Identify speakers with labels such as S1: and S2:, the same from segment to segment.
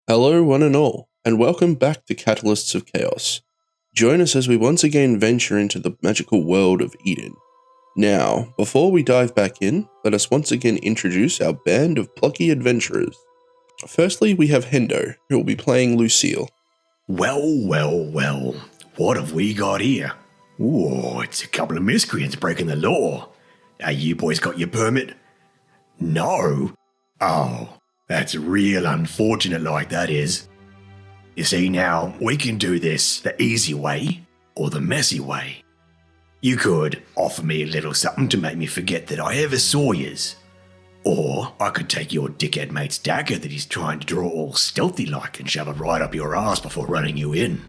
S1: Hello, one and all, and welcome back to Catalysts of Chaos. Join us as we once again venture into the magical world of Eden. Now, before we dive back in, let us once again introduce our band of plucky adventurers. Firstly, we have Hendo, who will be playing Lucille.
S2: Well, what have we got here? Ooh, it's a couple of miscreants breaking the law. You boys got your permit? No? Oh, that's real unfortunate like that is. You see now, we can do this the easy way or the messy way. You could offer me a little something to make me forget that I ever saw yous. Or I could take your dickhead mate's dagger that he's trying to draw all stealthy like and shove it right up your ass before running you in.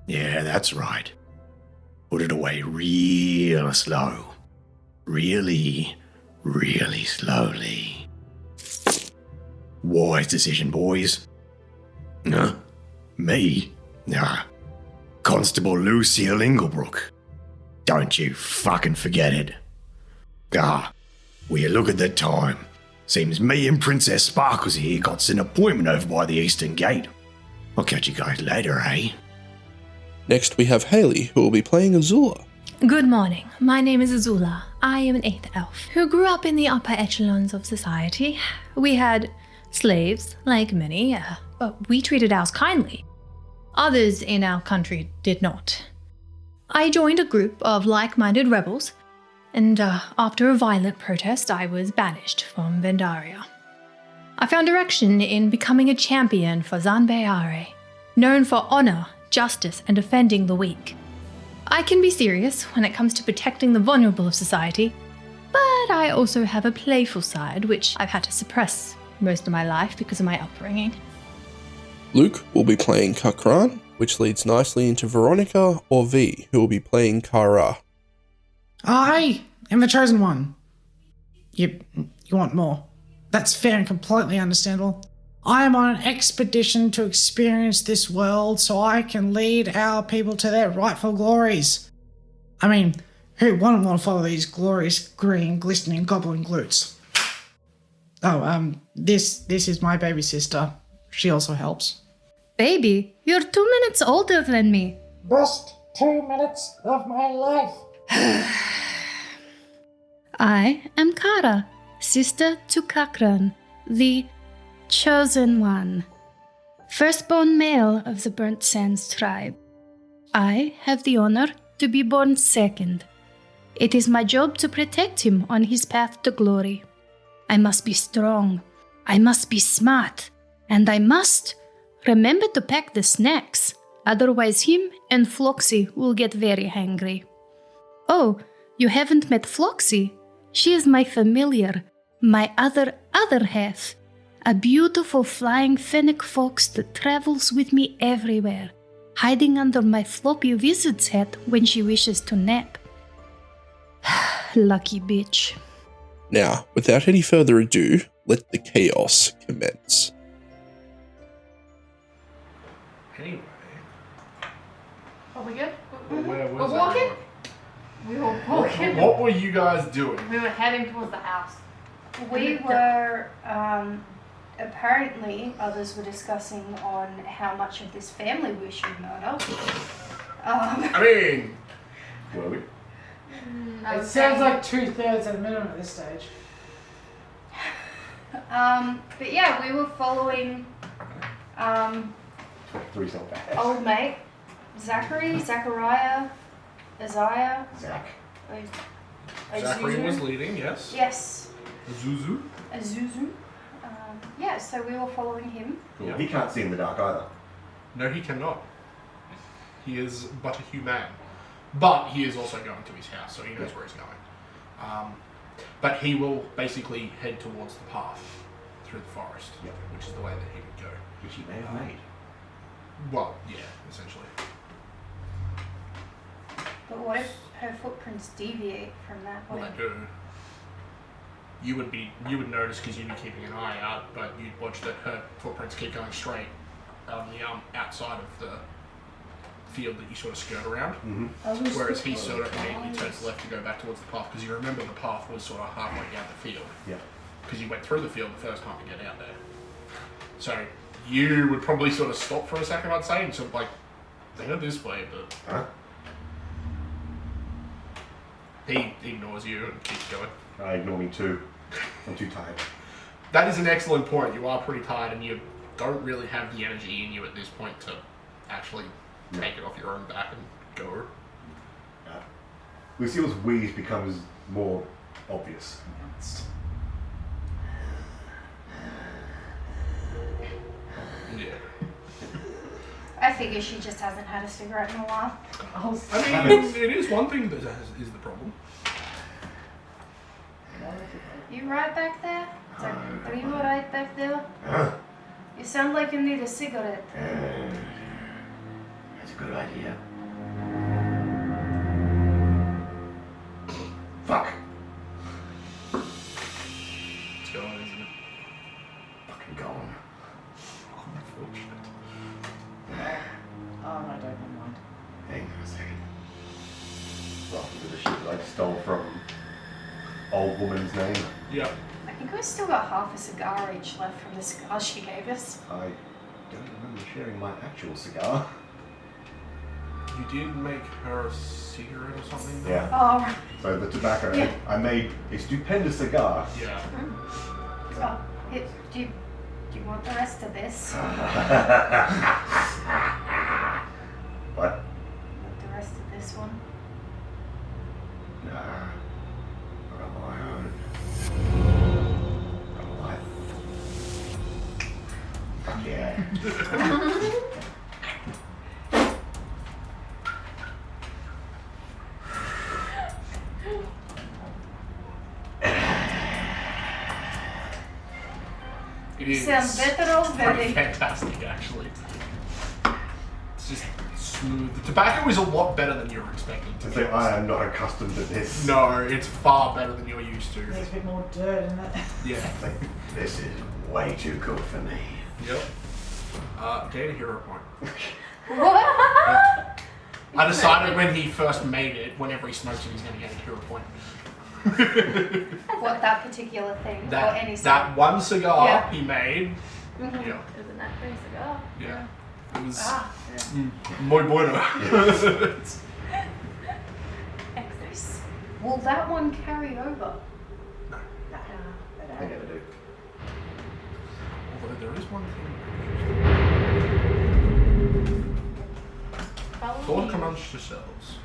S2: Yeah, that's right. Put it away real slow. Really slowly. Wise decision, boys. Huh? Me? Nah. Constable Lucille Inglebrook. Don't you fucking forget it. Will you look at the time? Seems me and Princess Sparkles here got an appointment over by the Eastern Gate. I'll catch you guys later, eh?
S1: Next, we have Haley, who will be playing Azula.
S3: Good morning. My name is Azula. I am an 8th elf who grew up in the upper echelons of society. We had slaves, like many, but we treated ours kindly. Others in our country did not. I joined a group of like-minded rebels, and after a violent protest, I was banished from Vendaria. I found direction in becoming a champion for Zanbeare, known for honor, justice, and defending the weak. I can be serious when it comes to protecting the vulnerable of society, but I also have a playful side which I've had to suppress most of my life because of my upbringing.
S1: Luke will be playing Kakran, which leads nicely into Veronica or V, who will be playing Kara.
S4: I am the chosen one. You want more. That's fair and completely understandable. I am on an expedition to experience this world so I can lead our people to their rightful glories. I mean, who wouldn't want to follow these glorious, green, glistening goblin glutes? Oh, this is my baby sister. She also helps.
S3: Baby, you're 2 minutes older than me.
S4: Best 2 minutes of my life.
S5: I am Kara, sister to Kakran, the chosen one, firstborn male of the Burnt Sands tribe. I have the honor to be born second. It is my job to protect him on his path to glory. I must be strong, I must be smart, and I must remember to pack the snacks, otherwise him and Floxy will get very hungry. Oh, you haven't met Floxy? She is my familiar, my other half, a beautiful flying fennec fox that travels with me everywhere, hiding under my floppy wizard's hat when she wishes to nap. Lucky bitch.
S1: Now, without any further ado, let the chaos commence.
S6: Anyway.
S3: Are we good?
S6: We're
S3: walking? We were walking.
S6: What were you guys doing?
S3: We were heading towards the house.
S7: We were, apparently, others were discussing on how much of this family we should murder.
S6: I mean, were we?
S4: It sounds like 2/3 at a minimum at this stage.
S7: But yeah, we were following, old mate, Zachariah, Isaiah.
S6: Zach.
S7: Azuzu.
S6: Zachary was leading, yes.
S7: Yes.
S6: Azuzu.
S7: Yeah, so we were following him.
S6: Cool.
S8: He can't see in the dark either.
S6: No, he cannot. He is but a human. But he is also going to his house, so he knows where he's going. But he will basically head towards the path through the forest, which is the way that he would go.
S8: Which he may have made.
S6: Well, yeah, essentially.
S7: But what if her footprints deviate from that
S6: Well,
S7: way?
S6: they do. You would notice because you'd be keeping an eye out, but you'd watch that her footprints keep going straight on the outside of the field that you sort of skirt around.
S8: Mm-hmm.
S6: Whereas he sort of immediately turns left to go back towards the path because you remember the path was sort of halfway down the field.
S8: Yeah.
S6: Because you went through the field the first time to get out there. So You would probably sort of stop for a second, I'd say, and sort of like, they go this way, but
S8: Huh?
S6: he ignores you and keeps going.
S8: Ignore me too. I'm too tired.
S6: That is an excellent point. You are pretty tired and you don't really have the energy in you at this point to actually take it off your own back and go.
S8: Lucille's wheeze becomes more obvious.
S6: Yeah.
S7: I figure she just hasn't had a cigarette in a while.
S6: I mean, it is one thing that is the problem.
S7: You right back there? Are you alright back there? You sound like you need a cigarette.
S2: That's a good idea. Fuck.
S6: It's going, isn't it?
S2: Fucking gone.
S6: Unfortunate.
S4: Oh, no, don't mind.
S2: Hang on a second. Welcome to the shit I stole from old woman's name.
S6: Yeah.
S7: I think we still got half a cigar each left from the cigar she gave us.
S2: I don't remember sharing my actual cigar.
S6: You did make her a cigarette or something? though?
S2: Yeah.
S7: Oh,
S2: So the tobacco,
S7: Yeah.
S2: I made a stupendous cigar.
S6: Yeah.
S7: oh do you want the rest of this?
S2: What?
S7: Want the rest of this one?
S2: Nah. I got my own. I'm alive. Fuck yeah.
S6: It is
S7: Sounds better already.
S6: pretty fantastic, actually. It's just smooth. The tobacco is a lot better than you were expecting.
S2: To say I am not accustomed to this.
S6: No, it's far better than you're used to.
S4: There's a bit more dirt in it.
S6: Yeah.
S2: Like, this is way too good for me.
S6: Yep. Gain a hero point.
S7: What?
S6: I decided when he first made it, whenever he smokes it, he's going to get a hero point.
S7: What, that particular thing? or any
S6: That one cigar
S7: Yeah.
S6: he made,
S7: Mhm.
S6: yeah,
S7: Isn't that pretty cigar?
S6: yeah. It was
S7: Ah,
S6: muy bueno.
S7: excellent. Will that one carry over?
S6: No.
S2: I never do.
S6: Although there is one thing. Thought amongst yourselves.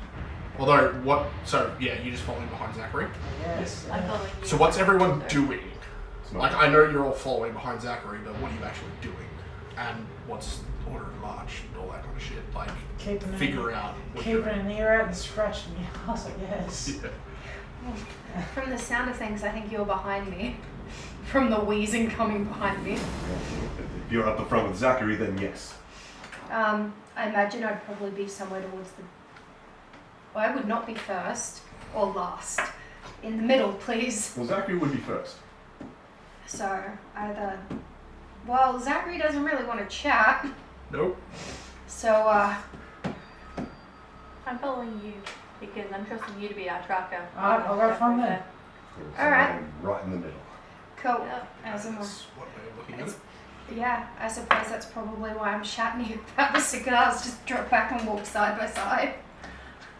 S6: Although, what? So, yeah, you're just following behind Zachary.
S4: Yes.
S7: I'm following you.
S6: So, what's everyone doing?
S2: Smoke.
S6: Like, I know you're all following behind Zachary, but what are you actually doing? And what's order of march and all that kind of shit? Like,
S4: Keeping
S6: figure
S4: an,
S6: out what you're
S4: keeping an ear out and scratching your ass, I guess.
S6: Yeah.
S7: From the sound of things, I think you're behind me. From the wheezing coming behind me.
S2: If you're up the front with Zachary, then yes.
S7: I imagine I'd probably be somewhere towards the... Well, I would not be first or last. In the middle, please.
S2: Well, Zachary would be first.
S7: So, either... Well, Zachary doesn't really want to chat.
S6: Nope.
S7: So,
S9: I'm following you because I'm trusting you to be our tracker.
S4: Alright, I'll go from there.
S2: So
S7: Alright.
S2: I'm right in the middle.
S7: cool.
S9: Yeah.
S7: As in,
S6: That's what way of looking at it.
S7: yeah, I suppose that's probably why I'm chatting you about the cigars. Just drop back and walk side by side.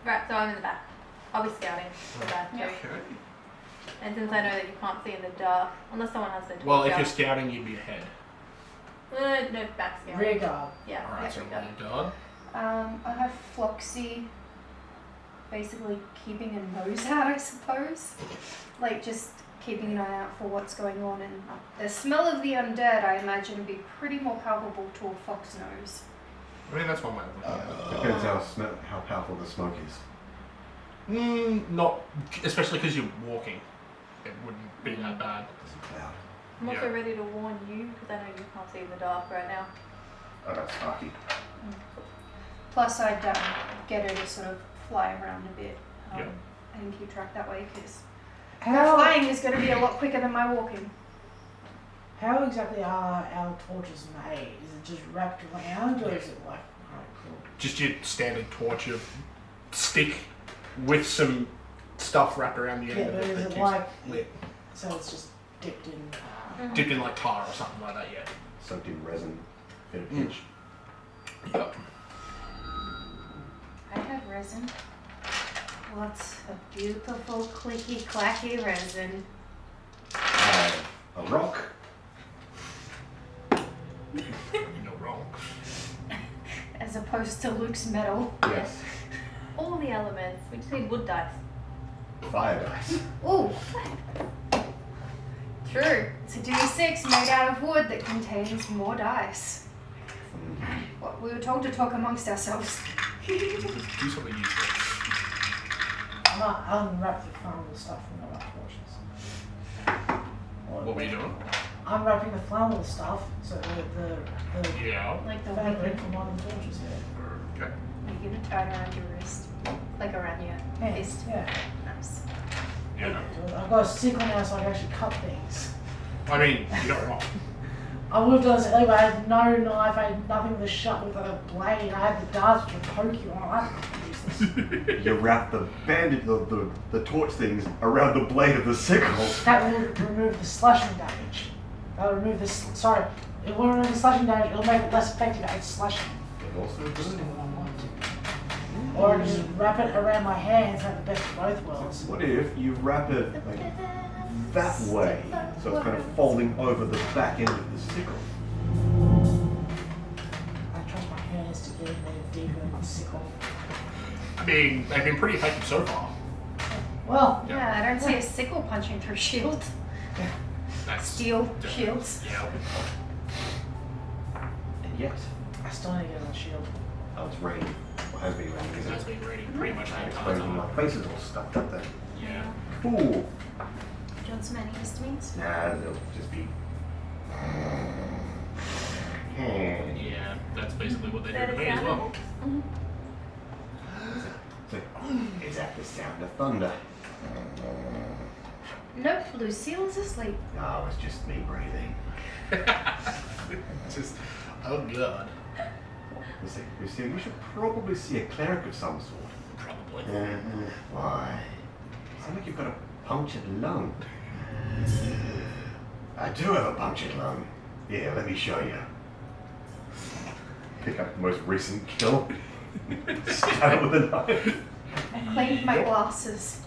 S9: Right, so I'm in the back. I'll be scouting for that too.
S7: Yeah.
S6: Okay.
S9: And since I know that you can't see in the dark, unless someone has the
S6: Well, if
S9: torch
S6: you're
S9: out.
S6: scouting, you'd be ahead.
S9: No, back scouting.
S4: Rear guard.
S9: Yeah,
S6: Alright, so
S9: rear guard.
S6: rear guard.
S7: I have Floxy basically keeping a nose out, I suppose. Like, just keeping an eye out for what's going on. And the smell of the undead, I imagine, would be pretty more palpable to a fox nose.
S6: I mean, that's one way of looking at it.
S2: Depends how powerful the smoke is.
S6: Not, especially because you're walking. It wouldn't be that bad.
S2: It's a cloud.
S9: I'm also
S6: Yeah.
S9: ready to warn you because I know you can't see in the dark right now.
S2: Oh, that's Sparky.
S7: Plus, I'd get her to sort of fly around a bit
S6: Yeah.
S7: and keep track that way, because her
S4: How,
S7: flying is going to be a lot quicker than my walking.
S4: how exactly are our torches made? Is it just wrapped around or is it like... Alright, cool.
S6: Just your standard torch, your stick with some stuff wrapped around the
S4: Yeah,
S6: end
S4: but
S6: of it
S4: is
S6: that
S4: it
S6: keeps
S4: like...
S6: lit.
S4: So it's just dipped in...
S6: Dipped in like tar or something like that, yeah.
S2: Soaked in resin.
S8: Get a pinch.
S6: Yep.
S7: I have resin. Lots of beautiful, clicky, clacky resin.
S8: A rock.
S6: You're not wrong.
S7: As opposed to Luke's metal.
S8: Yes.
S9: All the elements. We just need wood dice.
S8: Fire dice.
S7: Ooh. True. It's a D6 made out of wood that contains more dice. What, we were told to talk amongst ourselves.
S6: Do something useful.
S4: I'm gonna unwrap the flammable stuff from the rock portions.
S6: What were you doing?
S4: Unwrapping the flammable stuff, so the
S6: Yeah.
S7: Like the
S4: fabric
S7: wicked.
S4: from one of the torches there.
S6: Okay.
S7: You're gonna tie it around your wrist. Like around your fist.
S4: Yeah.
S7: Nice.
S6: Yeah.
S4: I've got a sickle now so I can actually cut things.
S6: I mean, you're not wrong.
S4: I would have done this anyway. I had no knife, I had nothing with a shut with a blade. I had the darts to poke you on. I couldn't use this.
S8: You wrap the bandage, the torch things around the blade of the sickle.
S4: That will remove the slashing damage. That will remove this. Sorry, it won't remove the slashing damage. It'll make it less effective at slashing.
S8: And also
S4: Just do
S8: good.
S4: what I want to. Or just wrap it around my hands and have the best of both worlds.
S8: What if you wrap it like that way, so it's kind of folding over the back end of the sickle?
S4: I trust my hands to get in there deeper than the sickle.
S6: I mean, they've been pretty effective so far.
S4: Well,
S7: Yeah, I don't see a sickle punching through shield.
S6: That's
S7: Steel
S6: different.
S7: shields.
S6: Yeah.
S8: And yet,
S4: I still need to get on the shield.
S8: oh, it's raining. Well, it has been raining,
S6: That's
S8: isn't it?
S6: been raining pretty much the
S8: It's
S6: entire
S8: raining, my
S6: time.
S8: face is all stuffed up there.
S6: Yeah.
S8: Ooh.
S7: Do you want some antihistamines?
S8: Nah, they'll just be.
S6: Yeah, that's basically what they do
S9: That
S6: to
S9: is
S6: me as well.
S9: animal.
S8: So, is that the sound of thunder?
S7: Nope, Lucille's asleep.
S8: No, it's just me breathing.
S6: Just, oh god.
S8: Lucille, you should probably see a cleric of some sort.
S6: Probably.
S8: Why? Sound like you've got a punctured lung. I do have a punctured lung. Here, let me show you. Pick up the most recent kill. Stab it with a knife.
S7: I cleaned my glasses.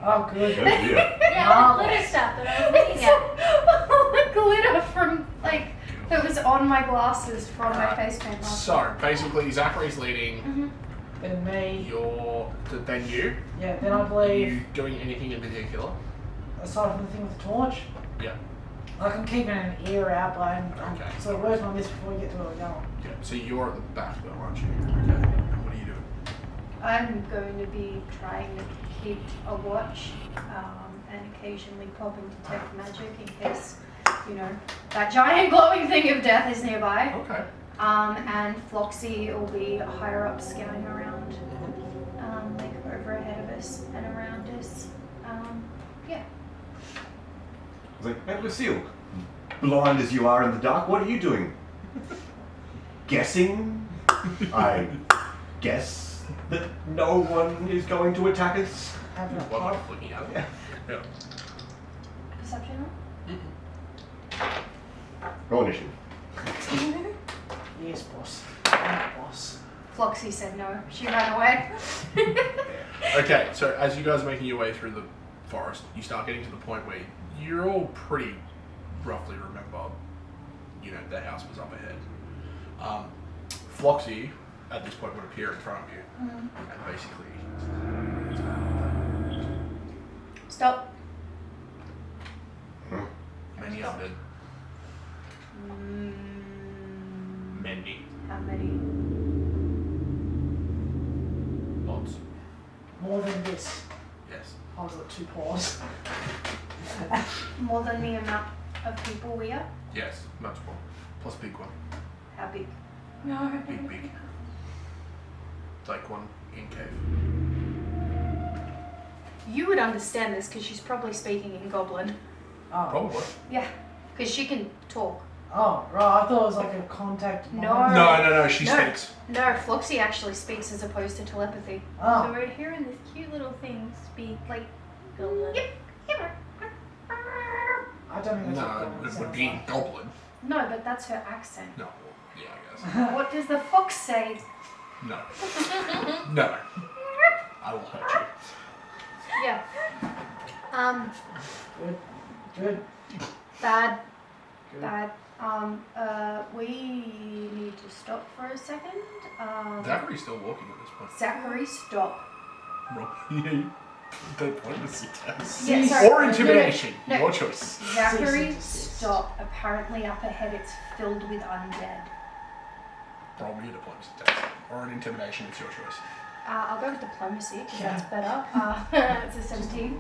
S4: Oh, good.
S8: Oh, yeah.
S9: Yeah, all the glitter stuff that I was looking at.
S7: All the glitter from, like, that was on my glasses from my face paint last
S6: So, basically, Zachary's leading.
S4: Then me.
S6: Then you.
S4: Yeah, then I
S6: Are
S4: believe,
S6: you doing anything in particular?
S4: aside from the thing with the torch,
S6: Yeah.
S4: I can keep an ear out, but I'm
S6: Okay.
S4: sort of working on this before we get to where we're going.
S6: Yeah. So you're at the back though, aren't you? Okay. And what are you doing?
S7: I'm going to be trying to keep a watch and occasionally pop and detect magic in case, you know, that giant glowing thing of death is nearby.
S6: Okay.
S7: And Floxy will be higher up scouting around, like over ahead of us and around us. Yeah.
S8: I was like, hey, Lucille, blind as you are in the dark, what are you doing? Guessing? I guess that no one is going to attack us.
S4: Having a
S6: Well,
S4: pop.
S6: I'm looking at it.
S8: Yeah.
S6: Yeah.
S7: Perception?
S8: Roll initiative.
S4: Yes, boss. Yeah, boss.
S7: Floxy said no. She ran away.
S6: Okay, so as you guys are making your way through the forest, you start getting to the point where you're all pretty roughly remember, you know, the house was up ahead. Floxy, at this point, would appear in front of you, and basically...
S7: Stop.
S6: Many undead. Many.
S7: How many?
S6: Lots.
S4: More than this.
S6: Yes.
S4: I was at 2 paws.
S7: More than the amount of people we are?
S6: Yes, multiple. Plus big one.
S7: How big?
S6: Big. Like one in cave.
S7: You would understand this because she's probably speaking in Goblin.
S4: Oh.
S6: Probably.
S7: Yeah, because she can talk.
S4: Oh, right. I thought it was like a contact.
S7: No.
S4: mind.
S6: No, she
S7: No.
S6: speaks.
S7: No, Floxy actually speaks as opposed to telepathy.
S9: So
S4: Oh.
S9: we're hearing this cute little thing speak like goblin.
S7: Yep.
S4: I don't think that's
S6: No,
S4: what
S6: it would be in Goblin.
S7: No, but that's her accent.
S6: No, well, yeah, I guess.
S7: What does the fox say?
S6: No. No. I will hurt you.
S7: Yeah.
S4: Good.
S7: Bad. Bad. We need to stop for a second.
S6: Zachary's still walking at this point.
S7: Zachary, stop.
S6: Diplomacy test.
S7: Yeah, sorry.
S6: Or intimidation.
S7: No.
S6: Your choice.
S7: Zachary, stop. Apparently up ahead it's filled with undead.
S6: Roll me a diplomacy test. Or an intimidation, it's your choice.
S7: I'll go with diplomacy because that's better. It's a 17.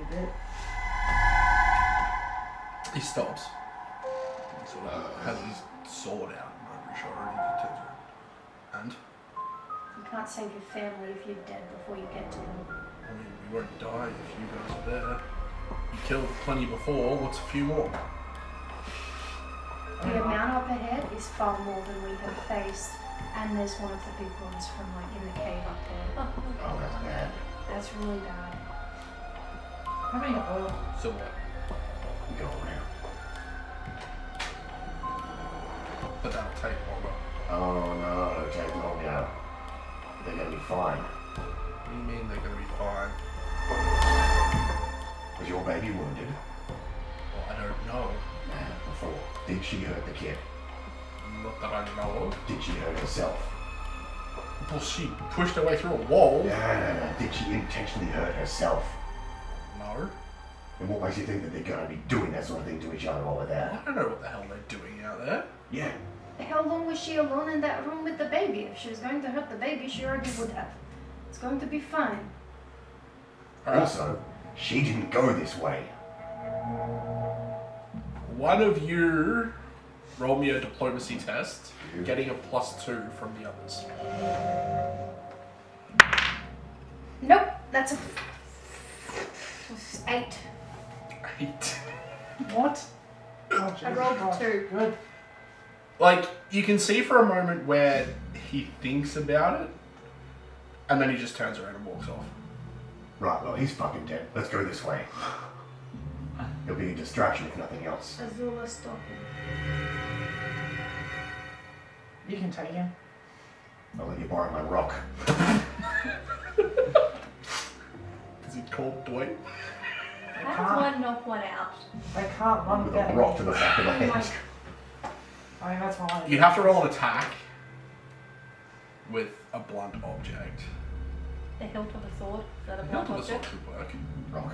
S6: He stops. He sort of has his sword out over his shoulder and he turns around. And?
S7: You can't save your family if you're dead before you get to them.
S6: I mean, we won't die if you guys are there. You killed plenty before, what's a few more?
S7: The amount up ahead is far more than we have faced, and there's one of the big ones from like in the cave up there.
S2: Oh, that's bad.
S7: That's really bad.
S4: How many oil?
S6: So what?
S2: Go around.
S6: But that'll take longer.
S2: Oh no, it'll take long now. They're gonna be fine.
S6: What do you mean they're going to be fine?
S2: Was your baby wounded?
S6: Well, I don't know.
S2: Before. Did she hurt the kid?
S6: Not that I know of.
S2: Did she hurt herself?
S6: Well, she pushed her way through a wall.
S2: No. Did she intentionally hurt herself?
S6: No.
S2: And what makes you think that they're gonna be doing that sort of thing to each other over there?
S6: I don't know what the hell they're doing out there.
S2: Yeah.
S7: How long was she alone in that room with the baby? If she was going to hurt the baby, she already would have. It's going to be fine.
S6: Alright.
S2: Also, she didn't go this way.
S6: One of you roll me a diplomacy test, getting a +2 from the others.
S7: Nope, that's a 8.
S6: 8.
S4: What? Oh,
S7: I rolled a 2.
S4: Good.
S6: Like, you can see for a moment where he thinks about it, and then he just turns around and walks off.
S2: Right, well, he's fucking dead. Let's go this way. He'll be a distraction if nothing else.
S7: Azula, stop him.
S4: You can take him.
S2: I'll let you borrow my rock.
S6: Is it called Dwayne?
S9: How does one knock one out?
S4: They can't run
S2: With
S4: without
S2: a rock to the back of the head.
S4: I mean, that's why.
S6: You'd have to roll an attack with a blunt object.
S9: The hilt of a sword. Is that a
S6: The hilt
S9: blunt
S6: of the sword
S9: object?
S6: could work.
S2: Rock.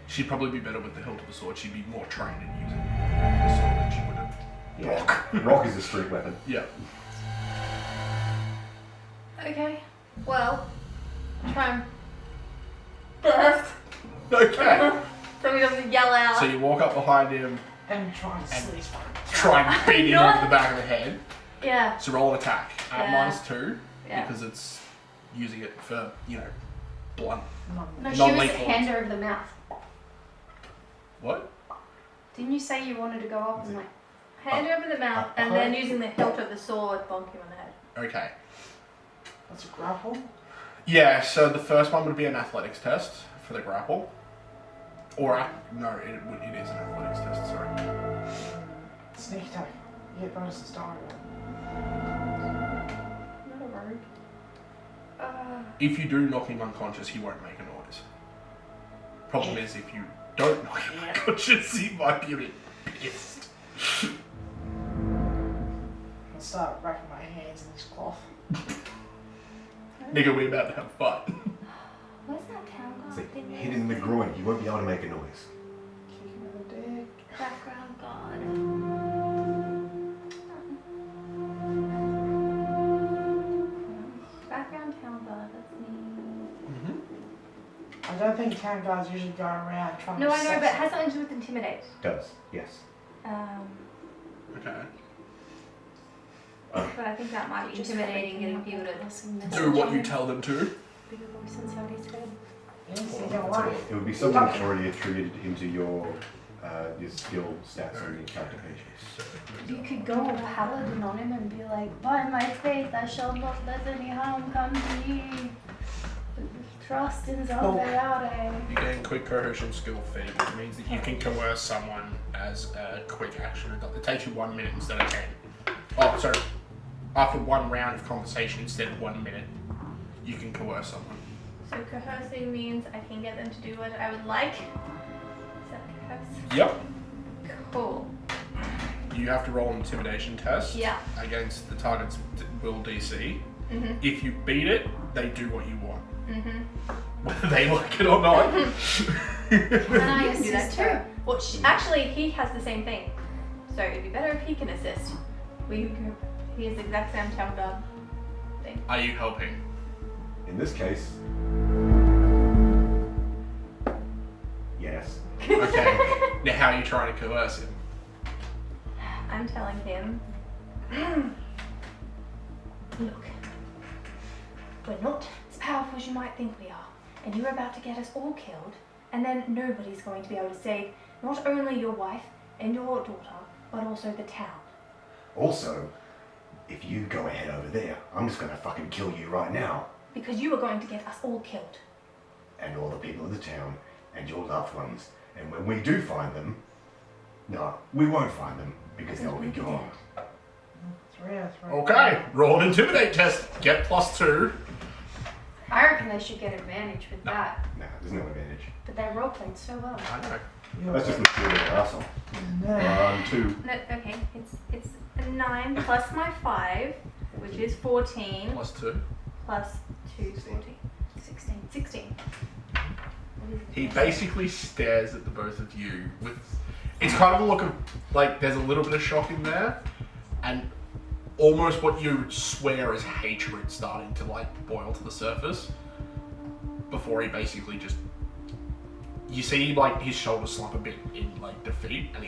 S6: She'd probably be better with the hilt of the sword. She'd be more trained in using the sword than she would have.
S2: Yeah. Rock is a street weapon.
S6: Yeah.
S9: Okay. Well, try and burst.
S6: Okay.
S9: So he doesn't yell out.
S6: So you walk up behind him,
S4: And try and sleep.
S6: try and beat him over the back of the head.
S9: Yeah.
S6: So roll an attack at
S9: Yeah.
S6: -2
S9: Yeah.
S6: because it's using it for, blunt.
S7: No, she was
S6: Non-lethal.
S7: hand over the mouth.
S6: What?
S7: Didn't you say you wanted to go up and like...
S9: Hand over the mouth and then using the hilt of the sword, bonk him on the head.
S6: Okay.
S4: That's a grapple.
S6: Yeah, so the first one would be an athletics test for the grapple. Or, no, it is an athletics test, sorry.
S4: Sneak attack. You get bonuses, don't worry about
S9: Not a rogue.
S6: If you do knock him unconscious, he won't make a noise. Problem is, if you don't knock him unconscious, he might be a bit pissed.
S4: I'll start wrapping my hands in this cloth.
S6: Nigga, we're about to have fun.
S9: Where's that town
S2: See,
S9: guard thing?
S2: hit in the groin. You won't be able to make a noise.
S4: Kick him in the dick.
S9: Background guard. Background town guard, that's me.
S4: I don't think town guards usually go around trying
S9: No,
S4: to
S9: I know,
S4: sex
S9: but it has something to do with intimidate.
S2: Does, yes.
S6: Okay.
S9: But I think that might be intimidating getting people to
S6: Do what you tell them to.
S7: Bigger voice in somebody's head.
S4: Yes, you get away.
S2: It would be something that's already attributed into your skill stats on your character page.
S7: You could go all paladin on him and be like, by my faith, I shall not let any harm come to ye. Trust in Zalbeade.
S6: You gain quick coercion skill feat, which means that you can coerce someone as a quick action. It takes you 1 minute instead of 10. Oh, sorry. After one round of conversation instead of 1 minute, you can coerce someone.
S9: So coercing means I can get them to do what I would like? Is that coerce?
S6: Yep.
S9: Cool.
S6: You have to roll an intimidation test
S9: Yeah.
S6: against the target's will DC.
S9: Mm-hmm.
S6: If you beat it, they do what you want.
S9: Mm-hmm.
S6: Whether they like it or not.
S7: Can I
S9: You can do that
S7: assist
S9: too.
S7: her?
S9: Well, actually, he has the same thing. So it'd be better if he can assist. He has the exact same town guard thing.
S6: Are you helping?
S8: In this case, yes.
S6: Okay. Now how are you trying to coerce him?
S9: I'm telling him, look, we're not as powerful as you might think we are, and you're about to get us all killed, and then nobody's going to be able to save not only your wife and your daughter, but also the town.
S2: Also, if you go ahead over there, I'm just gonna fucking kill you right now.
S9: Because you are going to get us all killed.
S2: And all the people of the town, and your loved ones. And when we do find them, no, we won't find them, because they'll be gone.
S4: 3 out of 3.
S6: Okay. Roll an intimidate test. Get +2.
S7: I reckon they should get advantage with that.
S2: Nah, there's no advantage.
S7: But they roleplayed so well.
S6: I know.
S8: That's just look like an asshole.
S4: No.
S8: 2.
S9: No, okay, it's a 9 plus my 5, which is 14,
S6: +2.
S9: plus 2 is 14.
S7: 16.
S9: 16.
S6: He basically stares at the both of you with. It's kind of a look of like there's a little bit of shock in there, and almost what you swear is hatred starting to like boil to the surface. Before he basically just, you see like his shoulders slump a bit in like defeat, and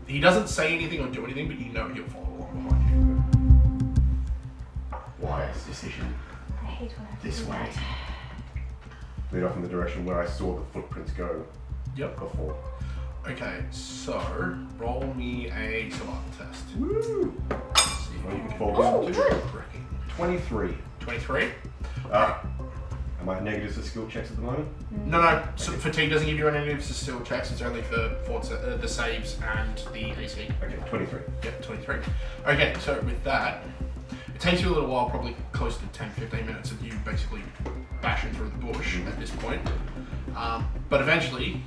S6: he doesn't say anything or do anything, but you know he'll follow along behind you.
S2: Wise decision.
S9: I hate when I have to
S2: This
S9: do
S2: way.
S9: that.
S8: Lead off in the direction where I saw the footprints go
S6: Yep.
S8: before.
S6: Okay, so roll me a survival test.
S8: Woo!
S6: See if
S8: Well, you
S6: you
S8: can
S6: can
S8: fall
S6: fall
S8: down
S6: to
S8: too.
S6: wrecking.
S8: 23.
S6: 23.
S8: Am I negatives for skill checks at the moment?
S6: No. So fatigue doesn't give you any negatives to skill checks. It's only for the saves and the AC.
S8: Okay, 23.
S6: Yep, 23. Okay, so with that, it takes you a little while, probably close to 10-15 minutes of you basically bashing through the bush at this point. But eventually,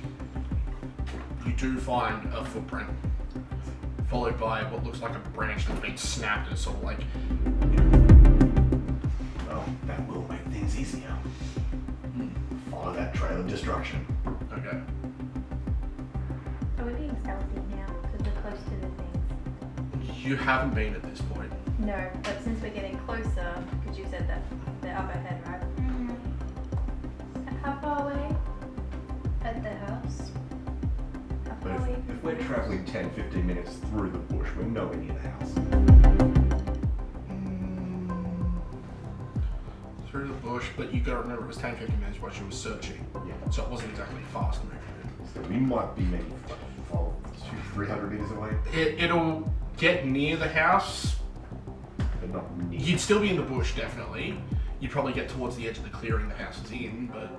S6: you do find a footprint, followed by what looks like a branch that's been snapped and sort of like.
S2: Well, that will make things easier. Follow that trail of destruction.
S6: Okay.
S9: Are we being stealthy now? Because we're close to the things.
S6: You haven't been at this point.
S9: No, but since we're getting closer, because you said that they're up ahead, right? How far away?
S7: At the house.
S9: How
S8: But
S9: far away?
S8: if we're traveling 10-15 minutes through the bush, we're nowhere near the house.
S6: Through the bush, but you gotta remember it was 10-15 minutes while she was searching.
S8: Yeah.
S6: So it wasn't exactly fast moving.
S8: So we might be maybe 300 meters away,
S6: It'll get near the house.
S8: but not near.
S6: You'd still be in the bush, definitely. You'd probably get towards the edge of the clearing the house is in, but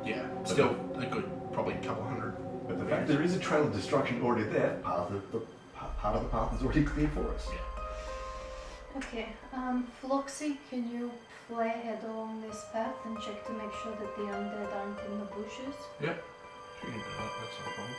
S6: yeah, still a good, probably a couple hundred.
S8: But the fact there is a trail of destruction already there, part of the path is already clear for us.
S7: Okay, Floxy, can you fly ahead along this path and check to make sure that the undead aren't in the bushes?
S6: Yep. Sure, you can do that, that's no problem.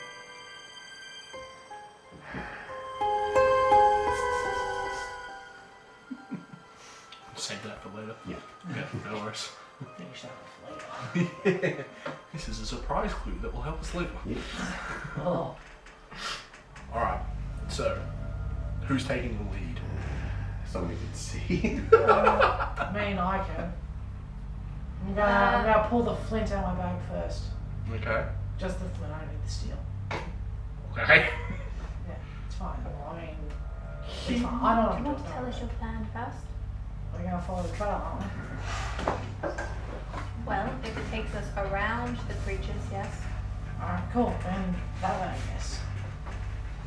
S6: Save that for later.
S8: Yeah.
S6: Yeah, no worries.
S4: Finish that later.
S6: This is a surprise clue that will help us later.
S4: Oh.
S6: Alright, so who's taking the lead?
S8: Somebody can see.
S4: Me and I can. I'm gonna pull the flint out of my bag first.
S6: Okay.
S4: Just the flint, I don't need the steel.
S6: Okay.
S4: Yeah, it's fine. I mean, it's fine. I don't
S9: Do you
S4: know
S9: want to tell us your plan first?
S4: We're gonna follow the trail, aren't we?
S9: Well, if it takes us around the creatures, yes.
S4: Alright, cool. Then that way, I guess.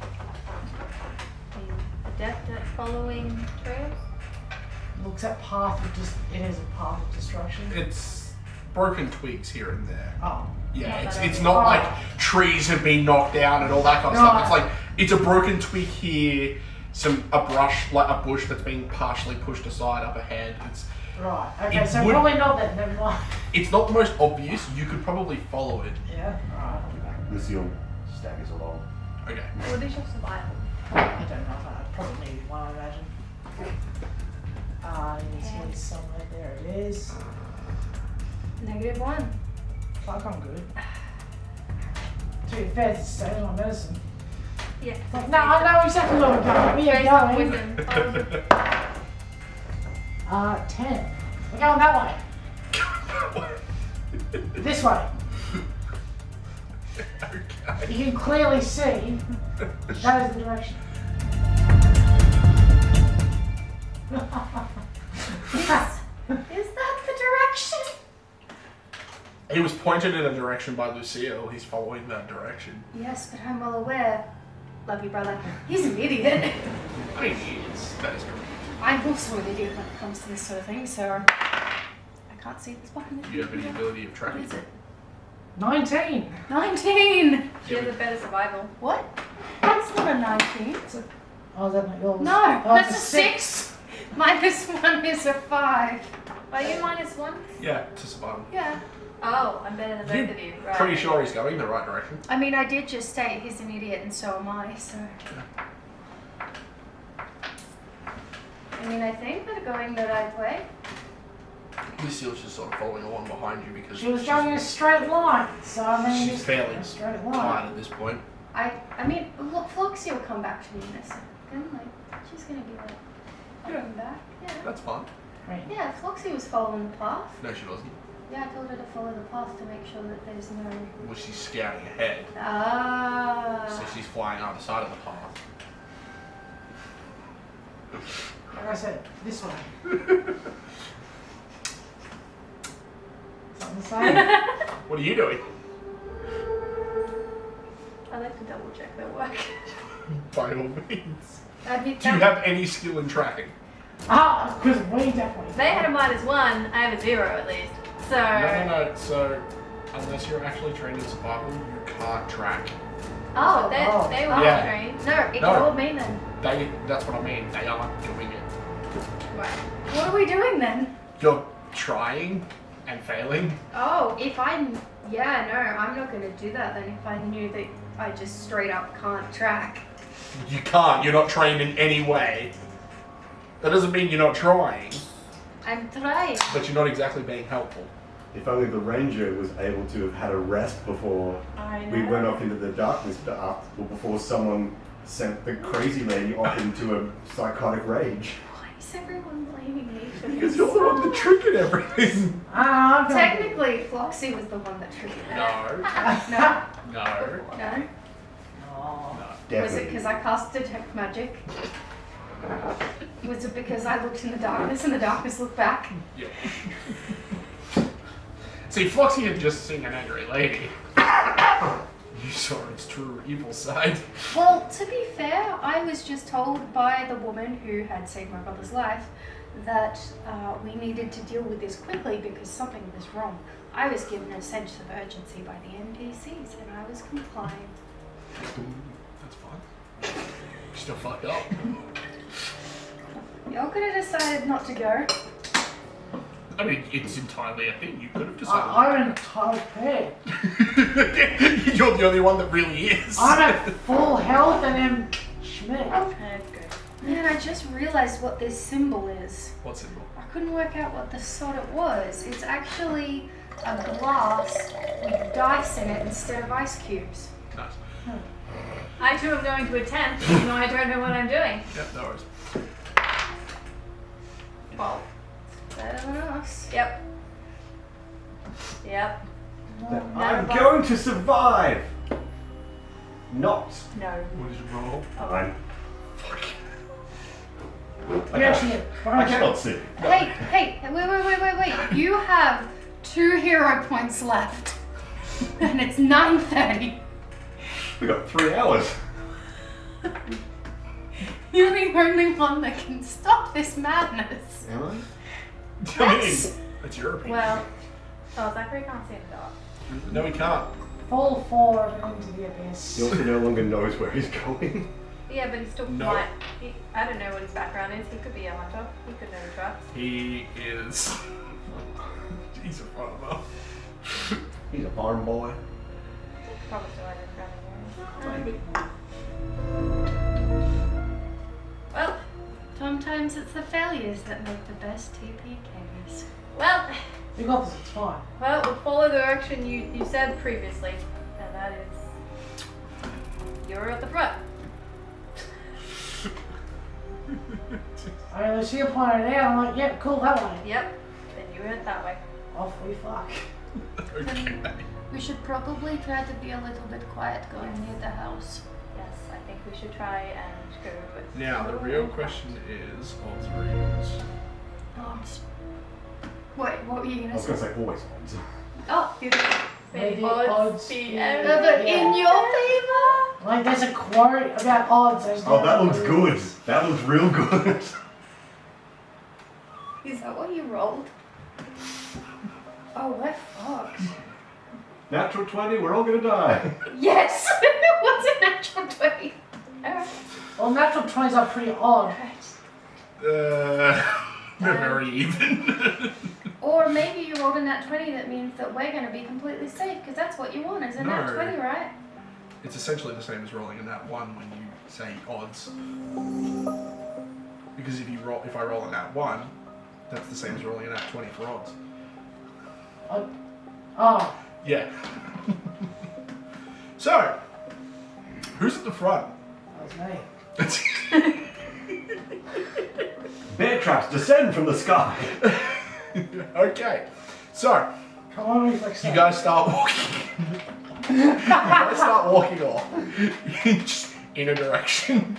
S9: Are you adept at following trails?
S4: Looks at path of just. It is a path of destruction.
S6: It's broken twigs here and there.
S4: Oh.
S6: Yeah,
S9: Not
S6: it's
S9: that
S6: it's
S9: I-
S6: not like trees have been knocked down and all that kind of stuff. It's like It's a broken twig here, a brush, like a bush that's being partially pushed aside up ahead.
S4: Right, okay,
S6: It
S4: so
S6: would-
S4: probably not then, never mind.
S6: It's not the most obvious. You could probably follow it.
S4: Yeah, alright.
S8: Lucille staggers along.
S6: Okay.
S9: What is your survival?
S4: I don't know, I probably need one, I imagine. It's somewhere, there it is.
S9: -1.
S4: Fuck, I'm good. To be fair, it's saving my medicine.
S9: Yeah.
S4: Like, no, I know exactly where we're going. We
S9: Based
S4: are
S9: on
S4: going.
S9: wisdom.
S4: 10. We're going that way. This way.
S6: Okay.
S4: You can clearly see that is the direction.
S9: Is that the direction?
S6: He was pointed in a direction by Lucille. He's following that direction.
S9: Yes, but I'm well aware. Love you, brother. He's an idiot.
S6: I mean, he is. That is correct.
S9: I'm also an idiot when it comes to this sort of thing, so I can't see this behind the
S6: You have any ability of
S9: What
S6: tracking?
S9: is it?
S4: 19.
S9: 19!
S7: She has a better survival.
S9: What? That's not a 19.
S4: Oh, is that not yours?
S9: No,
S4: Oh,
S9: that's
S4: it's
S9: a 6. -1 is a 5.
S7: Are you -1?
S6: Yeah, to survive.
S9: Yeah.
S7: Oh, I'm better than both of you. Right.
S6: Pretty sure he's going the right direction.
S9: I mean, I did just state he's an idiot and so am I, so. I mean, I think they're going the right way.
S6: Lucille's just sort of following along behind you because
S4: She was going in a straight line, so I mean,
S6: she's fairly
S4: a straight
S6: tired
S4: line.
S6: at this point.
S9: I mean, look, Floxy will come back to me in a second. Like, she's gonna be like, coming back. Yeah.
S6: That's fine.
S4: Right.
S9: Yeah, Floxy was following the path.
S6: No, she wasn't.
S9: Yeah, I told her to follow the path to make sure that there's no.
S6: Well, she's scouting ahead,
S9: Ah.
S6: so she's flying either side of the path.
S4: Like I said, this way. Something to say?
S6: What are you doing?
S7: I like to double check their work.
S6: By all means.
S9: I mean,
S6: Do you have any skill in tracking?
S4: Ah, because we definitely.
S7: They had a -1. I have a 0 at least. So.
S6: No. So, unless you're actually trained in survival, you can't track.
S9: Oh,
S7: They were
S6: Yeah.
S7: trained.
S9: no, ignore me then.
S6: That's what I mean. They aren't doing it.
S7: Right.
S9: What are we doing then?
S6: You're trying and failing.
S9: Oh, if I'm. Yeah, no, I'm not gonna do that then if I knew that I just straight up can't track.
S6: You can't. You're not trained in any way. That doesn't mean you're not trying,
S9: I'm trying.
S6: but you're not exactly being helpful.
S8: If only the ranger was able to have had a rest before
S9: I
S8: we went off into the darkness, or before someone sent the crazy lady off into a psychotic rage.
S9: Why is everyone blaming me for
S6: Because
S9: this?
S6: you're the one that triggered everything.
S4: Ah, I'm going.
S9: Technically, Floxy was the one that triggered it.
S6: No.
S9: No?
S6: No.
S9: No?
S4: Oh.
S6: No.
S9: Was it
S8: Definitely.
S9: because I cast Detect Magic? Was it because I looked in the darkness and the darkness looked back?
S6: Yeah. See, Floxy had just seen an angry lady. You saw its true evil side.
S9: Well, to be fair, I was just told by the woman who had saved my brother's life that we needed to deal with this quickly because something was wrong. I was given a sense of urgency by the NPCs and I was complying.
S6: That's fine. You still fucked up.
S9: Y'all could have decided not to go.
S6: I mean, it's entirely a thing. You could have decided.
S4: I'm in total pain.
S6: You're the only one that really is.
S4: I'm at full health and am Schmidt.
S7: That's good.
S9: Man, I just realized what this symbol is.
S6: What symbol?
S9: I couldn't work out what the sod it was. It's actually a glass with dice in it instead of ice cubes.
S6: Nice.
S7: I too am going to attempt, even though I don't know what I'm doing.
S6: Yep, no worries.
S7: 12.
S9: Better than us.
S7: Yep. Yep.
S8: I'm going to survive! Not.
S7: No.
S6: What did you roll?
S8: Fine.
S4: You actually
S8: I cannot see.
S9: Hey, wait. You have 2 hero points left. And it's 9:30.
S8: We got 3 hours.
S9: You're the only one that can stop this madness.
S8: Am I?
S6: I mean, that's your opinion.
S7: Well, oh, Zachary can't see in the dark.
S6: No, we can't.
S4: fall forward into the abyss.
S8: He also no longer knows where he's going.
S7: Yeah, but he still
S6: No.
S7: might. I don't know what his background is. He could be a hunter. He could know the traps.
S6: He is. He's a farmer.
S8: He's a farm boy.
S7: Probably still identifying. Well,
S5: Sometimes it's the failures that make the best TPKs.
S7: well,
S4: You got this, it's fine.
S7: well. We'll follow the direction you said previously, and that is you're at the front.
S4: I mean, Lucia pointed it out. I'm like, yep, cool, that way.
S7: Yep. Then you went that way.
S4: Off we fuck.
S6: Okay.
S5: We should probably try to be a little bit quiet going near the house.
S7: Yes, I think we should try and go.
S6: Now, the real question is odds or evens.
S5: Odds.
S7: Wait, what were you
S8: I
S7: gonna
S8: was
S7: say?
S8: going to say always odds.
S7: Oh, beautiful.
S4: Maybe
S7: May odds
S4: odds
S7: be
S4: be-
S7: ever
S5: Ever
S4: Yeah.
S5: in your favor?
S4: Like, there's a quote about odds. There's
S8: Oh, that
S4: no
S8: looks good.
S4: odds.
S8: That looks real good.
S7: Is that what you rolled? Oh, we're fucked.
S8: Natural 20, we're all going to die.
S7: Yes! What's a natural 20? Alright.
S4: Well, natural 20s are pretty odd.
S6: They're very even.
S5: Or maybe you rolled a nat 20 that means that we're going to be completely safe, because that's what you want, is a nat
S6: No.
S5: 20, right?
S6: It's essentially the same as rolling a nat 1 when you say odds. Because if I roll a nat 1, that's the same as rolling a nat 20 for odds.
S4: Oh,
S6: Yeah. So, who's at the front?
S4: that was me.
S8: Bear traps descend from the sky.
S6: Okay. So,
S4: Come on, reflex.
S6: you guys start walking. You guys start walking off. Just in a direction.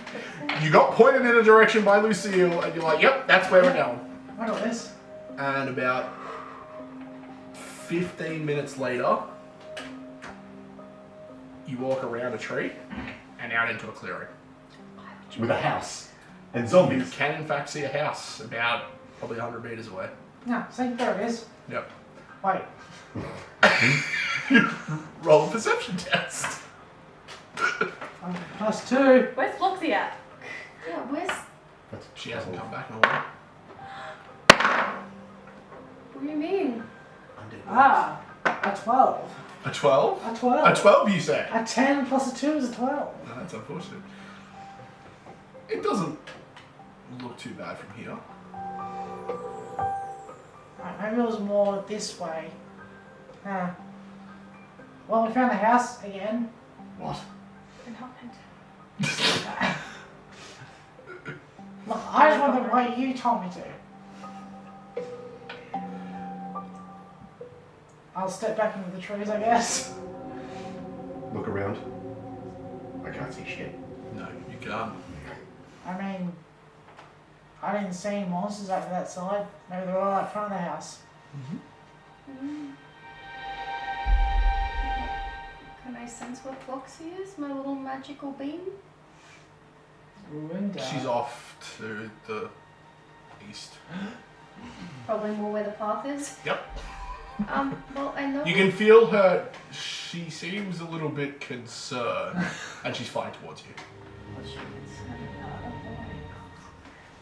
S6: You got pointed in a direction by Lucille, and you're like, yep, that's where we're going.
S4: I got this.
S6: And about 15 minutes later, you walk around a tree and out into a clearing.
S8: With a house. And
S6: You
S8: zombies.
S6: can in fact see a house about probably 100 meters away.
S4: No, see, there it is.
S6: Yep.
S4: Wait.
S6: Roll a perception test.
S4: +2.
S7: Where's Floxy at?
S5: Yeah, where's...
S6: She hasn't come back in a while.
S5: What do you mean?
S4: Ah, a 12.
S6: A 12?
S4: A 12.
S6: A 12, you say?
S4: A 10 plus a 2 is a 12.
S6: No, that's unfortunate. It doesn't look too bad from here.
S4: Right, maybe it was more this way. Huh. Well, we found the house again.
S8: What?
S4: Look, I just went the way you told me to. I'll step back into the trees, I guess.
S8: Look around. I can't see shit.
S6: No, you can't.
S4: I mean, I didn't see any monsters over that side. Maybe they're all out front of the house.
S5: Can I sense where Floxy is? My little magical beam?
S4: Ruined.
S6: She's off to the east.
S5: Probably more where the path is.
S6: Yep.
S5: Well, I know...
S6: You can feel her. She seems a little bit concerned, and she's flying towards you.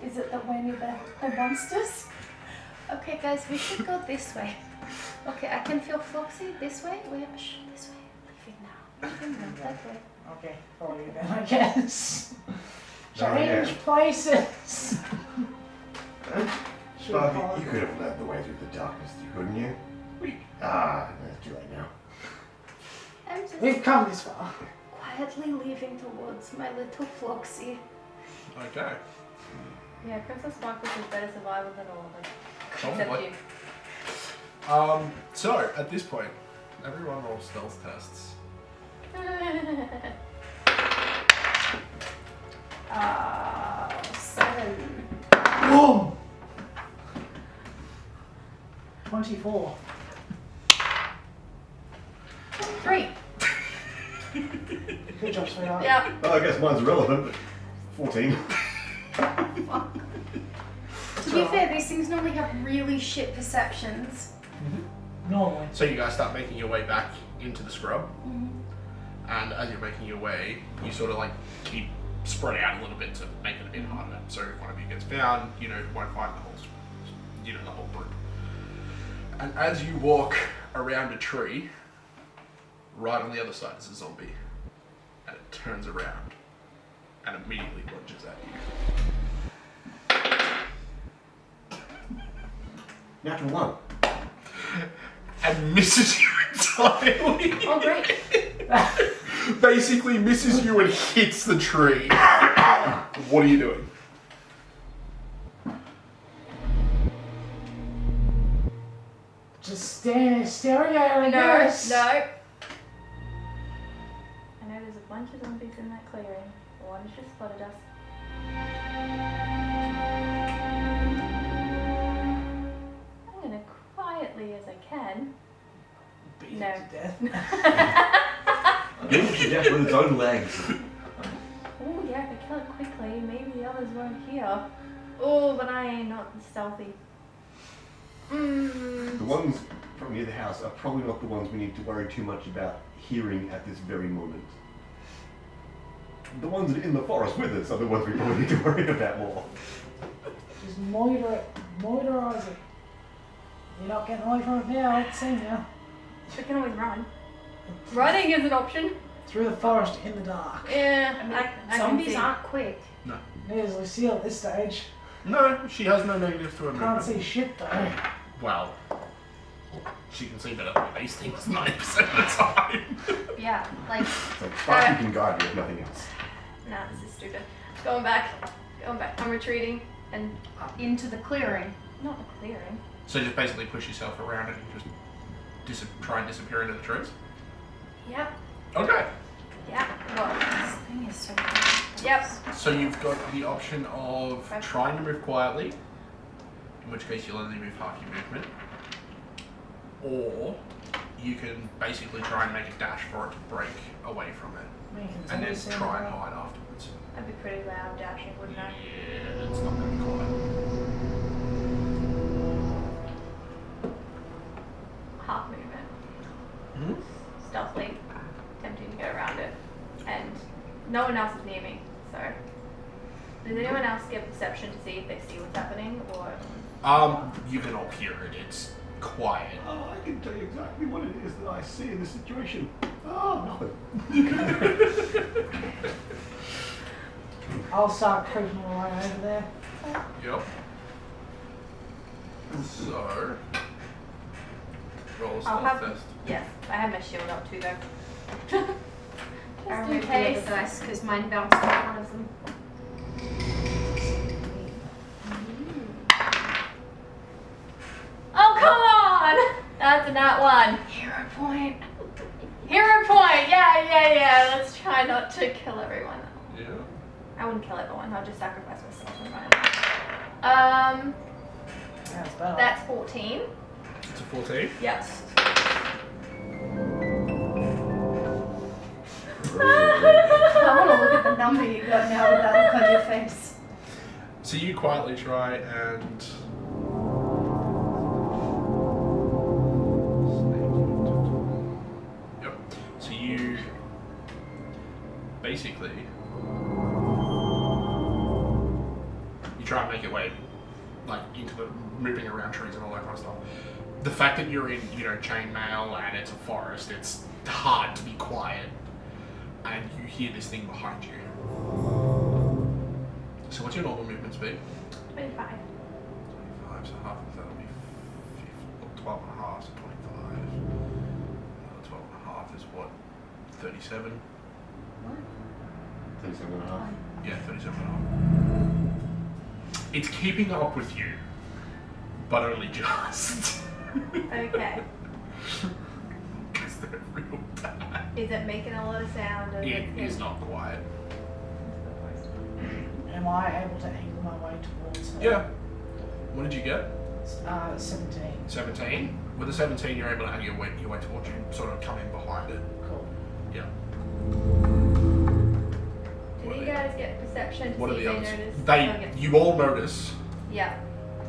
S5: Is it that we're near the monsters? Okay, guys, we should go this way. Okay, I can feel Floxy this way. This way. Leaving now. Leaving now. That way.
S4: Okay, follow you then, I guess.
S8: Oh,
S4: Change
S8: yeah.
S4: places. Should have
S8: Sparky,
S4: followed
S8: you could have led the way through the darkness, couldn't you? It's too late now.
S5: I'm just
S4: We've come this far.
S5: quietly leaving towards my little Floxy.
S6: Okay.
S7: Yeah, Princess Marcus is better survivor than all of us.
S6: Probably.
S7: Except you.
S6: So, at this point, everyone roll stealth tests.
S7: 7.
S4: Boom! 24.
S7: 3.
S4: Good job, sweetheart.
S7: Yeah.
S8: Well, I guess mine's irrelevant, but 14.
S5: To be fair, these things normally have really shit perceptions.
S4: Normally.
S6: So you guys start making your way back into the scrub. And as you're making your way, you sort of like keep spread out a little bit to make it a bit harder. So if one of you gets found, you won't find the whole group. And as you walk around a tree, right on the other side is a zombie. And it turns around and immediately lunges at you.
S8: Natural 1.
S6: And misses you entirely.
S9: Oh, great.
S6: Basically misses you and hits the tree. What are you doing?
S4: Just staring at her, I
S9: No,
S4: guess.
S9: no. I know there's a bunch of zombies in that clearing. One's just spotted us. I'm gonna quietly as I can.
S4: Beat
S9: No.
S4: it to death.
S8: Beat it to death with its own legs.
S9: Oh yeah, if I kill it quickly, maybe the others won't hear. Oh, but I ain't not stealthy.
S8: The ones from near the house are probably not the ones we need to worry too much about hearing at this very moment. The ones that are in the forest with us are the ones we probably need to worry about more.
S4: Just moidorize it. You're not getting away from it now, let's see now.
S9: We can always run. Running is an option.
S4: Through the forest in the dark.
S9: Yeah,
S7: I mean,
S9: I can
S7: zombies
S9: see.
S7: aren't quick.
S4: There's Lucille at this stage.
S6: No, she has no negatives to her
S4: Can't
S6: movement.
S4: see shit though.
S6: Well, she can see better than these things 90% of the time.
S9: Yeah, like,
S8: So Sparky can guide you if nothing else.
S9: nah, this is stupid. Going back. I'm retreating and
S7: Into the clearing.
S9: not a clearing.
S6: So just basically push yourself around it and just try and disappear into the trees?
S9: Yep,
S6: Okay.
S9: yep. Well,
S7: This thing is so quick.
S9: yep.
S6: So you've got the option of trying to move quietly, in which case you'll only move half your movement, or you can basically try and make a dash for it to break away from it, and then try and hide afterwards.
S9: I'd be pretty loud dashing, wouldn't I?
S6: Yeah, it's not going to be quiet.
S9: Half movement.
S6: Hmm?
S9: Stealthily. Attempting to get around it. And no one else is near me, so. Does anyone else get perception to see if they see what's happening, or?
S6: You can all hear it. It's quiet.
S8: Oh, I can tell you exactly what it is that I see in this situation. Oh, nothing.
S4: I'll start creeping my way over there.
S6: Yep. So, roll a
S9: I'll
S6: stealth
S9: have.
S6: test.
S9: Yes, I have my shield up too, though.
S7: I
S9: Just in
S7: removed the other
S9: case.
S7: dice because mine bounced off one of them.
S9: Oh, come on! That's a nat one.
S7: Hero point.
S9: Hero point! Yeah. Let's try not to kill everyone.
S6: Yeah.
S9: I wouldn't kill everyone, I'll just sacrifice myself and run.
S4: That's better.
S9: That's 14.
S6: It's a 14.
S9: Yes.
S7: I want to look at the number you got now with that look on your face.
S6: So you quietly try and yep. So you basically you try and make your way like into the moving around trees and all that kind of stuff. The fact that you're in, chainmail and it's a forest, it's hard to be quiet. And you hear this thing behind you. So what's your normal movement speed?
S9: 25.
S6: 25, so half of that will be 12 and a half, so 25. 12 and a half is what? 37?
S8: 37 and a half.
S6: Yeah, 37 and a half. It's keeping up with you, but only just.
S9: Okay.
S6: Because they're real bad.
S9: Is it making a lot of sound? Or
S6: It is not quiet.
S4: Am I able to angle my way towards her?
S6: Yeah. What did you get?
S4: 17.
S6: 17. With a 17, you're able to angle your way towards you, sort of come in behind it.
S4: Cool.
S6: Yeah.
S9: Do you guys get perception to
S6: What are
S9: see
S6: the
S9: if
S6: others?
S9: they notice?
S6: You all notice.
S9: Yeah.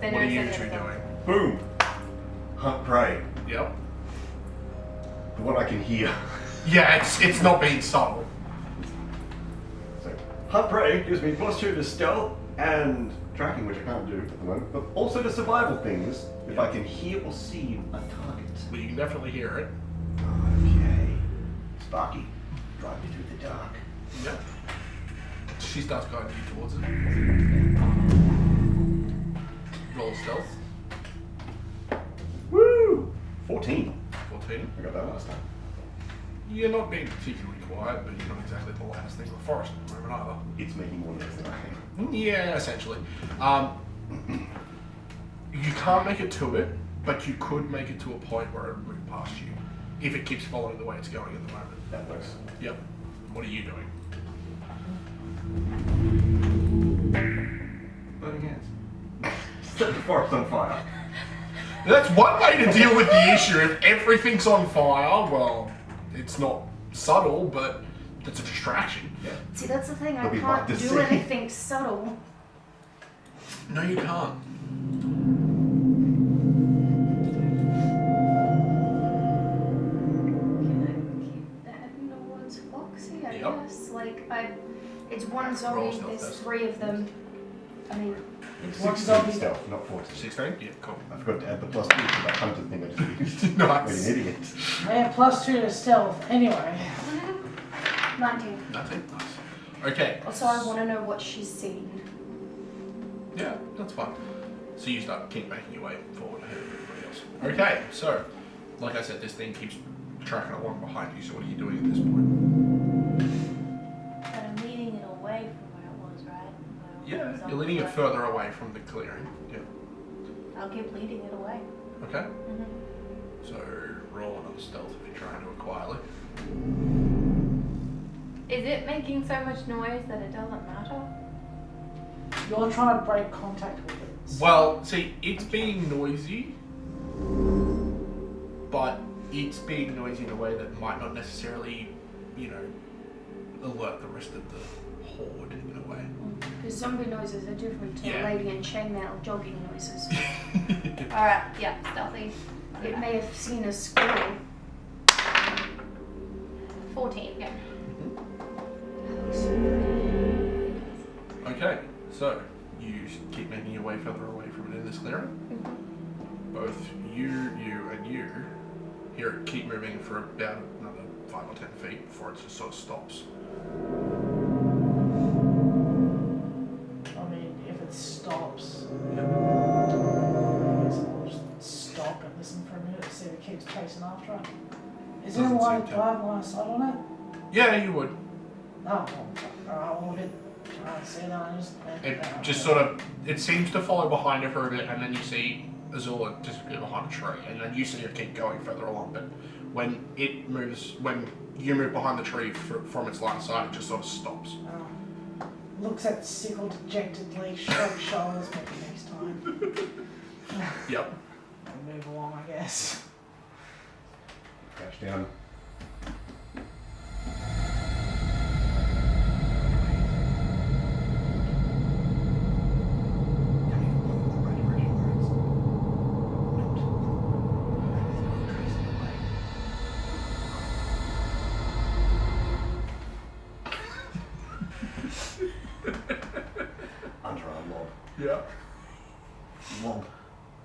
S9: They
S6: What are
S9: notice
S6: you
S9: any
S6: two
S9: of them.
S6: doing?
S8: Boom. Hunt prey.
S6: Yep.
S8: The one I can hear.
S6: Yeah, it's not being subtle.
S8: So, hunt prey gives me +2 to stealth and tracking, which I can't do at the moment, but also to survival things if I can hear or see a target.
S6: Well, you can definitely hear it.
S8: Okay. Sparky, drive me through the dark.
S6: Yep. She starts guiding you towards it. Roll stealth.
S8: Woo! 14.
S6: 14.
S8: I got that last time.
S6: You're not being particularly quiet, but you're not exactly the loudest thing in the forest at the moment either.
S8: It's making more noise than I am.
S6: Yeah, essentially. You can't make it to it, but you could make it to a point where it would move past you. If it keeps following the way it's going at the moment.
S8: That works.
S6: Yep. What are you doing?
S8: Burning hands. Set the forest on fire.
S6: That's one way to deal with the issue. If everything's on fire, well, it's not subtle, but it's a distraction.
S8: Yeah.
S7: See, that's the thing. I
S8: They'll be
S7: can't
S8: hard to
S7: do
S8: see.
S7: anything subtle.
S6: No, you can't.
S7: Can I keep heading towards Foxy? I
S6: Yep.
S7: guess. Like it's one
S6: Roll
S7: zombie.
S6: stealth
S7: There's
S6: test.
S7: 3 of them. I mean,
S4: It's one
S8: 16
S4: zombie.
S8: stealth, not 14.
S6: 16? Yeah, cool.
S8: I forgot to add the +2 to that hunted thing I just used.
S6: Nice.
S8: Like an idiot.
S4: I have +2 to stealth anyway.
S7: 19.
S6: 19? Nice. Okay.
S7: Also, I want to know what she's seen.
S6: Yeah, that's fine. So you keep making your way forward ahead of everybody else. Okay, so, like I said, this thing keeps tracking along behind you, so what are you doing at this point?
S9: But I'm leading it away from where it was, right?
S6: Yeah, you're leading it further away from the clearing. Yeah.
S9: I'll keep leading it away.
S6: Okay.
S9: Mm-hmm.
S6: So roll another stealth if you're trying to acquire it.
S9: Is it making so much noise that it doesn't matter?
S4: You're trying to break contact with it.
S6: Well, see, it's being noisy, but it's being noisy in a way that might not necessarily, alert the rest of the horde in a way.
S7: Because zombie noises are different to
S6: Yeah.
S7: lady in chainmail jogging noises.
S9: Alright, yeah, stealthy.
S7: It may have seen a squirrel.
S9: 14, yeah.
S6: Okay, so you keep making your way further away from it in this clearing. Both you, and you hear it keep moving for about another 5 or 10 feet before it just sort of stops.
S4: I mean, if it stops,
S6: Yep.
S4: I'll just stop and listen for a minute to see if it keeps chasing after it. Is there a
S6: Doesn't
S4: way
S6: seem
S4: to
S6: to.
S4: drive line of sight on it?
S6: Yeah, you would.
S4: Oh, alright, well, a bit. Alright, see that I
S6: It sort of, it seems to follow behind it for a bit, and then you see Azula disappear behind a tree, and then you see it keep going further along, but when it moves, when you move behind the tree from its line of sight, it just sort of stops.
S4: Looks at Sickle dejectedly, shrugs shoulders, maybe next time.
S6: Yep.
S4: And move along, I guess.
S8: Crash down. Underarm lob.
S6: Yeah.
S8: Lob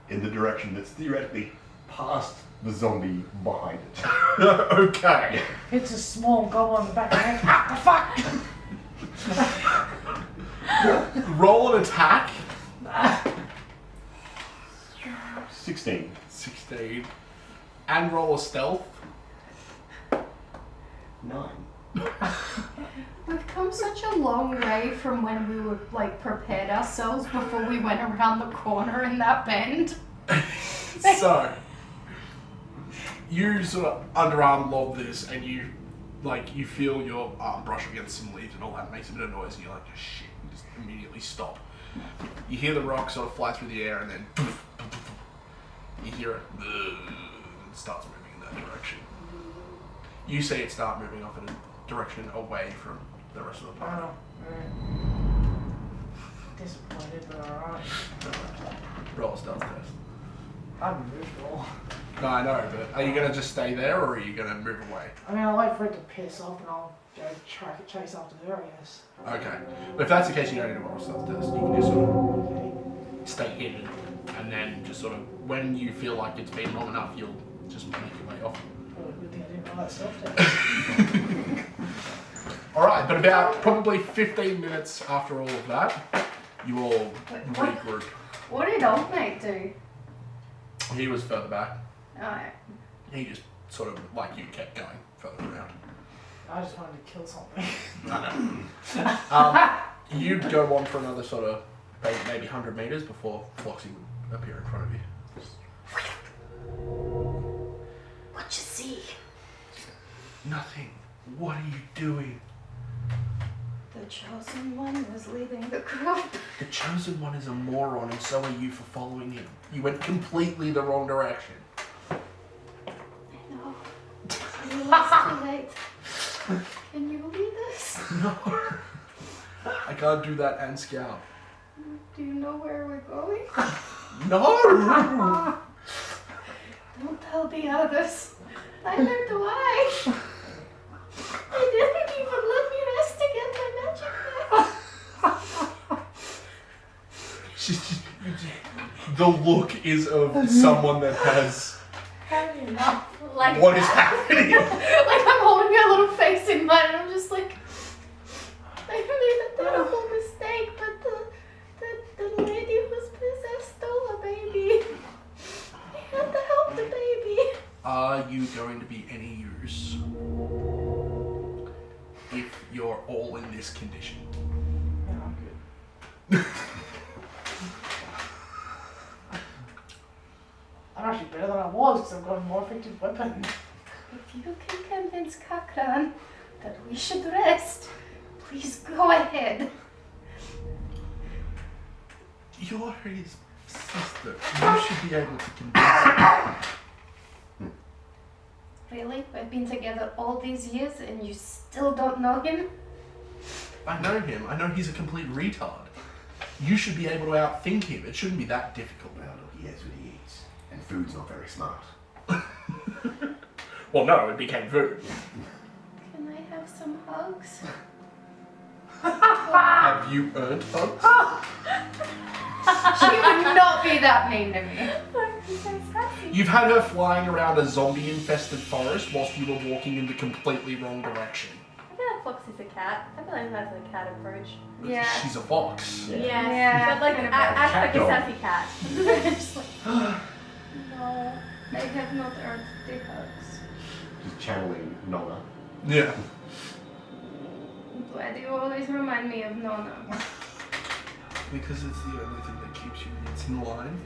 S8: in the direction that's theoretically past the zombie behind it.
S6: Okay.
S4: Hits a small goblin in the back of the head. The fuck!
S6: Roll an attack.
S8: 16.
S6: 16. And roll a stealth.
S8: 9.
S7: We've come such a long way from when we were prepared ourselves before we went around the corner in that bend.
S6: So, you sort of underarm lob this, and you feel your arm brush against some leaves and all that makes a bit of noise, and you're like, oh, shit, you just immediately stop. You hear the rock sort of fly through the air, and then you hear it, and it starts moving in that direction. You see it start moving off in a direction away from the rest of the party.
S4: Oh, alright. Disappointed, but alright.
S6: Roll a stealth test.
S4: I'm neutral.
S6: No, I know, but are you going to just stay there or are you going to move away?
S4: I mean, I'll wait for it to piss off and I'll go chase after her, I guess.
S6: Okay. But if that's the case, you don't need a moral stealth test. You can just sort of stay hidden, and then just sort of, when you feel like it's been long enough, you'll just make your way off.
S4: Well, good thing I didn't know that self-test.
S6: Alright, but about probably 15 minutes after all of that, you all regroup.
S7: What did Old Mate do?
S6: He was further back.
S7: Alright.
S6: He just sort of, like you, kept going further around.
S4: I just wanted to kill something.
S6: I know. You'd go on for another sort of maybe 100 meters before Floxy would appear in front of you.
S9: What you see?
S6: Nothing. What are you doing?
S7: The Chosen One was leading the group.
S6: The Chosen One is a moron, and so are you for following him. You went completely the wrong direction.
S7: I know. It was too late. Can you lead us?
S6: No. I can't do that and scout.
S7: Do you know where we're going?
S6: No!
S7: Don't tell the others. I learned why. They didn't even let me rest to get my magic back.
S6: The look is of someone that has...
S7: Had enough. Like
S6: What is
S7: that.
S6: happening?
S7: Like I'm holding her little face in mine and I'm just like, I made a terrible mistake, but the lady who's possessed stole a baby. I had to help the baby.
S6: Are you going to be any use if you're all in this condition?
S4: Yeah, I'm good. I'm actually better than I was because I've got a more effective weapon.
S7: If you can convince Kakran that we should rest, please go ahead.
S6: You're his sister. You should be able to convince him.
S7: Really? We've been together all these years and you still don't know him?
S6: I know him. I know he's a complete retard. You should be able to outthink him. It shouldn't be that difficult.
S8: Well, look, he has what he eats, and food's not very smart.
S6: Well, no, it became food.
S7: Can I have some hugs?
S6: Have you earned hugs?
S7: She would not be that mean to me.
S6: You've had her flying around a zombie-infested forest whilst you were walking in the completely wrong direction.
S9: I feel like Foxy's a cat. I feel like that's a cat approach.
S7: Yeah.
S6: She's a fox.
S9: Yeah. But like,
S7: kind of
S9: act like a
S8: dog.
S9: sassy cat.
S7: Just like, no, I have not earned the hugs.
S8: Just channeling Nona.
S6: Yeah.
S7: Why do you always remind me of Nona?
S6: Because it's the only thing that keeps you in line.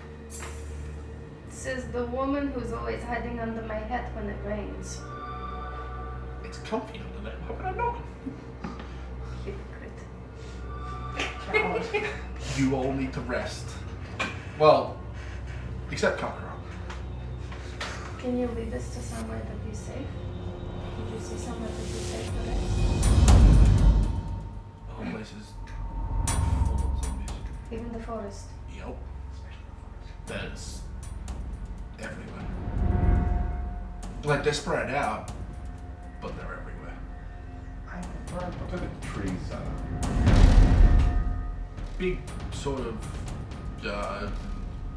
S7: Says the woman who's always hiding under my hat when it rains.
S6: It's comfy under there. How would I know?
S7: Hypocrite.
S6: You all need to rest. Well, except Kakara.
S7: Can you lead us to somewhere that is safe? Did you see somewhere that is safe for us?
S6: The whole place is full of zombies.
S7: Even the forest.
S6: Yep. There's everywhere. Like, they're spread out, but they're everywhere.
S8: What kind of trees are?
S6: Big sort of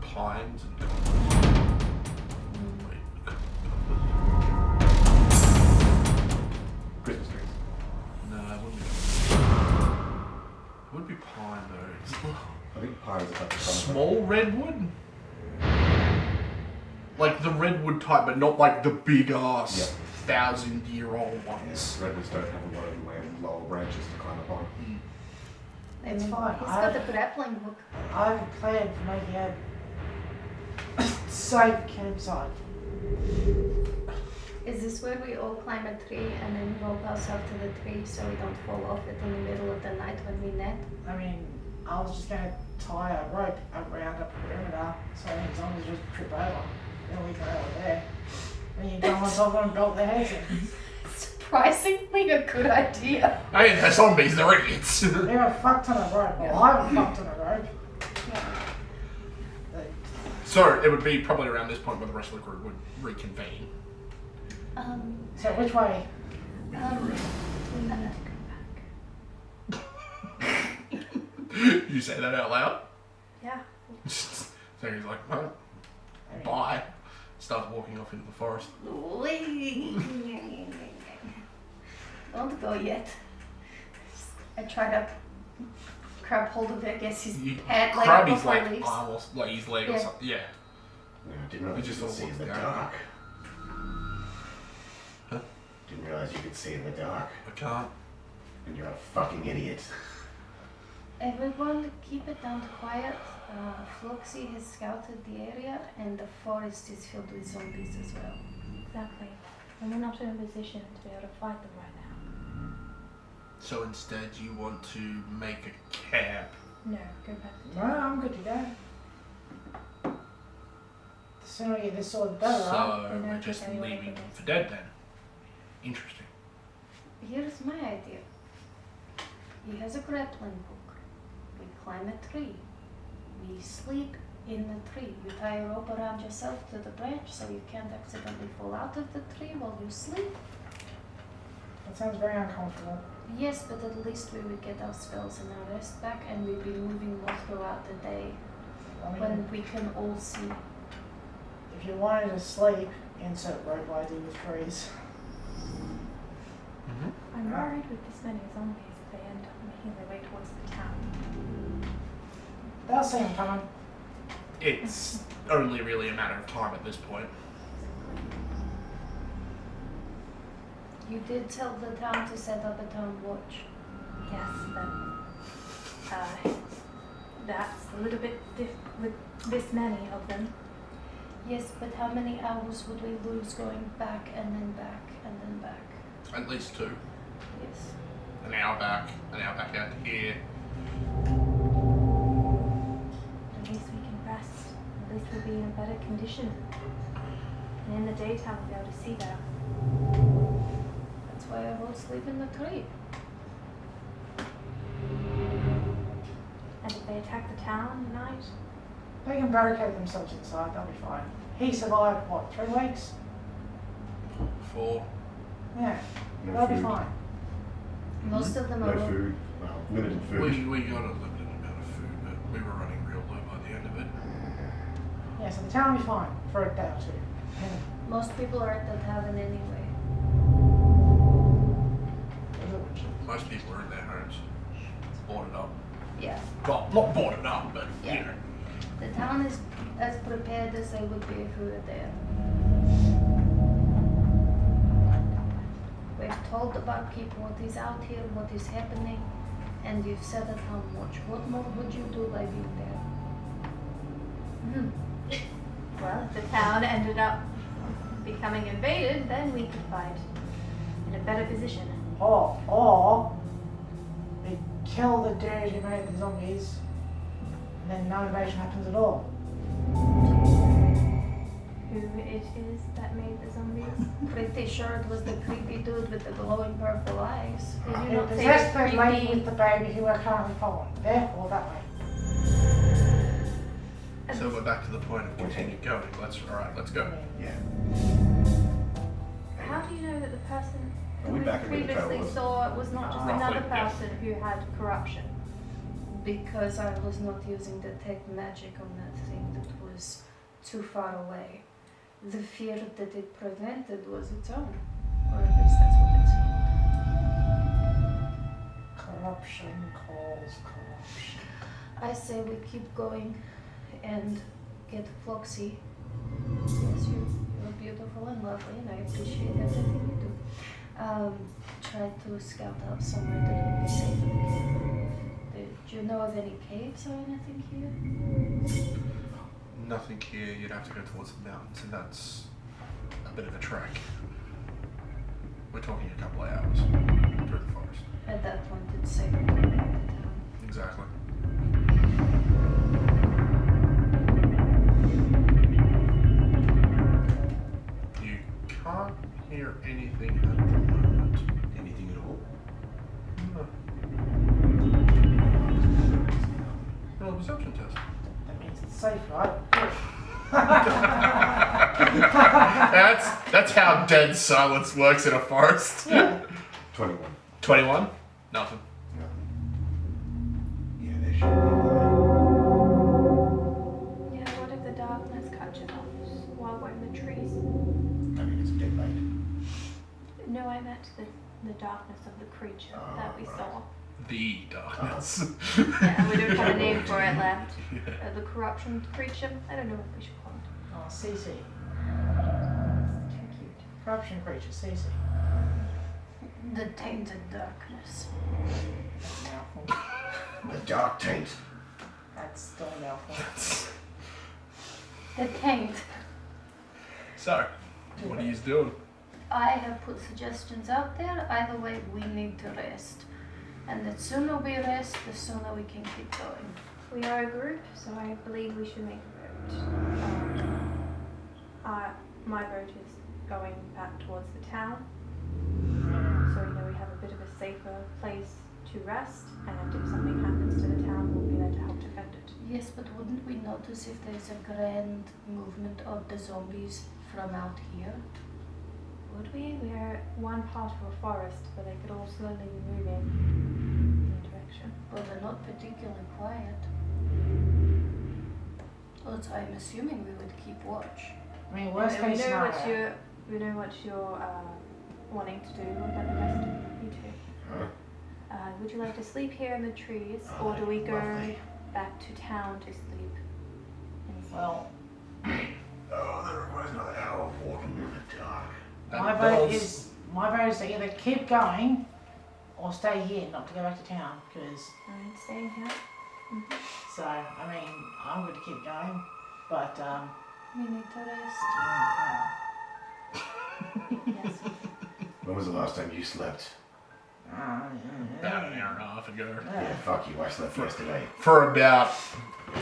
S6: pines and conifers. Wait,
S8: Christmas trees.
S6: no, it wouldn't be. It would be pine though. It's
S8: I think pines are like the
S6: small redwood? Like the redwood type, but not like the big ass 1,000-year-old ones.
S8: Redwoods don't have a lot of lower branches to climb up on.
S4: It's fine.
S7: He's got the grappling hook.
S4: I have a plan for making a safe campsite.
S7: Is this where we all climb a tree and then rope ourselves to the tree so we don't fall off it in the middle of the night when we nap?
S4: I mean, I was just going to tie a rope around a perimeter so the zombies just trip over. Then we go over there. Then you go on top of them and belt their heads in.
S7: Surprisingly a good idea.
S6: Hey, they're zombies, they're idiots.
S4: They have a fuck ton of rope. Well, I have a fuck ton of rope.
S7: Yeah.
S6: So it would be probably around this point where the rest of the group would reconvene.
S4: So which way?
S7: We need to go back.
S6: You say that out loud?
S7: Yeah.
S6: So he's like, oh, bye. Starts walking off into the forest.
S7: Don't go yet. I try to grab hold of it, I guess his head like
S6: grab his
S7: before he
S6: like
S7: leaves.
S6: arm or like his leg or
S7: Yeah.
S6: something. Yeah.
S8: No, I didn't realize
S6: It just
S8: you could
S6: all
S8: see in
S6: looks
S8: the
S6: down.
S8: dark.
S6: Huh?
S8: Didn't realize you could see in the dark.
S6: I can't.
S8: And you're a fucking idiot.
S7: Everyone, keep it down to quiet. Floxy has scouted the area, and the forest is filled with zombies as well.
S9: Exactly. And we're not in a position to be able to fight them right now.
S6: So instead, you want to make a camp.
S9: No, go back to
S4: No, I'm good to go. The sooner we get this sorted, the better, right?
S6: So
S9: We're
S6: we're
S9: not
S6: just
S9: taking anyone
S6: leaving
S9: from this.
S6: for dead then. Interesting.
S7: Here's my idea. He has a grappling hook. We climb a tree. We sleep in the tree. You tie a rope around yourself to the branch so you can't accidentally fall out of the tree while you sleep.
S4: That sounds very uncomfortable.
S7: Yes, but at least we would get our spells and our rest back, and we'd be moving more throughout the day
S4: I mean,
S7: when we can all see.
S4: if you wanted to sleep, insert rope ID with trees.
S9: I'm worried with this many zombies if they end up making their way towards the town.
S4: They'll see him coming.
S6: It's only really a matter of time at this point.
S7: You did tell the town to set up a town watch.
S9: Yes, but that's a little bit with this many of them.
S7: Yes, but how many hours would we lose going back and then back and then back?
S6: At least 2.
S7: Yes.
S6: An hour back out to here.
S9: At least we can rest. At least we'll be in a better condition. And in the daytime we'll be able to see better.
S7: That's why I won't sleep in the tree.
S9: And if they attack the town tonight,
S4: They can barricade themselves inside, they'll be fine. He survived, what, 3 weeks?
S6: 4.
S4: Yeah,
S8: No
S4: they'll be
S8: food.
S4: fine.
S7: Most of them
S8: No
S7: are
S8: food. Well, limited food.
S6: We got a limited amount of food, but we were running real low by the end of it.
S4: Yeah, so the town will be fine for a day or 2. And
S7: most people are at the tavern anyway.
S6: Most people are in their homes. It's boarded up.
S7: Yeah.
S6: Well, not boarded up, but
S7: Yeah.
S6: you know.
S7: The town is as prepared as they would be if we were there. We've told the barkeep what is out here, what is happening, and you've set a town watch. What more would you do by being there?
S9: well, if the town ended up becoming invaded, then we could fight in a better position.
S4: Or they kill the dude who made the zombies, and then no invasion happens at all.
S9: Who it is that made the zombies?
S7: Pretty sure it was the creepy dude with the glowing purple eyes.
S9: Did you
S4: It
S9: not say
S4: possessed
S9: the
S4: the lady
S9: creepy?
S4: with the baby who we're currently following. Therefore, that way.
S6: So we're back to the point of continuing going. Let's go.
S8: Yeah.
S9: How do you know that the person
S8: Are we
S9: who
S8: back at where the trail
S9: previously
S8: was?
S9: saw was not just
S6: Roughly,
S9: another
S6: yeah.
S9: person who had corruption?
S7: Because I was not using detect magic on that thing that was too far away. The fear that it prevented was its own. Or at least that's what it seemed.
S4: Corruption calls corruption.
S7: I say we keep going and get Floxy. Yes, you're beautiful and lovely, and I appreciate everything you do. Try to scout out somewhere that would be safe in the cave. Do you know of any caves or anything here?
S6: Nothing here. You'd have to go towards the mountains, and that's a bit of a trek. We're talking a couple of hours through the forest.
S7: At that point, it's safe to go back to town.
S6: Exactly. You can't hear anything at the moment.
S8: Anything at all?
S6: No. Roll a perception test.
S4: That means it's safe, right? Good.
S6: That's how dead silence works in a forest.
S4: Yeah.
S8: 21.
S6: 21? Nothing.
S8: Yeah, there should be
S7: Yeah, what if the darkness catches us while we're in the trees?
S8: I mean, it's a dead bait.
S7: No, I meant the darkness of the creature that we saw.
S6: The darkness.
S7: Yeah, we don't have a name for it left. The corruption creature? I don't know what we should call it.
S4: Oh, CC.
S7: Too cute.
S4: Corruption creature, CC.
S5: The tainted darkness.
S4: Mouthful.
S8: The dark taint.
S4: That's still a mouthful.
S7: The taint.
S6: So, what are you doing?
S5: I have put suggestions out there. Either way, we need to rest. And the sooner we rest, the sooner we can keep going.
S7: We are a group, so I believe we should make a vote. My vote is going back towards the town. So we have a bit of a safer place to rest, and if something happens to the town, we'll be there to help defend it.
S5: Yes, but wouldn't we notice if there's a grand movement of the zombies from out here?
S7: Would we? We are one part of a forest, but they could all slowly be moving in a direction.
S5: Well, they're not particularly quiet. Well, I'm assuming we would keep watch.
S4: I mean, worst case scenario.
S7: We know what you're wanting to do. What about the rest of you two? Would you like to sleep here in the trees, or do we go back to town to sleep?
S4: Well,
S8: Oh, that requires another hour of walking in the dark.
S4: my vote is to either keep going or stay here, not to go back to town. Because
S7: I'm staying here.
S4: so, I mean, I'm going to keep going, but
S7: We need to rest. Yes.
S8: When was the last time you slept?
S6: About an hour and a half ago.
S8: Yeah, fuck you. I slept yesterday.
S6: For about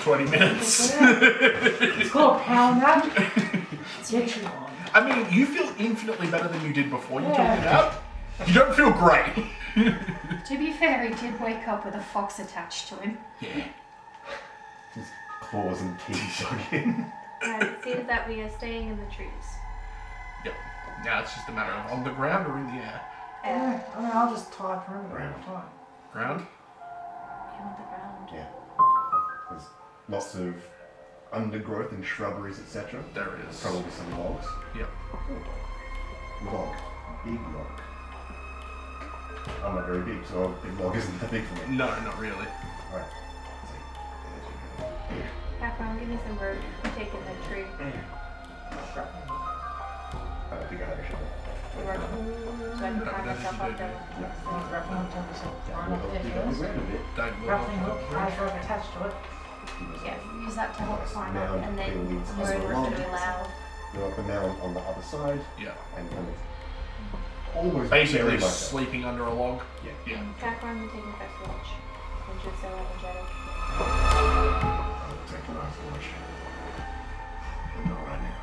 S6: 20 minutes.
S4: It's called power nap. Get you on.
S6: I mean, you feel infinitely better than you did before you took
S4: Yeah.
S6: it out. You don't feel great.
S5: To be fair, he did wake up with a fox attached to him.
S6: Yeah.
S8: His claws and teeth dug in.
S7: It seems that we are staying in the trees.
S6: Yep. Now it's just a matter of on the ground or in the air.
S4: Yeah, I mean, I'll just tie a perimeter all the time.
S6: Ground?
S7: You want the ground.
S8: Yeah. There's lots of undergrowth and shrubberies, etc.
S6: There it is.
S8: Probably some logs.
S6: Yep.
S8: Log. Big log. I'm not very big, so a big log isn't that big for me.
S6: No, not really.
S8: Alright.
S7: Background, give me some rope. I'm taking the tree.
S8: I don't think I have a shovel.
S7: The rope. So I can climb myself up there.
S4: Grappling hook, tell myself,
S8: Yeah,
S4: climb
S8: we'll
S4: up
S8: do
S4: there
S8: that
S4: first.
S8: around a bit.
S6: Don't look
S4: Grappling
S6: up
S4: hook
S6: that
S4: has rope attached to it.
S7: Yeah, use that to help climb up,
S8: Mound
S7: and then
S8: leads us
S7: murder
S8: along.
S7: really loud.
S8: We've got the mound on the other side,
S6: Yeah.
S8: and kind of almost
S6: Basically
S8: very much
S6: sleeping under a log.
S8: Yeah.
S6: Yeah.
S7: Background, I'm taking first watch, which is so energetic.
S8: I'll take the last watch. But not right now.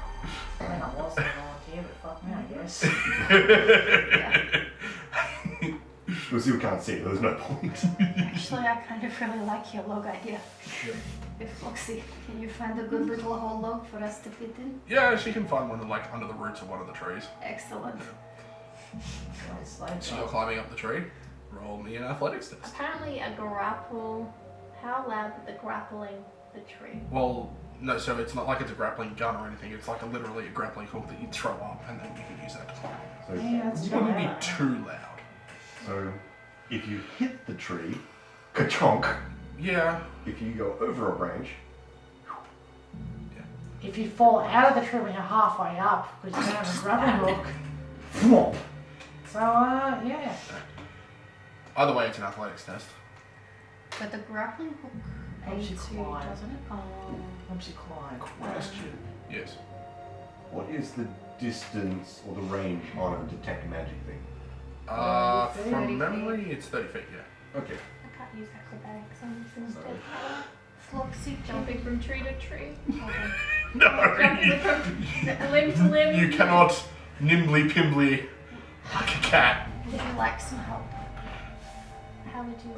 S4: I mean, I was a volunteer, but fuck me, I guess.
S8: Because you can't see it, there's no point.
S5: Actually, I kind of really like your log idea. Foxy, can you find a good little whole log for us to fit in?
S6: Yeah, she can find one like under the roots of one of the trees.
S5: Excellent.
S4: It's like,
S6: So you're climbing up the tree. Roll me an athletics test.
S7: Apparently a grapple. How loud is the grappling the tree?
S6: Well, no, so it's not like it's a grappling gun or anything. It's like literally a grappling hook that you throw up and then you can use that to climb.
S8: So,
S4: yeah, that's
S6: It
S4: too
S6: wouldn't be
S4: loud.
S6: too loud.
S8: so if you hit the tree, ka-chonk.
S6: Yeah.
S8: If you go over a branch,
S4: If you fall out of the tree when you're halfway up, because you don't have a grappling hook.
S8: whomp.
S4: So, yeah.
S6: Either way, it's an athletics test.
S5: But the grappling hook
S4: Helps you
S5: aids you,
S4: climb.
S5: doesn't it?
S4: Helps you climb.
S6: Question. Yes.
S8: What is the distance or the range on a detect magic thing?
S4: 30
S6: From
S7: feet.
S6: memory, it's 30 feet, yeah.
S8: Okay.
S7: I can't use acrobatics on this instead.
S8: Sorry.
S5: Floxy,
S7: Jumping from tree to tree.
S6: No,
S7: Jumping from limb to limb.
S6: you cannot nimbly pimbly like a cat.
S5: would you like some help?
S7: How would you?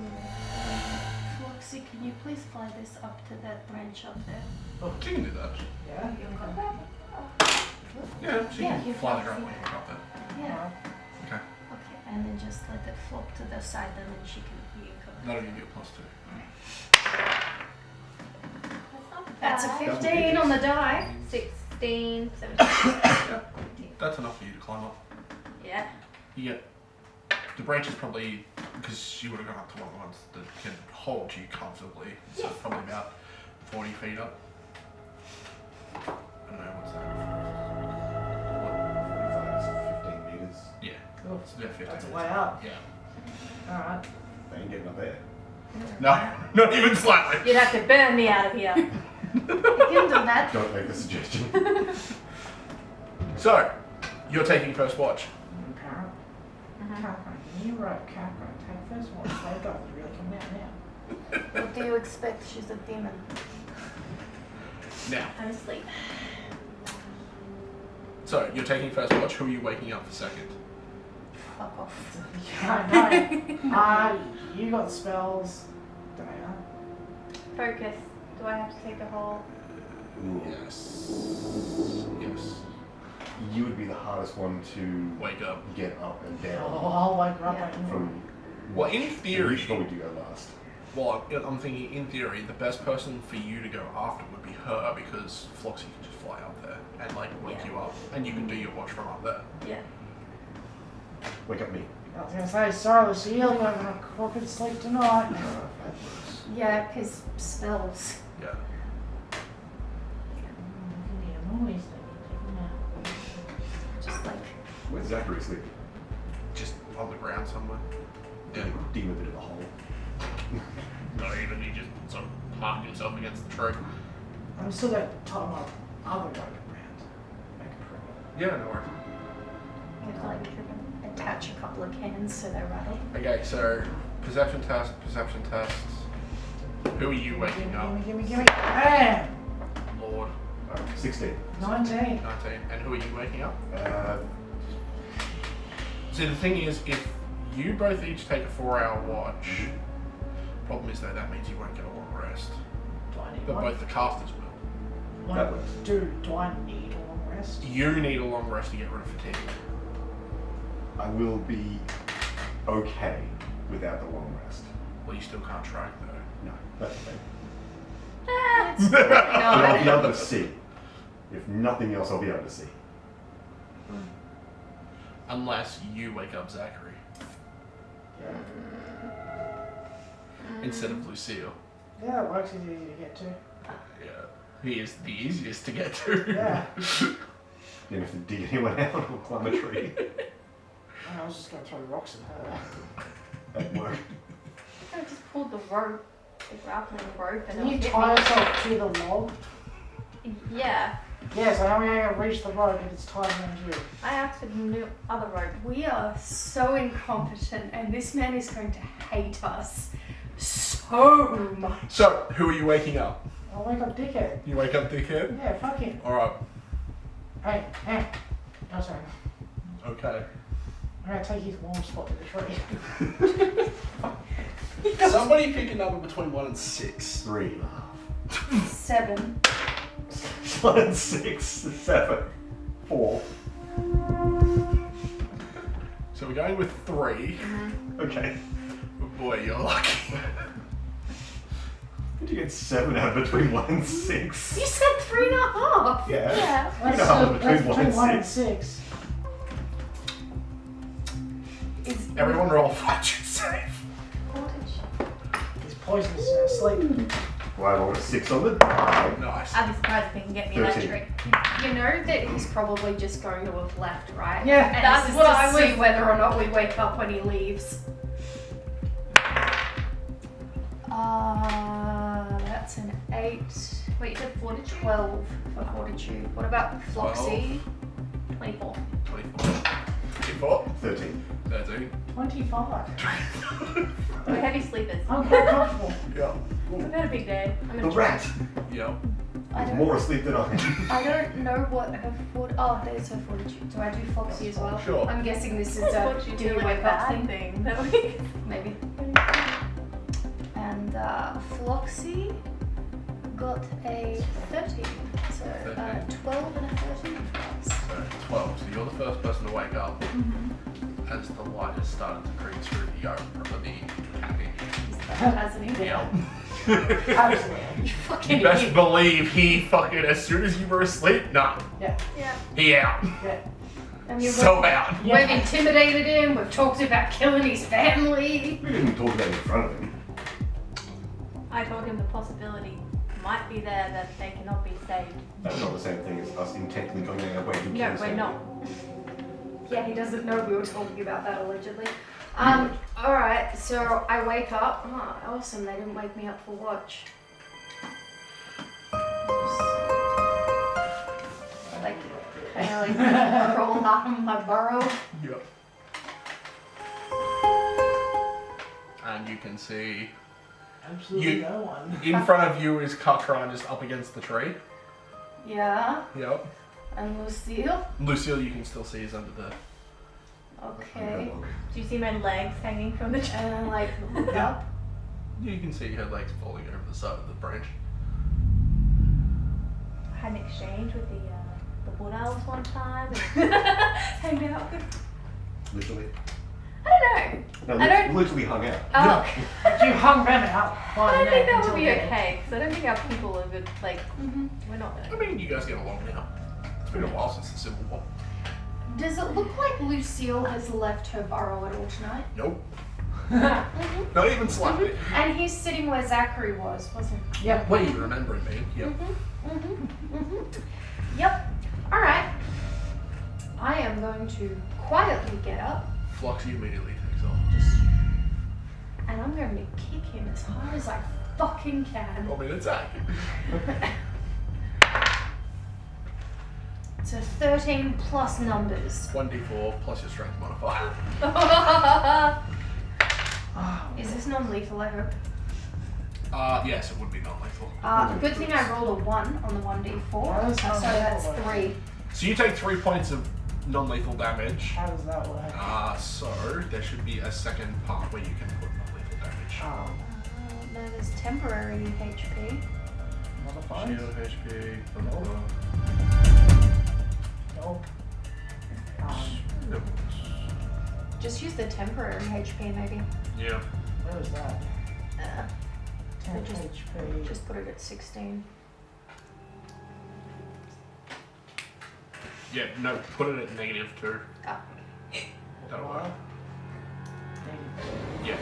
S5: Floxy, can you please fly this up to that branch up there?
S6: Oh, you can do that.
S4: Yeah?
S5: You
S6: Yeah, so you
S5: Yeah,
S6: can
S5: you
S6: fly the
S5: can
S6: ground
S5: see
S6: when you drop it.
S5: Yeah.
S6: Okay.
S5: Okay, and then just let it flop to the side, and then she can be covered.
S6: That'll give you a +2.
S7: That's a
S9: Bad.
S7: 15 on the die. 16, 17.
S6: That's enough for you to climb up.
S7: Yeah.
S6: You get the branch is probably because you would have gone up to one of the ones that can hold you comfortably. So it's probably about 40 feet up. I don't know what's that.
S8: 45 is 15 meters.
S6: Yeah,
S4: Oh,
S6: it's about 15.
S4: that's
S6: meters.
S4: way up.
S6: Yeah.
S4: Alright.
S8: They ain't getting up there.
S6: No, not even slightly.
S7: You'd have to burn me out of here.
S5: You can do that.
S8: Don't make the suggestion.
S6: So, you're taking first watch.
S4: Catherine, you wrote Catherine, take first one. They've got really coming out now.
S5: What do you expect? She's a demon.
S6: Now,
S7: I'm asleep.
S6: so you're taking first watch. Who are you waking up for second?
S5: Fuck off.
S4: Yeah, no. You got spells. Diana.
S7: Focus. Do I have to take a whole?
S6: Yes. Yes.
S8: You would be the hardest one to
S6: Wake up.
S8: get up and
S4: Oh,
S8: down
S4: I'll wake her up.
S5: Yeah.
S4: Like,
S8: from.
S6: Well, in
S8: You
S6: theory,
S8: should probably do go last.
S6: well, I'm thinking in theory, the best person for you to go after would be her because Floxy can just fly up there and like wake
S7: Yeah.
S6: you up, and you can do your watch from up there.
S7: Yeah.
S8: Wake up me.
S4: I was gonna say, sorry, Lucille, you're gonna crooked sleep tonight.
S8: That works.
S7: Yeah, because spells.
S6: Yeah.
S7: Just like.
S8: Where's Zachary sleeping?
S6: Just on the ground somewhere. Yeah.
S8: Dig him a bit of a hole.
S6: Not even. He just sort of parked himself against the tree.
S4: I'm still gonna tie my other rope around. Make it pretty.
S6: Yeah, no worries.
S7: Get like attach a couple of cans so they rattle.
S6: Okay, so perception test, Who are you waking up?
S4: Gimme. Bam!
S6: Lord.
S8: 16.
S4: 19.
S6: 19. And who are you waking up? See, the thing is, if you both each take a 4-hour watch, problem is though that means you won't get a long rest.
S4: Do I need
S6: But
S4: one?
S6: both the casters will.
S8: That works.
S4: Do I need a long rest?
S6: You need a long rest to get rid of fatigue.
S8: I will be okay without the long rest.
S6: Well, you still can't track though.
S8: No, that's okay.
S7: It's
S8: But I'll be
S7: not.
S8: able to see. If nothing else, I'll be able to see.
S6: Unless you wake up Zachary instead of Lucille.
S4: Yeah, that works. It's easy to get to.
S6: Yeah. He is the easiest to get to.
S4: Yeah.
S8: Then if to dig anyone out or climb a tree.
S4: I was just gonna throw rocks at her.
S8: That'd work.
S7: I just pulled the rope, the grappling rope, and
S4: Can you
S7: it'll
S4: tie
S7: hit
S4: yourself to the log?
S7: me. Yeah.
S4: Yeah, so how are we gonna reach the rope if it's tied around you?
S7: I have to new other rope. We are so incompetent, and this man is going to hate us so much.
S6: So, who are you waking up?
S4: I'll wake up dickhead.
S6: You wake up dickhead?
S4: Yeah, fuck him.
S6: Alright.
S4: Hey. Oh, sorry.
S6: Okay.
S4: I'm gonna take his warm spot to the tree.
S6: Somebody pick a number between 1 and 6.
S8: 3.5.
S7: 7.
S8: 1, 6, 7, 4.
S6: So we're going with 3.
S8: Okay.
S6: But boy, you're lucky.
S8: Did you get 7 out of between 1 and 6?
S7: You said 3.5.
S8: Yeah.
S7: Yeah.
S8: 3.5
S4: That's
S8: between 1 and
S4: 1 and
S8: 6.
S4: 6.
S6: Everyone roll fortune save.
S4: He's poisonous sleep.
S8: Well, I rolled a 6 on the die.
S6: Nice.
S7: I'd be surprised if he can get me that
S8: 13.
S7: trick. You know that he's probably just going to have left, right?
S4: Yeah.
S7: And
S9: That's
S7: this is
S9: what
S7: to
S9: I was-
S7: see whether or not we wake up when he leaves. That's an 8. Wait, you said fortitude? 12 for fortitude. What about Floxy? 24.
S6: 24. 24.
S8: 13.
S6: 13.
S4: 25.
S7: We're heavy sleepers.
S4: I'm quite comfortable.
S6: Yeah.
S7: I've had a big day. I'm
S8: The
S7: gonna
S8: rat
S6: Yeah.
S7: I
S8: is
S7: don't,
S8: more asleep than I am.
S7: I don't know what her oh, there's her fortitude. Do I do Foxy as well?
S6: Sure.
S7: I'm guessing this is
S9: I
S7: a
S9: thought you
S7: do
S9: did
S7: you
S9: like
S7: wake
S9: a
S7: up
S9: bad
S7: thing. Maybe. And Floxy got a 13. So 12 and a 13 plus.
S6: So first person to wake up as the light has started to creep through the cabin.
S7: Hasn't he?
S6: Yeah.
S4: Absolutely.
S7: Fucking
S6: You best
S7: idiot.
S6: believe he fucking, as soon as you were asleep, nah,
S4: Yeah.
S7: Yeah.
S6: he out.
S4: Yeah.
S7: I mean,
S6: So out.
S7: we've intimidated him. We've talked about killing his family.
S8: We didn't talk about it in front of him.
S9: I told him the possibility might be there that they cannot be saved.
S8: That's not the same thing as us intently going out of our way to kill
S9: No, we're
S8: someone.
S9: not.
S7: Yeah, he doesn't know we were talking about that allegedly. Alright, so I wake up. Oh, awesome, they didn't wake me up for watch. Like, kind of like roll out of my burrow.
S6: Yep. And you can see
S4: Absolutely no one.
S6: in front of you is Katran just up against the tree.
S7: Yeah,
S6: Yep.
S7: and Lucille.
S6: Lucille, you can still see is under the.
S7: Okay.
S9: Do you see my legs hanging from the tree?
S7: And then like look up.
S6: You can see her legs falling over the side of the branch.
S9: I had an exchange with the wood elves one time and hanged out.
S8: Literally.
S9: I don't know.
S8: No,
S9: I don't-
S8: literally hung out.
S9: Oh,
S4: You hung them out.
S9: I don't think that would be okay because I don't think our people are good. Like, we're not
S6: I
S9: gonna.
S6: mean, you guys get along now. It's been a while since the Civil War.
S7: Does it look like Lucille has left her burrow at all tonight?
S6: Nope. Not even slightly.
S7: And he's sitting where Zachary was, wasn't he?
S4: Yep.
S6: What are you remembering me? Yep.
S7: Yep. Alright. I am going to quietly get up
S6: Floxy immediately takes off.
S7: and I'm going to kick him as hard as I fucking can.
S6: I mean, it's at you.
S7: So 13 plus numbers.
S6: 1d4 plus your strength modifier.
S7: Is this non-lethal, I hope?
S6: Yes, it would be non-lethal.
S7: Good thing I rolled a 1 on the 1d4.
S4: That is
S7: So
S4: non-lethal,
S7: that's
S4: right?
S7: 3.
S6: So you take 3 points of non-lethal damage.
S4: How does that work?
S6: So there should be a second part where you can put non-lethal damage.
S4: Oh,
S7: No, there's temporary HP.
S4: modified?
S6: Shield, HP, blah, blah, blah.
S4: Nope.
S6: Nope.
S7: Just use the temporary HP maybe.
S6: Yeah.
S4: Where is that? 10
S7: just-
S4: HP.
S7: Just put it at 16.
S6: Yeah, no, put it at -2.
S7: Ah.
S6: That'll work.
S4: What?
S6: Yeah.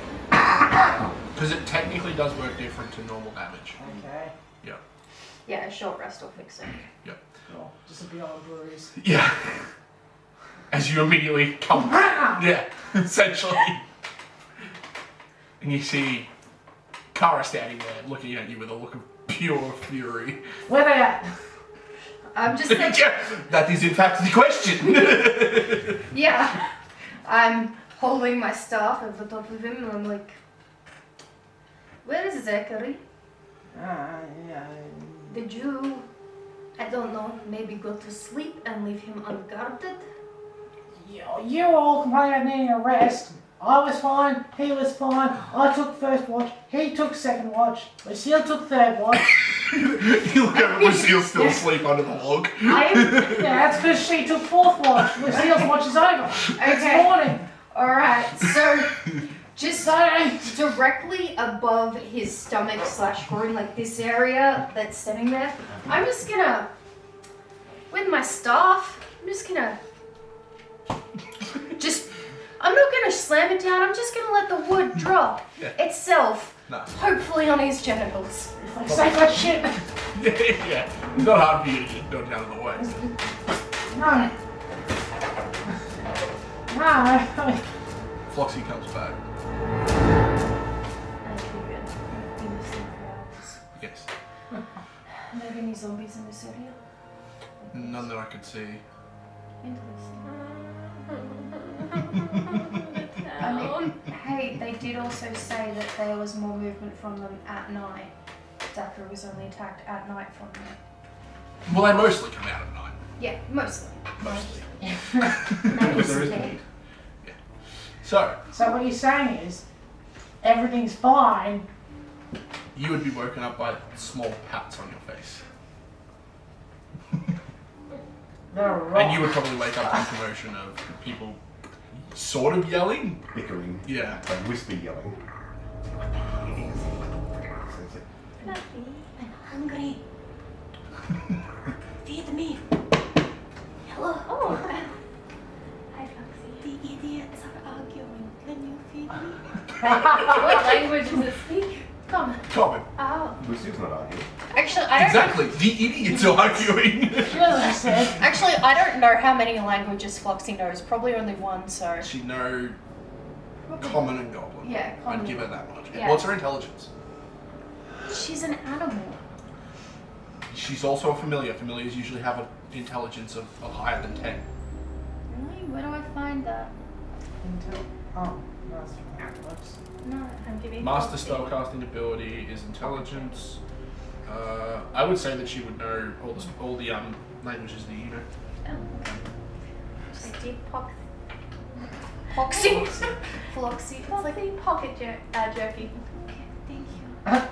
S6: Because it technically does work different to normal damage.
S4: Okay.
S6: Yeah.
S7: Yeah, a short rest will fix it.
S6: Yeah.
S4: Cool. Just a beyond bruise.
S6: Yeah. As you immediately come. Yeah, essentially. And you see Kara standing there looking at you with a look of pure fury.
S4: Where they at?
S7: I'm just like,
S6: Yeah, that is in fact the question.
S7: yeah. I'm holding my staff at the top of him and I'm like, where is Zachary?
S4: Yeah.
S7: Did you, I don't know, maybe go to sleep and leave him unguarded?
S4: You all complain about needing a rest. I was fine, he was fine. I took first watch, he took second watch, Lucille took third watch.
S6: You look over Lucille still asleep under the log.
S4: Yeah, that's because she took fourth watch. Lucille's watch is over.
S7: Okay.
S4: It's morning.
S7: Alright, so just directly above his stomach / groin, like this area that's sitting there, I'm just gonna, with my staff, I'm not gonna slam it down, I'm just gonna let the wood drop itself,
S6: Nice.
S7: hopefully on his genitals.
S4: Like, safe that shit.
S6: Yeah, it's not hard for you to just go down to the way.
S4: No. No.
S6: Floxy comes back.
S7: And keep it in the sleep for hours.
S6: Yes.
S7: Are there any zombies in this area?
S6: None that I could see.
S7: I mean, hey, they did also say that there was more movement from them at night. Zachary was only attacked at night from them.
S6: Well, they mostly come out at night.
S7: Yeah, mostly.
S6: Mostly.
S8: Because there is
S7: Mostly.
S6: Yeah. So,
S4: So what you're saying is, everything's fine.
S6: you would be woken up by small pats on your face. And you would probably wake up to a commotion of people sort of yelling.
S8: Bickering.
S6: Yeah.
S8: Like whisper yelling.
S9: Fluffy, I'm hungry. Feed me. Hello. Oh. Hi, Foxy. The idiots are arguing. Can you feed me?
S7: What language does it speak?
S9: Come.
S6: Common.
S9: Oh.
S8: Lucy's not arguing.
S7: Actually, I don't.
S6: Exactly. The idiots are arguing.
S7: Actually, I don't know how many languages Floxy knows. Probably only one. So.
S6: She know common and goblin.
S7: Yeah, common
S6: I'd give her
S7: and
S6: that much.
S7: Yeah.
S6: What's her intelligence?
S7: She's an animal.
S6: She's also a familiar. Familiars usually have an intelligence of higher than 10.
S7: Really? Where do I find that?
S4: Oh, that's backwards.
S7: No, I'm giving.
S6: Master
S7: Foxy.
S6: spellcasting ability is intelligence. I would say that she would know all the languages that you know.
S7: Oh. Just deep pox. Foxy. Floxy. It's like pocket jerky. Okay, thank you.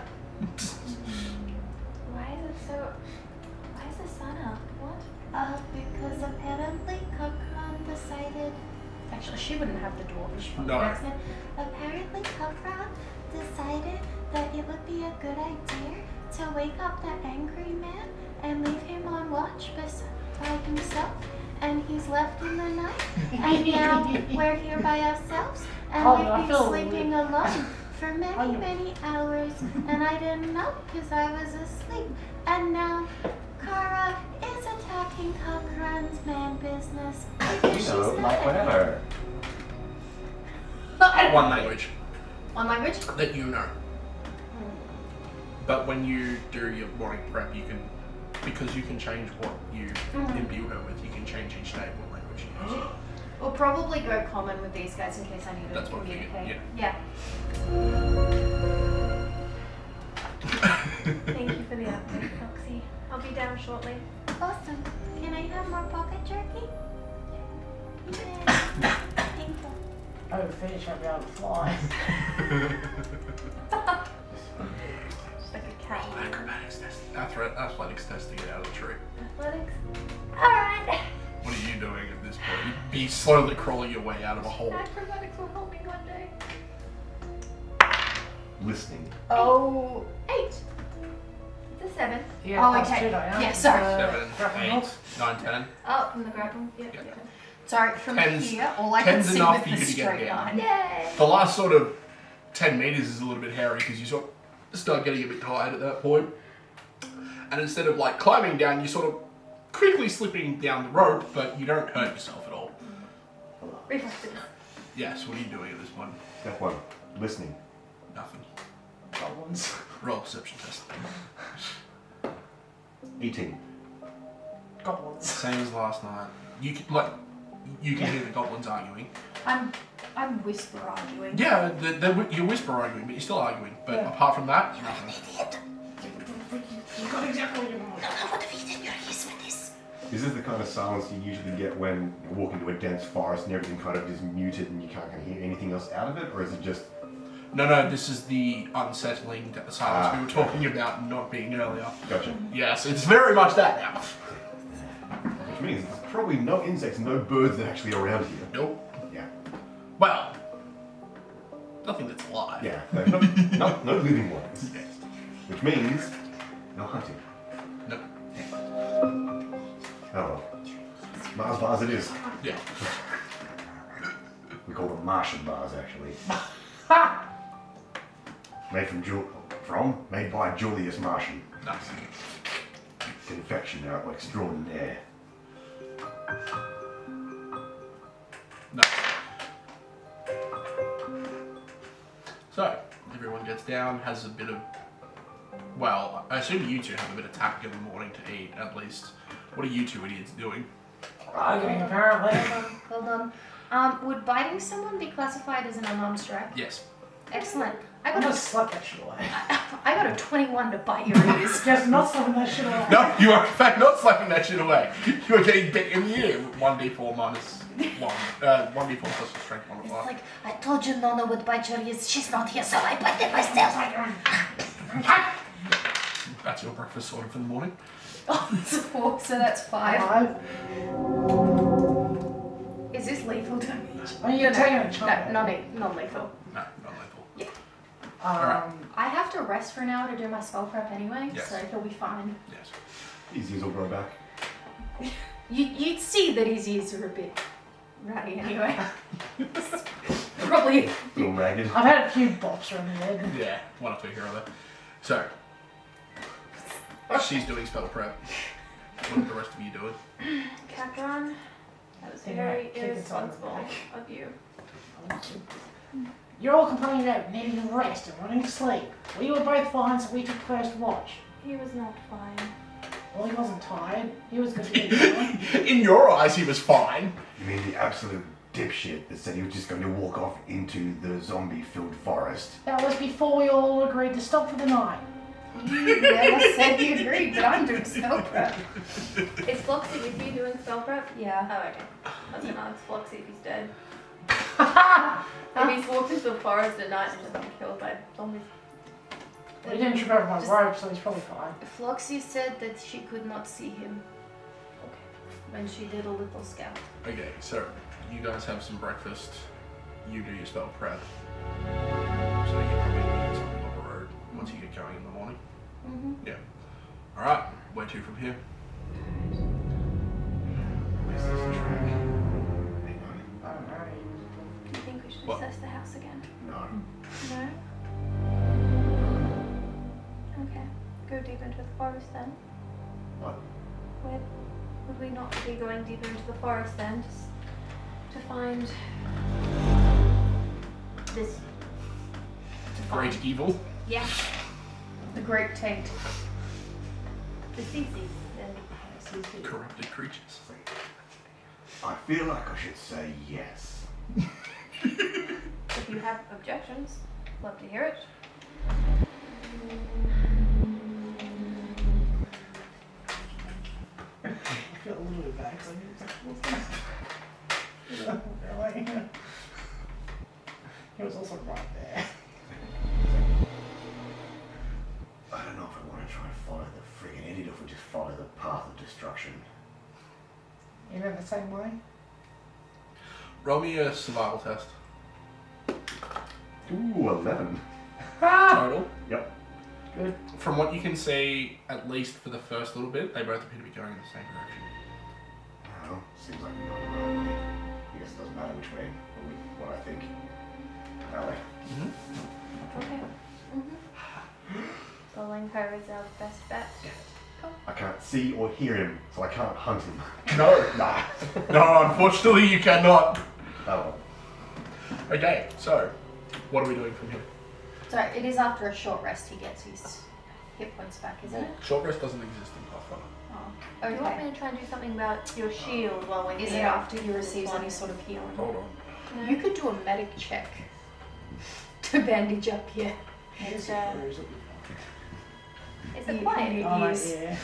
S9: Why is the sun up? What?
S10: Because apparently Kakran decided.
S7: Actually, she wouldn't have the dwarvish one.
S6: No.
S10: Apparently Kakran decided that it would be a good idea to wake up the angry man and leave him on watch by himself. And he's left in the night. And now we're here by ourselves. And we've been sleeping alone for many hours. And I didn't know because I was asleep. And now Kara is attacking Kakran's man business because she's
S8: like
S10: not
S8: whatever.
S6: One language
S7: One language?
S6: that you know. But when you do your morning prep, you can, because you can change what you imbue her with, you can change each day what language you use.
S7: We'll probably go common with these guys in case I need to
S6: That's what I figured,
S7: communicate.
S6: yeah.
S9: Thank you for the update, Foxy. I'll be down shortly.
S10: Awesome. Can I have more pocket jerky? Yeah. Thank you.
S4: Oh, fish won't be able to fly.
S9: Just like a cat.
S6: Acrobatics test. Athletics test to get out of the tree.
S9: Athletics. Alright.
S6: What are you doing at this point? You'd be slowly crawling your way out of a hole.
S9: Acrobatics will help me one day.
S8: Listening.
S7: Oh, 8.
S9: It's a 7.
S4: Yeah,
S7: Oh,
S4: plus
S7: okay.
S4: 2, Diane.
S7: Yeah, sorry.
S6: 7,
S4: grappling
S6: 8,
S4: hook.
S6: 9, 10.
S9: Oh, from the grapple. Yeah.
S6: Yeah.
S7: Sorry, from
S6: Ten's-
S7: here, all I can
S6: ten's
S7: see
S6: enough
S7: with
S6: for
S7: the
S6: you to get
S7: straight
S6: down.
S7: line.
S9: Yay!
S6: The last sort of 10 meters is a little bit hairy because you sort of start getting a bit tired at that point. And instead of like climbing down, you're sort of quickly slipping down the rope, but you don't hurt yourself at all.
S9: Reflexes.
S6: Yes, what are you doing at this point?
S8: Step 1. Listening.
S6: Nothing.
S4: Goblins.
S6: Roll a perception test.
S8: 18.
S4: Goblins.
S6: Same as last night. You can hear the goblins arguing.
S7: I'm whisper arguing.
S6: Yeah, you whisper arguing, but you're still arguing. But
S4: Yeah.
S6: apart from that, nothing.
S4: You got exactly what you want.
S10: I would have eaten your ears for this.
S8: Is this the kind of silence you usually get when you walk into a dense forest and everything kind of is muted and you can't kind of hear anything else out of it? Or is it just...
S6: No, this is the unsettling silence we were talking about not being earlier.
S8: Gotcha.
S6: Yes, it's very much that now.
S8: Which means there's probably no insects, no birds that are actually around here.
S6: Nope.
S8: Yeah.
S6: Well, nothing that's alive.
S8: Yeah. No living ones.
S6: Yes.
S8: Which means no hunting.
S6: No.
S8: Oh well. Mars bars it is.
S6: Yeah.
S8: We call them Martian bars actually. Made by Julius Martian.
S6: Nice.
S8: Confectioner extraordinaire.
S6: No. So, everyone gets down, has a bit of... Well, I assume you two have a bit of tack in the morning to eat, at least. What are you two idiots doing?
S4: Arguing, apparently.
S7: Hold on. Would biting someone be classified as an unarmed strike?
S6: Yes.
S7: Excellent. I
S4: I
S7: got
S4: just slapped that shit away.
S7: I got a 21 to bite your ears.
S4: Just not slapping that shit away.
S6: No, you are in fact not slapping that shit away. You are getting bit in the ear with 1d4 minus 1. 1d4 plus your strength
S10: It's
S6: modifier.
S10: like, I told you Nona would bite your ears. She's not here, so I bite it myself.
S6: That's your breakfast sorted for the morning.
S7: It's a 4, so that's 5.
S4: 5.
S7: Is this lethal damage?
S4: I mean, you're taking a chunk.
S7: No, non-lethal.
S6: No, not lethal.
S7: Yeah.
S6: Alright.
S7: I have to rest for an hour to do my spell prep anyway,
S6: Yes.
S7: so he'll be fine.
S6: Yes.
S8: His ears will grow back.
S7: You'd see that his ears are a bit ratty anyway. Probably.
S8: A little ragged.
S4: I've had a few bops around the head.
S6: Yeah, 1 or 2 here or there. So, she's doing spell prep. What are the rest of you doing?
S9: Catron, that was
S4: Yeah,
S9: very
S4: kick it on the
S9: irresponsible
S4: back.
S9: of you.
S4: You're all complaining about needing to rest and wanting to sleep. We were both fine, so we took first watch.
S9: He was not fine.
S4: Well, he wasn't tired. He was good to get going.
S6: In your eyes, he was fine.
S8: You mean the absolute dipshit that said he was just going to walk off into the zombie-filled forest?
S4: That was before we all agreed to stop for the night.
S7: You never said you agreed, but I'm doing spell prep.
S9: Is Floxy with you doing spell prep?
S7: Yeah.
S9: Oh, okay. I was gonna ask Floxy if he's dead. If he's walked into the forest at night and just been killed by zombies.
S4: We didn't trip over my rope, so he's probably fine.
S7: Floxy said that she could not see him.
S9: Okay.
S7: When she did a little scout.
S6: Okay, so you guys have some breakfast. You do your spell prep. So you probably need something on the road once you get going in the morning.
S7: Mm-hmm.
S6: Yeah. Alright, where to from here?
S8: Where's this track? Hang
S4: Alright.
S9: Do you think we should
S6: What?
S9: assess the house again?
S8: on. No.
S9: No? Okay. Go deep into the forest then.
S8: What?
S9: Where would we not be going deeper into the forest then? Just to find this.
S6: Great evil.
S9: Yeah.
S7: The Great Taint.
S9: The CC.
S6: Corrupted creatures.
S8: I feel like I should say yes.
S9: If you have objections, love to hear it.
S4: I feel a little bit bad because he was also right there.
S8: I don't know if I want to try and follow the friggin' idiot or if we just follow the path of destruction.
S4: You know the same way?
S6: Roll me a survival test.
S8: Ooh, 11.
S6: Total.
S8: Yep.
S4: Good.
S6: From what you can see, at least for the first little bit, they both appear to be going in the same direction.
S8: Well, seems like we're not the right way. I guess it doesn't matter which way, or what I think. That way.
S9: Okay. Following her is our best bet.
S8: I can't see or hear him, so I can't hunt him.
S6: No.
S8: Nah.
S6: No, unfortunately you cannot.
S8: Oh well.
S6: Okay, so, what are we doing from here?
S7: Sorry, it is after a short rest he gets his hit points back, isn't it?
S6: Short rest doesn't exist in Pathfinder.
S7: Oh.
S9: Do you want me
S7: Okay.
S9: to try and do something about your shield while we're
S7: Is
S9: here?
S7: it after he receives any sort of healing?
S6: Hold on.
S7: You could do a medic check to bandage up here.
S9: Is
S4: Or
S9: it
S4: is it-
S9: quiet?
S4: Oh,
S7: Yes.
S4: yeah.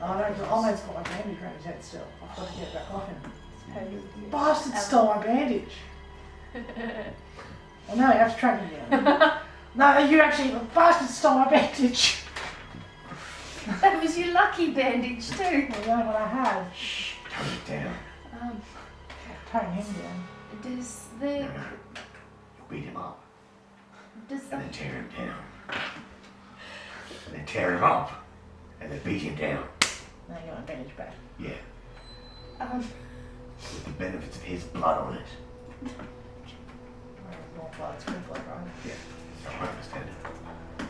S4: Oh no, because Ahmed's got my bandage around his head still. I've got to get it back off him. Bastard stole my bandage. Well, no, you have to track him down. No, you actually, the bastard stole my bandage.
S7: That was your lucky bandage too.
S4: Well, the only one I had.
S8: Shh, tone it down.
S4: Tone him down.
S7: Does the
S8: No. You'll beat him up,
S7: does
S8: and
S7: the
S8: then tear him down. And then tear him up, and then beat him down.
S4: Now you got my bandage back.
S8: Yeah,
S7: um
S8: with the benefits of his blood on it.
S4: More blood, it's good blood, right?
S8: Yeah, so I understand.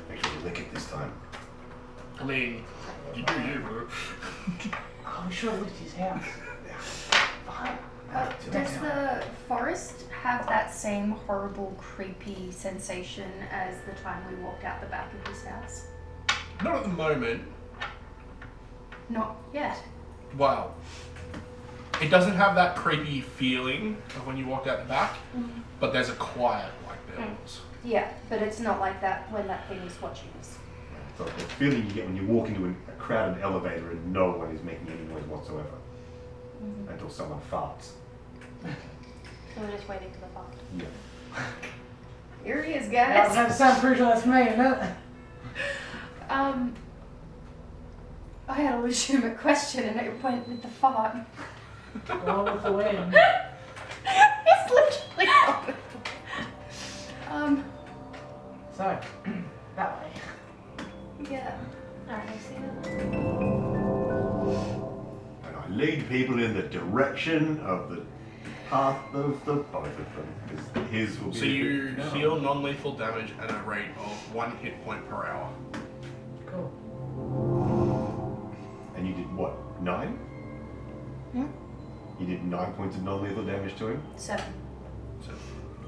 S8: Make sure you lick it this time.
S6: I mean, you do you, bro.
S4: Oh, I'm sure it was his house.
S7: does the forest have that same horrible, creepy sensation as the time we walked out the back of his house?
S6: Not at the moment.
S7: Not yet.
S6: Well, it doesn't have that creepy feeling of when you walked out the back, but there's a quiet like there was.
S7: Yeah, but it's not like that when that thing was watching us.
S8: It's like the feeling you get when you walk into a crowded elevator and no one is making any noise whatsoever. Until someone farts.
S9: So we're just waiting for the fart.
S8: Yeah.
S7: Here he is,
S4: Yeah,
S7: guys.
S4: that sounds pretty sure that's me, isn't it?
S7: I had a legitimate question and it went with the fart.
S4: Go with the wind.
S7: It's literally going with the wind.
S4: So, that way.
S7: Yeah. Alright, I see that.
S8: And I lead people in the direction of the path of the both of them. Because his will be.
S6: So you heal non-lethal damage at a rate of 1 hit point per hour.
S4: Cool.
S8: And you did what? 9?
S7: Hmm?
S8: You did 9 points of non-lethal damage to him?
S7: 7.
S6: So,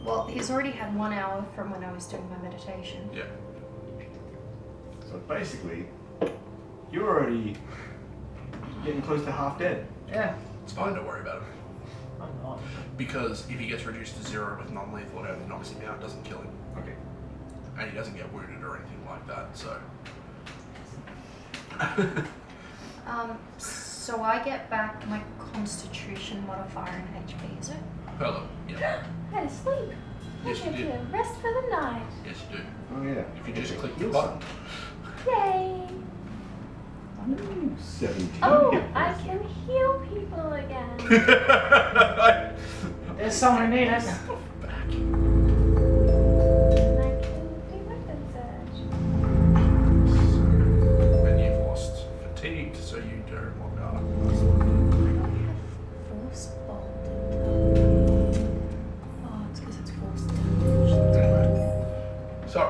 S7: Well, he's already had 1 hour from when I was doing my meditation.
S6: yeah.
S8: So basically, you're already getting close to half dead.
S4: Yeah.
S6: It's fine, don't worry about it.
S4: I'm not.
S6: Because if he gets reduced to 0 with non-lethal, it only knocks him out, it doesn't kill him.
S8: Okay.
S6: And he doesn't get wounded or anything like that, so...
S7: So I get back my constitution modifier and HP, is it?
S6: Hello. Yeah.
S9: I had to sleep. I
S6: Yes, you
S9: get
S6: did.
S9: to rest for the night.
S6: Yes, you do.
S8: Oh yeah.
S6: If you just click the
S8: Heal
S6: button.
S9: Yay!
S8: some. 17.
S9: Oh,
S8: hit
S9: I
S8: points.
S9: can heal people again.
S4: There's someone who needs us.
S9: And I can do weapon search.
S6: And you've lost fatigued, so you don't log out.
S7: I don't have force bolt. Oh, it's because it's force damage.
S6: Anyway. So,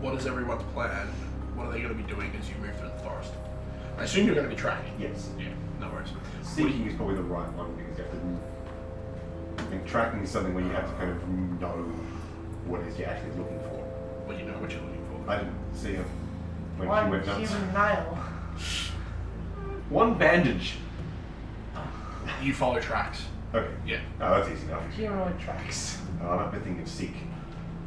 S6: what is everyone's plan? What are they going to be doing as you move through the forest? I assume you're going to be tracking.
S8: Yes.
S6: Yeah, no worries.
S8: Seeking is probably the right one because you have to. I think tracking is something where you have to kind of know what it is you're actually looking for.
S6: Well, you know what you're looking for.
S8: I didn't see her when she
S4: One
S8: went nuts.
S4: human nail.
S8: One bandage.
S6: You follow tracks.
S8: Okay.
S6: Yeah.
S8: Oh, that's easy enough.
S4: Humanoid tracks.
S8: I'm thinking of seek,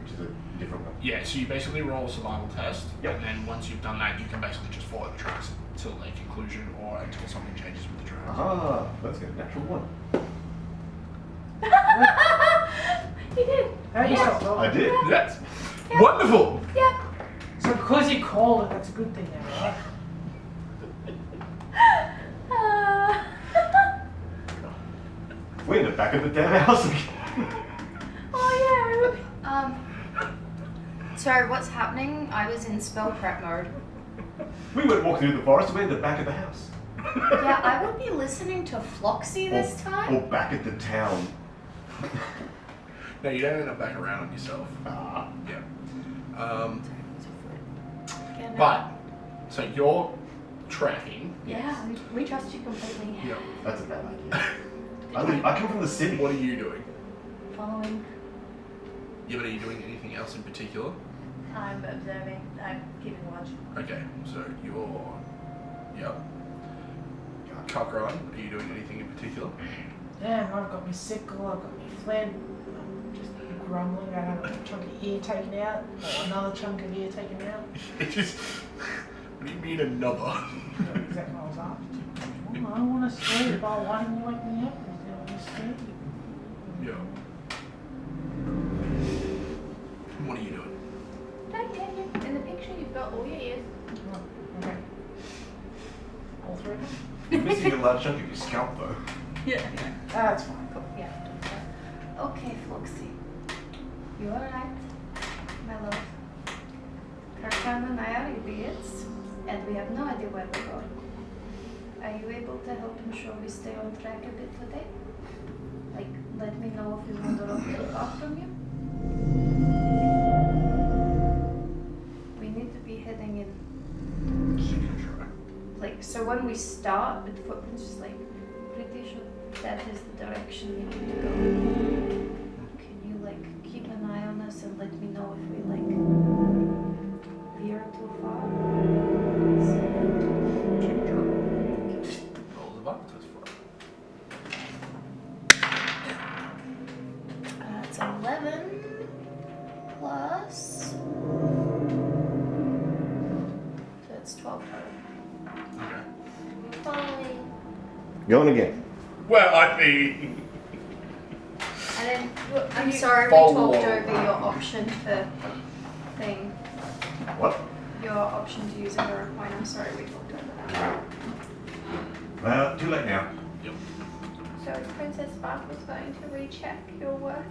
S8: which is a different one.
S6: Yeah, so you basically roll a survival test,
S8: Yep.
S6: and then once you've done that, you can basically just follow the tracks until their conclusion or until something changes with the tracks.
S8: Ah, let's get a natural one.
S9: You did.
S4: How you stop rolling?
S8: I did.
S6: That's wonderful!
S9: Yep.
S4: So because you called it, that's a good thing now, right?
S8: We're in the back of the damn house again.
S9: Oh yeah.
S7: So what's happening? I was in spell prep mode.
S8: We weren't walking through the forest, we're in the back of the house.
S7: Yeah, I would be listening to Floxy this time.
S8: Or back at the town.
S6: No, you don't end up back around on yourself.
S8: Ah.
S6: Yeah.
S7: Yeah, no.
S6: But, so you're tracking.
S9: Yeah, we trust you completely.
S6: Yeah.
S8: That's a bad idea. I come from the city.
S6: What are you doing?
S9: Following.
S6: Yeah, but are you doing anything else in particular?
S9: I'm observing. I'm keeping watch.
S6: Okay, so you're... Yep. Cockron, are you doing anything in particular?
S4: Yeah, I've got my sickle, I've got my flint. I'm just grumbling. I have a chunk of ear taken out, or another chunk of ear taken out.
S6: It just... What do you mean another?
S4: That's exactly what I was after. Well, I want to sleep. Oh, why didn't you wake me up? I want to sleep.
S6: Yeah. What are you doing?
S9: Okay, yeah. In the picture, you've got all your ears.
S4: Oh, okay. All three of them?
S8: You're missing a large chunk of your scalp, though.
S9: Yeah.
S4: That's fine.
S7: Yeah. Okay, Floxy. You alright? My love. Karkan and I are idiots, and we have no idea where we're going. Are you able to help ensure we stay on track a bit today? Like, let me know if we wander off too far from you? We need to be heading in. Like, so when we start with footprints, just like, pretty sure that is the direction we need to go. Can you, like, keep an eye on us and let me know if we, like, veer too far?
S6: Roll the button test for it.
S7: That's 11 plus. So it's 12 total.
S6: Okay.
S7: Following.
S8: Going again.
S6: Well, I mean...
S7: And then, I'm sorry, we
S6: Follow.
S7: talked over your option for thing.
S8: What?
S7: your option to use a hero point. I'm sorry, we talked over that.
S8: Well, too late now.
S6: Yep.
S7: So is Princess Sparkle's going to recheck your work?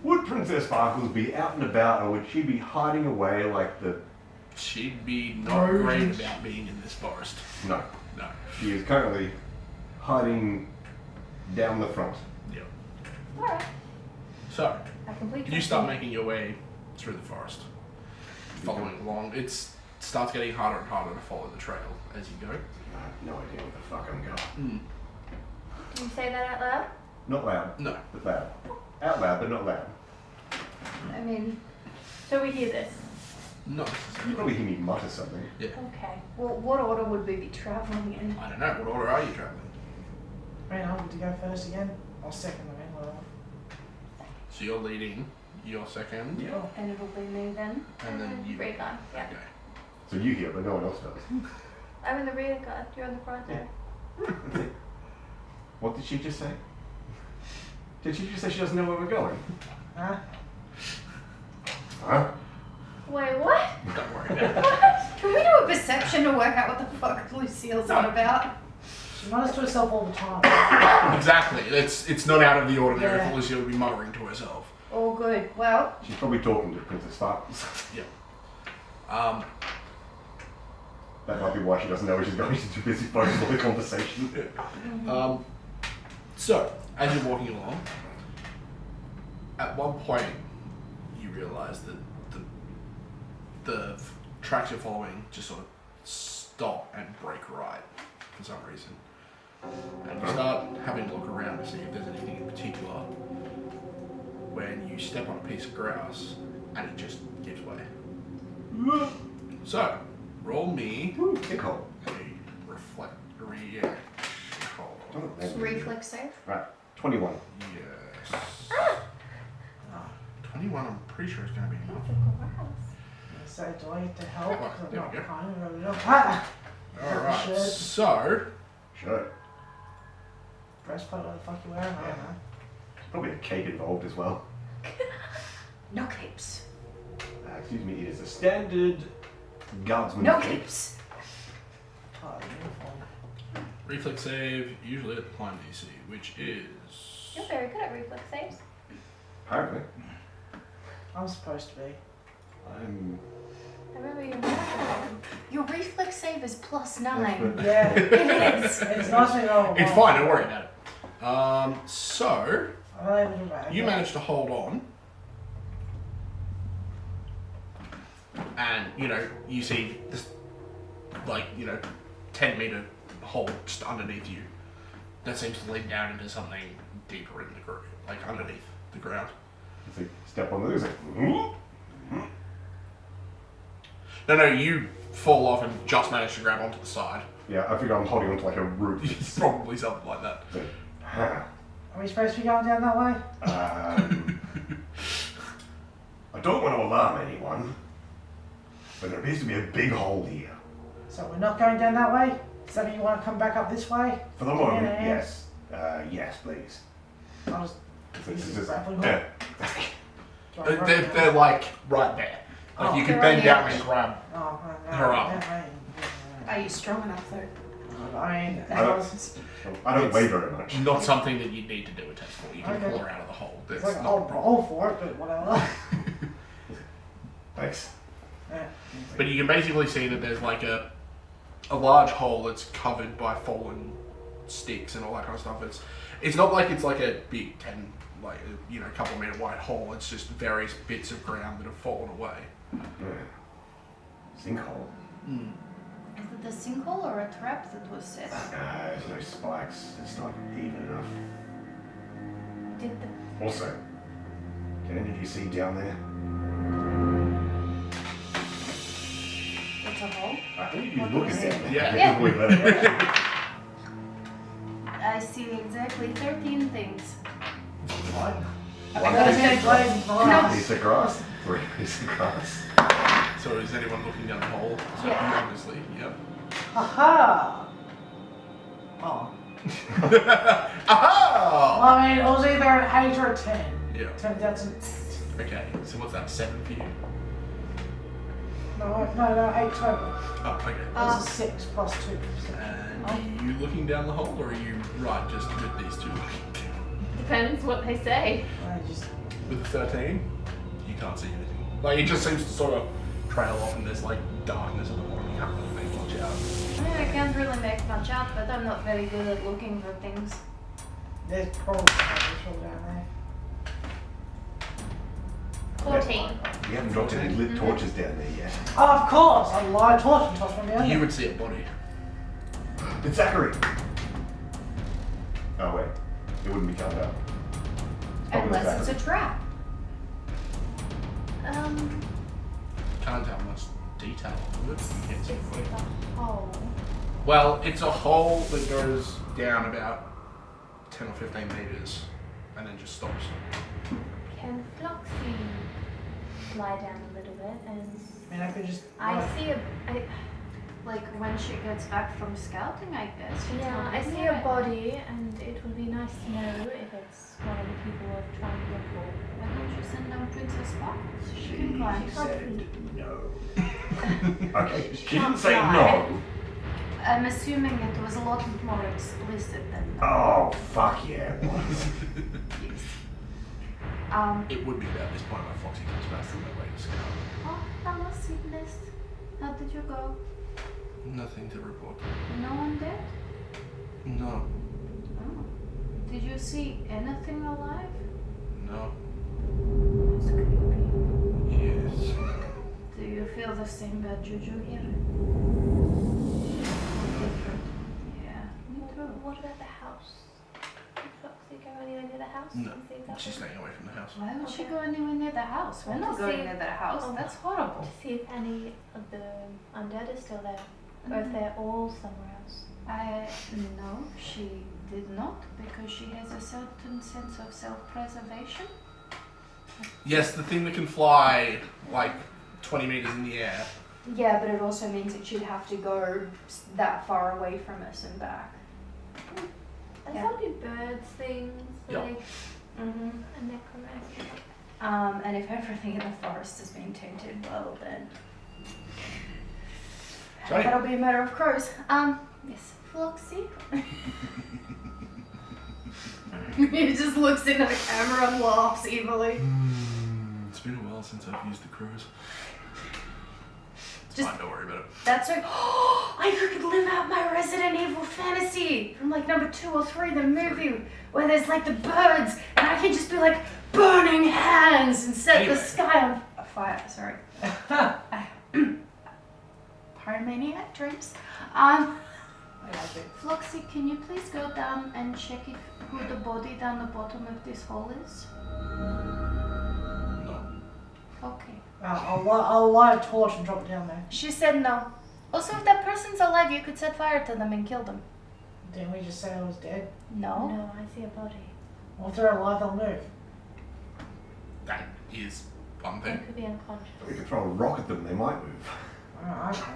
S8: Would Princess Sparkles be out and about, or would she be hiding away like the...
S6: She'd be not great about being in this forest.
S8: No.
S6: No.
S8: She is currently hiding down the front.
S6: Yep.
S7: Alright.
S6: So,
S7: I completely
S6: you start making your way through the forest, following along. It starts getting harder and harder to follow the trail as you go.
S8: I have no idea what the fuck I'm going.
S7: Can you say that out loud?
S8: Not loud.
S6: No.
S8: But loud. Out loud, but not loud.
S7: I mean, so we hear this.
S6: No.
S8: You probably hear me mutter something.
S6: Yeah.
S7: Okay. Well, what order would we be traveling in?
S6: I don't know. What order are you traveling?
S4: I mean, I want to go first again. Or second, I mean, whatever.
S6: So you're leading. You're second.
S8: Yeah.
S7: And it'll be me then.
S6: And then you.
S7: Rear guard, yeah.
S6: Okay.
S8: So you hear, but no one else does.
S7: I'm in the rear guard. You're in the front there.
S8: What did she just say? Did she just say she doesn't know where we're going?
S4: Huh?
S8: Huh?
S7: Wait, what?
S6: Don't worry about it.
S7: What? Can we do a perception to work out what the fuck Lucille's on about?
S4: She mutters to herself all the time.
S6: Exactly. It's not out of the ordinary
S4: Yeah.
S6: for Lucia to be muttering to herself.
S7: All good. Well,
S8: She's probably talking to Princess Sparkles.
S6: Yeah.
S8: That might be why she doesn't know where she's going. She's too busy focused on the conversation.
S6: So, as you're walking along, at one point you realise that the tracks you're following just sort of stop and break right for some reason. And you start having a look around to see if there's anything in particular when you step on a piece of grass and it just gives way. So, roll me
S8: Nicole.
S6: a reaction roll.
S7: reflex save.
S8: Right, 21.
S6: Yes. 21, I'm pretty sure it's going to be enough.
S4: So do I get to help?
S6: Yeah,
S4: 'Cause I'm
S6: there
S4: not
S6: we go.
S4: kind of Ah!
S6: Alright,
S4: Shit.
S6: so,
S8: Sure.
S4: Breastplate, what the fuck you wearing? I don't know.
S8: Probably a cape involved as well.
S7: No capes.
S8: Excuse me, it is a standard guardsman
S7: No
S8: cape.
S7: capes.
S4: Oh, the uniform.
S6: reflex save, usually at the climb DC, which is...
S7: You're very good at reflex saves.
S8: Apparently.
S4: I'm supposed to be.
S8: I'm...
S7: I remember your reflex save is +9.
S4: Yeah.
S7: It is.
S4: It's nice to know.
S6: It's fine, don't worry about it. So,
S4: I'm not able to do that.
S6: you managed to hold on. And, you see this, 10-meter hole just underneath you that seems to lead down into something deeper in the groove, like underneath the ground.
S8: It's like, step on the music.
S6: No, you fall off and just manage to grab onto the side.
S8: Yeah, I figure I'm holding onto like a root.
S6: It's probably something like that.
S4: Are we supposed to be going down that way?
S8: I don't want to alarm anyone, but there appears to be a big hole here.
S4: So we're not going down that way? Does that mean you want to come back up this way?
S8: For the moment,
S4: Yeah.
S8: yes. Yes, please.
S4: I'll just
S8: This
S4: use
S8: is
S4: the grappling hook.
S8: yeah.
S4: Do I run
S6: They're,
S4: down?
S6: they're like right there. Like
S4: Oh,
S6: you can
S7: they're
S6: bend
S7: on the
S6: down
S7: edge.
S6: and grab.
S4: Oh, no,
S6: Her up.
S7: Are you strong enough though?
S4: I mean,
S8: I don't
S6: It's
S8: weigh very much.
S6: Not something that you need to do a test for. You can
S4: Okay.
S6: pull her out of the hole. That's
S4: it's like
S6: not a
S4: I'll
S6: problem.
S4: roll for it, but whatever.
S8: Thanks.
S4: Yeah.
S6: But you can basically see that there's like a large hole that's covered by fallen sticks and all that kind of stuff. It's not like it's like a big couple meter wide hole. It's just various bits of ground that have fallen away.
S8: Sinkhole.
S7: Is it the sinkhole or a trap that was set?
S8: There's no spikes. It's not even enough.
S7: Did the
S8: Also, can any of you see down there?
S7: it's a hole?
S8: I think you look at it.
S6: Yeah.
S7: Yeah.
S8: Way better.
S7: I see exactly 13 things.
S4: What?
S8: One
S4: Those
S8: piece
S4: head blades and glass.
S8: piece of grass. 3 pieces of grass.
S6: So is anyone looking down the hole? So
S7: Yeah.
S6: you obviously, yep.
S4: Aha! Oh.
S6: Aha!
S4: Well, I mean, it was either an 8 or a 10.
S6: Yeah.
S4: 10, that's an...
S6: Okay, so what's that, 7 for you?
S4: No, 8 total.
S6: Oh, okay.
S4: This is 6 plus 2.
S6: And are you looking down the hole, or are you right just with these two?
S9: Depends what they say.
S4: I just...
S6: With the 13, you can't see anything. Like, it just seems to sort of trail off and there's like darkness at the bottom. You can't really make much out.
S9: I can't really make much out, but I'm not very good at looking for things.
S4: There's probably something down there.
S9: 14.
S8: We haven't dropped any lit torches down there yet.
S4: Oh, of course! I'll light a torch and toss one down
S6: You
S4: there.
S6: would see a body.
S8: It's Zachary! Oh wait, it wouldn't be covered up.
S7: Unless it's a
S8: Zachary.
S7: trap.
S6: Can't have much detail of it. You can't see
S9: It's
S6: a body.
S9: a hole.
S6: Well, it's a hole that goes down about 10 or 15 meters and then just stops.
S9: Can Floxy lie down a little bit and
S4: I mean, I could just...
S9: I see like when she gets back from scouting, I guess.
S3: Yeah, I see a body, and it would be nice to know if it's one of the people we're trying to look for.
S9: Why don't you send down Princess Sparkles? She
S8: She
S9: can climb.
S8: said no. Okay, she didn't
S9: Can't
S8: say
S9: fly.
S8: no.
S9: I'm assuming it was a lot more explicit than that.
S8: Oh, fuck yeah, it was.
S6: It would be about this point where Foxy comes back from their way to scout.
S9: Oh, hello, Sweetness. How did you go?
S6: Nothing to report.
S9: No one dead?
S6: No.
S9: Oh. Did you see anything alive?
S6: No.
S9: That's creepy.
S6: Yes.
S9: Do you feel the same bad juju here?
S6: Different.
S9: Yeah, me too.
S3: What about the house? Did Foxy go anywhere near the house?
S6: No.
S3: and see if that
S6: She's
S3: was-
S6: staying away from the house.
S9: Why would she
S3: Okay.
S9: go anywhere near the house? We're not
S3: To
S9: going
S3: see-
S9: near the house.
S3: Oh.
S9: That's horrible.
S3: To see if any of the undead is still there, or if they're all somewhere else.
S9: No, she did not, because she has a certain sense of self-preservation.
S6: Yes, the thing that can fly like 20 meters in the air.
S7: Yeah, but it also means that she'd have to go that far away from us and back.
S3: There's
S7: Yeah.
S3: probably birds, things,
S6: Yeah.
S3: like
S7: Mm-hmm.
S3: a necromancer.
S7: And if everything in the forest is being tainted, well then...
S6: Sorry.
S7: That'll be a matter of crows.
S3: Yes, Floxy.
S7: He just looks into the camera and laughs evilly.
S6: It's been a while since I've used the crows. It's
S7: Just-
S6: fine, don't worry about it.
S7: That's like, I could live out my Resident Evil fantasy from like number 2 or 3, the movie where there's like the birds, and I can just be like burning hands and set
S6: Anyway.
S7: the sky on fire. Sorry. Pyromaniac dreams.
S9: Floxy, can you please go down and check if who the body down the bottom of this hole is?
S6: No.
S9: Okay.
S4: I'll light a torch and drop it down there.
S7: She said no. Also, if that person's alive, you could set fire to them and kill them.
S4: Didn't we just say I was dead?
S7: No.
S3: No, I see a body.
S4: Well, if they're alive, they'll move.
S6: That is one
S3: They
S6: thing.
S3: could be unconscious.
S8: We could throw a rock at them, they might move.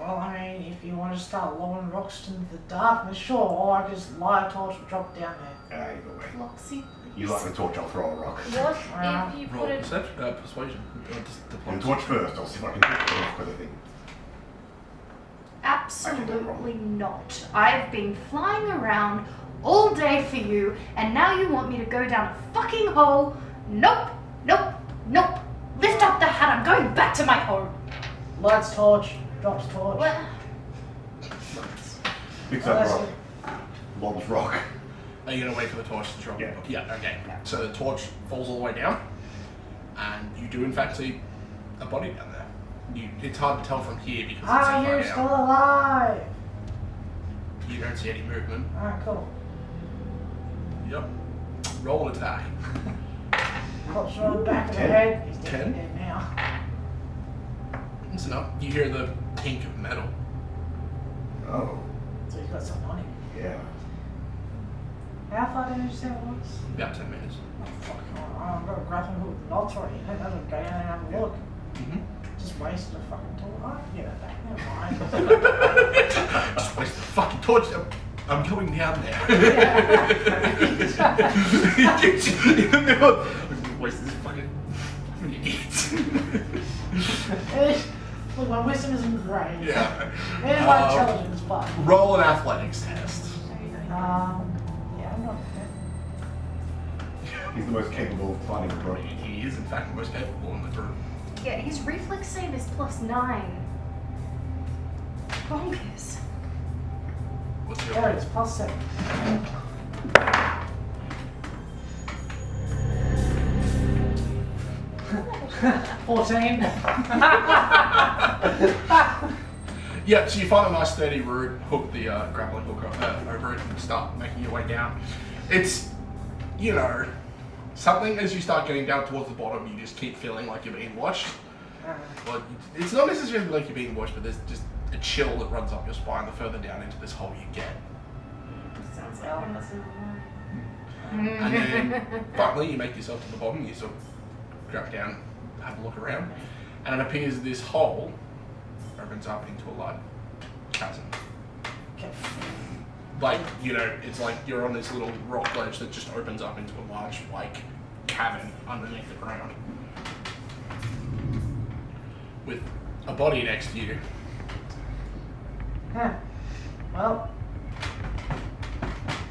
S4: Well, I mean, if you want to start lowering rocks into the darkness, sure, or I can just light a torch and drop it down there.
S8: Either way.
S9: Floxy,
S8: You
S9: please.
S8: light the torch, I'll throw a rock.
S3: What if you
S6: Roll
S3: put it?
S6: persuasion.
S8: And
S6: Diplomacy.
S8: torch first, I'll see if I can hit the rock with a thing.
S7: Absolutely not. I've been flying around all day for you, and now you want me to go down a fucking hole? Nope, nope, nope. Lift up the hat, I'm going back to my home.
S4: Lights torch, drops torch.
S7: What?
S8: Picks up
S4: Unless
S8: rock. Lobs rock.
S6: Are you going to wait for the torch to drop?
S8: Yeah.
S6: Yeah, okay. So the torch falls all the way down, and you do in fact see a body down there. It's hard to tell from here because it's so
S4: Are
S6: far
S4: you
S6: down.
S4: still alive?
S6: You don't see any movement.
S4: Alright, cool.
S6: Yep. Roll an attack.
S4: Clutch her on the back of the
S8: 10.
S4: head. He's dead
S6: 10?
S4: dead now.
S6: That's enough. You hear the tink of metal.
S8: Oh,
S4: So he's got something on him.
S8: yeah.
S4: How far did you say it was?
S6: About 10 minutes.
S4: Oh, fuck. I'm gonna grab him with the knots already. I'm gonna go down there and have a look.
S6: Mm-hmm.
S4: Just wasted a fucking torch. Oh, yeah, that back. Never mind.
S6: Just waste the fucking torch. I'm going down there. In the middle. Waste this fucking idiots.
S4: Look, my wisdom isn't great.
S6: Yeah.
S4: There's my intelligence, but.
S6: Roll an athletics test.
S4: Yeah, I'm not.
S8: He's the most capable of fighting the group.
S6: He is, in fact, the most capable in the group.
S7: Yeah, his reflex save is +9. Bonkers.
S6: What's your
S4: There, it's +7. 14.
S6: Yeah, so you find a nice sturdy root, hook the grappling hook over it and start making your way down. It's, you know, something as you start getting down towards the bottom, you just keep feeling like you're being watched. Well, it's not necessarily like you're being watched, but there's just a chill that runs up your spine the further down into this hole you get.
S7: Sounds like one that's in
S6: And then finally you make yourself to the bottom, you sort of drop down, have a look around, and it appears this hole opens up into a large chasm.
S4: Okay.
S6: Like, you know, it's like you're on this little rock ledge that just opens up into a large, like, cavern underneath the ground. With a body next to you.
S4: Huh. Well,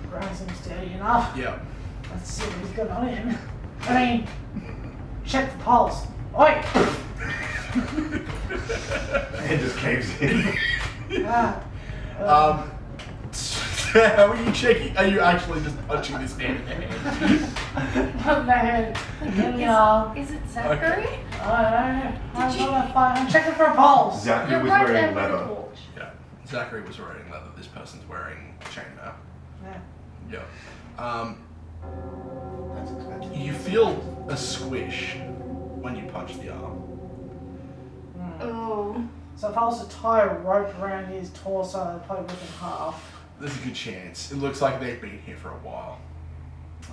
S4: ground seems steady enough.
S6: Yeah.
S4: Let's see what he's got on him. I mean, check the pulse. Oi!
S8: It just caves in.
S6: How are you checking? Are you actually just punching this man in the head?
S4: Not in the head. Yeah.
S7: Is it Zachary?
S4: I don't know. I'm checking for a pulse.
S8: Zachary
S7: You're
S8: was
S7: right
S8: wearing
S7: there with
S8: leather.
S7: the torch.
S6: Yeah. Zachary was wearing leather. This person's wearing chainmail.
S4: Yeah.
S6: Yeah.
S8: That's expensive.
S6: You feel a squish when you punch the arm.
S7: Oh.
S4: So if I was to tie a rope around his torso, I'd probably rip in half.
S6: There's a good chance. It looks like they've been here for a while.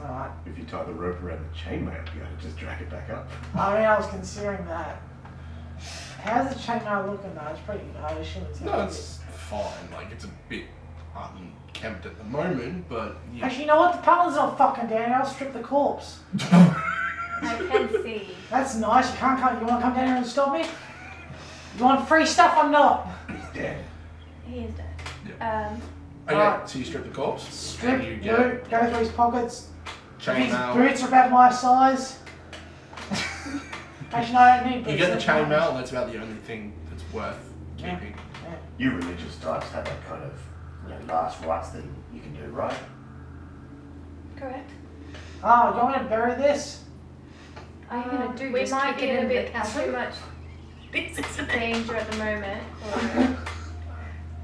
S4: Alright.
S8: If you tie the rope around the chainmail, you gotta just drag it back up.
S4: I mean, I was considering that. How's the chainmail looking though? It's pretty, I assume it's
S6: No, it's fine. Like, it's a bit unkempt at the moment, but yeah.
S4: Actually, you know what? The paladin's not fucking down here. I'll strip the corpse.
S7: I can see.
S4: That's nice. You can't come. You want to come down here and stop me? You want free stuff or not?
S8: He's dead.
S7: He is dead.
S6: Okay,
S4: Alright.
S6: so you strip the corpse.
S4: Strip,
S6: and you get
S4: loot, go through his pockets. His
S6: chainmail.
S4: boots are about my size. Actually, no, I don't need boots.
S6: You get the
S4: that's fine.
S6: chainmail, and that's about the only thing that's worth
S4: Yeah.
S6: keeping.
S11: You religious types have that kind of, last rites thing you can do, right?
S7: Correct.
S4: Oh, you want me to bury this?
S7: Are you gonna do?
S9: We
S7: Just
S9: might
S7: kick
S9: be
S7: it
S9: in a
S7: in
S9: bit
S7: the
S9: too much danger at the moment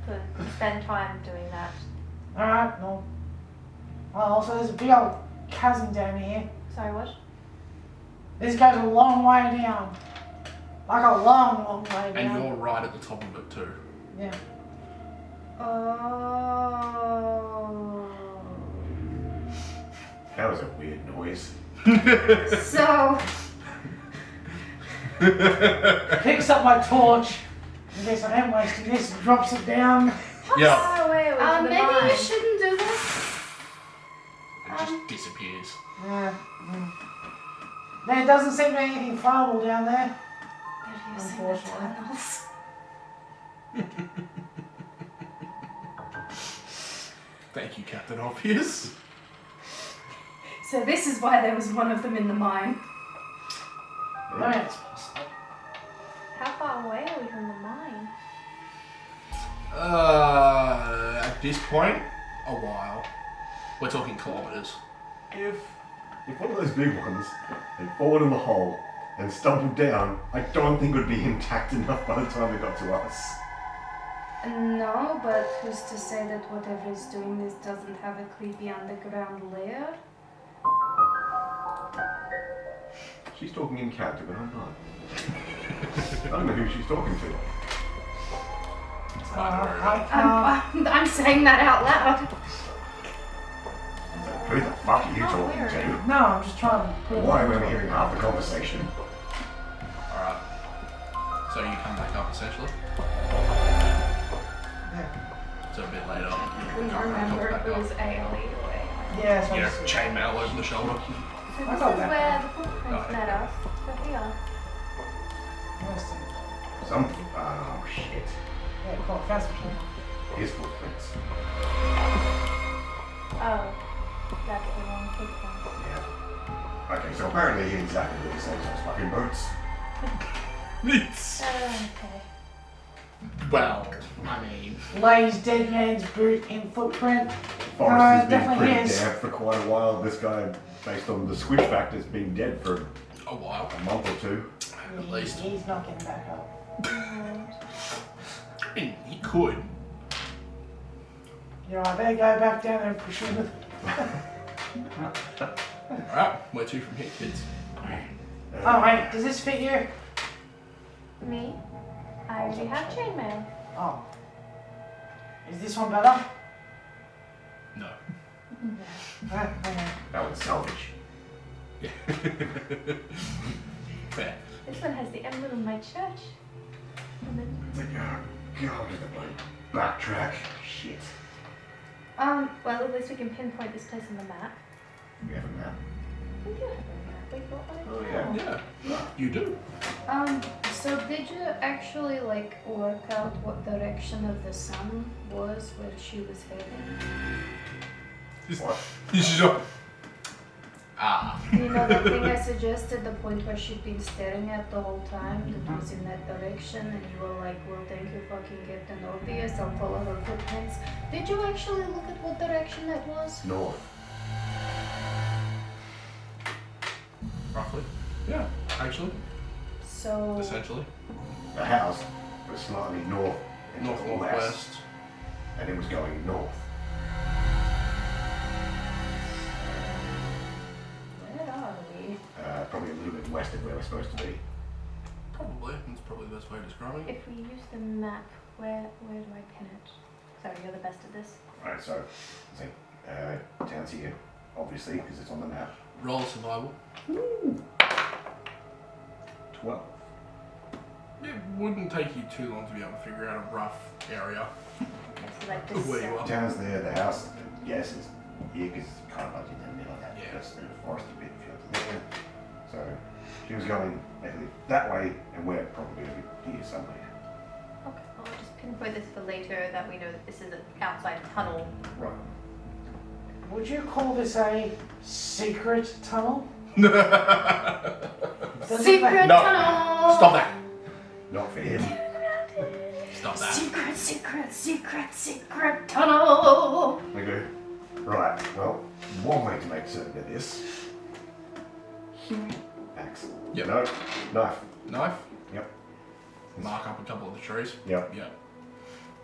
S9: to spend time doing that.
S4: Alright, no. Oh, also there's a big old chasm down here.
S9: Sorry, what?
S4: This goes a long way down. Like a long, long way down.
S6: And you're right at the top of it too.
S4: Yeah.
S7: Oh.
S8: That was a weird noise.
S7: So.
S4: Picks up my torch. In case I am wasting this, and drops it down.
S6: Yeah.
S9: Far away are we from the
S7: Maybe
S9: mine?
S7: you shouldn't do this.
S6: It just disappears.
S4: Yeah. There doesn't seem to be anything flammable down there. Unfortunately.
S6: Thank you, Captain Obvious.
S7: So this is why there was one of them in the mine.
S4: I mean, it's possible.
S9: How far away are we from the mine?
S6: At this point, a while. We're talking kilometers.
S8: If one of those big ones had fallen in the hole and stumbled down, I don't think it would be intact enough by the time it got to us.
S7: No, but who's to say that whatever is doing this doesn't have a creepy underground layer?
S8: She's talking in character, but I'm not. I don't know who she's talking to.
S7: I'm saying that out loud.
S8: Who the fuck are you talking to?
S4: No, I'm just trying to put it
S8: Why am I hearing half the conversation?
S6: Alright. So you come back up essentially. So a bit later.
S7: Couldn't remember if it was AoE or AoE.
S4: Yeah, so
S6: You know,
S4: it's-
S6: chainmail over the shoulder.
S9: So
S4: I
S9: this
S4: got
S9: is
S4: that.
S9: where the footprints led us. So here.
S4: Let's see.
S8: Some. Oh, shit.
S4: Yeah, call it fast patrol.
S8: His footprints.
S9: Oh, that's the wrong footprint.
S8: Yeah. Okay, so apparently he exactly the same as those fucking boots.
S9: Okay.
S6: Well, I mean,
S4: Lays dead man's boot in footprint.
S8: Forrest has been
S4: definitely
S8: pretty
S4: is.
S8: damp for quite a while. This guy, based on the switch factor, has been dead for
S6: a while,
S8: a month or two.
S6: at least.
S4: He's not getting back up.
S6: I mean, he could.
S4: You know, I better go back down there and push him with.
S6: Alright, where to from here, kids?
S4: Oh, wait, does this fit you?
S9: Me? I already have chainmail.
S4: Oh. Is this one better?
S6: No.
S4: Okay.
S8: That was salvage.
S6: Fair.
S9: This one has the emblem of my church. And then,
S8: It's like, oh god, did I backtrack? Shit.
S9: well, at least we can pinpoint this place on the map.
S8: We have a map.
S9: We do have a map. We got one.
S8: Oh yeah.
S6: Yeah, you do.
S7: So did you actually like work out what direction of the sun was where she was heading?
S8: What?
S6: He's just up. Ah.
S7: You know that thing I suggested, the point where she'd been staring at the whole time, that was in that direction, and you were like, well, thank you fucking Captain Obvious, I'll follow her footprints. Did you actually look at what direction that was?
S8: North.
S6: Roughly. Yeah, actually.
S7: So,
S6: Essentially.
S8: The house was slightly north and
S6: Northwest.
S8: and it was going north.
S7: where are we?
S8: Probably a little bit west of where we're supposed to be.
S6: Probably. That's probably the best way of describing it.
S7: If we use the map, where do I pin it? Sorry, you're the best at this.
S8: Right, so, town's here, obviously, because it's on the map.
S6: Roll survival.
S8: 12.
S6: It wouldn't take you too long to be able to figure out a rough area
S7: It's like
S6: of
S7: this.
S6: where you are.
S8: Town's there, the house, yes, is here because it's kind of like in the middle of that
S6: Yeah.
S8: first little foresty bit field there. So she was going basically that way, and we're probably going to be here somewhere.
S7: Okay, I'll just pinpoint this for later that we know that this is an outside tunnel.
S8: Right.
S4: Would you call this a secret tunnel?
S7: Secret
S6: No.
S7: tunnel!
S6: Stop that.
S8: Not for him.
S6: Stop that.
S7: Secret tunnel!
S8: Okay. Right, well, one way to make certain of this. Axe.
S6: Yep.
S8: No, knife.
S6: Knife.
S8: Yep.
S6: Mark up a couple of the trees.
S8: Yep.
S6: Yeah.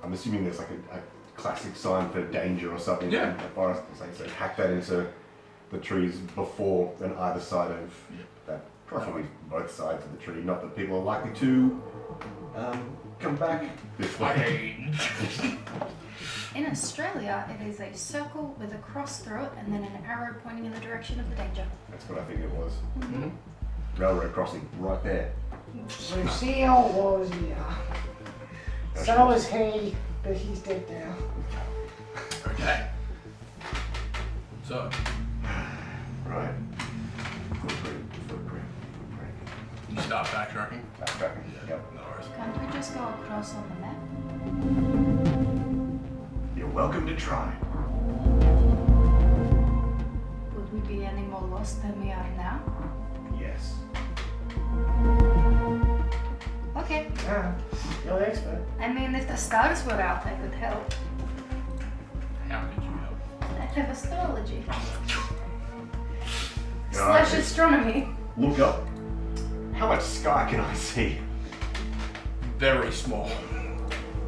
S8: I'm assuming there's like a classic sign for danger or something
S6: Yeah.
S8: in the forest. So hack that into the trees before and either side of that. Preferably both sides of the tree. Not that people are likely to come back this way.
S7: In Australia, it is a circle with a cross through it and then an arrow pointing in the direction of the danger.
S8: That's what I think it was.
S6: Mm-hmm.
S8: Railroad crossing right there.
S4: Lucille was here. So was he, but he's dead now.
S6: Okay. So,
S8: Right. Footprint.
S6: you start backtracking.
S8: Backtracking. Yep.
S6: No worries.
S7: Can't we just go across on the map?
S8: You're welcome to try.
S7: Would we be any more lost than we are now?
S8: Yes.
S7: Okay.
S4: Yeah, you're the expert.
S7: I mean, if the stars were out, that could help.
S6: How could you help?
S7: I have astrology.
S8: Alright,
S7: Slash astronomy.
S8: look up. How much sky can I see?
S6: Very small.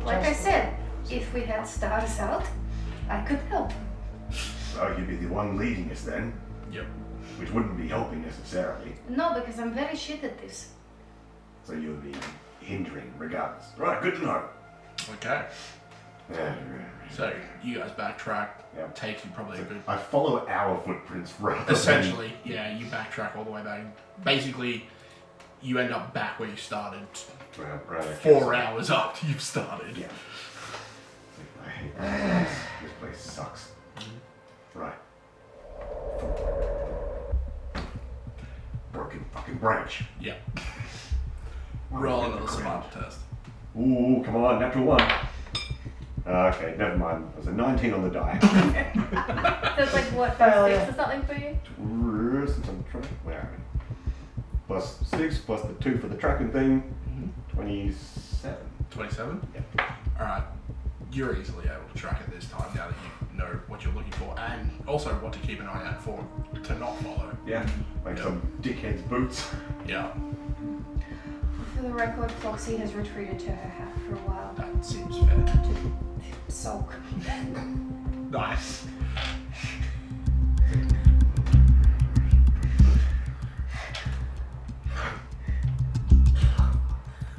S7: Like I said, if we had stars out, I could help.
S8: So you'd be the one leading us then,
S6: Yep.
S8: which wouldn't be helping necessarily.
S7: No, because I'm very shit at this.
S8: So you would be hindering regardless. Right, good to know.
S6: Okay.
S8: Yeah.
S6: So, you guys backtrack.
S8: Yep.
S6: Takes you probably a good...
S8: I follow our footprints rather than...
S6: Essentially, yeah, you backtrack all the way back. Basically, you end up back where you started.
S8: Right,
S6: 4 hours after you've started.
S8: Yeah. I hate this place. This place sucks. Right. Broken fucking branch.
S6: Yeah. Roll another survival test.
S8: Ooh, come on, natural 1. Okay, never mind. There's a 19 on the die.
S7: So it's like what, +6 or something for you?
S8: Since I'm trying, where are we? +6 plus the 2 for the tracking thing. 27.
S6: 27?
S8: Yep.
S6: Alright. You're easily able to track it this time now that you know what you're looking for and also what to keep an eye out for to not follow.
S8: Yeah, like some dickhead's boots.
S6: Yeah.
S7: For the record, Foxy has retreated to her hat for a while.
S6: That seems fair.
S7: To sulk.
S6: Nice.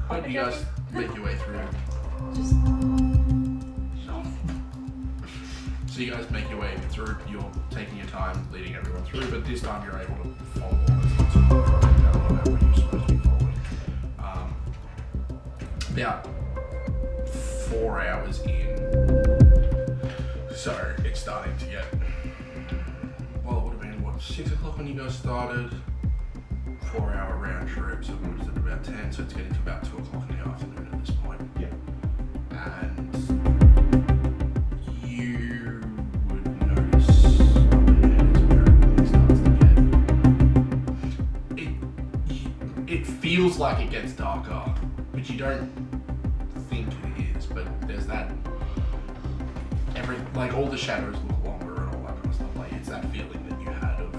S6: But you guys make your way through.
S7: Just
S6: So you guys make your way through. You're taking your time, leading everyone through, but this time you're able to follow all this lots of where you're supposed to be following. About 4 hours in, so it's starting to get. Well, it would have been what 6 o'clock when you guys started. 4-hour round trip, so we was at about 10, so it's getting to about 2 o'clock in the afternoon at this point.
S8: Yeah.
S6: And you would notice where everything starts to get. It feels like it gets darker, but you don't think it is. But there's that all the shadows look longer and all that kind of stuff. Like it's that feeling that you had of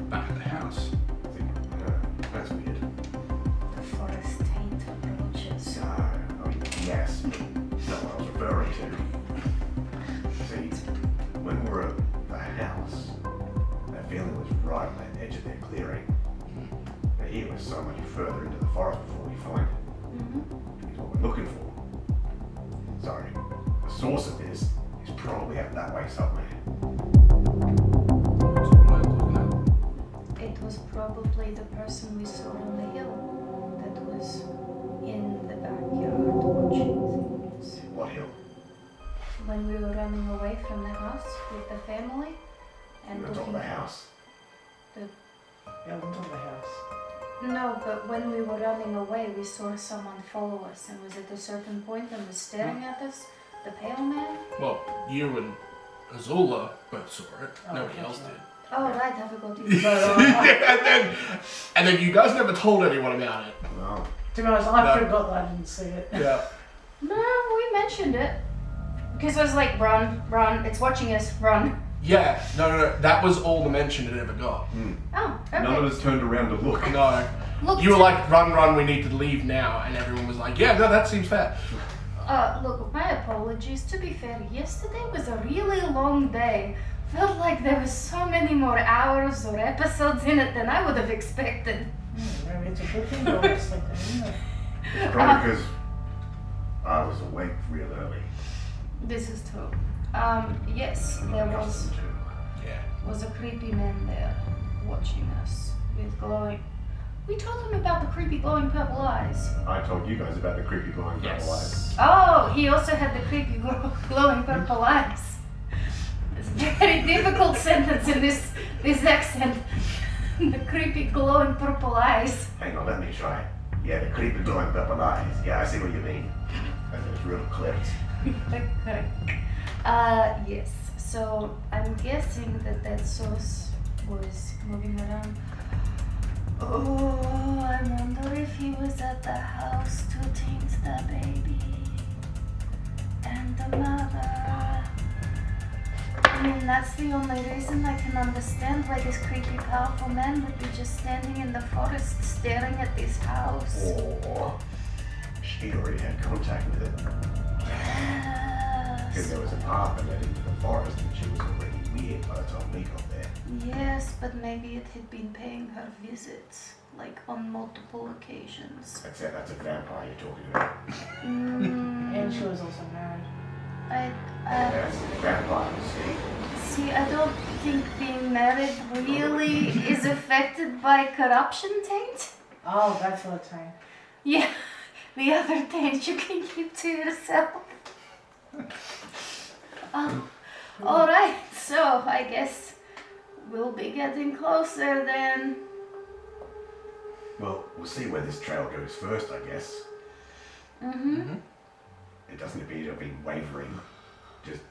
S6: back at the house.
S8: That's weird.
S7: the forest taint approaches.
S8: I mean, yes, but not what I was referring to. See, when we were at the house, that feeling was right on that edge of their clearing. Now here we're so much further into the forest before we find it. It's what we're looking for. Sorry, the source of this is probably out that way somewhere.
S6: That's what I'm looking at.
S7: It was probably the person we saw on the hill that was in the backyard watching things.
S8: What hill?
S7: When we were running away from the house with the family and
S8: We're on top of the house.
S4: Yeah, on top of the house.
S7: No, but when we were running away, we saw someone follow us and was at a certain point and was staring at us. The pale man?
S6: Well, you and Azula both saw it. Nobody else did.
S7: Oh, right, I forgot you.
S6: Yeah, and then you guys never told anyone about it.
S8: No.
S4: To be honest, I forgot that I didn't see it.
S6: Yeah.
S7: No, we mentioned it. Because it was like, run, it's watching us, run.
S6: Yeah, no. That was all the mention it ever got.
S7: Oh, okay.
S8: None of us turned around to look.
S6: No.
S7: Look,
S6: You were like, run, we need to leave now. And everyone was like, yeah, no, that seems fair.
S7: look, my apologies. To be fair, yesterday was a really long day. Felt like there was so many more hours or episodes in it than I would have expected.
S4: Maybe it's a good thing to always like that, isn't it?
S8: It's probably because I was awake real early.
S7: This is true. Yes,
S8: I'm
S7: there
S8: not
S7: was
S8: accustomed to.
S6: Yeah.
S7: a creepy man there watching us with glowing. We told him about the creepy glowing purple eyes.
S8: I told you guys about the creepy glowing purple eyes.
S7: Oh, he also had the creepy glowing purple eyes. It's a very difficult sentence in this accent. The creepy glowing purple eyes.
S8: Hang on, let me try. Yeah, the creepy glowing purple eyes. Yeah, I see what you mean. And it's real clipped.
S7: Okay. Yes. So I'm guessing that source was moving around. Oh, I wonder if he was at the house to taint the baby and the mother. I mean, that's the only reason I can understand why this creepy, powerful man would be just standing in the forest staring at this house.
S8: Or she already had contact with it. Because
S7: Yes.
S8: there was a path that led into the forest and she was already weird by the time we got there.
S7: Yes, but maybe it had been paying her visits, like on multiple occasions.
S8: That's it, that's a vampire you're talking about.
S4: And she was also married.
S8: That's a vampire, see?
S7: I don't think being married really is affected by corruption taint.
S4: Oh, that's what it's saying.
S7: Yeah, the other taint you can keep to yourself. Alright, so I guess we'll be getting closer then.
S8: Well, we'll see where this trail goes first, I guess.
S7: Mm-hmm.
S8: It doesn't appear to be wavering, just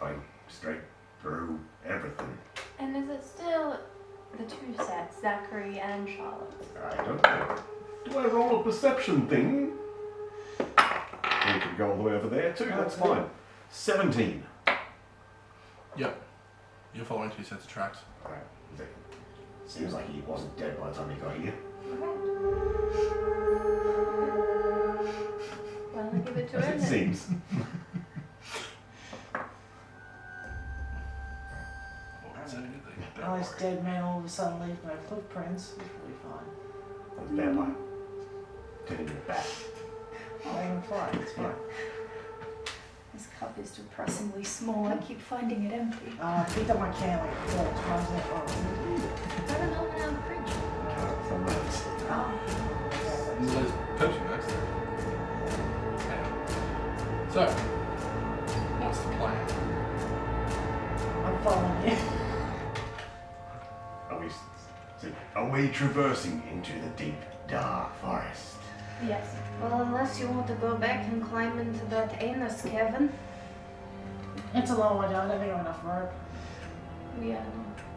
S8: going straight through everything.
S9: And is it still the two sets, Zachary and Charlotte?
S8: I don't know. Do I roll a perception thing? We can go all the way over there too, that's fine. 17.
S6: Yep. You're following two sets of tracks.
S8: Alright, seems like he wasn't dead by the time he got here.
S9: Well, I give it to
S8: As
S9: him.
S8: it
S9: then.
S8: seems.
S4: Oh, this dead man all of a sudden leaves no footprints. It's really fine.
S8: That's vampire. Turn into a bat.
S4: Oh, even fine. It's fine.
S7: This cup is depressingly small. I keep finding it empty.
S4: I picked up my can like 4 times.
S7: I don't open it on the fridge.
S8: From those.
S7: Oh.
S6: There's those potion notes. So, what's the plan?
S4: I'm following you.
S8: Are we traversing into the deep, dark forest?
S9: Yes.
S7: Well, unless you want to go back and climb into that anus cavern.
S4: It's a long way down. I don't think I have enough rope.
S7: Yeah,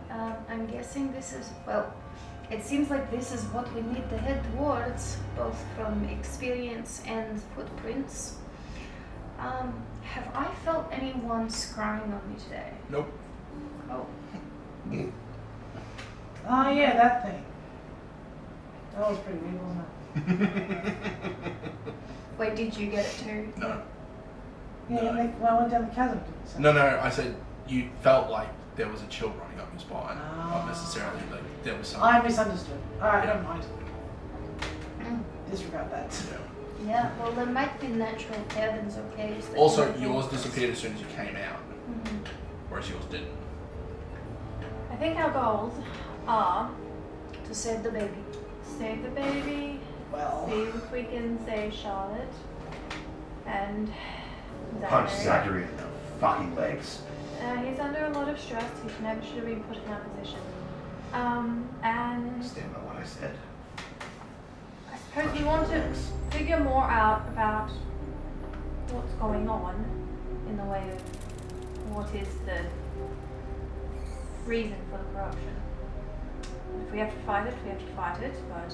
S7: no. I'm guessing this is, well, it seems like this is what we need to head towards, both from experience and footprints. Have I felt anyone scrying on me today?
S6: Nope.
S7: Oh.
S4: Oh yeah, that thing. That was pretty weird, wasn't it?
S7: Wait, did you get it too?
S6: No.
S4: Yeah,
S6: No.
S4: like when I went down the chasm. So.
S6: No, I said you felt like there was a chill running up your spine.
S4: Oh.
S6: Not necessarily like there was some.
S4: I misunderstood. Alright,
S6: Yeah.
S4: never mind.
S7: Mm.
S4: Disregard that.
S6: Yeah.
S7: Yeah, well, there might be natural caverns or caves. that
S6: Also,
S7: can-
S6: yours disappeared as soon as you came out,
S7: Mhm.
S6: whereas yours didn't.
S9: I think our goals are
S7: To save the baby.
S9: save the baby,
S4: Well,
S9: see if we can save Charlotte, and
S8: Punch
S9: Zachary.
S8: Zachary in the fucking legs.
S9: He's under a lot of stress. He never should have been put in that position. And
S8: Stand by what I said.
S9: I suppose we want to figure more out about what's going on in the way of what is the reason for the corruption. If we have to fight it, we have to fight it. But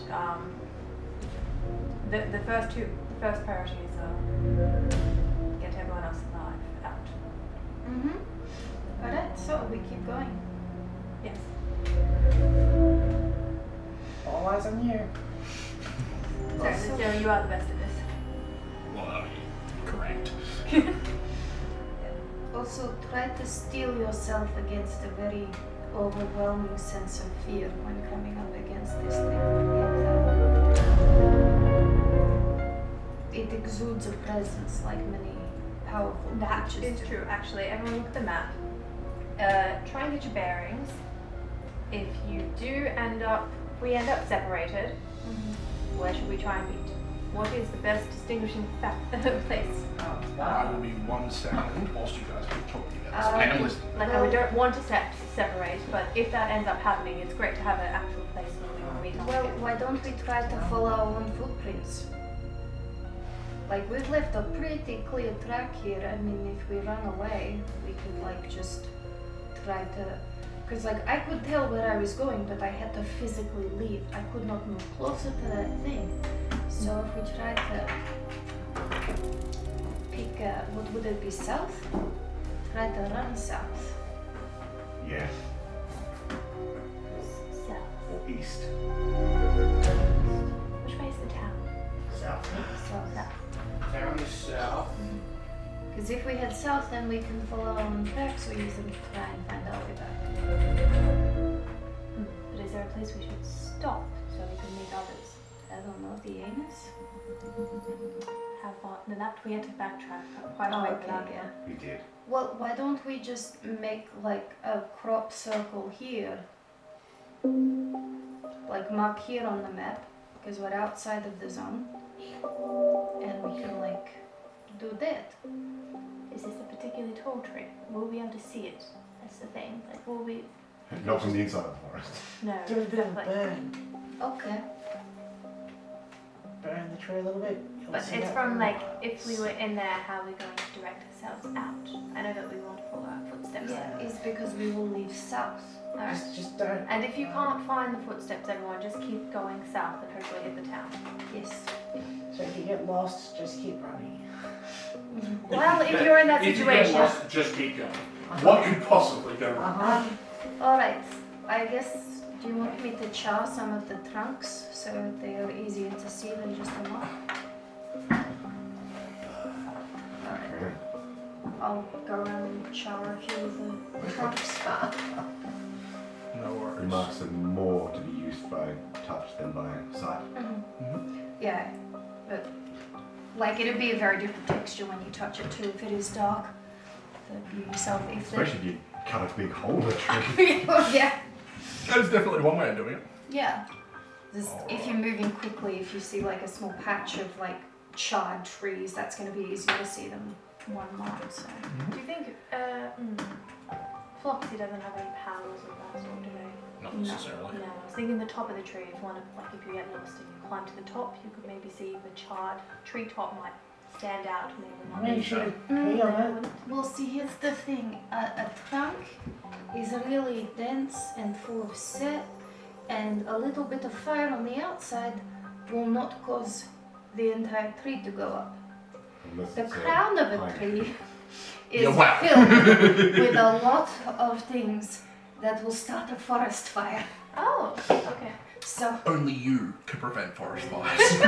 S9: the first priorities are get everyone else alive out.
S7: Mm-hmm. Alright, so we keep going.
S9: Yes.
S4: all eyes on you.
S9: So you are the best at this.
S6: Well, I mean, correct.
S7: Also, try to steel yourself against a very overwhelming sense of fear when coming up against this thing. It exudes a presence like many powerful
S9: That
S7: creatures
S9: is
S7: do.
S9: true, actually. Everyone look at the map. Try and get your bearings. If you do we end up separated,
S7: Mhm.
S9: where should we try and meet? What is the best distinguishing place?
S6: I will be 1 second whilst you guys keep talking about this. And I'm listening.
S9: Like, I don't want to separate, but if that ends up happening, it's great to have an actual place where we can meet up.
S7: Well, why don't we try to follow our own footprints? Like, we've left a pretty clear track here. I mean, if we run away, we could, like, just try to... Because, like, I could tell where I was going, but I had to physically leave. I could not move closer to that thing. So if we try to pick, what would it be, south? Try to run south.
S8: Yeah.
S9: South.
S8: Or east.
S9: Which way is the town?
S8: South.
S7: South.
S6: Down the south.
S7: Because if we head south, then we can follow our own tracks or use them to try and find our way back.
S9: But is there a place we should stop so we can meet others?
S7: I don't know, the anus?
S9: How far? No, that we had to backtrack quite a
S7: Oh,
S9: way
S7: okay,
S9: for that
S7: yeah.
S9: one.
S8: We did.
S7: Well, why don't we just make like a crop circle here? Like mark here on the map, because we're outside of the zone. And we can like do that.
S9: Is this a particularly tall tree? Will we be able to see it? That's the thing. Like, will we?
S8: Not from the inside of the forest.
S9: No.
S4: Give it a bit of a
S9: exactly.
S4: burn.
S7: Okay.
S4: Burn the tree a little bit.
S9: But it's from like, if we were in there, how we're going to direct ourselves out. I know that we want to follow our footsteps.
S7: Yeah, it's because we will leave south.
S9: Alright.
S4: Just don't.
S9: And if you can't find the footsteps, everyone, just keep going south and hopefully hit the town.
S7: Yes.
S4: So if you get lost, just keep running.
S9: Well, if you're in that
S6: If you get
S9: situation.
S6: lost, just keep going. What could possibly go wrong?
S7: Alright, I guess, do you want me to char some of the trunks so they are easier to see than just a mark? Alright. I'll go around and char a few of the trunks.
S6: No
S8: The
S6: worries.
S8: marks are more to be used by touch than by sight.
S7: Yeah, but like it'd be a very different texture when you touch it too if it is dark. You yourself, if
S8: Especially if you cut a big hole in the tree.
S7: yeah.
S6: That is definitely one way of doing it.
S7: Yeah. If you're moving quickly, if you see like a small patch of like charred trees, that's going to be easier to see them one mark. So.
S9: Do you think Flopsy doesn't have any powers of that sort, do they?
S6: Not necessarily.
S9: No, I was thinking the top of the tree. If one, like if you get lost and you climb to the top, you could maybe see the charred tree top might stand out more than one.
S4: Maybe you should pee on it.
S7: Well, see, here's the thing. A trunk is really dense and full of soot, and a little bit of fire on the outside will not cause the entire tree to go up.
S8: Unless
S7: The
S8: it's
S7: crown of a
S8: pine
S7: tree is
S6: Yeah, wow.
S7: filled with a lot of things that will start a forest fire.
S9: Oh, okay.
S7: So,
S6: Only you can prevent forest fires.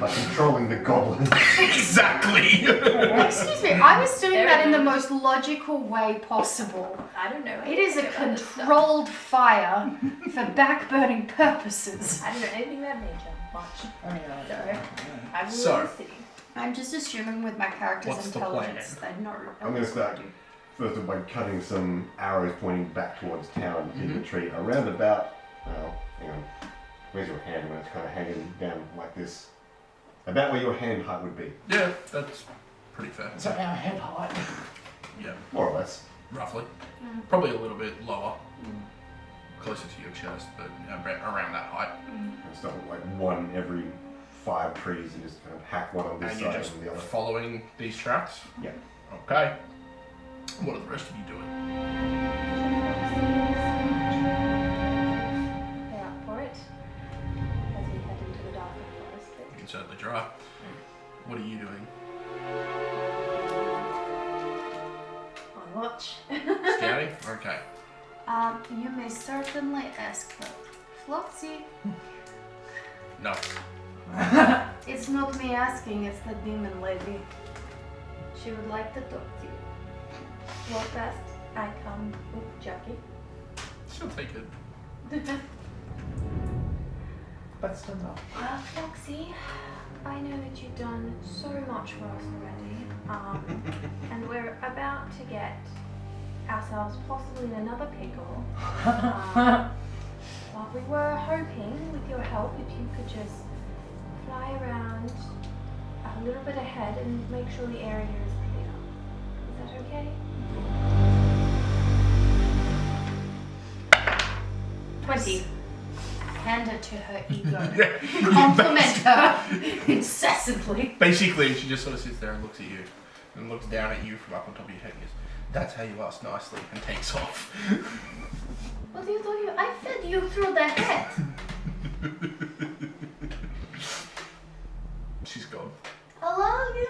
S8: By controlling the goblins.
S6: Exactly.
S7: excuse me, I was doing that in the most logical way possible.
S9: I don't know.
S7: It is a
S9: anything about this stuff.
S7: controlled fire for backburning purposes.
S9: I don't know anything about nature much. I grew
S6: So-
S9: in the city.
S7: I'm just assuming with my character's
S6: What's the
S7: intelligence, they know.
S8: I'm going to start first of all by cutting some arrows pointing back towards town in the tree. Around about, hang on, where's your hand when it's kind of hanging down like this? About where your hand height would be,
S6: Yeah, that's pretty fair.
S4: So our head height.
S6: Yeah,
S8: more or less.
S6: roughly. Probably a little bit lower. Closer to your chest, but around that height.
S8: And stuff like one every 5 trees and just kind of hack one on this
S6: And you're
S8: side
S6: just
S8: and the other.
S6: following these tracks?
S8: Yeah.
S6: Okay. What are the rest of you doing?
S9: They're up for it. As we head into the darker forest.
S6: You can certainly try. What are you doing?
S9: On watch.
S6: Scouting? Okay.
S7: You may certainly ask her. Flotsy,
S6: No.
S7: it's not me asking, it's the demon lady. She would like to talk to you.
S9: Well, first I come with Jackie.
S6: She'll take it.
S4: But still no.
S9: Well, Foxy, I know that you've done so much for us already, and we're about to get ourselves possibly in another pickle. But we were hoping, with your help, if you could just fly around a little bit ahead and make sure the area is clear. Is that okay? 20.
S7: Hand it to her ego.
S6: Yeah.
S7: Compliment her incessantly.
S6: Basically, she just sort of sits there and looks at you. And looks down at you from up on top of your head and goes, "That's how you ask nicely," and takes off.
S7: What are you talking about? I fed you through the head.
S6: She's gone.
S7: I love you.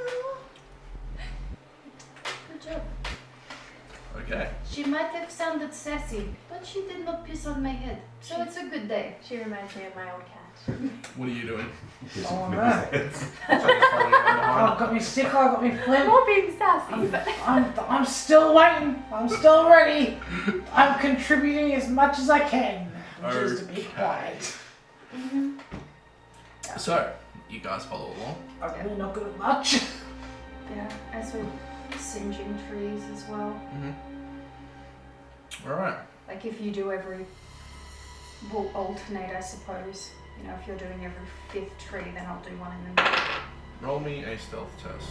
S7: Good job.
S6: Okay.
S7: She might have sounded sassy, but she did not piss on my head. So it's a good day.
S9: She reminds me of my old cat.
S6: What are you doing?
S8: Just
S4: Oh,
S8: with
S4: no.
S8: his heads.
S6: So just following along behind?
S4: I've got me sick, I've got me flip.
S9: Not being sassy, but
S4: I'm still waiting. I'm still ready. I'm contributing as much as I can. Just to be
S6: Okay.
S4: quiet.
S6: So, you guys follow along.
S4: I'm really not good at much.
S7: Yeah, as with singeing trees as well.
S6: Alright.
S7: Like if you do every, we'll alternate, I suppose. You know, if you're doing every 5th tree, then I'll do one and then.
S6: Roll me a stealth test.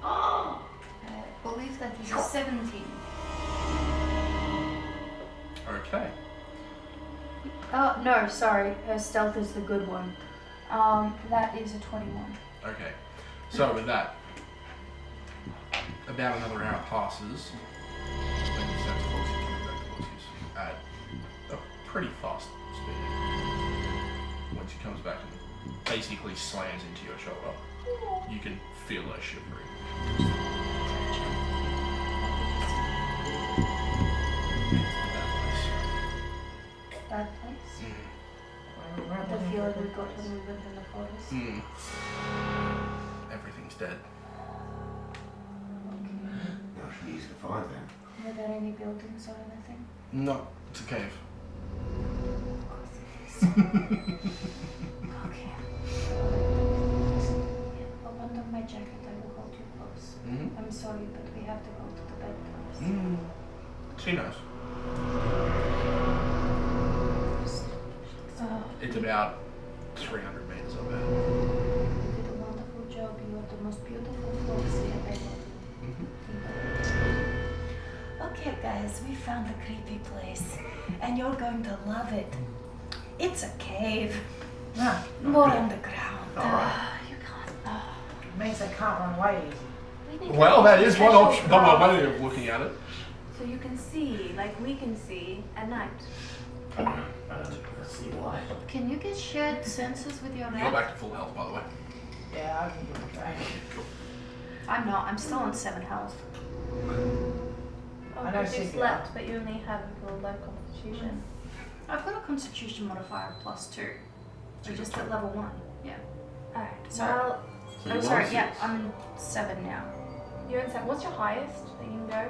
S7: I believe that is a 17.
S6: Okay.
S7: Oh, no, sorry. Her stealth is the good one. That is a 21.
S6: Okay. So with that, about another hour passes. When you sense Foxy coming back towards you at a pretty fast speed. When she comes back and basically slams into your shoulder, you can feel her shivering.
S7: Bad place? The feeling we got when we went in the forest.
S6: Everything's dead.
S11: Not easy to find then.
S7: Were there any buildings or anything?
S6: No, it's a cave.
S7: Okay. I'll undo my jacket. I will hold you close. I'm sorry, but we have to go to the bed first.
S6: She knows. It's about 300 meters up there.
S7: You did a wonderful job. You are the most beautiful Foxy I've ever.
S10: Okay, guys, we found a creepy place, and you're going to love it. It's a cave.
S4: Yeah.
S10: More underground.
S11: Alright.
S10: You can't.
S4: It means they can't run away easy.
S6: Well, that is one option. One way of looking at it.
S9: So you can see, like we can see, at night.
S11: Let's see why.
S10: Can you get shared senses with your
S6: You're
S10: rat?
S6: back to full health, by the way.
S4: Yeah, I can give it a try.
S7: I'm not. I'm still on 7 health.
S9: Oh,
S4: I know
S9: because you
S4: CPR.
S9: slept, but you only have a low constitution.
S7: I've got a Constitution modifier +2. So just at level 1. Yeah.
S9: Alright,
S7: Sorry.
S9: well,
S11: So
S7: I'm
S11: you're
S7: sorry.
S11: on
S7: Yeah,
S11: 6.
S7: I'm 7 now.
S9: you're in 7. What's your highest that you can go?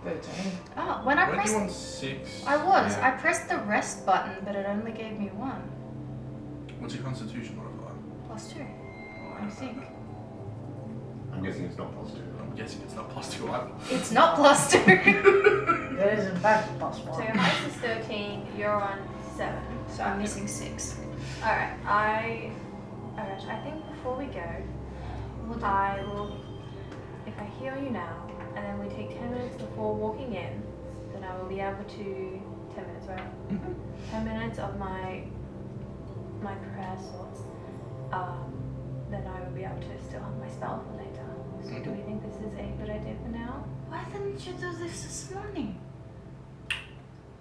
S4: 13.
S7: Oh, when I
S6: Weren't
S7: pressed,
S6: you on 6?
S7: I was.
S11: Yeah.
S7: I pressed the rest button, but it only gave me 1
S6: What's your constitution modifier?
S7: +2. I think
S8: I'm guessing it's not +2.
S6: I'm guessing it's not +2 either.
S7: it's not +2.
S4: It is in fact a
S9: So
S4: +1.
S9: your highest is 13, you're on 7.
S7: So I'm missing 6.
S9: Alright, I think before we go, I will, if I heal you now, and then we take 10 minutes before walking in, then I will be able to, 10 minutes, right? 10 minutes of my prayer sorts, then I will be able to still have my spell for later. So do we think this is a good idea for now?
S10: Why didn't you do this morning?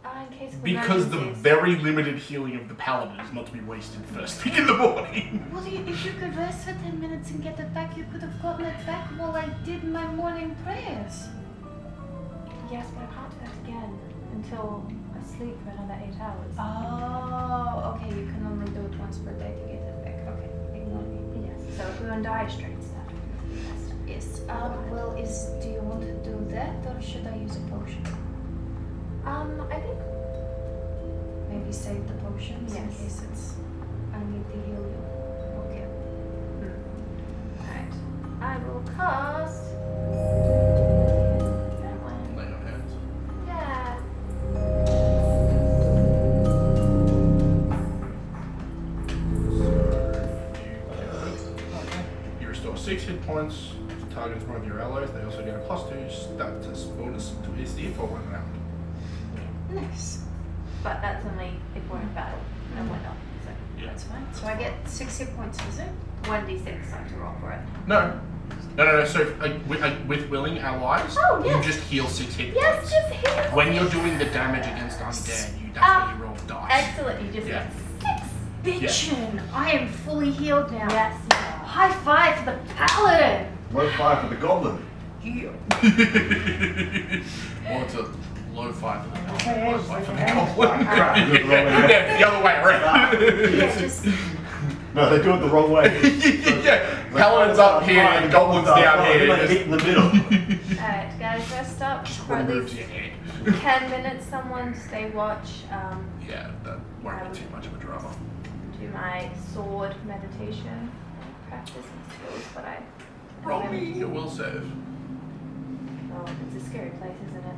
S9: In case of
S6: Because the
S9: emergencies.
S6: very limited healing of the paladin is not to be wasted first thing in the morning.
S10: Well, if you could rest for 10 minutes and get it back, you could have gotten it back while I did my morning prayers.
S9: Yes, but I can't do that again until I sleep for another 8 hours.
S7: Oh, okay. You can only do it once per day to get it back. Okay, ignore me.
S9: Yes. So if we're on dire straits, that would be best.
S7: Yes. Well, do you want to do that, or should I use a potion?
S9: I think
S7: Maybe save the potions in
S9: Yes.
S7: case I need to heal you. Okay.
S9: Alright. I will cast. That one.
S6: Lay on hands.
S9: Yeah.
S6: You restore 6 hit points. If the target is one of your allies, they also get a +2 status bonus to AC for 1 round.
S7: Nice.
S9: But that's only if we're in battle and we're not. So
S6: Yeah.
S7: That's fine. So I get 6 hit points, is it?
S9: 1d6 I have to roll for it.
S6: No. So with willing allies,
S9: Oh,
S6: you
S9: yes.
S6: just heal 6 hit
S9: Yes,
S6: points.
S9: just heal.
S6: When you're doing the damage against undead, that's when you roll dice.
S9: Excellent. You just
S6: Yeah.
S9: get 6.
S7: Bitchin'! I am fully healed now.
S9: Yes, you are.
S7: High five for the paladin!
S8: Low 5 for the goblin.
S7: Yeah.
S6: Or it's a low 5 for the paladin,
S4: Okay,
S6: low 5 for the
S4: yeah.
S6: goblin.
S8: Yeah.
S6: Yeah, the other way around.
S7: Yeah, just
S8: No, they do it the wrong way.
S6: Yeah, paladin's up here and goblin's down here.
S8: Like meet in the middle.
S9: Alright, guys, rest up
S6: Just
S9: for at
S6: removes
S9: least
S6: your head.
S9: 10 minutes. Someone stay watch.
S6: Yeah, that won't be too much of a drama.
S9: Do my sword meditation. Practice my skills, but I.
S6: Roll me your will save.
S9: Oh, it's a scary place, isn't it?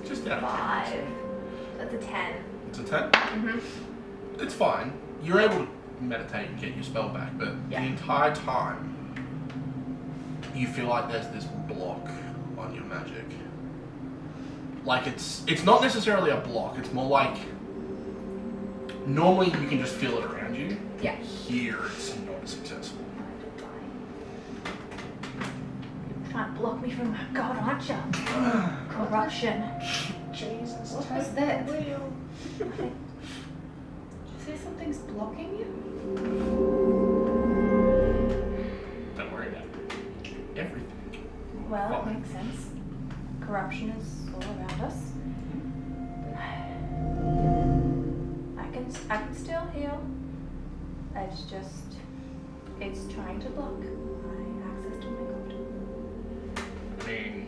S6: Just out of
S9: 5. That's a 10.
S6: It's a 10?
S9: Mm-hmm.
S6: It's fine. You're able to meditate and get your spell back, but
S9: Yeah.
S6: the entire time you feel like there's this block on your magic. Like it's not necessarily a block. It's more like normally you can just feel it around you.
S7: Yeah.
S6: Here it's not as accessible.
S9: You're trying to block me from my god, aren't you? Corruption.
S4: Jesus.
S7: What was that? Did you say something's blocking you?
S6: Don't worry about everything.
S9: Well, it
S6: Fine.
S9: makes sense. Corruption is all around us. I can still heal. It's trying to block my access to my god.
S6: I mean,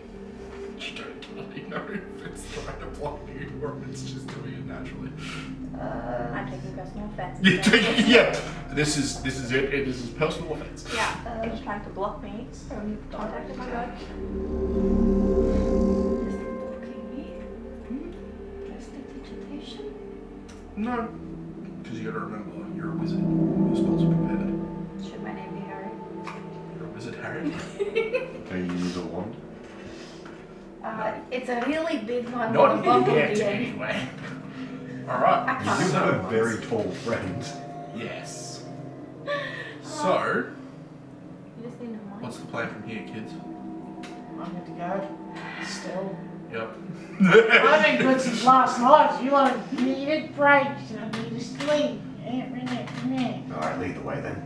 S6: you don't really know if it's trying to block you or if it's just doing it naturally.
S9: I'm taking personal offense.
S6: Yeah, this is it. This is personal offense.
S9: Yeah, it's trying to block me from contacting my god.
S7: Is it blocking me? Prestidigitation?
S6: No, because you got to remember, you're a wizard. Your spells are prepared.
S9: Should my name be Harry?
S6: You're a wizard, Harry.
S8: Can you use a wand?
S7: It's a really big one.
S6: Not
S7: with a bump
S6: yet,
S7: at the end.
S6: anyway. All right.
S7: I
S8: You
S7: can't
S8: do have a
S7: remember.
S8: very tall friend.
S6: Yes. So,
S9: You just need to mind.
S6: what's the plan from here, kids?
S4: I'm good to go. Still.
S6: Yep.
S4: I've been good since last night. You needed breaks and I need to sleep.
S8: Alright, lead the way then.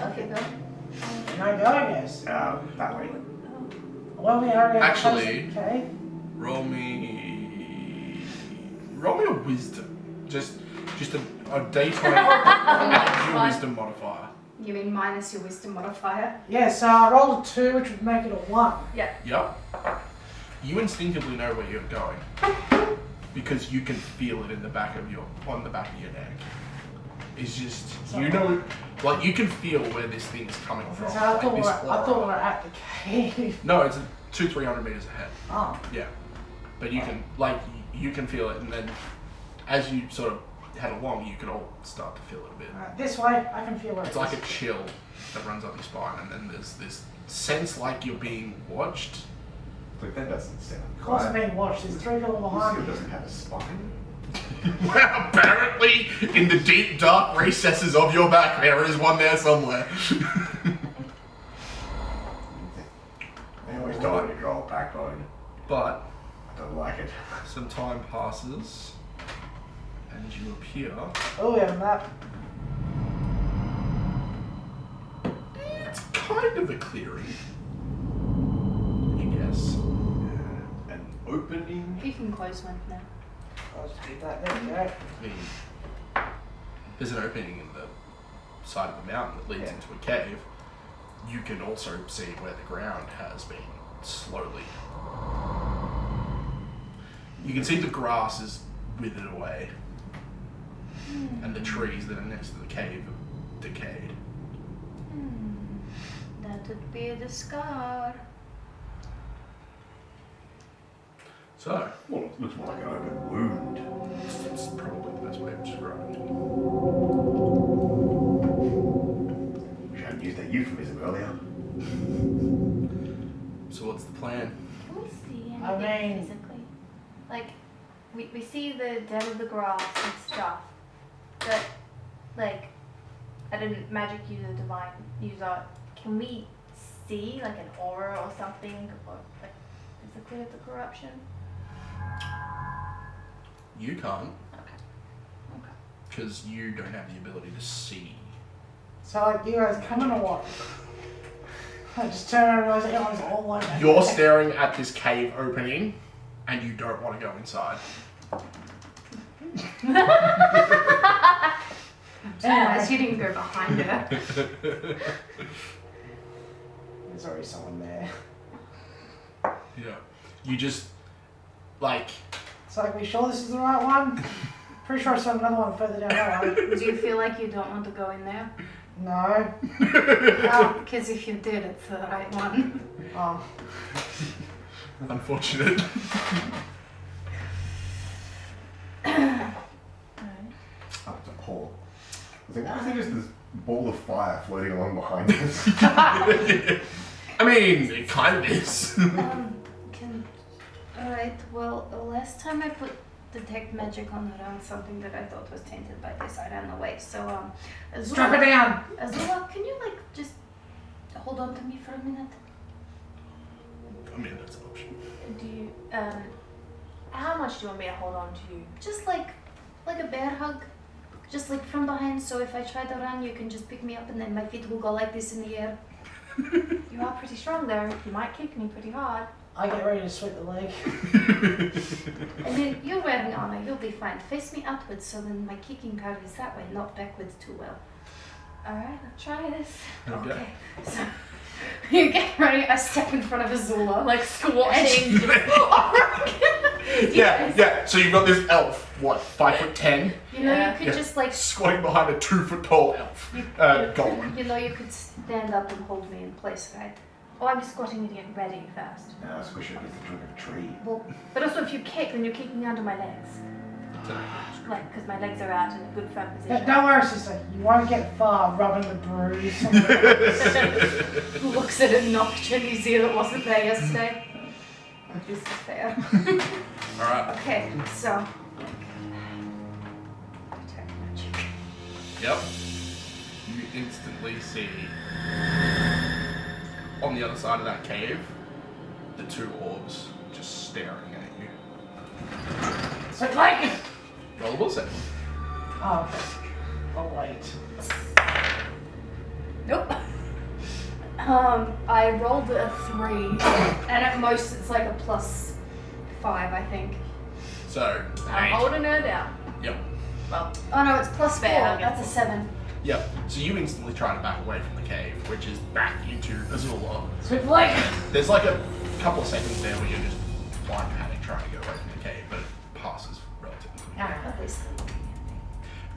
S7: Okay, go.
S4: Can I go, I guess?
S8: That way.
S4: Well, we are
S6: Actually-
S4: okay.
S6: Roll me a wisdom. Just a D20 and your wisdom modifier.
S7: You mean minus your wisdom modifier?
S4: Yeah, so I rolled a 2, which would make it a 1.
S6: Yep. You instinctively know where you're going because you can feel it on the back of your neck. It's just you know, like you can feel where this thing's coming from.
S4: So I
S6: like
S4: thought,
S6: this
S4: I thought we were at the cave.
S6: No, it's 200-300 meters ahead.
S4: Oh.
S6: Yeah, but you can feel it, and then as you sort of head along, you can all start to feel it a bit.
S4: This way, I can feel where
S6: It's like a chill that runs up your spine, and then there's this sense like you're being watched.
S8: Like, that doesn't sound
S4: Of course, I'm
S8: quite.
S4: being watched. There's 3 people behind
S8: Lucio
S4: me.
S8: doesn't have a spine.
S6: Apparently, in the deep, dark recesses of your back, there is one there somewhere.
S8: They always die to grow a backbone.
S6: But
S8: I don't like it.
S6: some time passes, and you appear.
S4: Oh, we have a map.
S6: It's kind of a clearing, I guess.
S8: An opening.
S7: You can close one now.
S4: I'll just do that. There we go.
S6: I mean, there's an opening in the side of the mountain that leads into a cave. You can also see where the ground has been slowly. You can see the grass is withered away, and the trees that are next to the cave have decayed.
S7: That would be the scar.
S6: So,
S8: Well, it looks more like an open wound.
S6: it's probably the best way of describing it.
S8: Wish I'd used that euphemism earlier.
S6: So what's the plan?
S7: Can we see
S4: I
S7: anything
S4: mean-
S7: physically? Like, we see the dead of the grass and stuff, but, like, I didn't magic user, divine user. Can we see, like, an aura or something, or, like, physically of the corruption?
S6: You can't,
S7: Okay.
S6: because you don't have the ability to see.
S4: So, like, you guys coming or what? I just turn around and realize everyone's all like that.
S6: You're staring at this cave opening, and you don't want to go inside.
S7: As you didn't go behind her.
S4: There's already someone there.
S6: Yeah. You just, like,
S4: It's like, we sure this is the right one? Pretty sure I saw another one further down that way.
S7: Do you feel like you don't want to go in there?
S4: No.
S7: Because if you did, it's the right one.
S4: Oh.
S6: unfortunate.
S8: Oh, it's a pole. I was like, why is there just this ball of fire floating along behind us?
S6: I mean, it kind of is.
S7: Alright, well, last time I put detect magic on around something that I thought was tainted by this, I ran away. So, Azula,
S4: Strap it down!
S7: Azula, can you, like, just hold on to me for a minute?
S6: I mean, that's an option.
S9: Do you, how much do you want me to hold on to you?
S7: Just like a bear hug. Just like from behind, so if I try to run, you can just pick me up and then my feet will go like this in the air.
S9: You are pretty strong though. You might kick me pretty hard.
S4: I get ready to sweep the leg.
S7: And then you're wearing armor, you'll be fine. Face me upwards so then my kicking power is that way, not backwards too well.
S9: Alright, I'll try this.
S6: Okay.
S7: So you get ready, I step in front of Azula, like squatting.
S6: Yeah. So you've got this elf, what, 5'10"?
S7: You know, you could just like
S6: squatting behind a 2-foot tall elf. Golem.
S7: You know, you could stand up and hold me in place, right?
S9: Oh, I'm just squatting to get ready first.
S11: No, squish it against the trunk of a tree.
S9: Well, but also if you kick, then you're kicking under my legs. Like, because my legs are out in a good firm position.
S4: Don't worry, sister. You won't get far rubbing the bruise.
S7: Looks at a notch and you see that wasn't there yesterday. This is fair.
S6: Alright.
S7: Okay, so. Detect magic.
S6: Yep. You instantly see on the other side of that cave the two orbs just staring at you.
S4: So like.
S6: Roll a will save.
S4: Oh, okay. Oh wait.
S7: Nope. I rolled a 3, and at most it's like a +5, I think.
S6: So,
S9: I'm holding her down.
S6: Yep.
S9: Well,
S7: Oh no, it's +4.
S9: Fair,
S7: That's a 7.
S6: Yep. So you instantly try to back away from the cave, which is back into Azula.
S4: Sweep the leg.
S6: There's like a couple of seconds there where you're just blind panic trying to get away from the cave, but it passes relatively quickly.
S7: At least.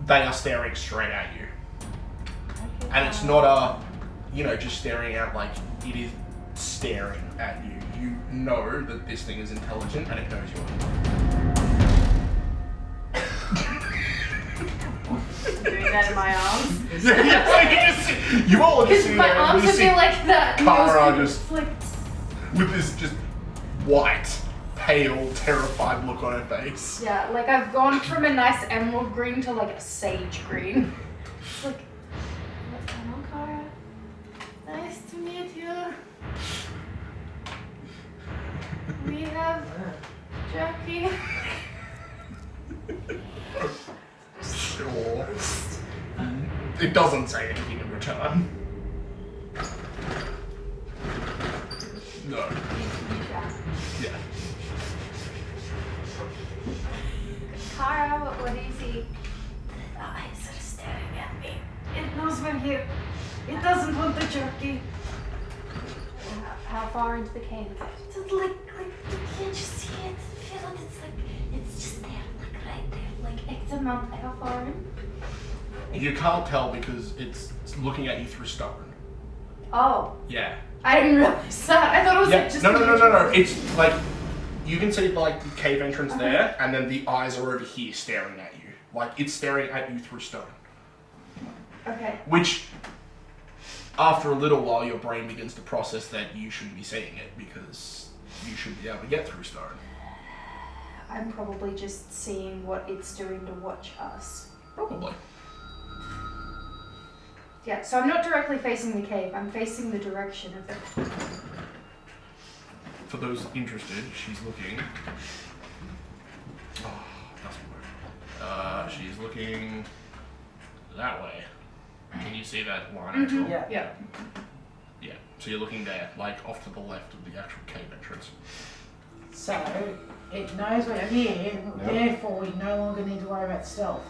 S6: They are staring straight at you. And it's not just staring out, like, it is staring at you. You know that this thing is intelligent and it knows you're
S9: doing that in my arms.
S6: you all are just sitting
S7: My
S6: there and
S7: arms
S6: you
S7: would
S6: see
S7: be like that.
S6: Kara just
S7: like.
S6: with this just white, pale, terrified look on her face.
S7: Yeah, like I've gone from a nice emerald green to like a sage green. It's like, what's going on, Kara? Nice to meet you. We have Jackie.
S6: Sure. It doesn't say anything in return. No. Yeah.
S7: Kara, what do you see? The eyes are staring at me. It knows we're here. It doesn't want the jerky.
S9: How far into the cave is it?
S10: Just like, you can't just see it, feel it, it's just there, like right there.
S7: Like X amount. How far in?
S6: You can't tell because it's looking at you through stone.
S7: Oh,
S6: Yeah.
S7: I didn't realize that. I thought it was
S6: Yeah.
S7: like just.
S6: No. It's like you can see like the cave entrance there, and then the eyes are over here staring at you. Like it's staring at you through stone.
S7: Okay.
S6: Which, after a little while, your brain begins to process that you shouldn't be seeing it because you should be able to get through stone.
S7: I'm probably just seeing what it's doing to watch us.
S6: Probably.
S7: Yeah, so I'm not directly facing the cave, I'm facing the direction of it.
S6: For those interested, she's looking. Oh, it doesn't work. She's looking that way. Can you see that line at all?
S4: Yeah.
S7: Yeah.
S6: Yeah. So you're looking there, like off to the left of the actual cave entrance.
S4: So, it knows we're here, therefore we no longer need to worry about stealth.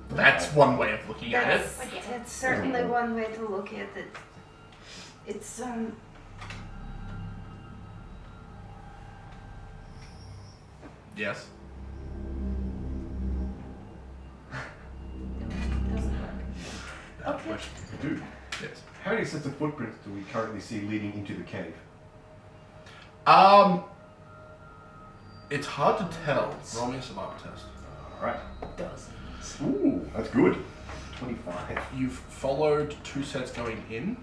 S6: That's one way of looking at it.
S7: That's certainly one way to look at it. It's,
S6: Yes.
S7: doesn't work.
S8: Okay.
S6: Question.
S8: Dude,
S6: Yes.
S8: how many sets of footprints do we currently see leading into the cave?
S6: It's hard to tell. Roll me a survival test.
S8: Alright. Ooh, that's good. 25.
S6: You've followed 2 sets going in,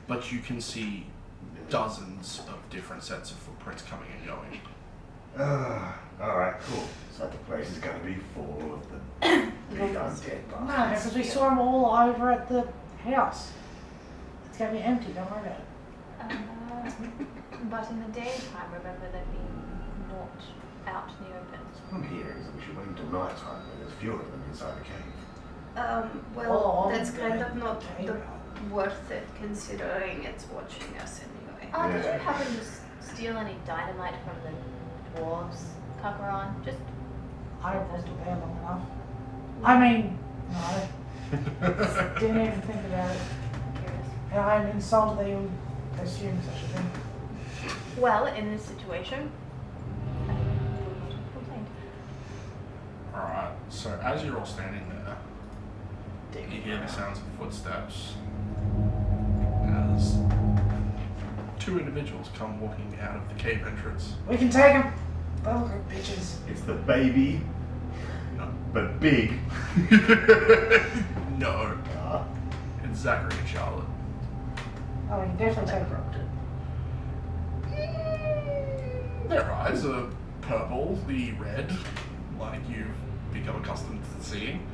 S6: but you can see dozens of different sets of footprints coming and going.
S8: Alright, cool. So the place is going to be full of the big undead
S4: No,
S8: bastards.
S4: because we saw them all over at the house. It's going to be empty, don't worry about it.
S9: But in the daytime, remember them being not out in the open.
S8: What I'm hearing is that we should wait until night time when there's fewer of them inside the cave.
S7: Well,
S4: Oh,
S7: that's kind
S4: yeah.
S7: of not
S4: Okay.
S7: worth it considering it's watching us anyway.
S9: Did
S8: Yeah.
S9: you happen to steal any dynamite from the dwarves, Kakaran? Just
S4: I wasn't there long enough. I mean, no. Didn't even think about it.
S9: curious.
S4: And I'm insulted that you assume such a thing.
S9: Well, in this situation, I would not have complained.
S6: Alright, so as you're all standing there, you hear the sounds of footsteps as two individuals come walking out of the cave entrance.
S4: We can take them. They look like bitches.
S8: It's the baby,
S6: No.
S8: but big.
S6: No.
S8: Ah,
S6: It's Zachary and Charlotte.
S4: Oh, we can definitely take them.
S6: Their eyes are purple, the red, like you've become accustomed to seeing.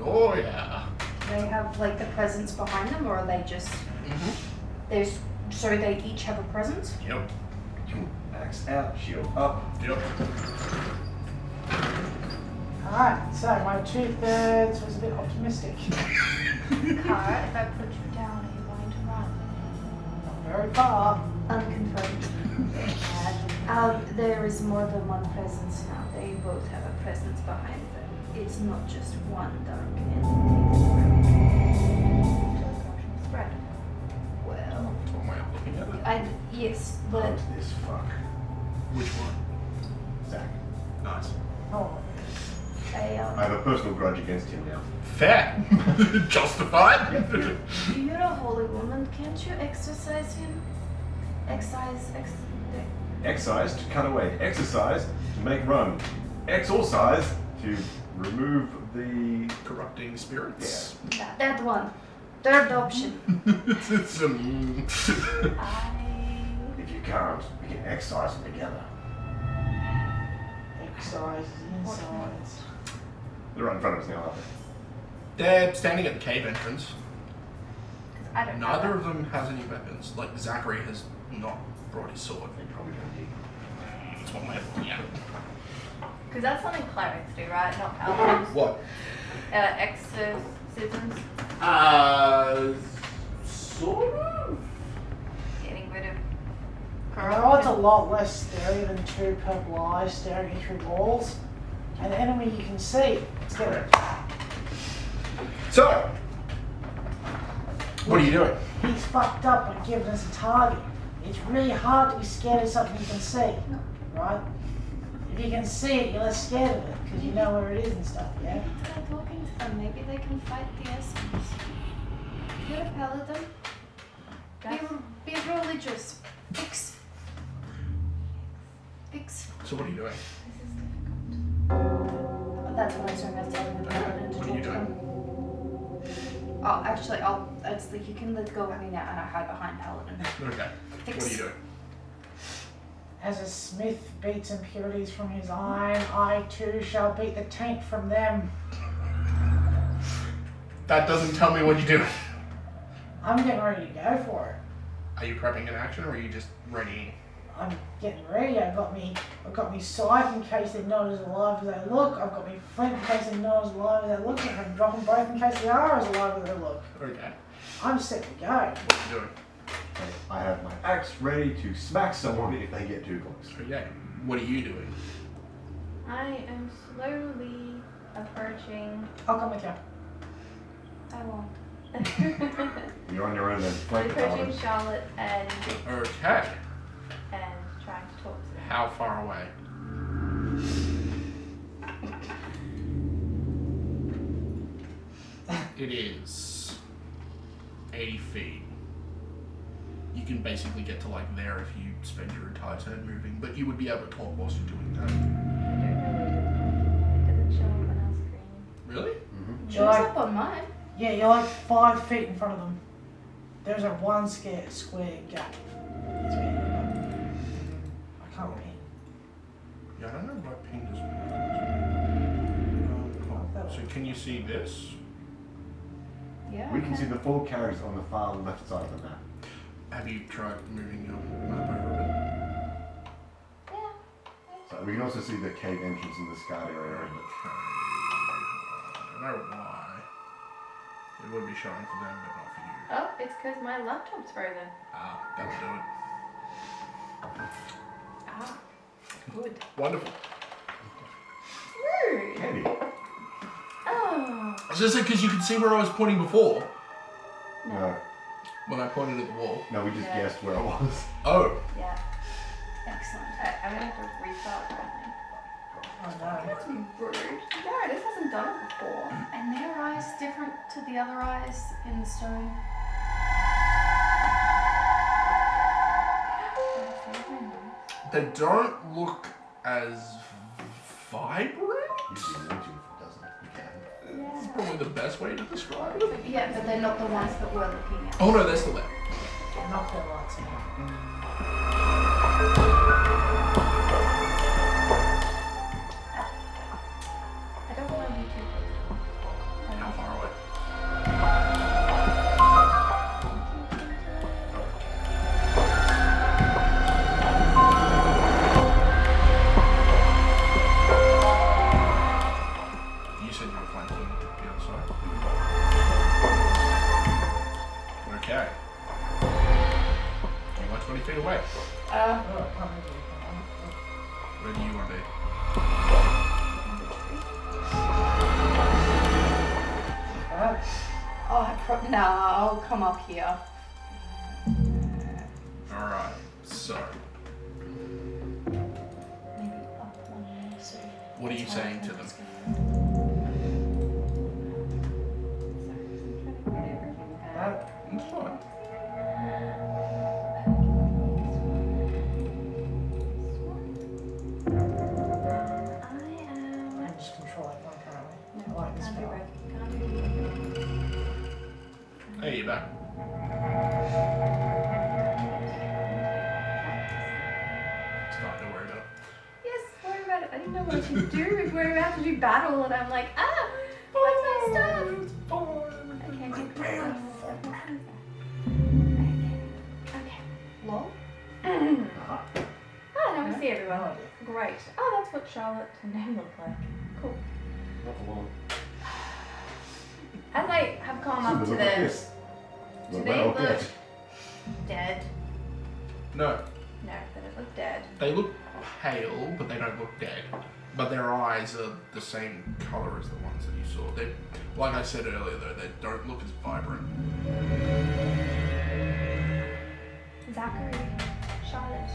S6: Oh yeah.
S7: They have like the presence behind them, or are they just there's so they each have a presence?
S6: Yep.
S8: axe out, shield up.
S6: Yep.
S4: Alright, so my 2/3 was a bit optimistic.
S9: Kara, if I put you down, are you going to run?
S4: Not very far.
S7: Unconfirmed. There is more than one presence now. They both have a presence behind them. It's not just one dark entity.
S9: Spread.
S7: Well,
S6: What am I looking at?
S7: yes,
S8: Hunt
S7: but
S8: this fuck.
S6: Which one?
S8: Zach.
S6: Nice.
S4: Oh,
S8: I have a personal grudge against him now.
S6: Fair. Justified.
S7: you're a holy woman. Can't you exercise him?
S8: Excise to cut away. Exercise to make run. Exorcise to remove the...
S6: Corrupting spirits.
S7: That one. Third option.
S6: It's
S8: If you can't, we can excise them together.
S4: exercise insides.
S8: They're right in front of us now, aren't they?
S6: They're standing at the cave entrance.
S9: I don't know.
S6: Neither of them has any weapons. Like Zachary has not brought his sword.
S8: They probably don't need.
S6: That's what I'm looking at.
S9: Because that's something clerics do, right? Not paladins.
S6: What?
S9: Exorcisms.
S6: Sort of.
S9: Getting rid of
S4: Oh, it's a lot less scary than two purple eyes staring through walls. An enemy you can see. It's getting
S6: So, what are you doing?
S4: He's fucked up and given us a target. It's really hard to be scared of something you can see, right? If you can see it, you're less scared of it because you know where it is and stuff, yeah?
S7: Try talking to them. Maybe they can fight the essence. You're a paladin. Be religious. Fix.
S6: So what are you doing?
S7: That's what I was doing. I was telling the paladin to
S6: What are
S7: talk
S6: you
S7: to
S6: doing?
S7: them. Oh, actually, it's like you can let go of me now, and I hide behind paladin.
S6: Okay. What are you doing?
S4: As a smith beats impurities from his iron, I too shall beat the taint from them.
S6: That doesn't tell me what you're doing.
S4: I'm getting ready to go for it.
S6: Are you prepping an action or are you just readying?
S4: I'm getting ready. I've got me scythe in case they're not as alive as they look. I've got me flint in case they're not as alive as they look. I can drop them both in case they are as alive as they look.
S6: Okay.
S4: I'm set to go.
S6: What are you doing?
S8: I have my axe ready to smack someone if they get too close.
S6: Okay. What are you doing?
S9: I am slowly approaching.
S4: I'll come with you.
S9: I won't.
S8: You're on your own then. Flank the
S9: Approaching
S8: paladin.
S9: Charlotte and
S6: Okay.
S9: trying to talk to them.
S6: How far away? It is 80 feet. You can basically get to like there if you spend your entire turn moving, but you would be able to talk whilst you're doing that.
S9: I don't know. It doesn't show up on our screen.
S6: Really?
S8: Mm-hmm.
S7: Shows up on mine.
S4: Yeah, you're like 5 feet in front of them. There's a square gap. I can't read.
S6: Yeah, I don't know why ping doesn't work. So can you see this?
S7: Yeah.
S8: We can see the full carriage on the far left side of the map.
S6: Have you tried moving your map over a
S7: Yeah.
S8: So we can also see the cave entrance in the scarred
S6: bit?
S8: area.
S6: Okay. I don't know why. It would be showing for them, but not for you.
S7: Oh, it's because my laptop's frozen.
S6: Ah, that'll do it.
S7: Ah, good.
S6: Wonderful.
S7: Rude.
S8: Candy.
S7: Oh.
S6: I was just saying because you could see where I was pointing before
S8: No,
S6: when I pointed at the wall.
S8: no, we just
S7: Yeah.
S8: guessed where it was.
S6: Oh.
S7: Yeah. Excellent. I'm gonna have to restart everything.
S4: Oh no.
S7: That's rude. No, this hasn't done it before. And their eyes different to the other eyes in the stone.
S6: They don't look as vibrant.
S8: Usually an engine doesn't. You can.
S6: It's probably the best way to describe it.
S7: Yeah, but they're not the ones that we're looking at.
S6: Oh no, they're still there.
S4: Not the lights in.
S7: I don't want to be too close.
S6: How far away? You said you were flanking the other side. Okay. You want 20 feet away. Where do you want to be?
S7: No, I'll come up here.
S6: Alright, so
S7: Maybe up one more, so
S6: what are you
S7: that's
S6: saying
S7: how
S6: to them?
S7: it's going.
S6: It's fine.
S4: I'm just controlling one currently. I like this
S7: Can't do
S4: spell.
S7: both. Can't do both.
S6: Hey, you back. Start to worry about it.
S7: Yes, worry about it. I didn't know what to do if we're about to do battle, and I'm like, what's my stuff? Okay, okay. Lol. Now we see everyone. Great. Oh, that's what Charlotte and them look like. Cool.
S8: Not for long.
S7: As I have come
S8: So
S7: up
S8: they
S7: to
S8: look like
S7: them,
S8: this.
S7: do
S8: Well,
S7: they
S8: well,
S7: look
S8: dead.
S7: dead?
S6: No,
S7: No, they don't look dead.
S6: they look pale, but they don't look dead. But their eyes are the same color as the ones that you saw. They, like I said earlier, though, they don't look as vibrant.
S7: Zachary, Charlotte,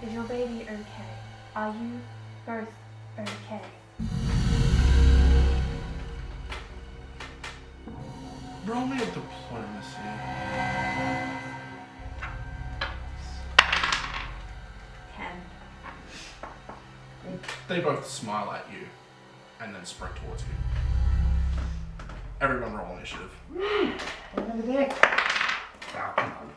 S7: is your baby okay? Are you both okay?
S6: Roll me a diplomacy.
S7: 10.
S6: They both smile at you and then sprint towards you. Everyone roll initiative.
S4: Over there.
S6: Oh, come on.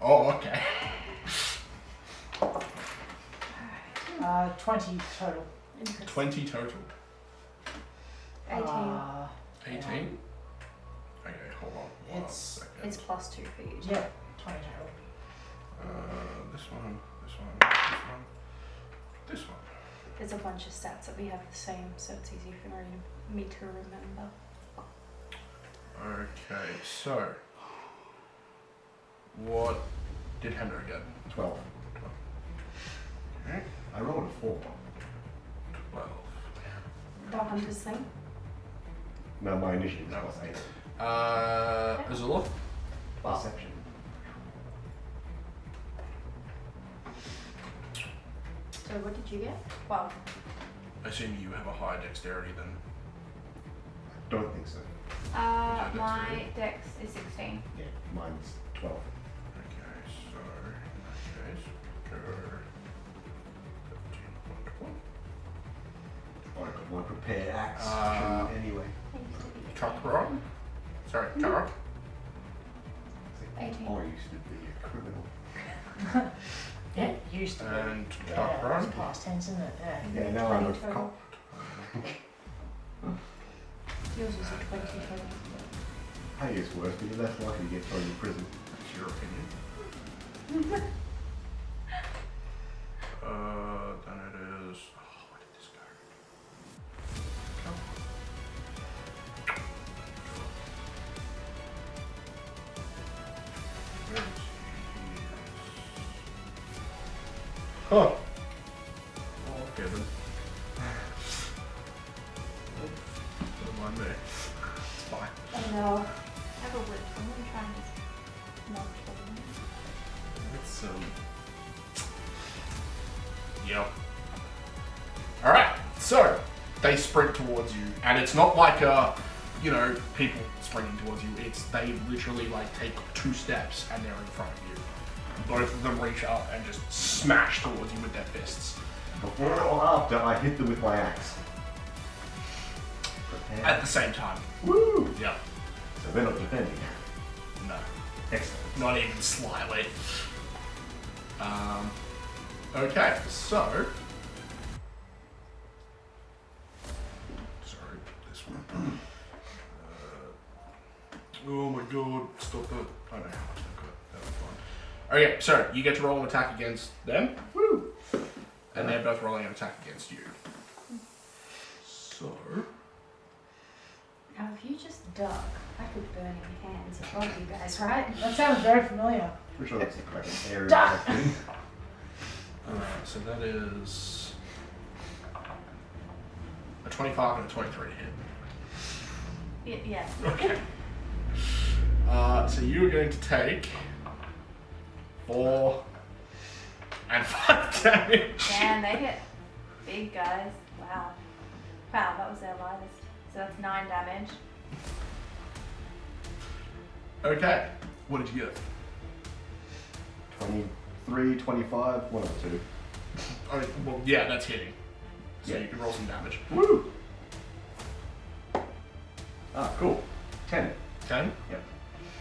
S6: oh, okay.
S4: 20 total.
S6: 20 total.
S7: 18.
S6: 18? Okay, hold on. One
S4: It's-
S6: second.
S7: It's +2 for you.
S4: Yeah, 20 total.
S6: This one.
S7: There's a bunch of stats that we have the same, so it's easy for me to remember.
S6: Okay, so. What did Henry get?
S8: 12.
S6: Okay,
S8: I rolled a 4.
S6: 12.
S7: The hunter's thing?
S8: No, my initiative is
S6: No.
S8: +8.
S6: Azula?
S8: Perception.
S7: So what did you get? 12.
S6: I assume you have a higher dexterity than.
S8: Don't think so.
S7: My dex is 16.
S8: Yeah, mine's 12.
S6: Okay, so in that case, go 13.1.
S8: I got my prepared action
S6: Uh,
S8: anyway.
S6: Kakra. Sorry, Kara.
S8: used to be a criminal.
S4: Yeah, used to be.
S6: And
S4: Yeah,
S6: Run.
S4: it's past tense, isn't it? Yeah.
S8: Yeah, now I'm a
S7: 20 total.
S8: cop.
S7: Yours was a 20 total.
S8: Hey, it's worse, but you're less likely to get thrown in prison.
S6: That's your opinion. Then it is. Oh, where did this go? Come. Where is he? Oh. Oh, okay then. Don't mind me. It's fine.
S7: Oh no. I have a whip. I'm gonna try and just knock them.
S6: It's Yep. Alright, so they sprint towards you, and it's not like people sprinting towards you, it's they literally like take 2 steps and they're in front of you. Both of them reach up and just smash towards you with their fists.
S8: Before or after I hit them with my axe.
S6: At the same time.
S8: Woo!
S6: Yep.
S8: So they're not defending.
S6: No.
S8: Excellent.
S6: Not even slightly. Okay, so. Sorry, this one. Oh my god, stop it. I don't know how much I got. That was fine. Okay, so you get to roll an attack against them. Woo! And they're both rolling an attack against you. So.
S7: Now, if you just duck, I could burn your hands in front of you guys, right?
S4: That sounds very familiar.
S8: Pretty sure that's like an area.
S4: Duck!
S6: So that is a 25 and a 23 to hit.
S7: Yeah.
S6: Okay. So you are going to take 4 and 5 damage.
S7: Man, they hit big guys. Wow. Wow, that was their lightest. So that's 9 damage.
S6: Okay. What did you get?
S8: 23, 25, one of the two.
S6: Oh, well, yeah, that's hitting. So
S8: Yeah.
S6: you can roll some damage.
S8: Woo! Ah, cool. 10.
S6: 10?
S8: Yep.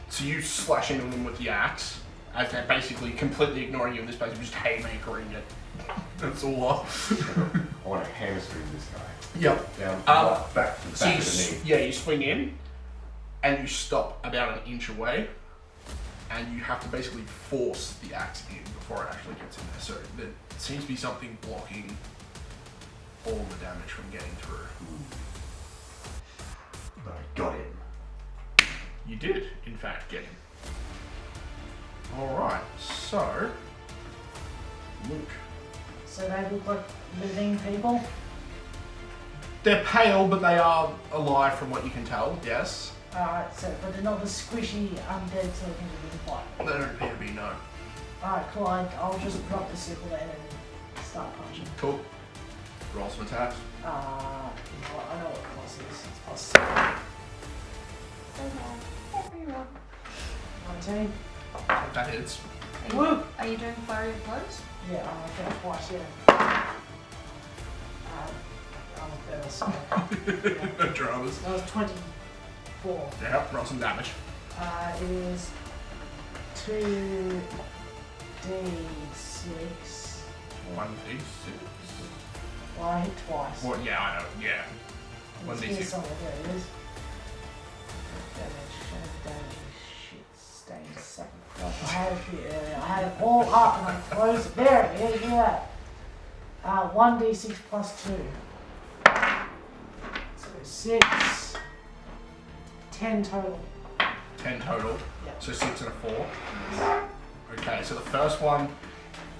S6: So you slash into them with the axe, as they're basically completely ignoring you in this place, just haymakering it. That's all off.
S8: I want to hamstring this guy.
S6: Yep.
S8: Down,
S6: Um,
S8: back to the
S6: So
S8: back
S6: you,
S8: of the knee.
S6: yeah, you swing in, and you stop about an inch away, and you have to basically force the axe in before it actually gets in there. So there seems to be something blocking all the damage from getting through.
S8: But I got him.
S6: You did, in fact, get him. Alright, so Luke.
S4: So they look like living people?
S6: They're pale, but they are alive from what you can tell, yes.
S4: Alright, so but they're not the squishy undead sort of thing that we can fight.
S6: They don't appear to be, no.
S4: Alright, cool. I'll just drop the sickle then and start punching.
S6: Cool. Roll some attacks.
S4: You know what, I know what plus is. It's plus 7.
S7: So yeah, every roll.
S4: 19.
S6: That hits.
S4: Woo!
S7: Are you doing flurry of blows?
S4: Yeah, I'm gonna get twice, yeah. I'm better, so.
S6: No dramas.
S4: That was 24.
S6: Yeah, roll some damage.
S4: It is 2d6.
S6: 1d6.
S4: Well, I hit twice.
S6: Well, yeah, I know, yeah.
S4: Here's
S6: 1d6.
S4: something, there it is. Damage. Shit, stains sucking crap. I had it here earlier. I had it all up and I closed it. There it is, look at that. 1d6 plus 2. So 6. 10 total.
S6: 10 total.
S4: Yep.
S6: So 6 and a 4. Okay, so the first one,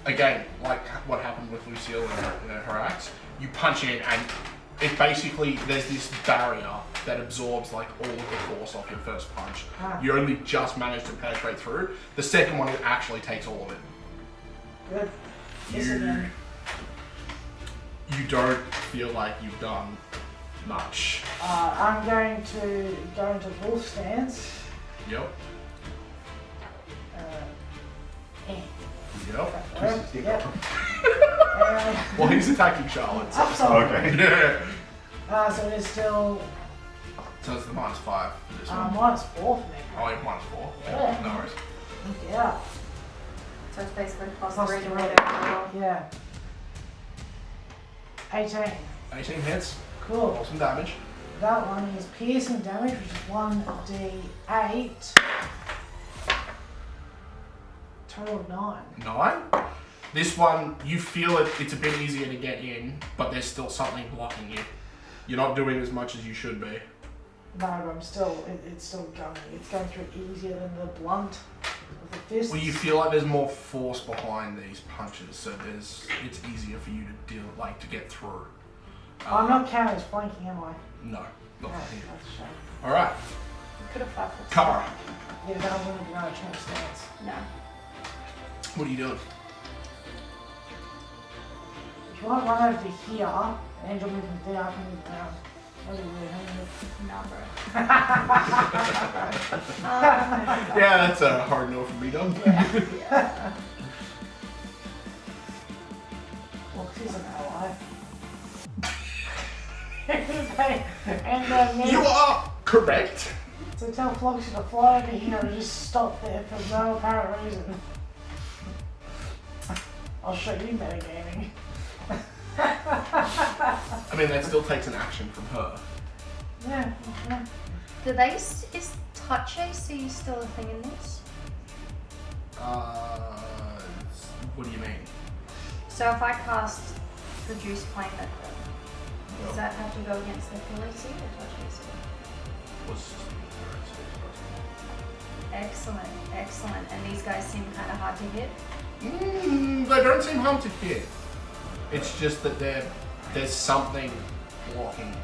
S6: again, like what happened with Lucille and her axe, you punch in and it basically, there's this barrier that absorbs like all of the force off your first punch.
S4: Ah.
S6: You only just manage to penetrate through. The second one, it actually takes all of it.
S4: Good. This again.
S6: You don't feel like you've done much.
S4: I'm going to go into wolf stance.
S6: Yep.
S4: Eh.
S6: Yep.
S8: Twisted
S4: Yep.
S6: Well, he's attacking Charlotte. So.
S8: Okay.
S6: Yeah.
S4: So it is still
S6: So it's the -5 for this one.
S4: -4 for me.
S6: Oh, you have -4.
S4: Yeah.
S6: No worries.
S4: Yeah.
S7: So it's basically plus
S4: Plus
S7: 3 to
S4: three.
S7: whatever you roll.
S4: Yeah. 18.
S6: 18 hits.
S4: Cool.
S6: Roll some damage.
S4: That one is piercing damage, which is 1d8. Total of 9.
S6: 9. This one, you feel it's a bit easier to get in, but there's still something blocking you. You're not doing as much as you should be.
S4: No, but I'm still, it's still going. It's going through easier than the blunt of the fist.
S6: Well, you feel like there's more force behind these punches, so it's easier for you to deal, like, to get through.
S4: I'm not counting as flanking, am I?
S6: No, not
S4: Oh,
S6: for you.
S4: that's a shame.
S6: All right,
S7: You could have 5 foot.
S6: Kara,
S4: Yeah, that I'm going to do another chance stance.
S7: No.
S6: what are you doing?
S4: If you want to run over to here, and Angel move from there, I can move around. What are you doing?
S7: No, bro.
S6: Yeah, that's a hard no for me, done.
S4: Well, 'cause he's an ally. And
S6: You are correct.
S4: so tell Floxy to fly over here and just stop there for no apparent reason. I'll show you metagaming.
S6: I mean, that still takes an action from her.
S4: Yeah.
S7: Do they is touch AC still a thing in this?
S6: What do you mean?
S7: So if I cast Produce Flame at them, does that have to go against the full AC or touch AC? Excellent, excellent. And these guys seem kind of hard to hit.
S6: They don't seem hard to hit. It's just that there's something blocking.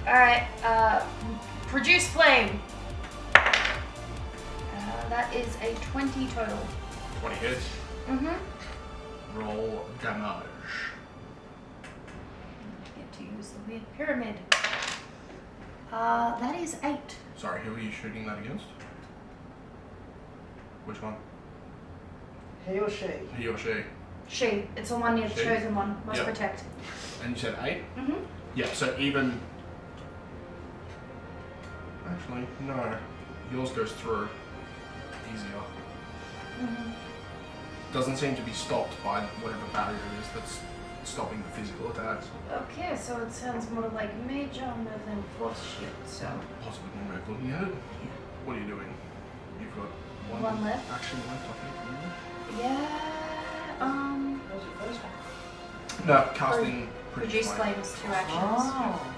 S7: Alright, Produce Flame. That is a 20 total.
S6: 20 hits.
S7: Mm-hmm.
S6: Roll damage.
S7: Get to use the weird pyramid. That is 8.
S6: Sorry, who are you shooting that against? Which one?
S4: He or she?
S6: He or she?
S7: She. It's the one near the
S6: She?
S7: chosen one. Must
S6: Yep.
S7: protect.
S6: And you said 8?
S7: Mm-hmm.
S6: Yeah, so even... Actually, no. Yours goes through easier.
S7: Mm-hmm.
S6: Doesn't seem to be stopped by whatever barrier it is that's stopping the physical attacks.
S7: Okay, so it sounds more like mage armor than force shield, so...
S6: Possibly one way of looking at it. What are you doing? You've got
S7: One left.
S6: action left, I think.
S7: Yeah,
S4: What was your first one?
S6: No, casting
S7: Produce
S6: Flame.
S7: Flame is 2 actions.
S4: Oh.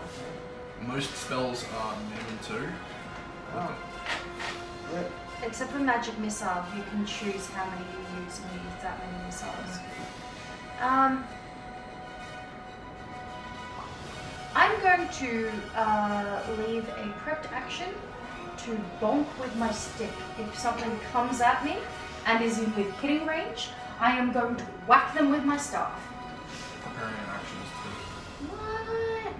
S6: Most spells are minimum 2.
S4: Oh. Rip.
S7: Except for Magic Missile, you can choose how many you use and you use that many missiles. I'm going to leave a prepped action to bonk with my stick. If something comes at me and is in with hitting range, I am going to whack them with my staff.
S6: Preparing actions too.
S7: What?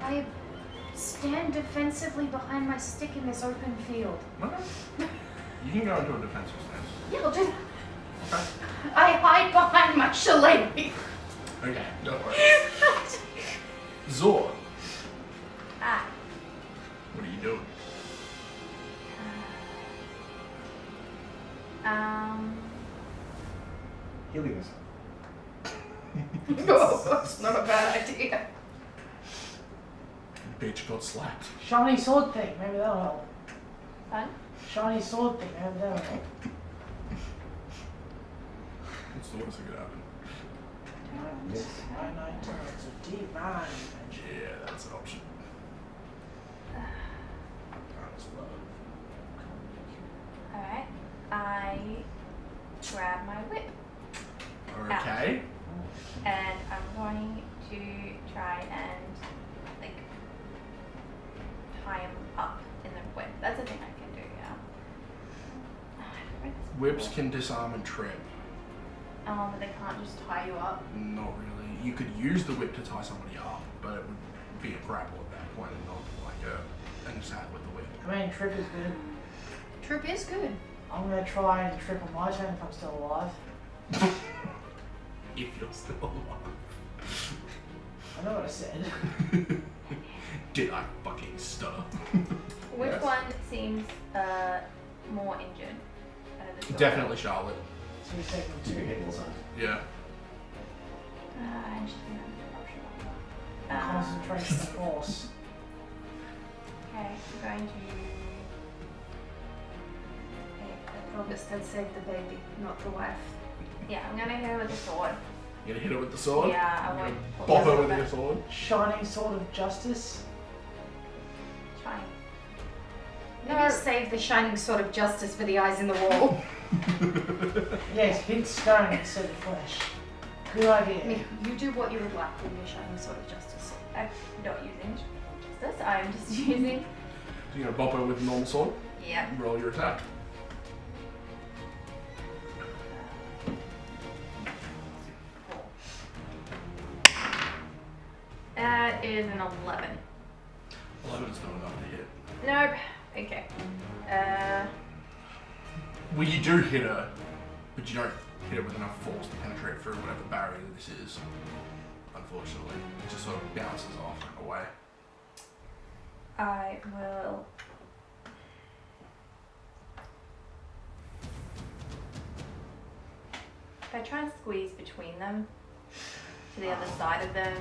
S7: I stand defensively behind my stick in this open field.
S6: Okay. You can go into a defensive stance.
S7: Yeah, I'll do that.
S6: Okay.
S7: I hide behind my shillelagh.
S6: Okay, don't worry. Zor,
S7: Ah.
S6: what are you doing?
S8: Healing yourself.
S7: No, that's not a bad idea.
S6: Bitch got slapped.
S4: Shiny sword thing, maybe that'll help.
S7: Fun?
S4: Shiny sword thing, maybe that'll help.
S6: What's the worst that could happen?
S8: Yes.
S4: I know, it's a deep mind.
S6: Yeah, that's an option.
S7: Alright. I grab my whip
S6: Okay.
S7: and I'm going to try and like tie him up in the whip. That's a thing I can do, yeah.
S6: Whips can disarm and trip.
S7: But they can't just tie you up.
S6: Not really. You could use the whip to tie somebody up, but it would be a grapple at that point and not like an attack with the whip.
S4: I mean, trip is good.
S7: Troop is good.
S4: I'm gonna try and trip on my turn if I'm still alive.
S6: If you're still alive.
S4: I know what I said.
S6: Did I fucking stutter?
S7: Which
S8: Yes.
S7: one seems more injured? out of the two?
S6: Definitely Charlotte.
S4: So you're taking
S8: You can
S4: two.
S8: hit more times.
S6: Yeah.
S7: I'm just gonna interruption.
S4: Concentrate the force.
S7: Okay, I'm going to.
S9: I promised I'd save the baby, not the wife.
S7: Yeah, I'm gonna hit her with the sword.
S6: You gonna hit her with the sword?
S7: Yeah, I
S6: You
S7: won't.
S6: gonna
S7: pull
S6: Bop
S7: the
S6: her
S7: sword
S6: with your
S7: back.
S6: sword?
S4: Shining sword of justice.
S7: Trying.
S9: Maybe save the shining sword of justice for the eyes in the wall.
S4: Yes, hit stone instead of flesh. Good idea.
S9: You do what you would like with your shining sword of justice.
S7: I'm not using justice. I'm just using.
S6: So you're gonna bop her with the normal sword?
S7: Yeah.
S6: Roll your attack.
S7: That is an 11.
S6: 11 is not enough to hit.
S7: Nope. Okay.
S6: Well, you do hit her, but you don't hit her with enough force to penetrate through whatever barrier this is. Unfortunately, it just sort of bounces off and away.
S7: I will. If I try and squeeze between them to the other side of them,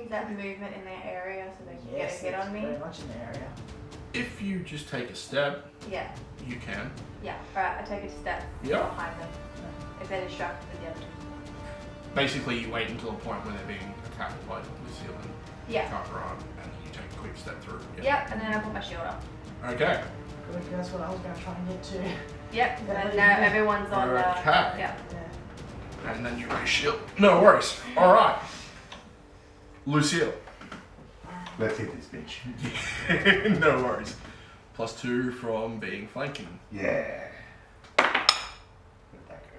S7: that movement in their area so they can
S4: Yes,
S7: get a hit
S4: that's
S7: on me.
S4: very much in the area.
S6: If you just take a step,
S7: Yeah,
S6: you can.
S7: yeah. Alright, I take a step
S6: Yeah.
S7: behind them. If they're distracted with the other two.
S6: Basically, you wait until a point where they're being attacked by Lucille and
S7: Yeah.
S6: Cartharan, and then you take a quick step through.
S7: Yep, and then I put my shield up.
S6: Okay.
S4: Good, that's what I was going to try and get to.
S7: Yep,
S4: Yeah,
S7: and
S4: you
S7: now
S4: do.
S7: everyone's on the.
S6: Okay.
S7: Yeah.
S4: Yeah.
S6: And then you raise shield. No worries. All right. Lucille.
S8: Let's hit this bitch.
S6: No worries. +2 from being flanking.
S8: Yeah. Where'd that go?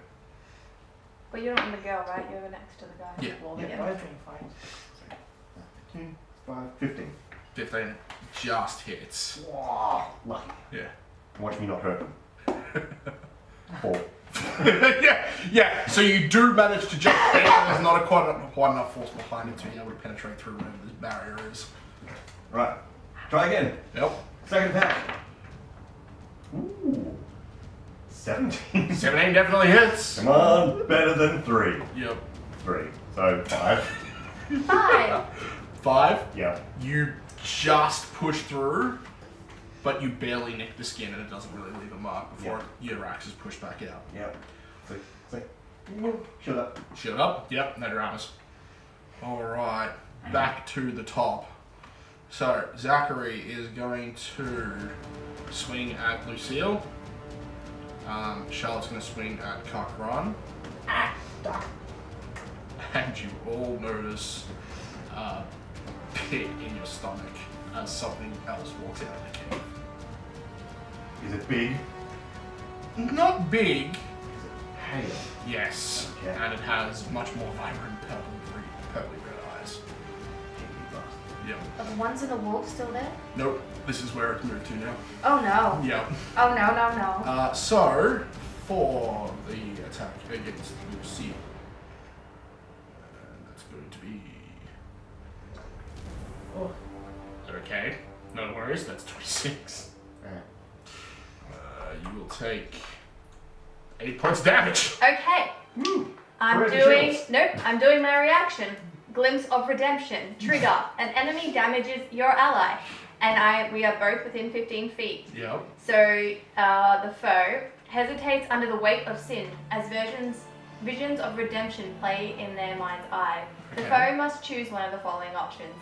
S7: But you're not on the girl, right? You're next to the guy.
S6: Yeah.
S4: Well,
S7: Yeah.
S4: they're both being flanked.
S8: 15, 5, 15.
S6: 15 just hits.
S8: Wow, lucky.
S6: Yeah.
S8: Watch me not hurt them. 4.
S6: yeah. So you do manage to just hit. There's not quite enough force behind it to be able to penetrate through whatever this barrier is.
S8: Right. Try again.
S6: Yep.
S8: Second attack. Ooh. 17.
S6: 17 definitely hits.
S8: Come on, better than 3.
S6: Yep.
S8: 3. So 5.
S7: 5.
S6: 5.
S8: Yeah.
S6: You just push through, but you barely nick the skin and it doesn't really leave a mark before your axe is pushed back out.
S8: Yep. So, shut up.
S6: Shield up. Yep, no dramas. Alright, back to the top. So, Zachary is going to swing at Lucille. Charlotte's going to swing at Cochran. And you all notice a pit in your stomach as something else walks out of the cave.
S8: Is it big?
S6: Not big,
S8: Pale.
S6: yes,
S8: Okay.
S6: and it has much more vibrant purpley red eyes. Yep.
S9: Are the ones in the wall still there?
S6: Nope, this is where it's moved to now.
S9: Oh no.
S6: Yep.
S9: Oh no.
S6: So, for the attack against Lucille, that's going to be...
S4: Oh,
S6: Okay, no worries, that's 26. You will take 8 points damage.
S7: Okay. I'm
S8: Where are the
S7: doing.
S8: shields?
S7: Nope. I'm doing my reaction. Glimpse of redemption. Trigger. An enemy damages your ally, and we are both within 15 feet.
S6: Yep.
S7: So the foe hesitates under the weight of sin as visions of redemption play in their mind's eye. The
S6: Okay.
S7: foe must choose one of the following options.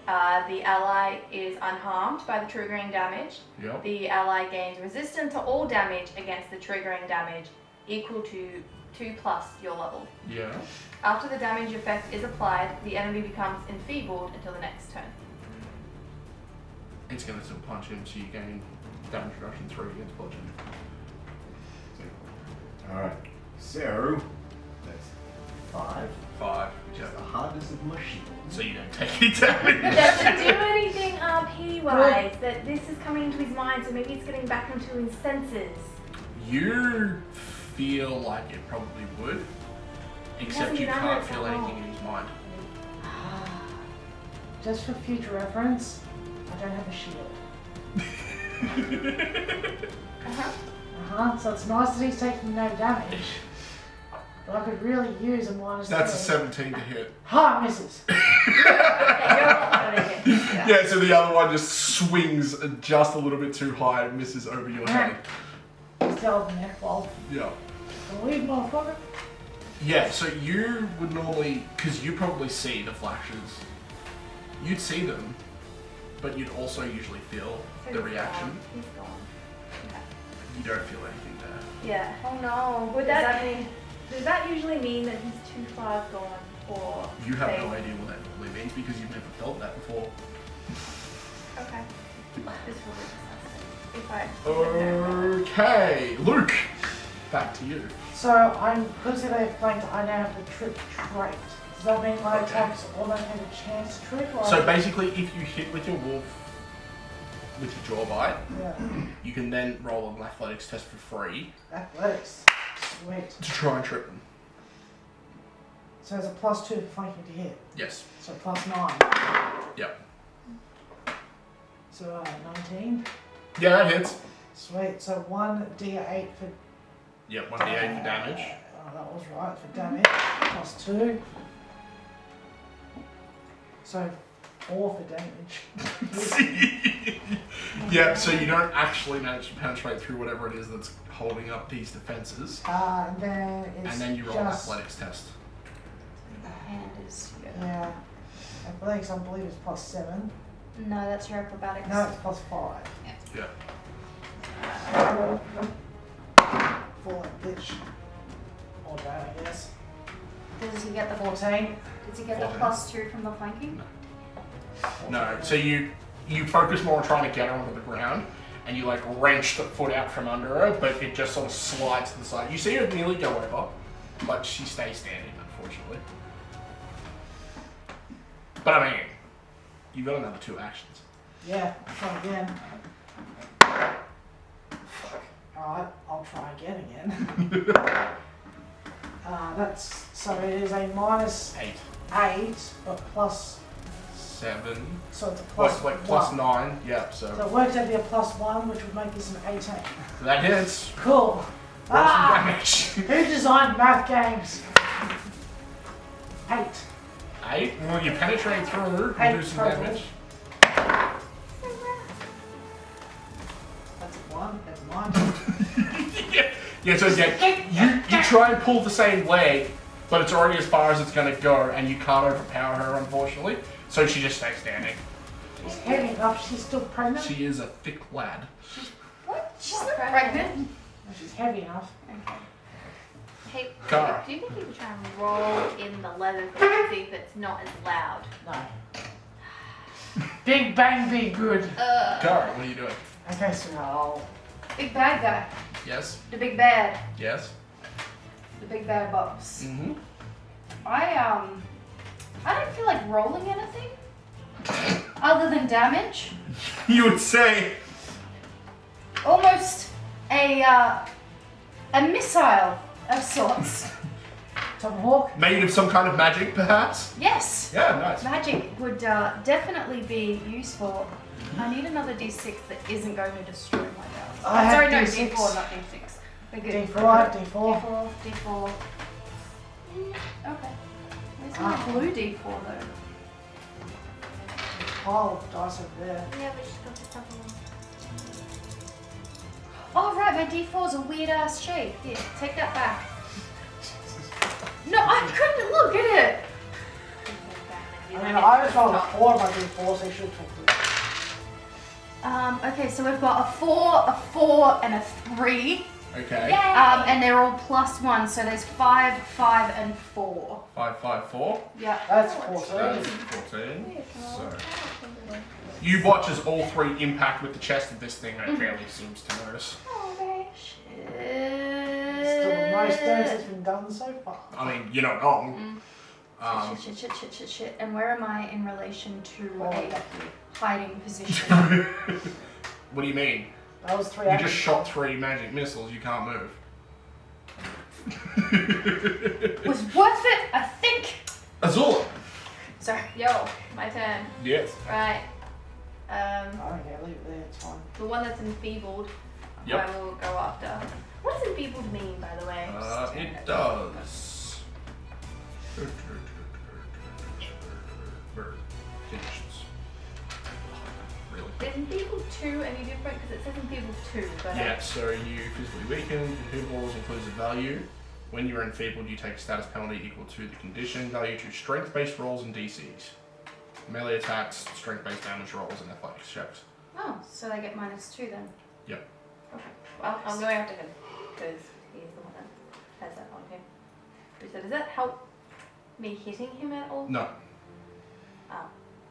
S7: The ally is unharmed by the triggering damage.
S6: Yep.
S7: The ally gains resistance to all damage against the triggering damage equal to 2 plus your level.
S6: Yeah.
S7: After the damage effect is applied, the enemy becomes enfeebled until the next turn.
S6: It's going to still punch him, so you gain damage reduction 3 against bludgeoning.
S8: Alright. So, that's 5.
S6: 5.
S8: Just the hardness of my shield.
S6: So you don't take any damage.
S7: Doesn't do anything RP-wise, that this is coming into his mind, so maybe it's getting back into his senses.
S6: You feel like it probably would, except
S7: hasn't
S6: you
S7: been under
S6: can't
S7: it
S6: feel
S7: that
S6: anything
S7: long.
S6: in his mind.
S4: just for future reference, I don't have a shield.
S7: Uh-huh.
S4: So it's nice that he's taking no damage. But I could really use a minus
S6: That's a
S4: 3.
S6: 17 to hit.
S4: Ha! Misses.
S6: Yeah, so the other one just swings just a little bit too high and misses over your head.
S4: Still in there. Well,
S6: Yeah.
S4: leave, motherfucker.
S6: Yeah, so you would normally, because you probably see the flashes, you'd see them, but you'd also usually feel
S7: So
S6: the
S7: he's
S6: reaction.
S7: gone. He's gone.
S6: You don't feel anything there.
S7: Yeah.
S9: Oh no.
S7: Would that mean?
S9: Does that usually mean that he's too far gone or
S6: You have
S9: they-
S6: no idea what that normally means because you've never felt that before.
S9: Okay. This will be disgusting. If I
S6: Okay, Luke, back to you.
S4: So I'm because they're flanked, I now have the trick trait. Does that mean my
S6: Okay.
S4: attacks almost have a chance to trick? Or
S6: So basically, if you hit with your wolf, with your jaw bite,
S4: yeah,
S6: you can then roll an athletics test for free
S4: athletics. Sweet.
S6: to try and trip them.
S4: So it's a +2 for flanking to hit.
S6: Yes.
S4: So +9.
S6: Yep.
S4: So 19.
S6: Yeah, that hits.
S4: Sweet. So 1d8 for.
S6: Yep, 1d8 for damage.
S4: Oh, that was right for damage. +2. So 4 for damage.
S6: Yeah, so you don't actually manage to penetrate through whatever it is that's holding up these defenses.
S4: And then it's
S6: And then you roll an
S4: just,
S6: athletics test.
S7: And is
S4: Yeah. Athletics, I believe, is +7.
S7: No, that's your acrobatics.
S4: No, it's +5.
S6: Yeah.
S4: For that bitch. Or that, I guess.
S7: Does he get the
S4: 14.
S7: Does he get the
S6: 14.
S7: +2 from the flanking?
S6: No, so you focus more on trying to get her onto the ground, and you like wrench the foot out from under her, but it just sort of slides to the side. You see her nearly go over, but she stays standing, unfortunately. But I mean, you've got another 2 actions.
S4: Yeah, try again. Alright, I'll try again. That's so it is a -8,
S6: 8,
S4: but plus,
S6: 7,
S4: so it's a
S6: like plus
S4: +1.
S6: 9, yeah, so
S4: So it works out to be a +1, which would make this an 18.
S6: that hits.
S4: Cool.
S6: Roll some damage.
S4: Who designed math games? 8.
S6: 8, well you penetrate through, and
S4: 8
S6: do some
S4: total.
S6: damage.
S4: That's a 1. That's mine.
S6: Yeah, so yeah, you try and pull the same leg, but it's already as far as it's going to go, and you can't overpower her, unfortunately. So she just stays standing.
S4: She's heavy enough. She's still pregnant.
S6: She is a thick lad.
S7: What? She's not pregnant.
S4: No, she's heavy enough.
S7: Okay.
S9: Hey,
S6: Cara.
S9: do you think you could try and roll in the leather thing to see if it's not as loud?
S4: No. Big bang, be good.
S6: Gara, what are you doing?
S4: Okay, so I'll.
S7: Big bad guy.
S6: Yes?
S7: The big bad.
S6: Yes?
S7: The big bad boss.
S6: Mm-hmm.
S7: I don't feel like rolling anything other than damage.
S6: You would say...
S7: Almost a missile of sorts.
S4: Tomahawk.
S6: Made of some kind of magic, perhaps?
S7: Yes.
S6: Yeah, nice.
S7: Magic would definitely be useful. I need another d6 that isn't going to destroy my house.
S4: I have
S7: Sorry, no,
S4: D6.
S7: d4, not d6. We're good.
S4: D4, I have D4.
S7: D4. Okay. Where's my blue d4 though?
S4: Pile of dice over there.
S9: Yeah, but she's got the top one.
S7: Oh right, my d4's a weird ass shape. Here, take that back. No, I couldn't look at it.
S4: I mean, I just rolled a 4 on my D4, so you should talk to it.
S7: Okay, so we've got a 4, and a 3.
S6: Okay.
S7: And they're all +1, so there's 5, 5, and 4.
S6: 5, 5, 4.
S7: Yeah.
S4: That's
S6: That's
S4: 14.
S6: 14. So... You watch as all 3 impact with the chest of this thing, and it barely seems to notice.
S7: Shit.
S4: Still the most damage that's been done so far.
S6: I mean, you're not wrong.
S7: Shit. And where am I in relation to
S4: Oh,
S7: a
S4: thank
S7: hiding position?
S6: What do you mean?
S4: That was 3
S6: You
S4: actions.
S6: just shot 3 magic missiles, you can't move.
S7: Was worth it, I think.
S6: Azula!
S7: Sorry.
S9: Yo, my turn.
S6: Yes.
S9: Right.
S4: I don't care, leave it there, it's fine.
S7: The one that's enfeebled,
S6: Yep.
S7: I will go after. What does enfeebled mean, by the way?
S6: It does. Conditions. Really?
S7: Is enfeebled 2 any different? Because it says enfeebled 2, but
S6: Yeah, so you physically weaken, enfeebles includes a value. When you are enfeebled, you take a status penalty equal to the condition value to strength-based rolls and DCs. Melee attacks, strength-based damage rolls, and athletics checks.
S7: Oh, so they get -2 then?
S6: Yep.
S7: Okay. Well, I'm going after him, because he's the one that has that on him. So does that help me hitting him at all?
S6: No.
S7: Oh.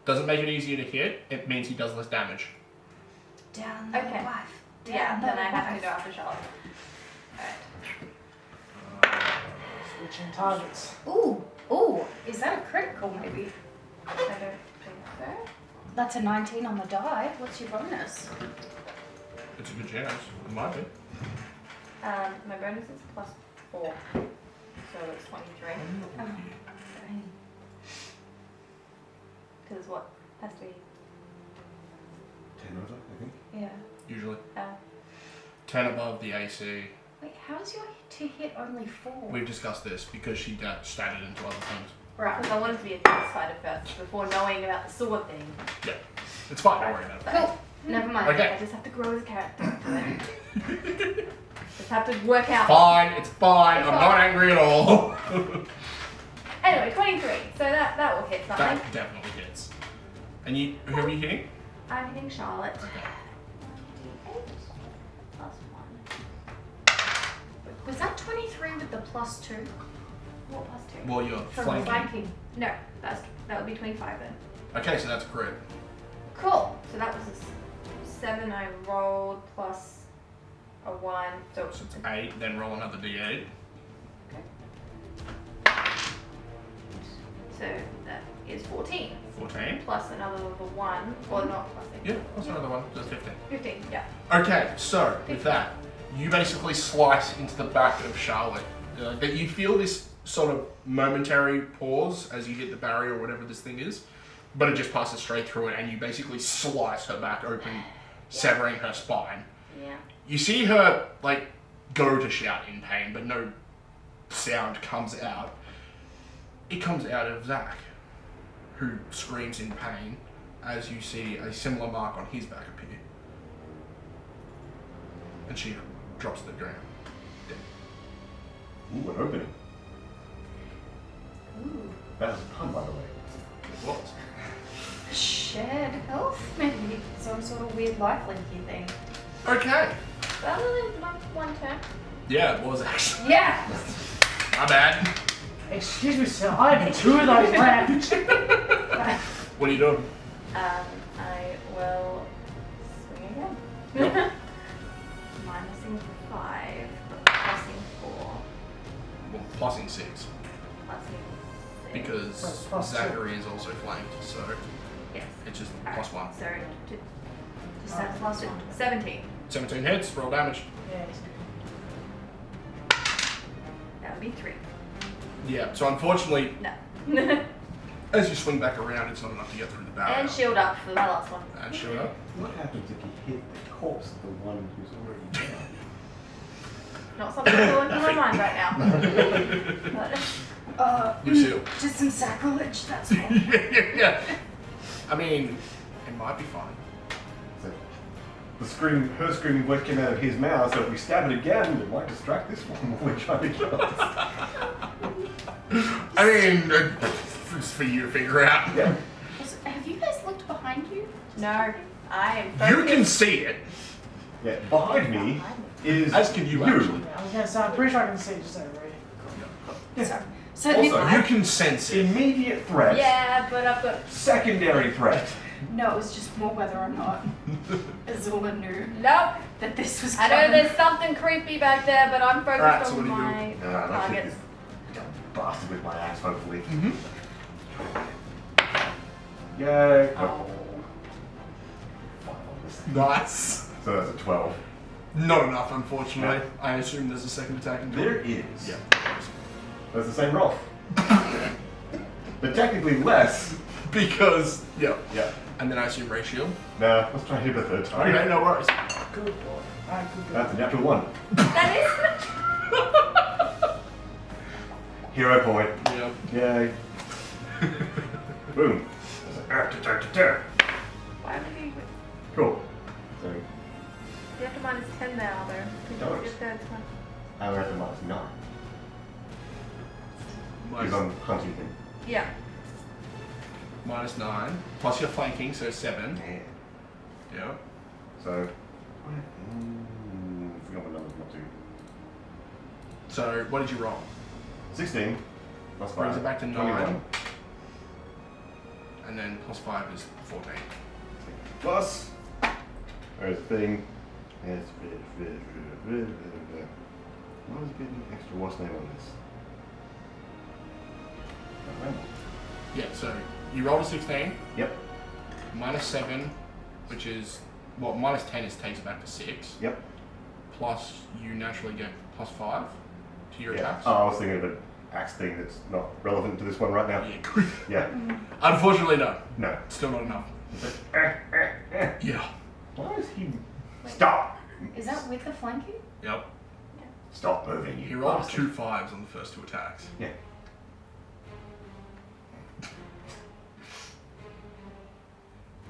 S6: Doesn't make it easier to hit, it means he does less damage.
S10: Down the
S7: Okay.
S10: wife.
S7: Yeah,
S10: Down
S7: then
S10: the
S7: I have to
S10: wife.
S7: go after Charlotte.
S4: Switching targets.
S7: Ooh, is that a critical maybe? I don't think so.
S10: That's a 19 on the die. What's your bonus?
S6: It's a good chance. It might be.
S7: My bonus is +4, so it's 23. Because what has to be?
S8: 10 was it, I think.
S7: Yeah.
S6: Usually.
S7: 10.
S6: 10 above the AC.
S7: Wait, how is your to hit only 4?
S6: We've discussed this because she statted into other things.
S7: Right, because I wanted to be a test fighter first before knowing about the sword thing.
S6: Yeah. It's fine, don't worry about it.
S7: Cool. Never mind.
S6: Okay.
S7: I just have to grow as a character. Just have to work out.
S6: Fine, it's fine.
S7: It's
S6: I'm
S7: fine.
S6: not angry at all.
S7: Anyway, 23. So that will hit something.
S6: That definitely hits. And you, who are you hitting?
S7: I'm hitting Charlotte.
S6: Okay.
S7: D8 plus 1.
S10: Was that 23 with the +2?
S7: What +2?
S6: Well, you're
S10: For
S6: flanking.
S10: flanking.
S7: No, that would be 25 then.
S6: Okay, so that's a crit.
S7: Cool. So that was a 7 I rolled plus a 1. So
S6: So it's 8, then roll another d8.
S7: So that is 14.
S6: 14.
S7: Plus another 1. Or not plus 8.
S6: Yeah, that's another one. That's 15.
S7: 15, yeah.
S6: Okay, so with that, you basically slice into the back of Charlotte. That you feel this sort of momentary pause as you hit the barrier or whatever this thing is, but it just passes straight through it, and you basically slice her back open, severing her spine.
S7: Yeah.
S6: You see her like go to shout in pain, but no sound comes out. It comes out of Zach, who screams in pain as you see a similar mark on his back appear. And she drops to the ground. Dead.
S8: Ooh, an opening.
S7: Ooh.
S8: That was a pun, by the way.
S6: It was.
S7: Shared health? Maybe some sort of weird lifelinky thing.
S6: Okay.
S7: That only one turn.
S6: Yeah, it was actually.
S7: Yeah!
S6: My bad.
S4: Excuse me, sir, I have 2 of those left.
S6: What are you doing?
S7: I will swing again.
S6: Yep.
S7: Minusing 5, but plussing 4.
S6: Well, plussing 6.
S7: Plussing 6.
S6: Because
S4: Plus two.
S6: Zachary is also flanked, so
S7: Yes.
S6: it's just
S7: Alright,
S6: plus 1.
S7: So, just that's plus 1. 17.
S6: 17 hits, roll damage.
S4: Yeah,
S7: That would be 3.
S6: Yeah, so unfortunately,
S7: No.
S6: as you swing back around, it's not enough to get through the barrier.
S7: And shield up for my last one.
S6: And shield up.
S8: What happens if you hit the corpse of the one who's already down?
S7: Not something that's going through my mind right now. But,
S6: Lucille.
S10: Just some sacrilege, that's all.
S6: Yeah. I mean, it might be fine.
S8: So her screaming voice came out of his mouth, so if we stab it again, it might distract this one while we're trying to kill us.
S6: I mean, it's for you to figure out.
S8: Yeah.
S10: Have you guys looked behind you?
S7: no, I am
S6: You
S7: focused.
S6: can see it,
S8: Yeah, behind me is
S6: as can you actually.
S4: I was gonna say, I'm pretty sure I can see just over here.
S10: Sorry. So
S8: Also,
S6: You can sense it.
S8: immediate threat,
S7: Yeah, but I've got
S8: secondary threat.
S10: no, it was just more whether or not Azula knew
S7: nope.
S10: that this was
S7: I know
S10: coming.
S7: there's something creepy back there, but I'm focused
S6: Alright, so
S7: on
S6: what do you
S7: my
S8: do? I'll hit
S7: targets.
S8: this bastard with my axe, hopefully.
S6: Mm-hmm.
S8: Yay.
S10: Oh.
S8: 5 on this thing.
S6: Nice.
S8: So that's a 12.
S6: Not enough, unfortunately. I assume there's a second attack in
S8: There is.
S6: Yeah.
S8: That's the same roll. But technically less
S6: Because, yeah.
S8: Yeah.
S6: And then I assume ray shield.
S8: Nah, let's try hit the third time.
S6: Okay, no worries.
S4: Good boy. Alright, good boy.
S8: That's a natural 1.
S7: That
S8: Hero point.
S6: Yeah.
S8: Yay. Boom.
S7: is. Why would you?
S8: Cool. So,
S7: You have to minus 10 now, though. Because
S8: Dollars.
S7: your third one.
S8: I'm at the minus 9. Because I'm hunting him.
S7: Yeah.
S6: Minus 9. Plus your flanking, so 7.
S8: Yeah.
S6: Yeah.
S8: So, forgot my numbers, not too.
S6: So, what did you roll?
S8: 16 plus 5.
S6: Brings it back to 9.
S8: 21.
S6: And then plus 5 is 14.
S8: Plus, there's a thing. Yes, why was getting an extra what's name on this? Can't remember.
S6: Yeah, so you rolled a 16.
S8: Yep.
S6: Minus 7, which is, well, minus 10 takes it back to 6.
S8: Yep.
S6: Plus, you naturally get plus 5 to your
S8: Yeah.
S6: attacks.
S8: Oh, I was thinking of an axe thing that's not relevant to this one right now.
S6: Yeah, good.
S8: Yeah.
S6: Unfortunately, no.
S8: No.
S6: Still not enough. Yeah.
S8: Why is he? Stop!
S7: Is that with the flanking?
S6: Yep.
S8: Stop moving, you
S6: He rolled
S8: bastard.
S6: 2 5s on the first 2 attacks.
S8: Yeah.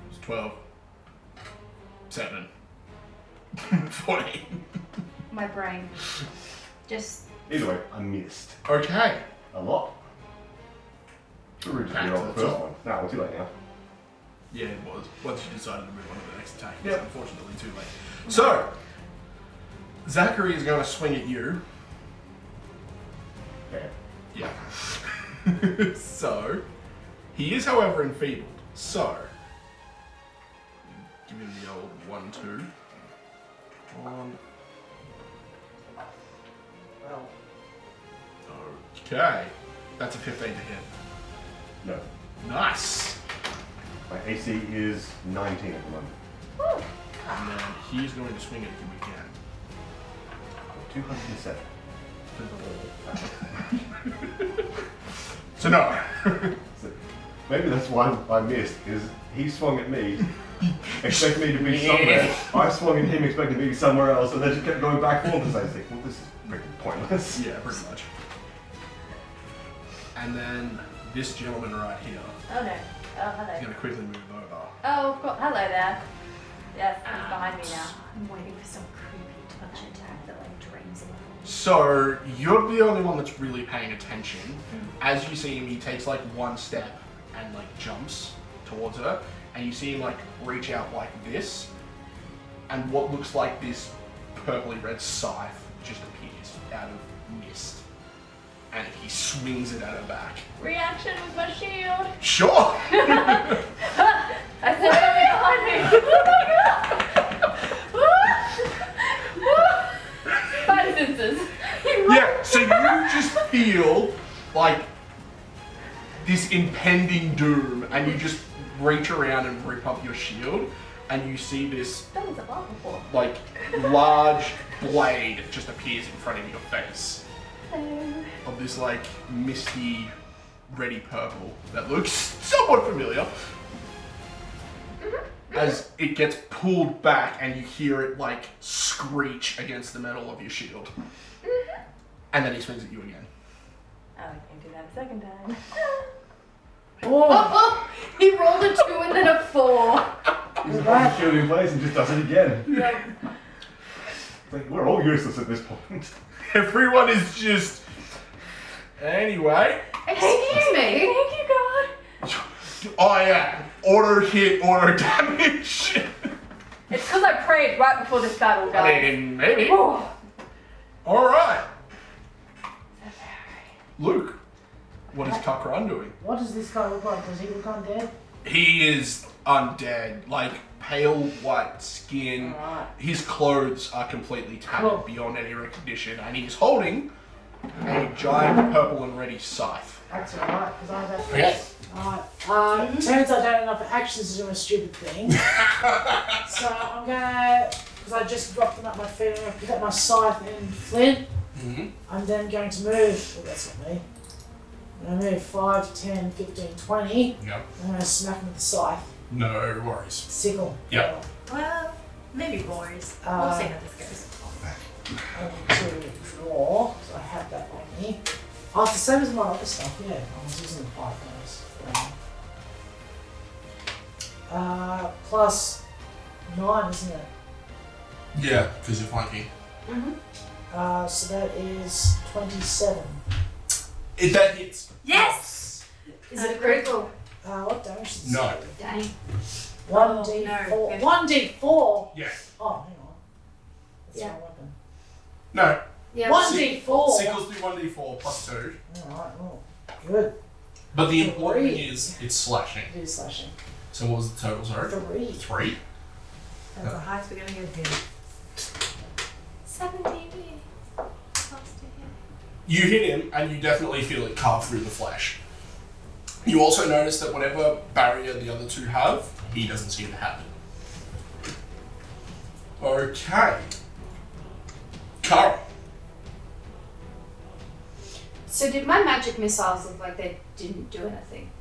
S6: It's 12. 7. 14.
S7: My brain. Just.
S8: Either way, I missed.
S6: Okay.
S8: A lot. Should we just
S6: Back
S8: roll
S6: to
S8: the
S6: the
S8: first
S6: top.
S8: one? No, we're too late now.
S6: Yeah, it was. Once you decided to move on to the next attack, it's
S8: Yep.
S6: unfortunately too late. So, Zachary is going to swing at you.
S8: Okay.
S6: Yeah. So, he is, however, enfeebled. So, give him the old 1, 2. 1. Okay. That's a 15 to hit.
S8: No.
S6: Nice.
S8: My AC is 19 at the moment.
S6: And then he's going to swing at you again.
S8: 207.
S6: So no.
S8: So maybe that's why I missed, is he swung at me, expecting me to be somewhere. I swung at him, expecting me to be somewhere else, and then just kept going back and forth. And I was like, well, this is pretty pointless.
S6: Yeah, pretty much. And then this gentleman right here
S9: Oh no. Oh,
S6: is
S9: hello.
S6: going to quickly move over.
S9: Oh, hello there. Yes, he's behind me now.
S7: I'm waiting for some creepy touch attack that like drains it.
S6: So you're the only one that's really paying attention. As you see him, he takes like 1 step and like jumps towards her, and you see him like reach out like this, and what looks like this purpley red scythe just appears out of mist, and he swings it at her back.
S9: Reaction with my shield.
S6: Sure.
S9: I said something behind me. Oh my god. Five senses.
S6: Yeah, so you just feel like this impending doom, and you just reach around and rip up your shield, and you see this
S9: That was above before.
S6: like large blade just appears in front of your face of this like misty reddy purple that looks somewhat familiar. As it gets pulled back and you hear it like screech against the metal of your shield. And then he swings at you again.
S9: Oh, I can't do that a second time.
S4: Oh,
S9: He rolled a 2 and then a 4.
S8: He's about to shield in place and just does it again.
S9: Yep.
S8: It's like, we're all useless at this point.
S6: Everyone is just... Anyway.
S7: Excuse me.
S9: Thank you, God.
S6: Oh yeah. Auto hit, auto damage.
S9: It's because I prayed right before this battle,
S6: I
S9: guys.
S6: mean, maybe.
S9: Oh.
S6: Alright. Luke, what is Kakran doing?
S4: what does this guy look like? Does he look undead?
S6: He is undead, like pale white skin.
S4: Alright.
S6: His clothes are completely tattered
S4: Cool.
S6: beyond any recognition, and he's holding a giant purple and reddy scythe.
S4: That's alright, because I have that.
S6: Okay.
S4: Alright. Turns out I don't have enough actions to do a stupid thing. So I'm gonna, because I just dropped them at my feet, I'm gonna pick up my scythe and flint.
S6: Mm-hmm.
S4: I'm then going to move. Oh, that's not me. I'm gonna move 5, 10, 15, 20.
S6: Yep.
S4: I'm gonna smack him with the scythe.
S6: No worries.
S4: Sickle.
S6: Yep.
S9: Well, maybe boys. We'll see how this goes.
S4: I need to draw, so I have that on me. Oh, it's the same as my other stuff, yeah. I was using the 5 first. Plus 9, isn't it?
S6: Yeah, because you're flanking.
S4: So that is 27.
S6: That hits.
S9: Yes! Is it a critical?
S4: What damage does it
S6: No.
S4: do?
S9: Dang.
S4: 1d4.
S9: Oh, no.
S4: 1d4?
S6: Yes.
S4: Oh, hang on. That's
S9: Yeah.
S4: my weapon.
S6: No.
S9: Yeah.
S4: 1d4?
S6: Sickles do 1d4 plus 2.
S4: Alright, well, good.
S6: But the important thing is it's slashing.
S4: It is slashing.
S6: So what was the total, sorry?
S4: 3.
S6: 3.
S9: That's the highest we're gonna get here. 17 plus to hit.
S6: You hit him, and you definitely feel it carve through the flesh. You also notice that whatever barrier the other two have, he doesn't seem to have it. Okay. Kara.
S7: So did my magic missiles look like they didn't do anything?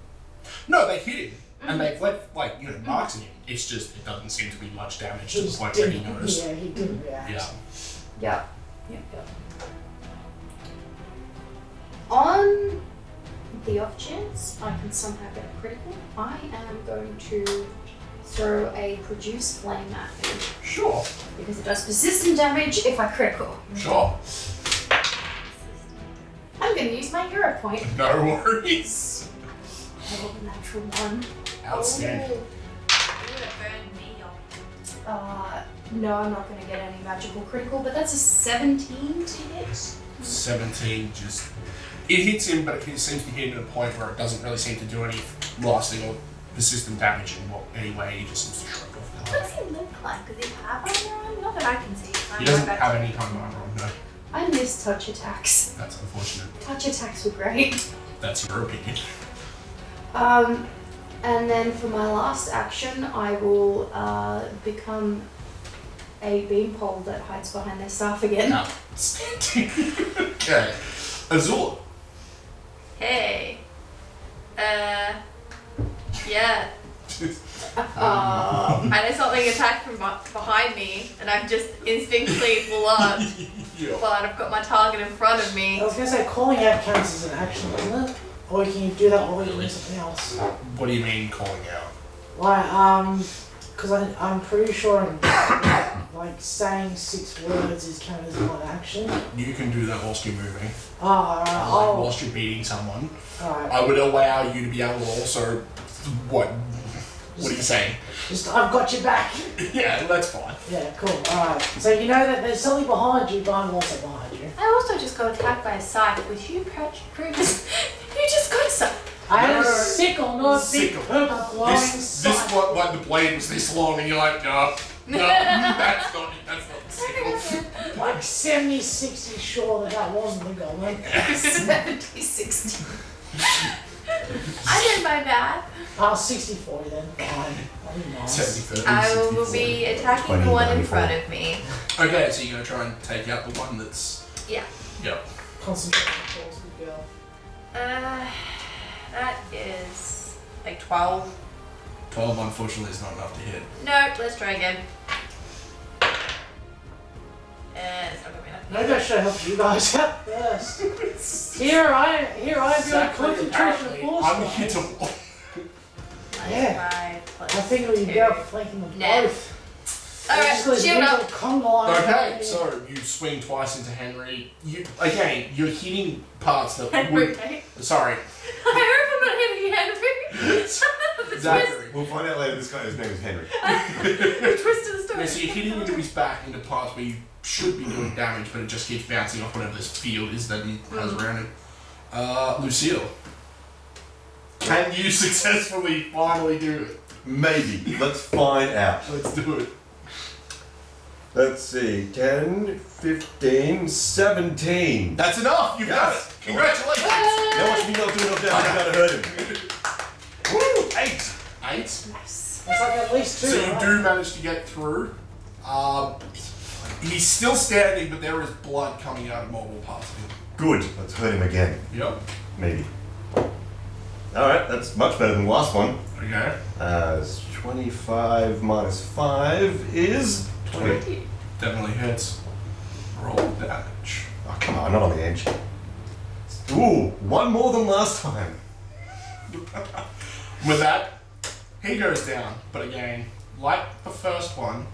S6: No, they hit him, and they've left, marks in him. It's just, it doesn't seem to be much damage to the point where he knows.
S4: Yeah, he didn't react.
S6: Yeah.
S7: Yep. On the off chance I can somehow get a critical, I am going to throw a produce flame at him.
S6: Sure.
S7: Because it does persistent damage if I critical.
S6: Sure.
S7: I'm going to use my hero point.
S6: No worries.
S7: I rolled a natural 1.
S6: Outstanding.
S9: You're gonna burn me off.
S7: No, I'm not going to get any magical critical, but that's a 17 to hit.
S6: 17 just... It hits him, but it seems to hit him at a point where it doesn't really seem to do any lasting or persistent damage in any way. He just seems to shrug off the
S9: What does he look like? Does he have armor on? Not that I can see.
S6: He doesn't have any kind of armor on, no.
S7: I miss touch attacks.
S6: That's unfortunate.
S7: Touch attacks were great.
S6: That's your opinion.
S7: And then for my last action, I will become a beanpole that hides behind their staff again.
S6: Outstanding. Okay. Azul.
S9: Hey. Yeah. I know something attacked from behind me, and I'm just instinctively blood. But I've got my target in front of me.
S4: I was going to say, calling out counts as an action, doesn't it? Or can you do that while you're doing something else?
S6: What do you mean calling out?
S4: Like, because I'm pretty sure like saying 6 words is counted as one action.
S6: You can do that whilst you're moving.
S4: Alright.
S6: Whilst you're beating someone.
S4: Alright.
S6: I would allow you to be able to also... What are you saying?
S4: Just, I've got your back.
S6: Yeah, that's fine.
S4: Yeah, cool. Alright. So you know that there's something behind you, but I'm also behind you.
S9: I also just got attacked by a scythe, which you previous. You just got some.
S4: I had a sickle, not a big
S6: Sickle.
S4: purple glowing
S6: This
S4: scythe.
S6: one, like the blade was this long, and you're like, no, that's not the sickle.
S4: Like 70-60 sure that wasn't the goblin.
S9: 70-60. I did my bad.
S4: 60-40 then. Fine. That'd be nice.
S6: 70, 30,
S9: I will
S6: 60,
S9: be
S6: 40.
S9: attacking the one in front of me.
S6: Okay, so you're going to try and take out the one that's...
S9: Yeah.
S6: Yep.
S4: Concentrate on the calls, good girl.
S9: That is like 12.
S6: 12, unfortunately, is not enough to hit.
S9: No, let's try again. It's not gonna be enough.
S4: Maybe I should have helped you guys out first. Here I am doing concentration of force.
S6: Unhittable.
S4: Yeah.
S9: 5 plus
S4: I think we
S9: 2.
S4: go for flanking them
S9: Nah.
S4: both.
S9: Alright, shield up.
S6: Okay, so you swing twice into Henry. You're hitting parts that
S9: Henry,
S6: would...
S9: okay?
S6: Sorry.
S9: I hope I'm not hitting Henry.
S6: Zachary.
S8: We'll find out later. This guy's name is Henry.
S9: The twist of the story.
S6: Yeah, so you're hitting into his back into parts where you should be doing damage, but it just keeps bouncing off whatever this field is that he has around him. Lucille. Can you successfully finally do it?
S8: Maybe. Let's find out.
S6: Let's do it.
S8: Let's see. 10, 15, 17.
S6: That's enough! You've done it! Congratulations!
S8: Now watch me not do enough damage. I gotta hurt him.
S6: Woo! 8! 8?
S4: That's like at least 2.
S6: So you
S4: right?
S6: do manage to get through. He's still standing, but there is blood coming out of multiple parts of him.
S8: Good. Let's hurt him again.
S6: Yep.
S8: Maybe. Alright, that's much better than the last one.
S6: Okay.
S8: It's 25 minus 5 is 20.
S6: Definitely hits. Roll damage.
S8: Oh, come on, not on the edge. Ooh, one more than last time.
S6: With that, he goes down. But again, like the first one,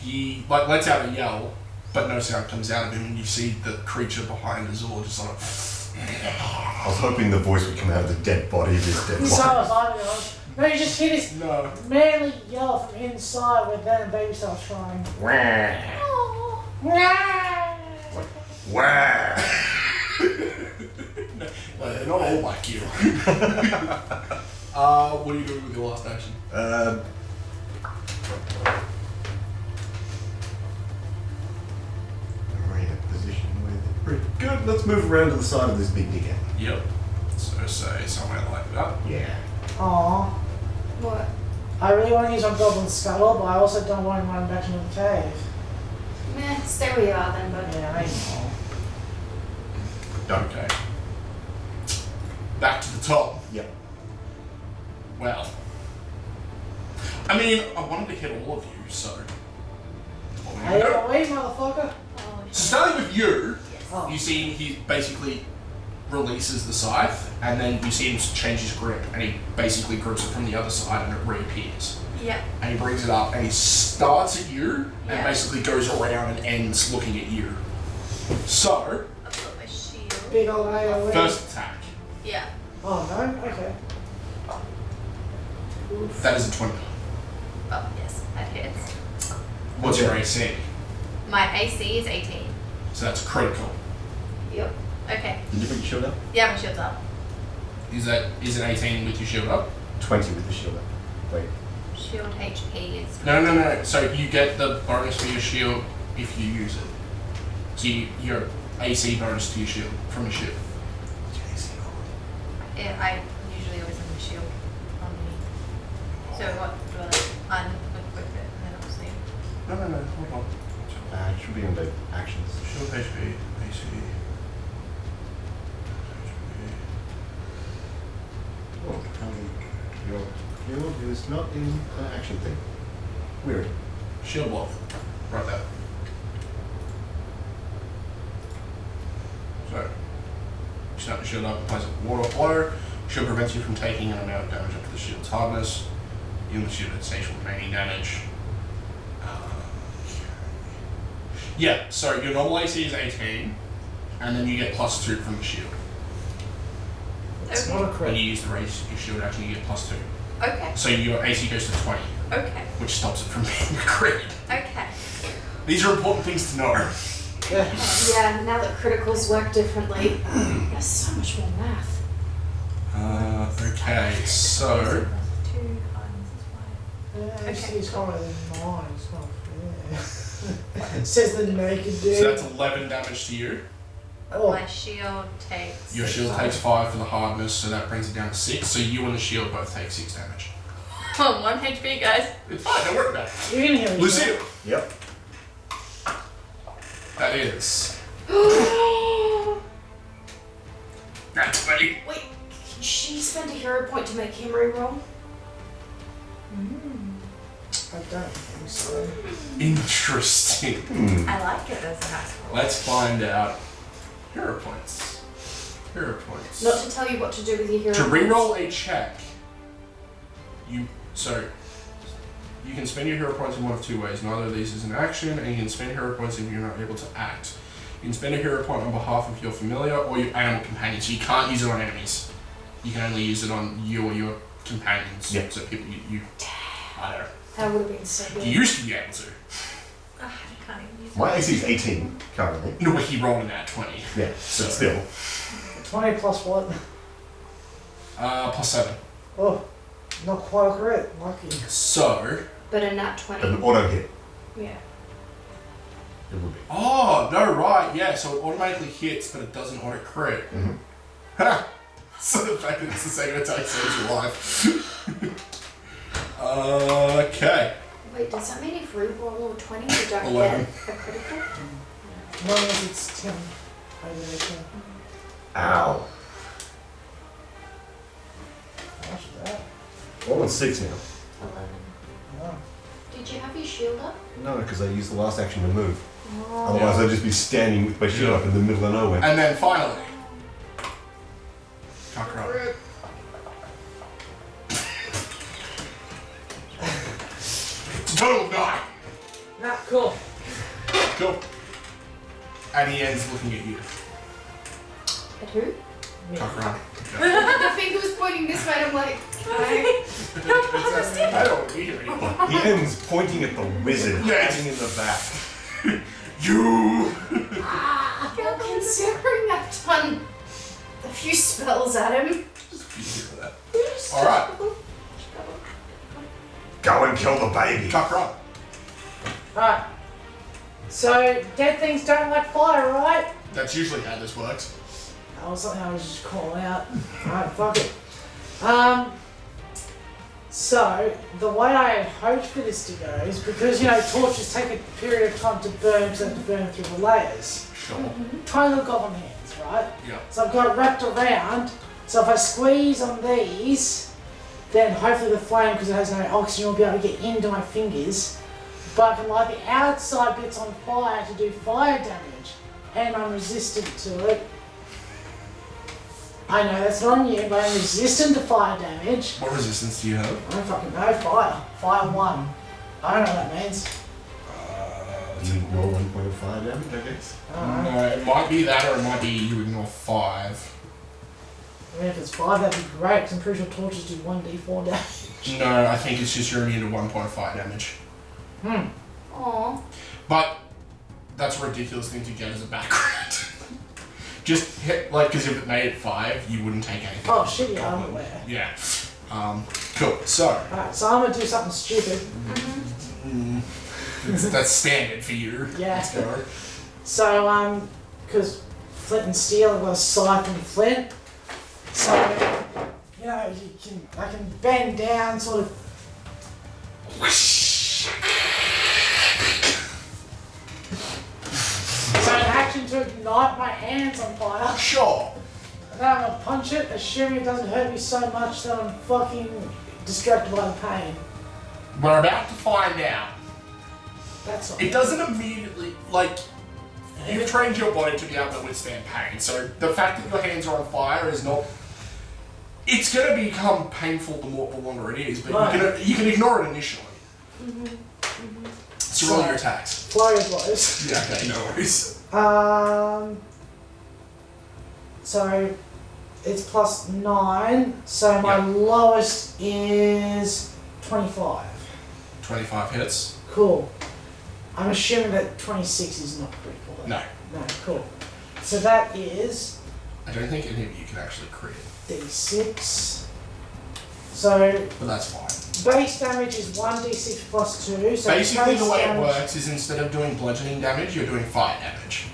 S6: he lets out a yell, but no sound comes out of him, and you see the creature behind Azul just sort of.
S8: I was hoping the voice would come out of the dead body of his dead
S4: So
S8: wife.
S4: was I, to be honest. No, you just hear this manly yell from inside when Dan and Baby starts crying.
S8: Wow.
S6: They're not all like you. What are you doing with your last action?
S8: We're in a position where they're pretty good. Let's move around to the side of this big digger.
S6: Yep. So say somewhere like that.
S8: Yeah.
S4: Aww.
S7: What?
S4: I really want to use my goblin scuttle, but I also don't want to run back into the cave.
S7: Meh, stay where you are then, bud.
S4: Yeah, I know.
S6: Okay. Back to the top.
S8: Yep.
S6: Well. I mean, I wanted to hit all of you, so. What we
S4: Hey,
S6: gonna do?
S4: wait, motherfucker.
S6: So starting with you,
S4: Oh.
S6: you see he basically releases the scythe, and then you see him change his grip, and he basically grips it from the other side, and it reappears.
S7: Yeah.
S6: And he brings it up, and he starts at you, and
S7: Yeah.
S6: basically goes around and ends looking at you. So,
S7: I've got my shield.
S4: Big old AoE.
S6: first attack.
S7: Yeah.
S4: Oh, no? Okay.
S6: That is a 20.
S7: Oh, yes, that hits.
S6: What's your AC?
S7: My AC is 18.
S6: So that's critical.
S7: Yep. Okay.
S8: Did you put your shield up?
S7: Yeah, my shield's up.
S6: Is it 18 with your shield up?
S8: 20 with the shield up. Wait.
S7: Shield HP is.
S6: No. So you get the bonus for your shield if you use it. So your AC bonus to your shield from your shield.
S7: Yeah, I usually always have my shield on me. So what do I unequip it and then I'll see?
S6: No, hold on.
S8: It should be under actions.
S6: Shield HP, AC.
S8: Oh, your shield is not in the action thing. Weird.
S6: Shield block. Right there. So, you snap the shield up and place it with water flow. Shield prevents you from taking an amount of damage up to the shield's hardness. You and the shield takes remaining damage. Yeah, so your normal AC is 18, and then you get +2 from the shield.
S4: It's not a
S6: When
S4: crit.
S6: you use the raise your shield action, you get +2.
S7: Okay.
S6: So your AC goes to 20,
S7: Okay.
S6: which stops it from being a crit.
S7: Okay.
S6: These are important things to know.
S4: Yeah.
S7: Yeah, now that criticals work differently, there's so much more math.
S6: Okay, so
S7: 2 times
S4: Yeah, he's higher than mine. It's not fair. Says the naked dude.
S6: that's 11 damage to you.
S4: Oh.
S7: my shield takes.
S6: Your shield takes 5 for the hardness, so that brings it down to 6. So you and the shield both take 6 damage.
S7: Oh, 1 HP, guys.
S6: It's fine, don't worry about it.
S4: You can hear me.
S6: Lucille,
S8: Yep.
S6: that is. That's 20.
S7: Wait, can she spend a hero point to make him reroll?
S4: I don't think so.
S6: Interesting.
S7: I like it as a house roll.
S6: Let's find out. Hero points. Hero points.
S7: Not to tell you what to do with your hero
S6: To
S7: points.
S6: reroll a check, you can spend your hero points in one of 2 ways. Neither of these is an action, and you can spend hero points if you're not able to act. You can spend a hero point on behalf of your familiar or your animal companion, so you can't use it on enemies. You can only use it on you or your companions.
S8: Yep.
S6: So people you I don't know.
S7: That would have been so good.
S6: You used to be able to.
S7: I can't even use
S8: My AC is 18 currently.
S6: No, but he rolled in that 20.
S8: Yeah,
S6: So
S8: but still.
S4: 20 plus what?
S6: +7.
S4: Oh, not quite a crit. Lucky.
S6: So.
S7: But a nat 20.
S8: An auto hit.
S7: Yeah.
S8: It would be.
S6: Oh, no, right, yeah, so it automatically hits, but it doesn't auto crit. Ha! So the fact that it's the same attack saves your life. Okay.
S7: Wait, does that mean if we roll a 20, we don't
S6: 11.
S7: get a critical?
S4: No, it's 10. I did it,
S8: Ow.
S4: much of that.
S8: I'm on 6 now.
S9: 11.
S4: Oh.
S9: Did you have your shield up?
S8: No, because I used the last action to move.
S9: Oh.
S8: Otherwise, I'd just be standing with my shield up in the middle of nowhere.
S6: And then finally, Kakarot. Total of 9.
S4: Nah, cool.
S6: Cool. And he ends looking at you.
S9: At who?
S6: Kakarot.
S7: The finger was pointing this way, and I'm like, okay.
S6: I don't need it anymore.
S8: He ends pointing at the wizard
S6: Yes.
S8: hiding in the back.
S6: You!
S7: Well, considering I've done a few spells at him.
S6: Alright,
S2: Go and kill the baby.
S6: Kakarot.
S4: Alright. So, dead things don't like fire, right?
S6: That's usually how this works.
S4: That was something I was just calling out. Alright, fuck it. So, the way I had hoped for this to go is because, torches take a period of time to burn because they have to burn through the layers.
S6: Sure.
S4: Tiny little goblin hands, right?
S6: Yeah.
S4: So I've got it wrapped around. So if I squeeze on these, then hopefully the flame, because it has no oxygen, will be able to get into my fingers. But I can light the outside bits on fire to do fire damage. And I'm resistant to it. I know that's not on you, but I'm resistant to fire damage.
S6: What resistance do you have?
S4: I don't fucking know. Fire. Fire 1. I don't know what that means.
S8: You roll 1 point of fire damage, I guess.
S6: No, it might be that, or it might be you ignore 5.
S4: I mean, if it's 5, that'd be great, because I'm pretty sure torches do 1d4 damage.
S6: No, I think it's just you're immune to 1 point of fire damage.
S7: Aww.
S6: But that's a ridiculous thing to get as a background. Just hit, because if it made it 5, you wouldn't take anything.
S4: Oh shit, yeah, I'm aware.
S6: Yeah. Cool. So,
S4: Alright, so I'm gonna do something stupid.
S6: that's standard for you.
S4: Yeah.
S6: Let's go.
S4: So, because flint and steel, I've got a scythe and flint. So, I can bend down, sort of. So, an action to ignite my hands on fire.
S6: Sure.
S4: And then I'm gonna punch it, assuming it doesn't hurt me so much that I'm fucking distracted by the pain.
S6: We're about to find out.
S4: That's all.
S6: It doesn't immediately, you've trained your body to be able to withstand pain, so the fact that your hands are on fire is not... It's going to become painful the longer it is, but
S4: Right.
S6: you can ignore it initially. So roll your attacks.
S4: Flurry of blows.
S6: Yeah, okay, no worries.
S4: So it's plus 9, so my lowest is 25.
S6: 25 hits.
S4: Cool. I'm assuming that 26 is not critical. Though.
S6: No.
S4: No, cool. So that is
S6: I don't think any of you can actually crit,
S4: d6. So
S6: but that's fine.
S4: base damage is 1d6 plus 2. So
S6: Basically,
S4: base
S6: the way it
S4: damage-
S6: works is instead of doing bludgeoning damage, you're doing fire damage,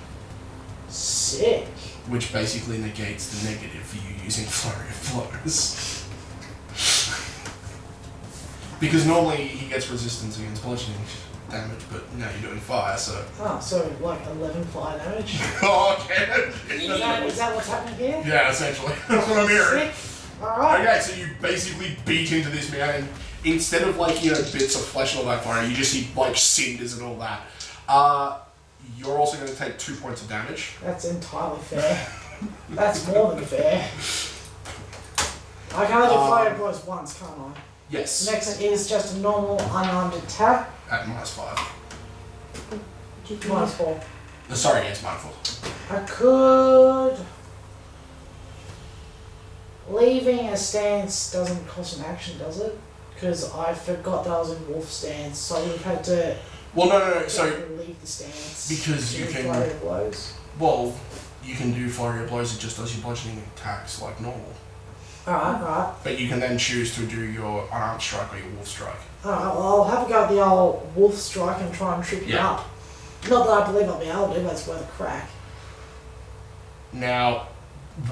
S4: Sick.
S6: which basically negates the negative for you using flurry of blows. Because normally he gets resistance against bludgeoning damage, but now you're doing fire, so...
S4: Oh, so like 11 fire damage.
S6: Oh, okay.
S4: Is that what's happening here?
S6: Yeah, essentially. That's what I'm hearing.
S4: Sick. Alright.
S6: Okay, so you basically beat into this man, and instead of bits of flesh and all that fire, you just see cinders and all that. You're also going to take 2 points of damage.
S4: That's entirely fair. That's more than fair. I can only do fire blows once, can't I?
S6: Yes.
S4: Next is just a normal unarmed attack.
S6: At -5.
S4: -4.
S6: Sorry, yes, mindful.
S4: I could... Leaving a stance doesn't cost an action, does it? Because I forgot that I was in wolf stance, so we've had to
S6: Well, no. So,
S4: leave the stance.
S6: because
S4: to
S6: you
S4: do
S6: can-
S4: flurry of blows.
S6: well, you can do flurry of blows. It just does your bludgeoning attacks like normal.
S4: Alright.
S6: But you can then choose to do your unarmed strike or your wolf strike.
S4: Alright, well, I'll have a go at the old wolf strike and try and trip you
S6: Yeah.
S4: up. Not that I believe I'll be able to, but it's worth a crack.
S6: Now,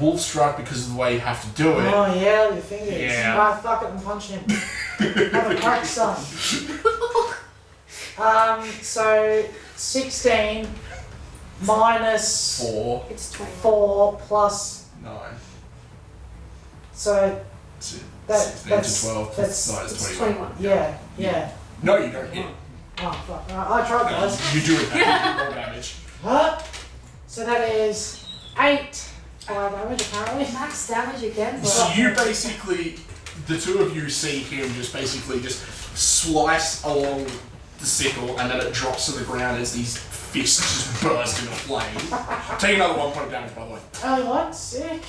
S6: wolf strike, because of the way you have to do it.
S4: Oh yeah, with your fingers.
S6: Yeah.
S4: Right, fuck it, I'm punching him. Have a crack, son. So 16 minus
S6: 4,
S7: It's 20.
S4: 4 plus,
S6: 9.
S4: so
S6: 16 to 12.
S4: That's
S6: it's
S7: 21.
S4: yeah.
S6: No, you don't hit.
S4: Oh fuck! I tried, guys.
S6: You do it that. You roll damage.
S4: Huh? So that is 8 fire damage apparently.
S7: Max damage again.
S6: So you basically, the two of you see him just slice along the sickle, and then it drops to the ground as these fists just burst into flame. Take another 1 point of damage, by the way.
S4: Only one? Sick.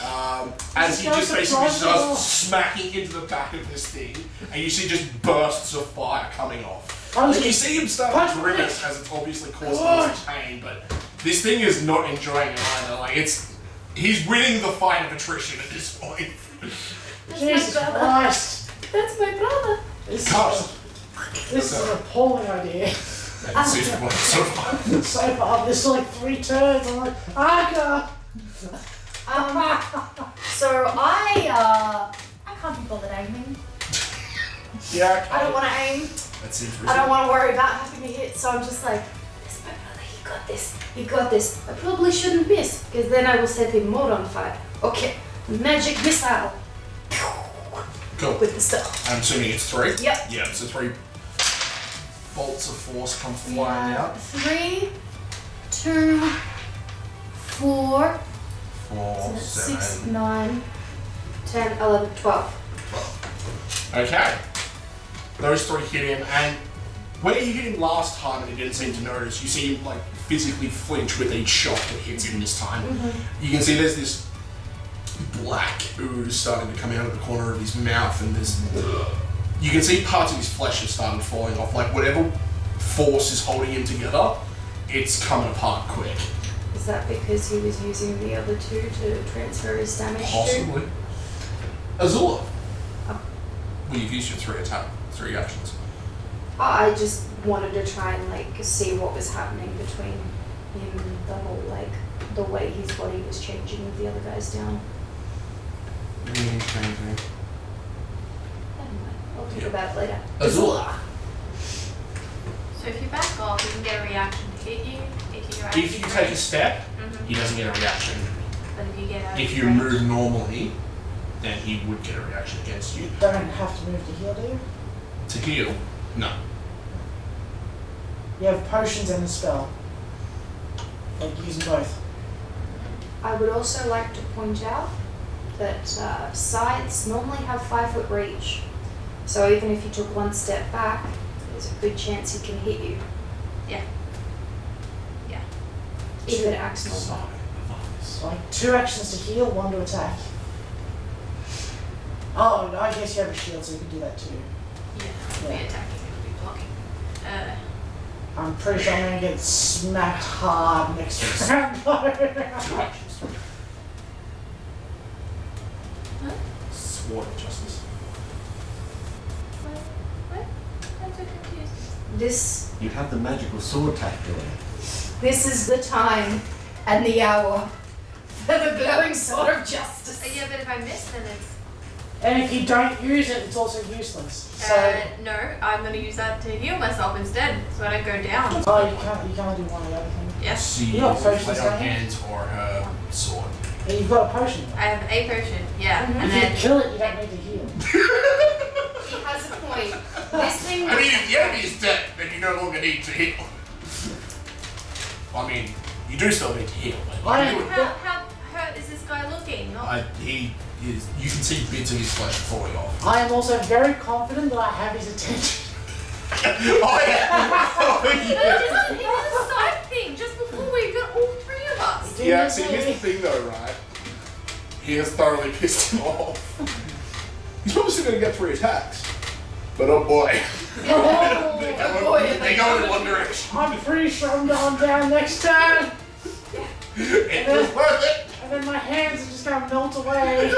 S6: As he just basically starts smacking into the back of this thing, and you see just bursts of fire coming off. Like you see him start to grimace as it's obviously causing much pain, but this thing is not enjoying it either. Like he's winning the fight of attrition at this point.
S4: Jesus Christ!
S7: That's my brother.
S4: This is an appalling idea.
S6: So
S4: far, there's like 3 turns. I'm like, Aka!
S9: So I can't be bothered aiming.
S6: Yeah.
S9: I don't want to aim.
S6: That seems
S9: I don't want to worry about having to hit, so I'm just like, this is my brother, he got this, he got this. I probably shouldn't miss, because then I will set him more on fire. Okay, magic missile.
S6: Cool.
S9: With the stuff.
S6: I'm assuming it's 3?
S9: Yep.
S6: Yeah, so 3 bolts of force come flying out.
S9: 3, 2, 4,
S6: 4,
S9: so that's
S6: 7,
S9: 6, 9, 10, 11, 12.
S6: 12. Okay. Those 3 hit him, and where you hit him last time and he didn't seem to notice, you see him like physically flinch with each shot that hits him this time. You can see there's this black ooze starting to come out of the corner of his mouth, and you can see parts of his flesh have started falling off. Like whatever force is holding him together, it's coming apart quick.
S9: Is that because he was using the other 2 to transfer his damage
S6: Possibly. Azula. Well, you've used your 3 actions.
S9: I just wanted to try and like see what was happening between him and the whole like the way his body was changing with the other guys down. Never mind. I'll think about it later.
S6: Azula.
S12: So if you back off, you can get a reaction to hit you.
S6: If you take a step, he doesn't get a reaction.
S12: But if you get out
S6: If you move normally, then he would get a reaction against you.
S4: Don't have to move to heal, do you?
S6: To heal? No.
S4: You have potions and a spell. Like using both.
S9: I would also like to point out that scythes normally have 5-foot reach. So even if you took 1 step back, there's a good chance he can hit you.
S12: Yeah.
S9: If it acts normal.
S4: So like 2 actions to heal, 1 to attack. Oh, no, I guess you have a shield, so you can do that too.
S12: Yeah, it'll be attacking, it'll be blocking.
S4: I'm pretty sure I'm going to get smacked hard next round.
S6: 2 actions. Sword of Justice.
S12: What? I'm so confused.
S11: You have the magical sword tacked away.
S9: This is the time and the hour for the glowing sword of justice.
S12: Yeah, but if I miss, then it's...
S4: And if you don't use it, it's also useless. So,
S12: no, I'm going to use that to heal myself instead, so I don't go down.
S4: oh, you can't do one or the other thing.
S12: Yes.
S6: She
S4: You got
S6: uses
S4: potions,
S6: play on
S4: don't you?
S6: hands or her sword.
S4: Yeah, you've got a potion.
S12: I have a potion, yeah. And
S4: If
S12: then
S4: you kill it, you don't need to heal.
S9: He has a point. This thing.
S6: I mean, if the enemy is dead, then you no longer need to heal. I mean, you do still need to heal, but you can do it.
S12: how hurt is this guy looking? Not
S6: He is. You can see bits of his flesh falling off.
S4: I am also very confident that I have his attention.
S6: Oh yeah!
S12: It was a side thing just before we got all 3 of us.
S6: Yeah, see, here's the thing though, right? He has thoroughly pissed him off. He's probably still going to get 3 attacks. But oh boy. They go in one direction.
S4: I'm pretty sure I'm going down next turn.
S6: It was worth it!
S4: And then my hands are just going to melt away.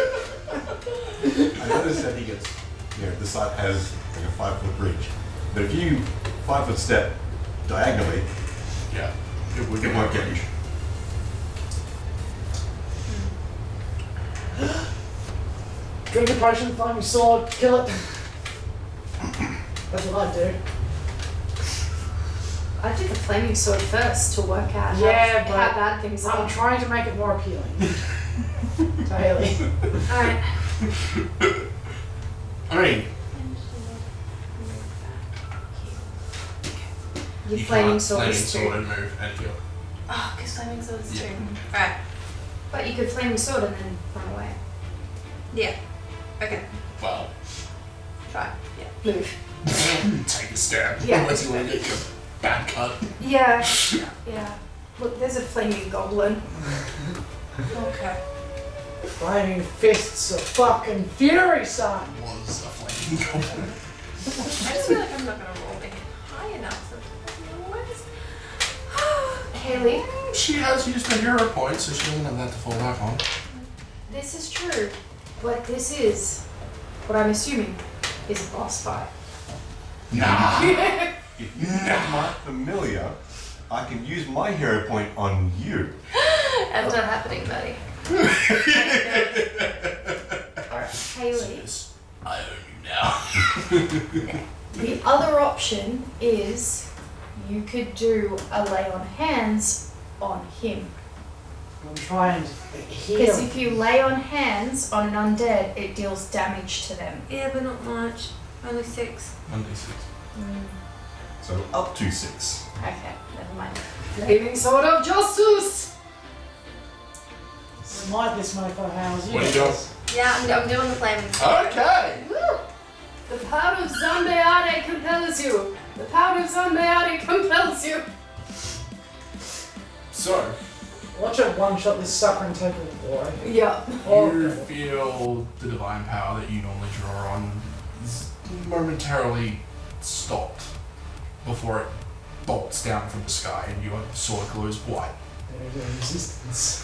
S8: I noticed that he gets, the side has like a 5-foot reach. But if you 5-foot step diagonally,
S6: Yeah.
S8: it won't get you.
S4: Drink a potion, find your sword, kill it. That's what I do.
S9: I did the flaming sword first to work out
S4: Yeah,
S9: how
S4: but
S9: bad things
S4: I'm
S9: are.
S4: trying to make it more appealing. To Haley.
S9: Alright.
S6: I mean,
S7: Your
S6: you
S7: flaming
S6: can't
S7: sword
S6: flaming
S7: is
S6: sword
S7: two.
S6: and move and heal.
S7: Oh, because flaming sword is
S6: Yeah.
S7: two. Alright. But you could flaming sword and then run away. Yeah. Okay.
S6: Well,
S7: Try. Yeah. Move.
S6: take a stab.
S7: Yeah.
S6: Unless you want to get your bad cut.
S7: Yeah. Yeah. Look, there's a flaming goblin. Okay.
S4: Flaming fists of fucking fury, son.
S6: Was a flaming goblin.
S7: I just feel like I'm not gonna roll it high enough. Haley,
S6: She has used a hero point, so she doesn't have that to fall back on.
S7: this is true, but this is what I'm assuming is a boss fight.
S6: Nah.
S8: If you have my familiar, I can use my hero point on you.
S7: That's not happening, buddy. Haley,
S6: I own you now.
S7: the other option is you could do a lay on hands on him.
S4: I'm trying to
S7: Because
S4: heal.
S7: if you lay on hands on an undead, it deals damage to them.
S9: Yeah, but not much. Only 6.
S6: 1d6.
S8: So up to 6.
S7: Okay, never mind.
S4: Flaming sword of justice! Smite this motherfucker, how's
S6: What are you doing?
S9: Yeah, I'm doing the flaming sword.
S6: Okay.
S7: Woo! The power of Zambeade compels you. The power of Zambeade compels you.
S6: So,
S4: Watch it one-shot this sucker and take it boy.
S7: Yeah.
S6: you feel the divine power that you normally draw on is momentarily stopped before it bolts down from the sky and your sword glows white.
S4: There's a resistance.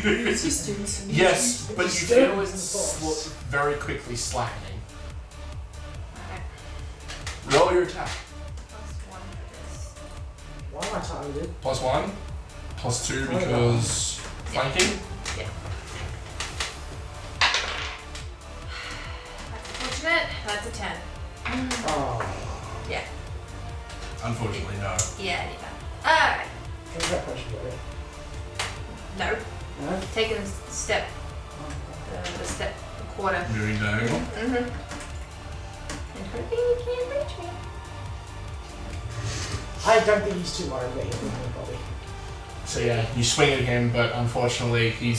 S7: Resistance.
S6: Yes, but you
S4: It's
S6: feel
S4: still
S6: it
S4: in the force.
S6: very quickly slackening. Roll your attack.
S4: Why am I targeted?
S6: +1, +2 because flanking.
S9: That's unfortunate. That's a 10.
S4: Oh,
S9: Yeah.
S6: Unfortunately, no.
S9: Yeah, I need that. Alright.
S4: where's that pressure go?
S9: No.
S4: No?
S9: Taking a step. A step. A quarter.
S6: Moving diagonal.
S9: Mm-hmm. And hoping you can't reach me.
S4: I don't think he's too worried about hitting anybody.
S6: So yeah, you swing at him, but unfortunately, he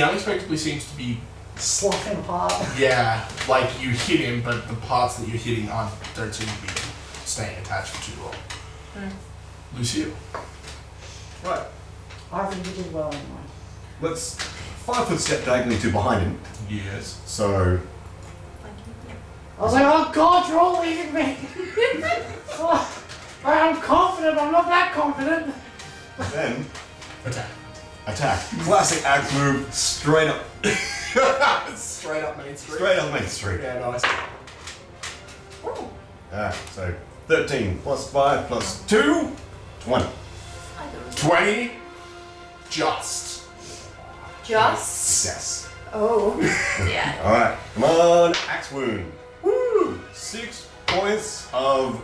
S6: unexpectedly seems to be
S4: Sloughing apart.
S6: yeah, like you hit him, but the parts that you're hitting don't seem to be staying attached for too long. Lucille.
S8: Right.
S4: I think he did well anyway.
S8: Let's 5 foot step diagonally to behind him.
S6: Yes.
S8: So
S4: I was like, oh god, you're all leaving me! Oh, I'm confident, I'm not that confident.
S8: then
S6: Attack.
S8: classic axe move straight up.
S6: Straight up Main Street.
S8: Straight up Main Street.
S6: Yeah, nice.
S8: So 13 plus 5 plus 2, 20.
S6: 20. Just.
S7: Just?
S8: Yes.
S7: Oh.
S9: Yeah.
S8: Alright, come on, axe wound. Woo! 6 points of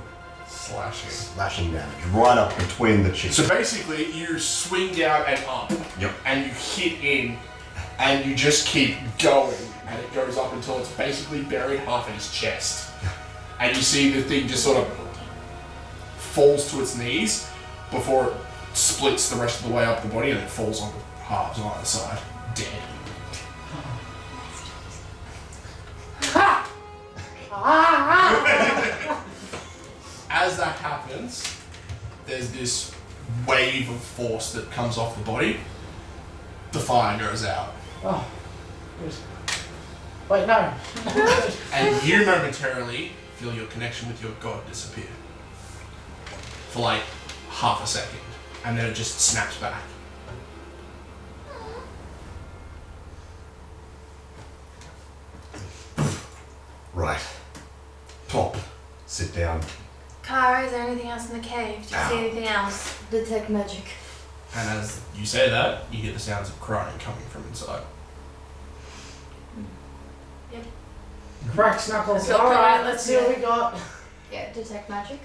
S8: slashing damage right up between the cheeks.
S6: So basically, you swing down and up.
S8: Yep.
S6: And you hit in, and you just keep going, and it goes up until it's basically buried half in his chest. And you see the thing just sort of falls to its knees before it splits the rest of the way up the body, and it falls on the halves on either side, dead. As that happens, there's this wave of force that comes off the body. The fire goes out.
S4: Oh, good. Wait, no.
S6: And you momentarily feel your connection with your god disappear. For like half a second. And then it just snaps back.
S8: Right. Plop. Sit down.
S9: Kara, is there anything else in the cave? Do you see anything else?
S7: Detect magic.
S6: And as you say that, you hear the sounds of crying coming from inside.
S4: Crack Snuckles.
S7: Let's go,
S4: Alright,
S7: let's
S4: let's see
S7: do
S4: what
S7: it.
S4: we got.
S7: Yeah, detect magic.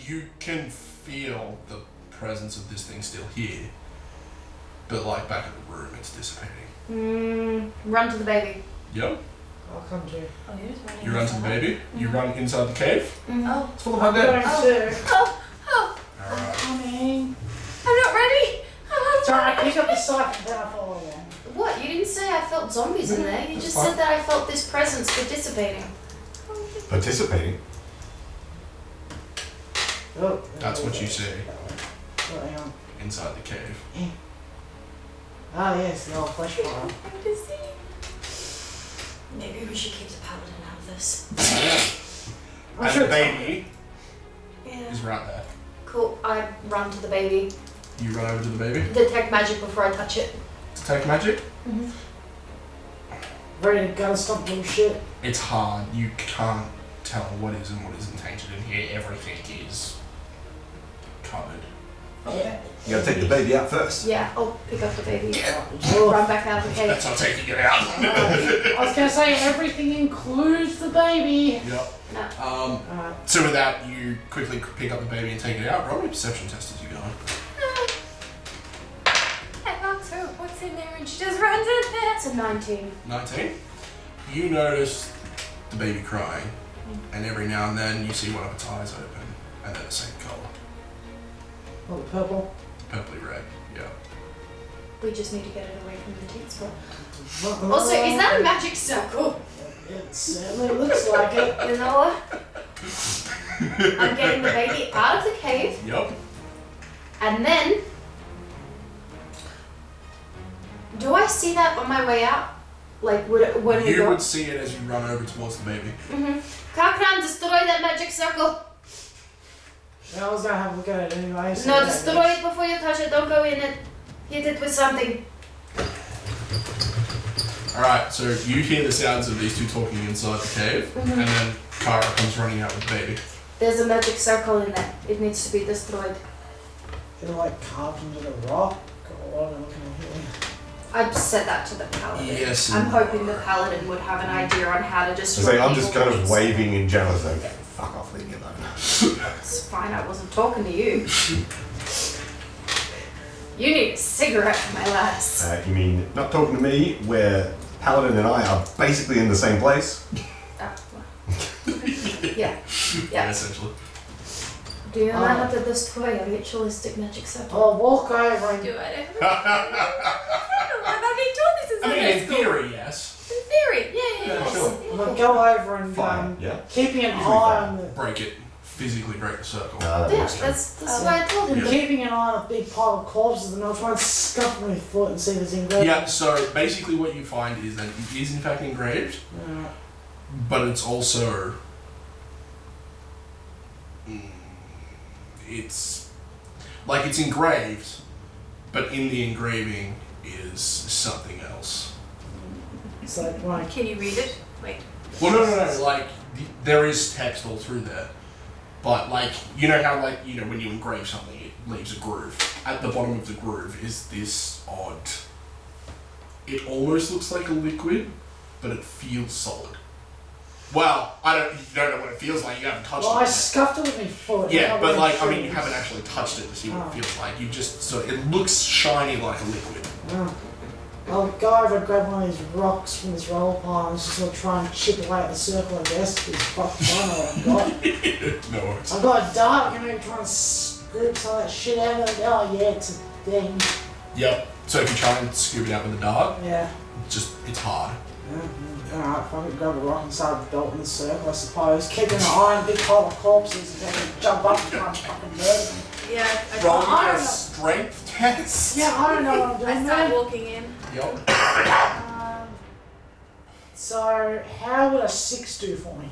S6: You can feel the presence of this thing still here. But like back in the room, it's dissipating.
S7: Run to the baby.
S6: Yep.
S4: I'll come to you.
S9: Oh, you're just running.
S6: You run to the baby. You run inside the cave.
S9: Oh.
S6: It's full of
S4: I'm
S6: undead.
S4: going to.
S9: Oh.
S4: I'm
S6: Alright.
S4: coming.
S9: I'm not ready.
S4: Sorry, I pick up the siphon, then I follow you.
S9: What? You didn't say I felt zombies in there. You
S6: That's
S9: just
S6: fine.
S9: said that I felt this presence participating.
S8: Participating.
S4: Oh,
S6: That's what you see
S4: Oh, hang on.
S6: inside the cave.
S4: Ah, yes, the old flesh pile.
S9: I'm to see. Maybe we should keep the paladin out of this.
S4: I'm
S6: And
S4: sure
S6: the
S4: it's
S6: baby
S9: Yeah.
S6: is right there.
S9: Cool. I run to the baby.
S6: You run over to the baby.
S9: Detect magic before I touch it.
S6: Detect magic.
S4: ready to go, stop bullshit.
S6: It's hard. You can't tell what is and what isn't tainted in here. Everything is covered.
S9: Okay.
S8: You gotta take the baby out first.
S9: Yeah, I'll pick up the baby.
S4: Oh,
S9: Run back out of the cave.
S6: That's not taking it out.
S4: I was gonna say everything includes the baby.
S6: Yep.
S9: No.
S6: So with that, you quickly pick up the baby and take it out. Roll me a perception test as you go.
S12: I asked her what's in there and she just runs in there.
S9: It's a 19.
S6: 19. You notice the baby crying, and every now and then you see one of its eyes open, and they're the same colour.
S4: Oh, purple.
S6: Purpley red, yeah.
S9: We just need to get it away from the teen spot.
S4: Also,
S9: Also, is that a magic circle?
S4: It certainly looks like it.
S9: You know what? I'm getting the baby out of the cave,
S6: Yep.
S9: and then... Do I see that on my way out? Like, when we
S6: You
S9: go...
S6: would see it as you run over towards the baby.
S9: Kakran, destroy that magic circle!
S4: Yeah, I was gonna have a look at it anyway. So
S9: No,
S4: yeah,
S9: destroy it before you touch it. Don't go in it. Hit it with something.
S6: Alright, so you hear the sounds of these two talking inside the cave, and then Kara comes running out with the baby.
S9: There's a magic circle in there. It needs to be destroyed.
S4: It's like carved into the rock. Or what am I looking at here?
S9: I've said that to the paladin.
S6: Yes.
S9: I'm hoping the paladin would have an idea on how to
S8: I
S9: destroy
S8: say, I'm
S9: evil
S8: just kind of
S9: things.
S8: waving in general, so fuck off, leave me alone.
S9: It's fine, I wasn't talking to you. You need a cigarette, my lass.
S8: You mean not talking to me, where Paladin and I are basically in the same place?
S9: Ah, well. Yeah. Yeah.
S6: Essentially.
S9: Do you know how to destroy a ritualistic magic circle?
S4: I'll walk over and
S12: Do I? I've been told this is
S6: I mean,
S12: Sunday
S6: in
S12: school.
S6: theory, yes.
S12: In theory, yeah.
S6: Sure.
S4: I'm gonna go over and
S8: Fine, yeah.
S4: keeping an eye
S8: fine.
S4: on the
S6: Break it. Physically break the circle.
S8: That
S9: Yeah,
S8: works too.
S9: that's why I told him.
S4: keeping an eye on a big pile of corpses, and I'll try and scuff my foot and see if there's engraved.
S6: Yeah, so basically what you find is that it is in fact engraved, but it's also... It's... Like, it's engraved, but in the engraving is something else.
S4: It's like
S12: Can you read it? Wait.
S6: Well, no, like, there is text all through there. But, like, you know how, like, you know, when you engrave something, it leaves a groove. At the bottom of the groove is this odd... It almost looks like a liquid, but it feels solid. Well, you don't know what it feels like, you haven't touched
S4: well,
S6: it
S4: I
S6: yet.
S4: scuffed it with my foot.
S6: Yeah,
S4: I'm
S6: but,
S4: not
S6: like, I
S4: sure.
S6: mean, you haven't actually touched it to see what
S4: Oh.
S6: it feels like. You just, so it looks shiny like a liquid.
S4: I'll go over and grab one of these rocks from this roll pile and just sort of try and chip away at the circle, I guess, because fuck, I don't know what I've got.
S6: No worries.
S4: I've got a dart, I can maybe try and scoop some of that shit out of it. Oh yeah, it's a thing.
S6: Yep. So if you try and scoop it out with a dart,
S4: Yeah.
S6: it's hard.
S4: Alright, fuck it, grab a rock and start belting the circle, I suppose. Keeping an eye on a big pile of corpses and then jump up and try and fucking murder them.
S12: Yeah,
S6: Roll
S4: I
S6: me a
S4: don't know.
S6: strength test.
S4: Yeah, I don't know what I'm
S12: I
S4: doing
S12: start
S4: there.
S12: walking in.
S6: Yep.
S4: So, how would a 6 do for me?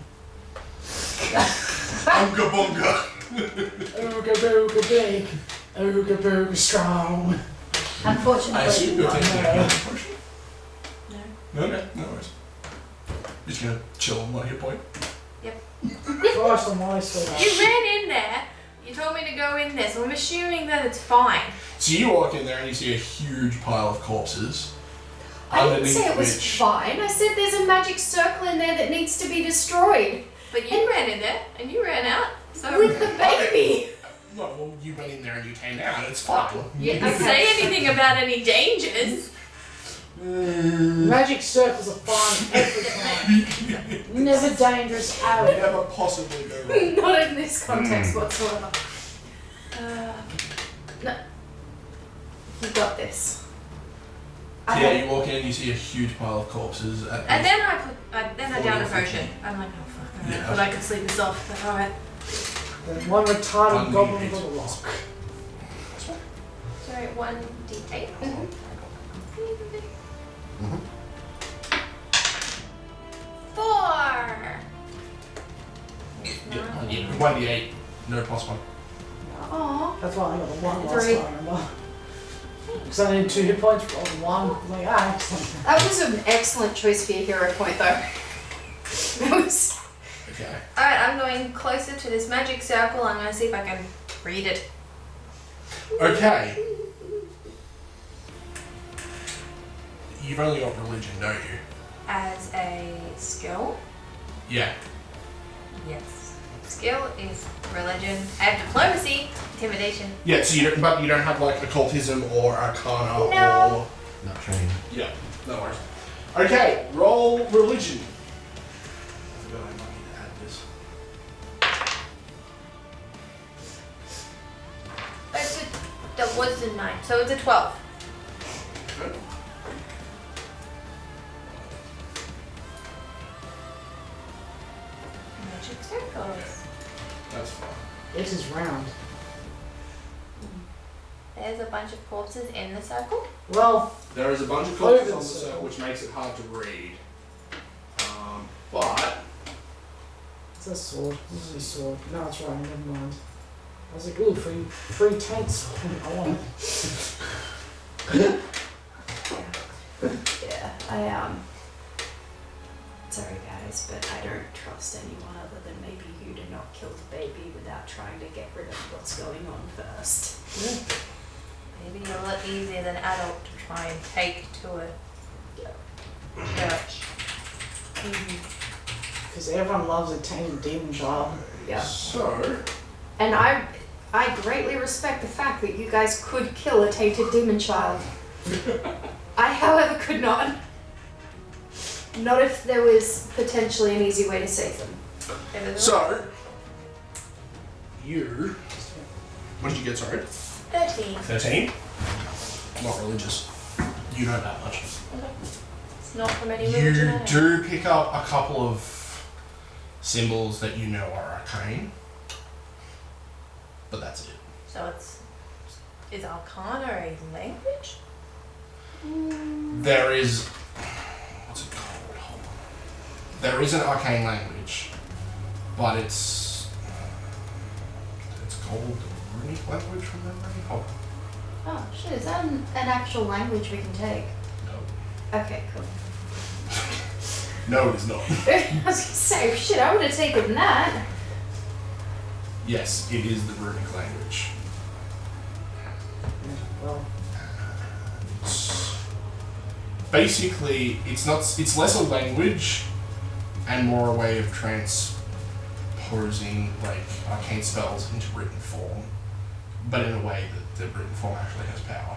S6: Bunga bunga.
S4: Ooga booga big, ooga booga strong.
S6: I
S9: Unfortunately.
S6: assume you're taking
S4: No.
S6: a potion? No. Okay, no worries. You're just gonna chill on 1 hit point.
S4: Christ almighty, sweetheart.
S12: You ran in there. You told me to go in there, so I'm assuming that it's fine.
S6: So you walk in there and you see a huge pile of corpses.
S9: I didn't
S6: underneath
S9: say it was
S6: which-
S9: fine. I said there's a magic circle in there that needs to be destroyed.
S12: But you ran in there and you ran out. So
S9: With the baby.
S6: Well, you went in there and you came out. It's fine.
S12: you didn't say anything about any dangers.
S4: Magic circles are fine every time. Never dangerous at all.
S6: Never possibly go wrong.
S7: Not in this context whatsoever. No. You got this.
S6: So yeah, you walk in and you see a huge pile of corpses.
S12: And then I down a potion. I'm like, oh fuck, alright.
S6: Yeah.
S12: But I could sleep this off. But alright.
S4: There's one retarded
S6: One
S4: goblin
S6: D8.
S4: with a rock.
S12: Sorry, 1d8.
S8: Mm-hmm.
S12: 4.
S6: Yeah, 1d8, no plus 1.
S12: Aww.
S4: That's why I got the one last
S7: 3.
S4: time, remember? Because I needed 2 hit points, rolled 1. I'm like, excellent.
S7: That was an excellent choice for your hero point, though. That was.
S6: Okay.
S12: Alright, I'm going closer to this magic circle. I'm going to see if I can read it.
S6: Okay. You've only got religion, don't you?
S12: As a skill?
S6: Yeah.
S12: Yes. Skill is religion. I have diplomacy, intimidation.
S6: Yeah, so you don't have like occultism or arcana
S12: No.
S6: or...
S8: Not trained.
S6: Yeah, no worries. Okay, roll religion. I forgot I might need to add this.
S12: That was a 9, so it's a 12.
S6: Good.
S12: Magic circles.
S6: That's fine.
S4: It is round.
S12: There's a bunch of corpses in the circle.
S4: Well,
S6: There is a bunch of
S4: Over
S6: corpses
S4: the
S6: on the
S4: circle.
S6: circle, which makes it hard to read. But
S4: it's a sword. This is a sword. No, it's right, never mind. I was like, ooh, free tank sword. I want it.
S7: Yeah, sorry guys, but I don't trust anyone other than maybe you to not kill the baby without trying to get rid of what's going on first.
S12: Maybe a lot easier than adult to try and take to a church.
S4: Because everyone loves a tainted demon child.
S7: Yeah.
S6: so
S7: And I greatly respect the fact that you guys could kill a tainted demon child. I, however, could not. Not if there was potentially an easy way to save them.
S6: So, you. What did you get, sorry?
S12: 13.
S6: 13? Not religious. You know that much.
S12: It's not from any religion.
S6: You do pick up a couple of symbols that you know are arcane, but that's it.
S12: So is Arcana a language?
S6: There is. What's it called? Hold on. There is an arcane language, but it's called the runic language from memory. Hold on.
S7: Oh shit, is that an actual language we can take?
S6: No.
S7: Okay, cool.
S6: No, it is not.
S7: I was gonna say, shit, I would have taken that.
S6: Yes, it is the runic language.
S4: Well,
S6: Basically, it's less a language and more a way of transposing like arcane spells into written form, but in a way that the written form actually has power.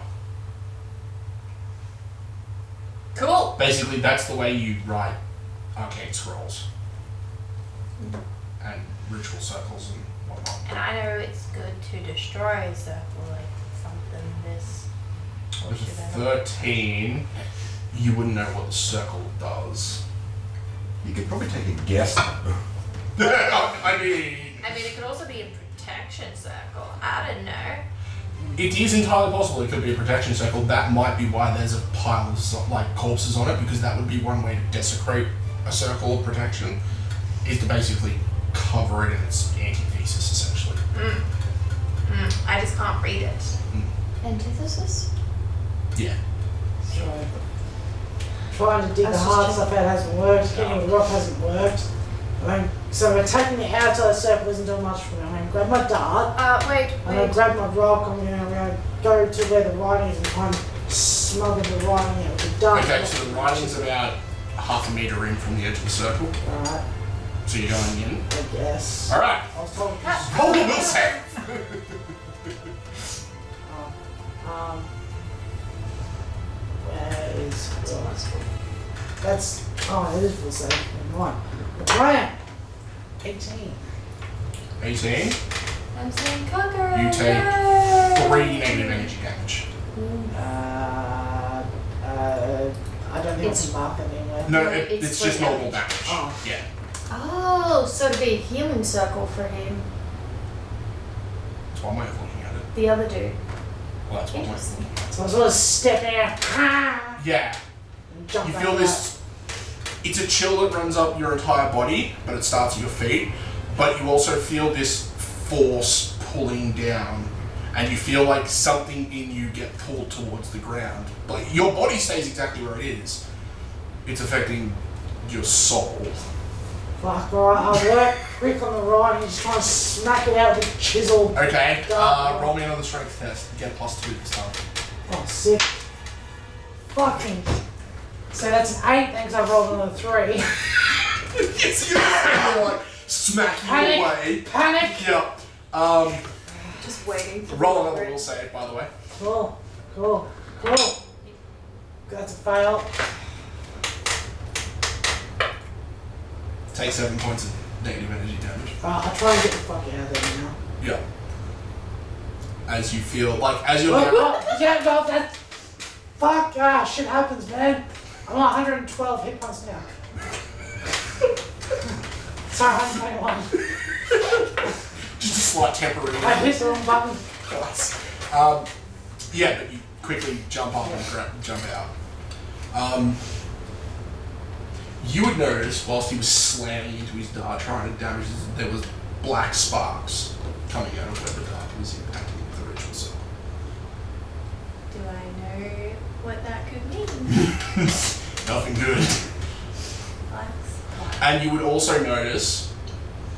S12: Cool.
S6: Basically, that's the way you write arcane scrolls and ritual circles and whatnot.
S12: And I know it's good to destroy a circle, like something this. Or
S6: With
S12: should I not?
S6: 13, you wouldn't know what the circle does.
S8: You could probably take a guess.
S6: I mean,
S12: it could also be a protection circle. I don't know.
S6: it is entirely possible it could be a protection circle. That might be why there's a pile of like corpses on it, because that would be one way to desecrate a circle of protection, is to basically cover it in its antithesis, essentially.
S12: I just can't read it.
S7: Antithesis?
S6: Yeah.
S4: so trying to dig the
S7: That's
S4: hard
S7: just
S4: stuff out hasn't worked. Getting the rock hasn't worked. So attacking the outside circle isn't doing much for me. I'm going to grab my dart.
S7: Wait.
S4: I'm going to grab my rock. I'm going to go to where the writing is and try and smother the writing out with the dart.
S6: Okay, so the writing's about half a meter in from the edge of the circle.
S4: Alright,
S6: So you're going in.
S4: I guess.
S6: Alright.
S4: I was told.
S6: Roll the will save.
S4: Where is That's all that's cool. That's... Oh, it is full save. Never mind. Right. 18.
S6: 18.
S9: I'm saying Cocker.
S6: You take
S9: Yay!
S6: 3 negative energy damage.
S4: I don't think
S9: It's-
S4: it's marked anywhere.
S6: No,
S9: It's
S6: it's just
S9: for
S6: normal
S9: damage.
S6: damage.
S4: Oh.
S6: Yeah.
S9: Oh, so it'd be a healing circle for him.
S6: That's one way of looking at it.
S9: The other dude.
S6: Well, that's one way of
S9: Interesting.
S6: looking at it.
S4: So I was sort of stepping out. Ah,
S6: Yeah.
S4: and jump
S6: You
S4: back
S6: feel
S4: out.
S6: this. It's a chill that runs up your entire body, but it starts at your feet. But you also feel this force pulling down, and you feel like something in you get pulled towards the ground. But your body stays exactly where it is. It's affecting your soul.
S4: Fuck, alright, I work quick on the right and just try and smack it out with a chisel.
S6: Okay, roll me another strength test. You get +2 this time.
S4: Oh, sick. Fucking. So that's an 8, thanks I rolled another 3.
S6: It's you're like smacking
S4: Panic!
S6: away.
S4: Panic!
S6: Yep.
S9: Just waiting for
S6: Roll
S9: the
S6: another will
S9: it.
S6: save, by the way.
S4: Cool. That's a fail.
S6: Take 7 points of negative energy damage.
S4: I'll try and get the fuck out of there now.
S6: Yeah. As you feel like as you're
S4: Yeah, no, that. Fuck, shit happens, man. I'm on 112 hit points now. Sorry, 121.
S6: just a slight temporary.
S4: I hit the wrong button.
S6: Yeah, but you quickly jump up and jump out. You would notice whilst he was slamming into his dart, trying to damage his, there was black sparks coming out of where the dart was impacting the ritual circle.
S9: Do I know what that could mean?
S6: Nothing good. And you would also notice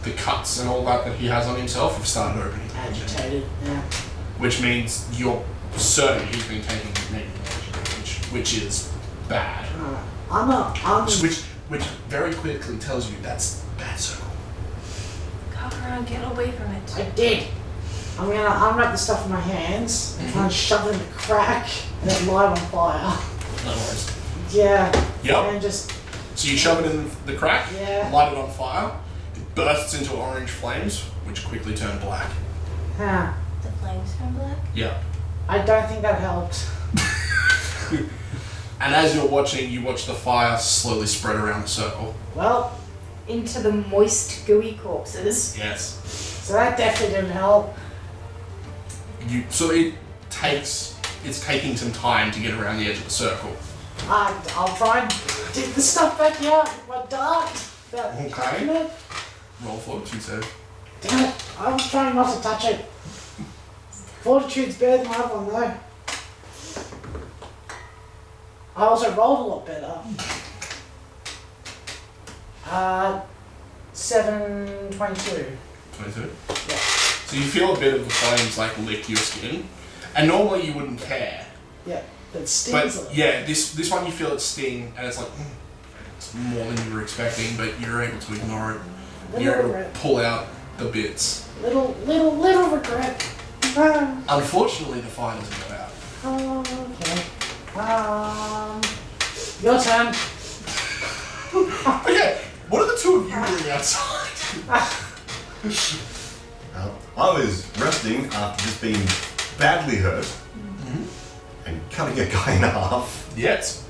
S6: the cuts and all that he has on himself have started opening.
S4: Agitated, yeah.
S6: Which means you're certain he's been taking negative damage, which is bad.
S4: I'm
S6: Which very quickly tells you that's bad circle.
S9: Cocker, get away from it.
S4: I did. I'm gonna unwrap the stuff in my hands and try and shove it in the crack and then light on fire.
S6: No worries.
S4: Yeah.
S6: Yep.
S4: And just.
S6: So you shove it in the crack,
S4: Yeah.
S6: light it on fire, it bursts into orange flames, which quickly turn black.
S4: Huh.
S9: The flames turn black?
S6: Yeah.
S4: I don't think that helped.
S6: And as you're watching, you watch the fire slowly spread around the circle.
S4: Well,
S9: Into the moist, gooey corpses.
S6: Yes.
S4: so that definitely didn't help.
S6: So it's taking some time to get around the edge of the circle.
S4: I'll try and dig the stuff back out with my dart. Without
S6: Okay.
S4: touching it.
S6: Roll fortitude save.
S4: Damn it, I was trying not to touch it. Fortitude's better than my other one though. I also rolled a lot better. 722.
S6: 22.
S4: Yeah.
S6: So you feel a bit of the flames like lick your skin, and normally you wouldn't care.
S4: Yeah, but it stings a
S6: But
S4: little.
S6: yeah, this one you feel it sting, and it's like it's more than you were expecting, but you're able to ignore it. You're able to pull out the bits.
S4: Little regret.
S6: Unfortunately, the fire doesn't go out.
S4: Okay. Your turn.
S6: Okay, what are the two of you doing outside?
S8: I was resting after just being badly hurt and cutting a guy in half.
S6: Yes.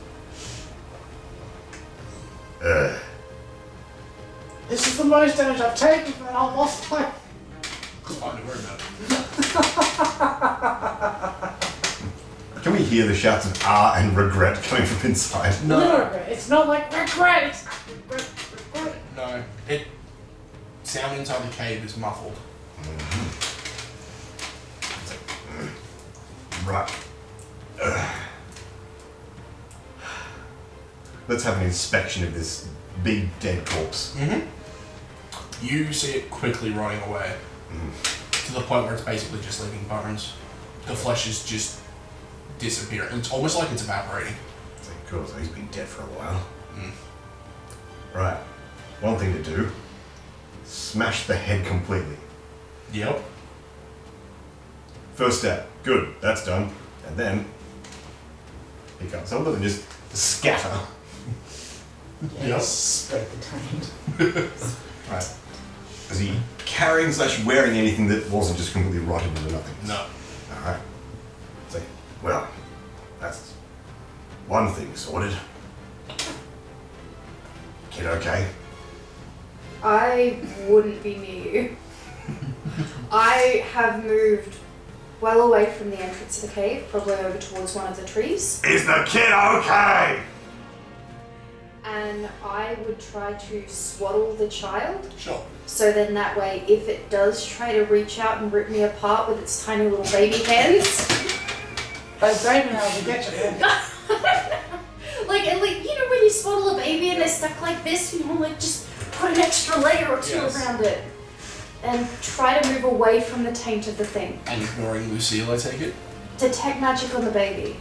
S4: This is the most damage I've taken for that whole boss fight.
S6: It's fine, don't worry about it.
S8: Can we hear the shouts of ah and regret coming from inside?
S4: Little regret. It's not like regret. It's regret.
S6: No, it sound inside the cave is muffled.
S8: Right. Let's have an inspection of this big dead corpse.
S6: You see it quickly rotting away to the point where it's basically just leaving bones. The flesh is just disappearing. It's almost like it's evaporating.
S8: It's like, cool, so he's been dead for a while. Right. One thing to do. Smash the head completely.
S6: Yep.
S8: First step. Good, that's done. And then pick up some of them and just scatter.
S6: Yes.
S4: Spread the taint.
S8: Right. Is he carrying / wearing anything that wasn't just completely rotted into nothing?
S6: No.
S8: Alright. It's like, well, that's one thing sorted. Kid okay?
S7: I wouldn't be near you. I have moved well away from the entrance to the cave, probably over towards one of the trees.
S8: Is the kid okay?
S7: And I would try to swaddle the child.
S6: Sure.
S7: So then that way, if it does try to reach out and rip me apart with its tiny little baby hands.
S4: Those baby nails will get you there.
S7: Like, you know when you swaddle a baby and they're stuck like this, you know, like just put an extra layer or two around it. And try to move away from the taint of the thing.
S6: And ignoring Lucille, I take it?
S7: Detect magic on the baby.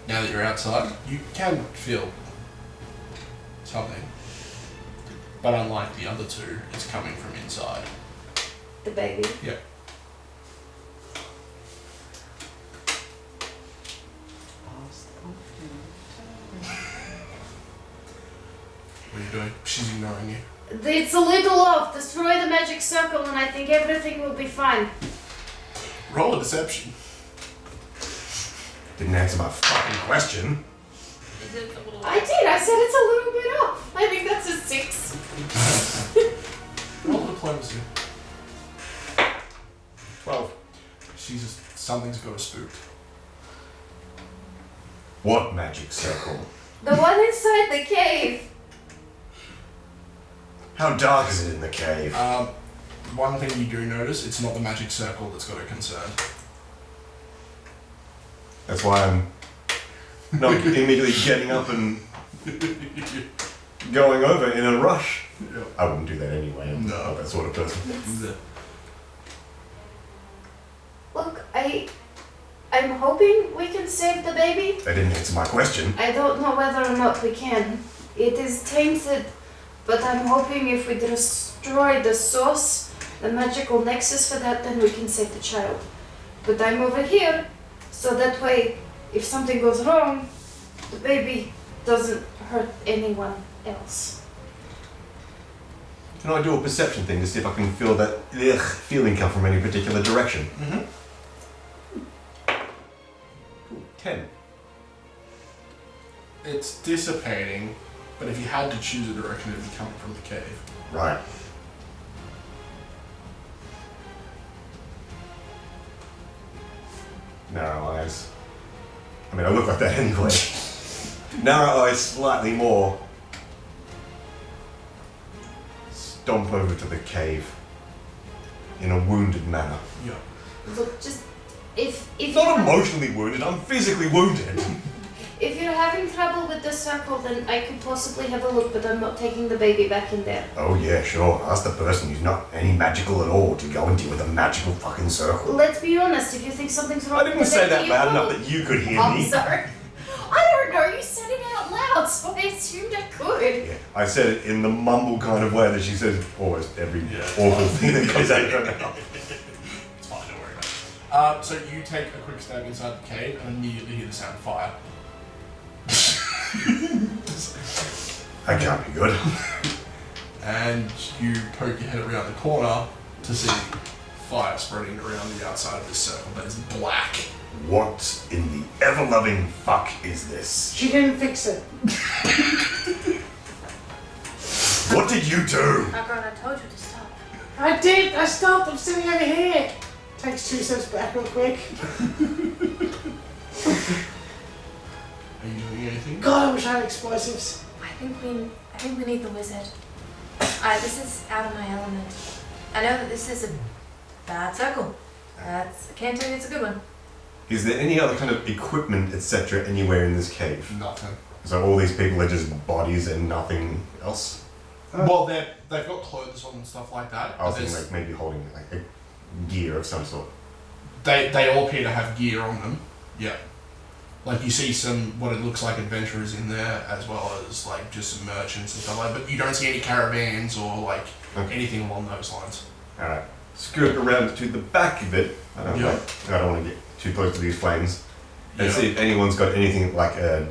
S6: Now that you're outside, you can feel something. But unlike the other two, it's coming from inside.
S7: The baby.
S6: Yep. What are you doing? She's ignoring you.
S7: It's a little off. Destroy the magic circle and I think everything will be fine.
S6: Roll a deception.
S8: Didn't answer my fucking question.
S7: I did. I said it's a little bit off. I think that's a 6.
S6: Roll diplomacy.
S8: 12.
S6: She's just, something's got her spooked.
S8: What magic circle?
S7: The one inside the cave.
S8: How dark is it in the cave?
S6: One thing you do notice, it's not the magic circle that's got her concerned.
S8: That's why I'm not immediately getting up and going over in a rush.
S6: Yep.
S8: I wouldn't do that anyway. I'm
S6: No.
S8: not that sort of person.
S7: Look, I'm hoping we can save the baby.
S8: That didn't answer my question.
S7: I don't know whether or not we can. It is tainted, but I'm hoping if we destroy the source, the magical nexus for that, then we can save the child. But I'm over here, so that way, if something goes wrong, the baby doesn't hurt anyone else.
S8: Can I do a perception thing to see if I can feel that feeling come from any particular direction?
S6: Mm-hmm.
S8: Cool. 10.
S6: It's dissipating, but if you had to choose a direction, it would be coming from the cave.
S8: Right. Narrow eyes. I mean, I look like that anyway. Narrow eyes slightly more. Stomp over to the cave in a wounded manner.
S6: Yeah.
S7: Look, just if
S8: Not emotionally wounded, I'm physically wounded.
S7: If you're having trouble with the circle, then I could possibly have a look, but I'm not taking the baby back in there.
S8: Oh yeah, sure. Ask the person who's not any magical at all to go and deal with a magical fucking circle.
S7: Let's be honest, if you think something's wrong
S8: I
S7: with
S8: didn't
S7: the
S8: say
S7: baby,
S8: that
S7: you
S8: loud
S7: will.
S8: enough that you could hear
S7: I'm
S8: me.
S7: sorry. I don't know, you said it out loud, so I assumed I could.
S8: Yeah, I said it in the mumble kind of way that she says almost every awful thing that comes out of her mouth.
S6: It's fine, don't worry about it. So you take a quick stab inside the cave and immediately hear the sound of fire.
S8: That can't be good.
S6: And you poke your head around the corner to see fire spreading around the outside of this circle that is black.
S8: What in the ever-loving fuck is this?
S4: She didn't fix it.
S8: What did you do?
S9: Oh god, I told you to stop.
S4: I did. I stopped. I'm sitting over here. Takes 2 steps back real quick.
S6: Are you doing anything?
S4: God, I wish I had explosives.
S9: I think we need the wizard. This is out of my element. I know that this is a bad circle. I can't tell you it's a good one.
S8: Is there any other kind of equipment, etc., anywhere in this cave?
S6: Nothing.
S8: So all these people are just bodies and nothing else?
S6: Well, they've got clothes on and stuff like that.
S8: I was
S6: but
S8: thinking
S6: there's-
S8: like maybe holding like a gear of some sort.
S6: They all appear to have gear on them. Yeah. Like you see some what it looks like adventurers in there, as well as like just some merchants and stuff like that. But you don't see any caravans or like anything along those lines.
S8: Alright. Skirt around to the back of it. I don't want to get too close to these flames. And
S6: Yeah.
S8: see if anyone's got anything like a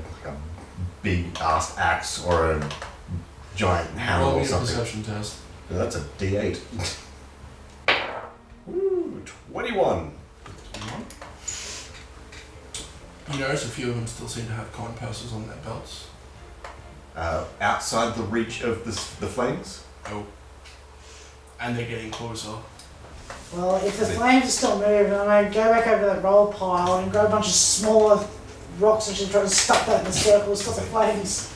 S8: big ass axe or a giant hammer
S1: Roll
S8: or
S1: me a
S8: something.
S1: perception test.
S8: That's a D8. Woo, 21.
S1: You notice a few of them still seem to have coin purses on their belts.
S8: Outside the reach of the flames.
S1: Oh. And they're getting closer.
S4: Well, if the flames are still moving, I'm going to go back over that roll pile and grab a bunch of smaller rocks and just try to stuff that in the circle, stop the flames.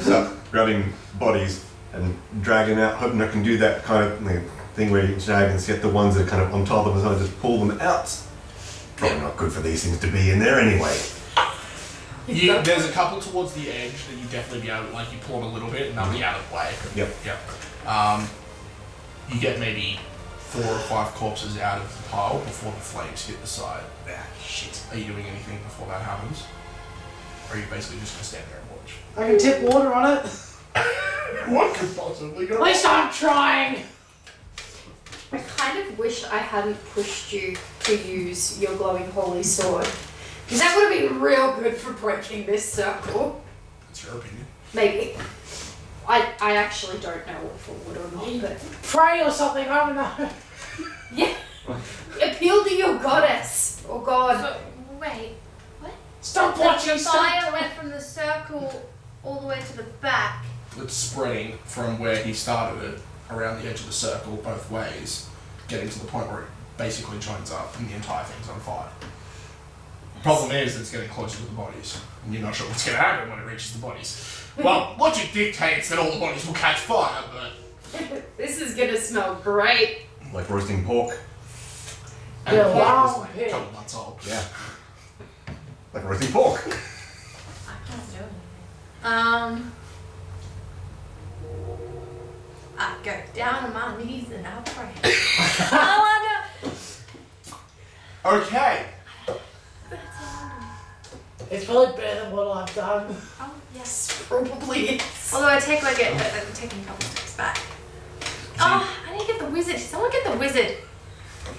S8: So, grabbing bodies and dragging out, hoping I can do that kind of thing where you drag and get the ones that are kind of on top of them and just pull them out. Probably not good for these things to be in there anyway.
S6: There's a couple towards the edge that you definitely be able to, like, you pull them a little bit and they'll be out of the way.
S8: Yep.
S6: You get maybe 4 or 5 corpses out of the pile before the flames hit the side.
S8: Ah, shit.
S6: Are you doing anything before that happens? Or are you basically just going to stand there and watch?
S4: I can tip water on it.
S6: What could possibly go
S4: At least I'm trying.
S12: I kind of wish I hadn't pushed you to use your glowing holy sword. Because that would have been real good for breaking this circle.
S6: That's your opinion.
S12: Maybe. I actually don't know if it would or not, but...
S4: Pray or something, I don't know.
S12: Yeah. Appeal to your goddess. Or god.
S9: So, wait, what?
S4: Stop
S9: The
S4: watching,
S9: fire
S4: stop.
S9: went from the circle all the way to the back.
S6: It's spreading from where he started it around the edge of the circle both ways, getting to the point where it basically joins up and the entire thing's on fire. The problem is it's getting closer to the bodies, and you're not sure what's going to happen when it reaches the bodies. Well, logic dictates that all the bodies will catch fire, but...
S12: This is gonna smell great.
S8: Like roasting pork.
S6: And
S4: Yeah,
S6: the pork
S4: wow.
S6: is like a couple months old.
S8: Yeah. Like roasting pork.
S9: I can't do anything. I go down on my knees and I pray. Oh,
S6: Okay.
S4: It's probably better than what I've done.
S9: oh yes.
S12: Probably is.
S9: Although I take like I'm taking a couple steps back. Oh, I need to get the wizard. Someone get the wizard.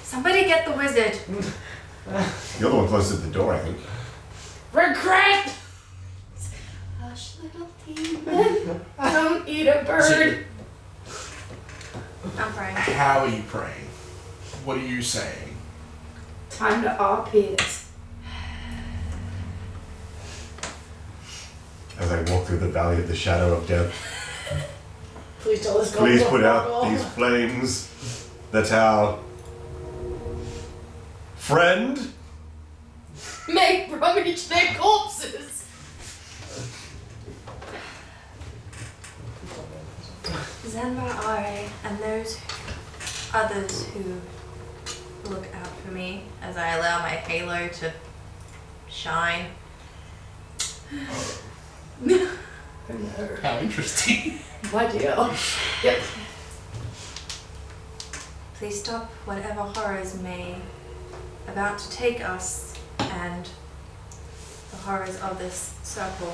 S9: Somebody get the wizard.
S8: You're the one closest to the door, I think.
S4: Regret!
S12: Hush, little demon. Don't eat a bird.
S9: I'm praying.
S6: How are you praying? What are you saying?
S12: Time to RP this.
S8: As I walk through the valley of the shadow of death,
S4: Please tell us.
S8: please put out these flames. That's how. Friend?
S12: Make rummage their corpses.
S9: Zanbar Are and those others who look out for me as I allow my halo to shine.
S6: How interesting.
S12: My deal. Yep.
S9: Please stop whatever horrors may about to take us and the horrors of this circle.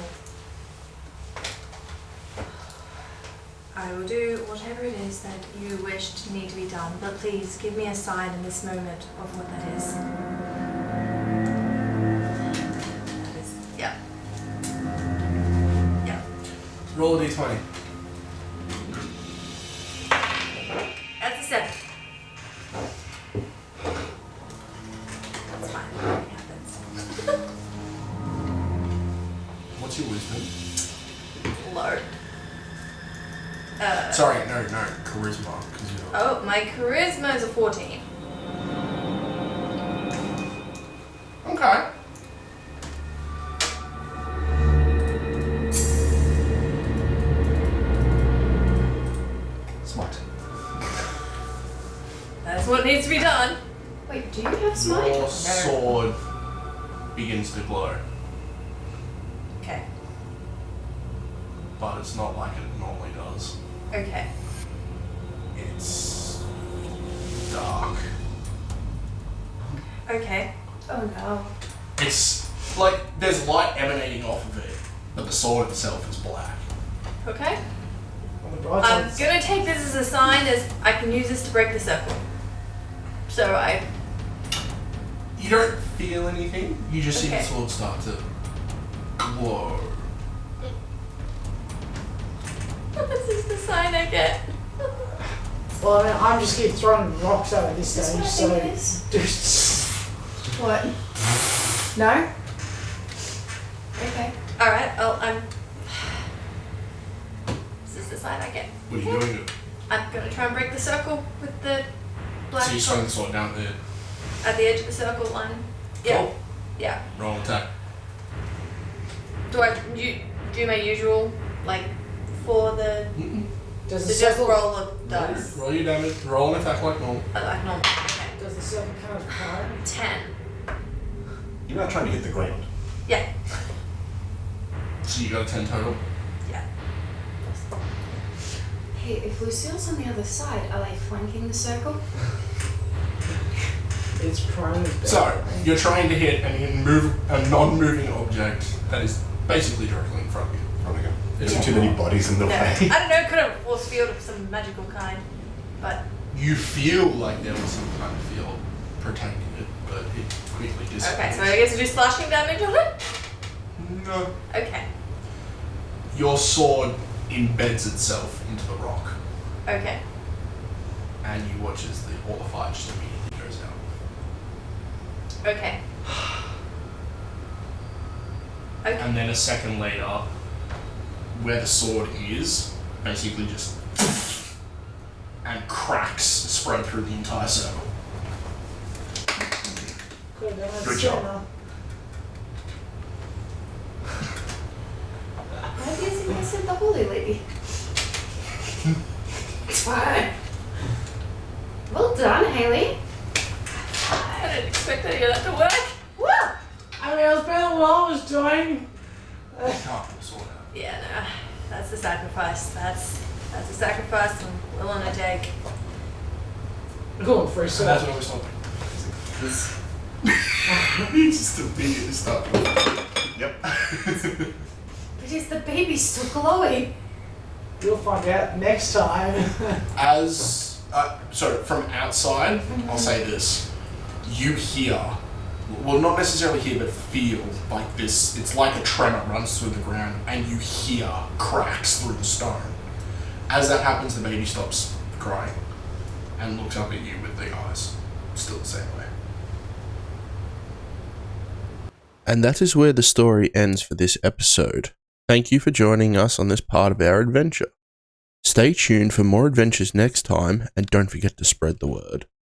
S9: I will do whatever it is that you wish to need to be done, but please give me a sign in this moment of what that is. That is, yeah. Yeah.
S6: Roll a d20.
S9: That's a 7. That's fine. Nothing happens.
S6: What's your wisdom?
S9: Low.
S6: Sorry, no, charisma. Because you're.
S9: Oh, my charisma is a 14.
S6: Okay.
S8: Smart.
S9: That's what needs to be done.
S12: Wait, do you have smite?
S6: Your sword begins to glow,
S9: Okay.
S6: but it's not like it normally does.
S9: Okay.
S6: It's dark.
S9: Okay.
S12: Oh no.
S6: It's like there's light emanating off of it, but the sword itself is black.
S9: Okay.
S4: On the bright
S9: I'm
S4: side,
S9: gonna take this as a sign as I can use this to break the circle. So I.
S6: You don't feel anything. You just see the
S9: Okay.
S6: sword start to
S1: Whoa.
S12: This is the sign I get.
S4: Well, I mean, I'm just here throwing rocks out at this
S12: Is
S4: stage,
S12: this what I think it is?
S4: just
S12: What? No? Okay. Alright, This is the sign I get.
S1: What are you doing?
S12: I'm gonna try and break the circle with the black
S1: So you swing the sword down there.
S12: at the edge of the circle line. Yeah.
S1: Cool.
S12: Yeah.
S1: Roll attack.
S12: Do I do my usual, like, for the...
S4: does
S12: So
S4: the
S12: just
S4: circle
S12: roll the dice.
S1: Roll your damage. Roll an attack like normal.
S12: Like normal. Okay.
S4: does the circle count as power?
S12: 10.
S8: You're not trying to hit the ground.
S12: Yeah.
S1: So you got a 10 total.
S12: Yeah. Hey, if Lucille's on the other side, are they flanking the circle?
S4: It's prone as best.
S1: So, you're trying to hit a non-moving object that is basically directly in front of you.
S8: There's too many bodies in the
S12: No.
S8: way.
S12: I don't know, it could have a force field of some magical kind, but
S1: You feel like there was some kind of field protecting it, but it quickly dissipates.
S12: okay, so I guess I do slashing damage on it?
S1: No.
S12: Okay.
S1: Your sword embeds itself into the rock,
S12: Okay.
S1: and you watch as all the fire just immediately goes out.
S12: Okay. Okay.
S1: And then a second later, where the sword is, basically just and cracks spread through the entire circle.
S4: Could have done it
S8: Good job.
S4: sooner.
S12: Why do you think I said the holy lady? It's fine. Well done, Haley. I didn't expect any of that to work. Woo!
S4: I mean, it was better than what I was doing.
S1: You can't pull the sword out.
S12: Yeah, no. That's the sacrifice. That's a sacrifice I'm willing to take.
S4: Going for a
S1: So that's
S4: sword.
S1: where we're stopping. It's just a big stuff.
S8: Yep.
S12: But is the baby still glowing?
S4: You'll find out next time.
S1: As so from outside, I'll say this: you hear, well, not necessarily hear, but feel like this. It's like a tremor runs through the ground, and you hear cracks through the stone. As that happens, the baby stops crying and looks up at you with the eyes still the same way. And that is where the story ends for this episode. Thank you for joining us on this part of our adventure. Stay tuned for more adventures next time, and don't forget to spread the word.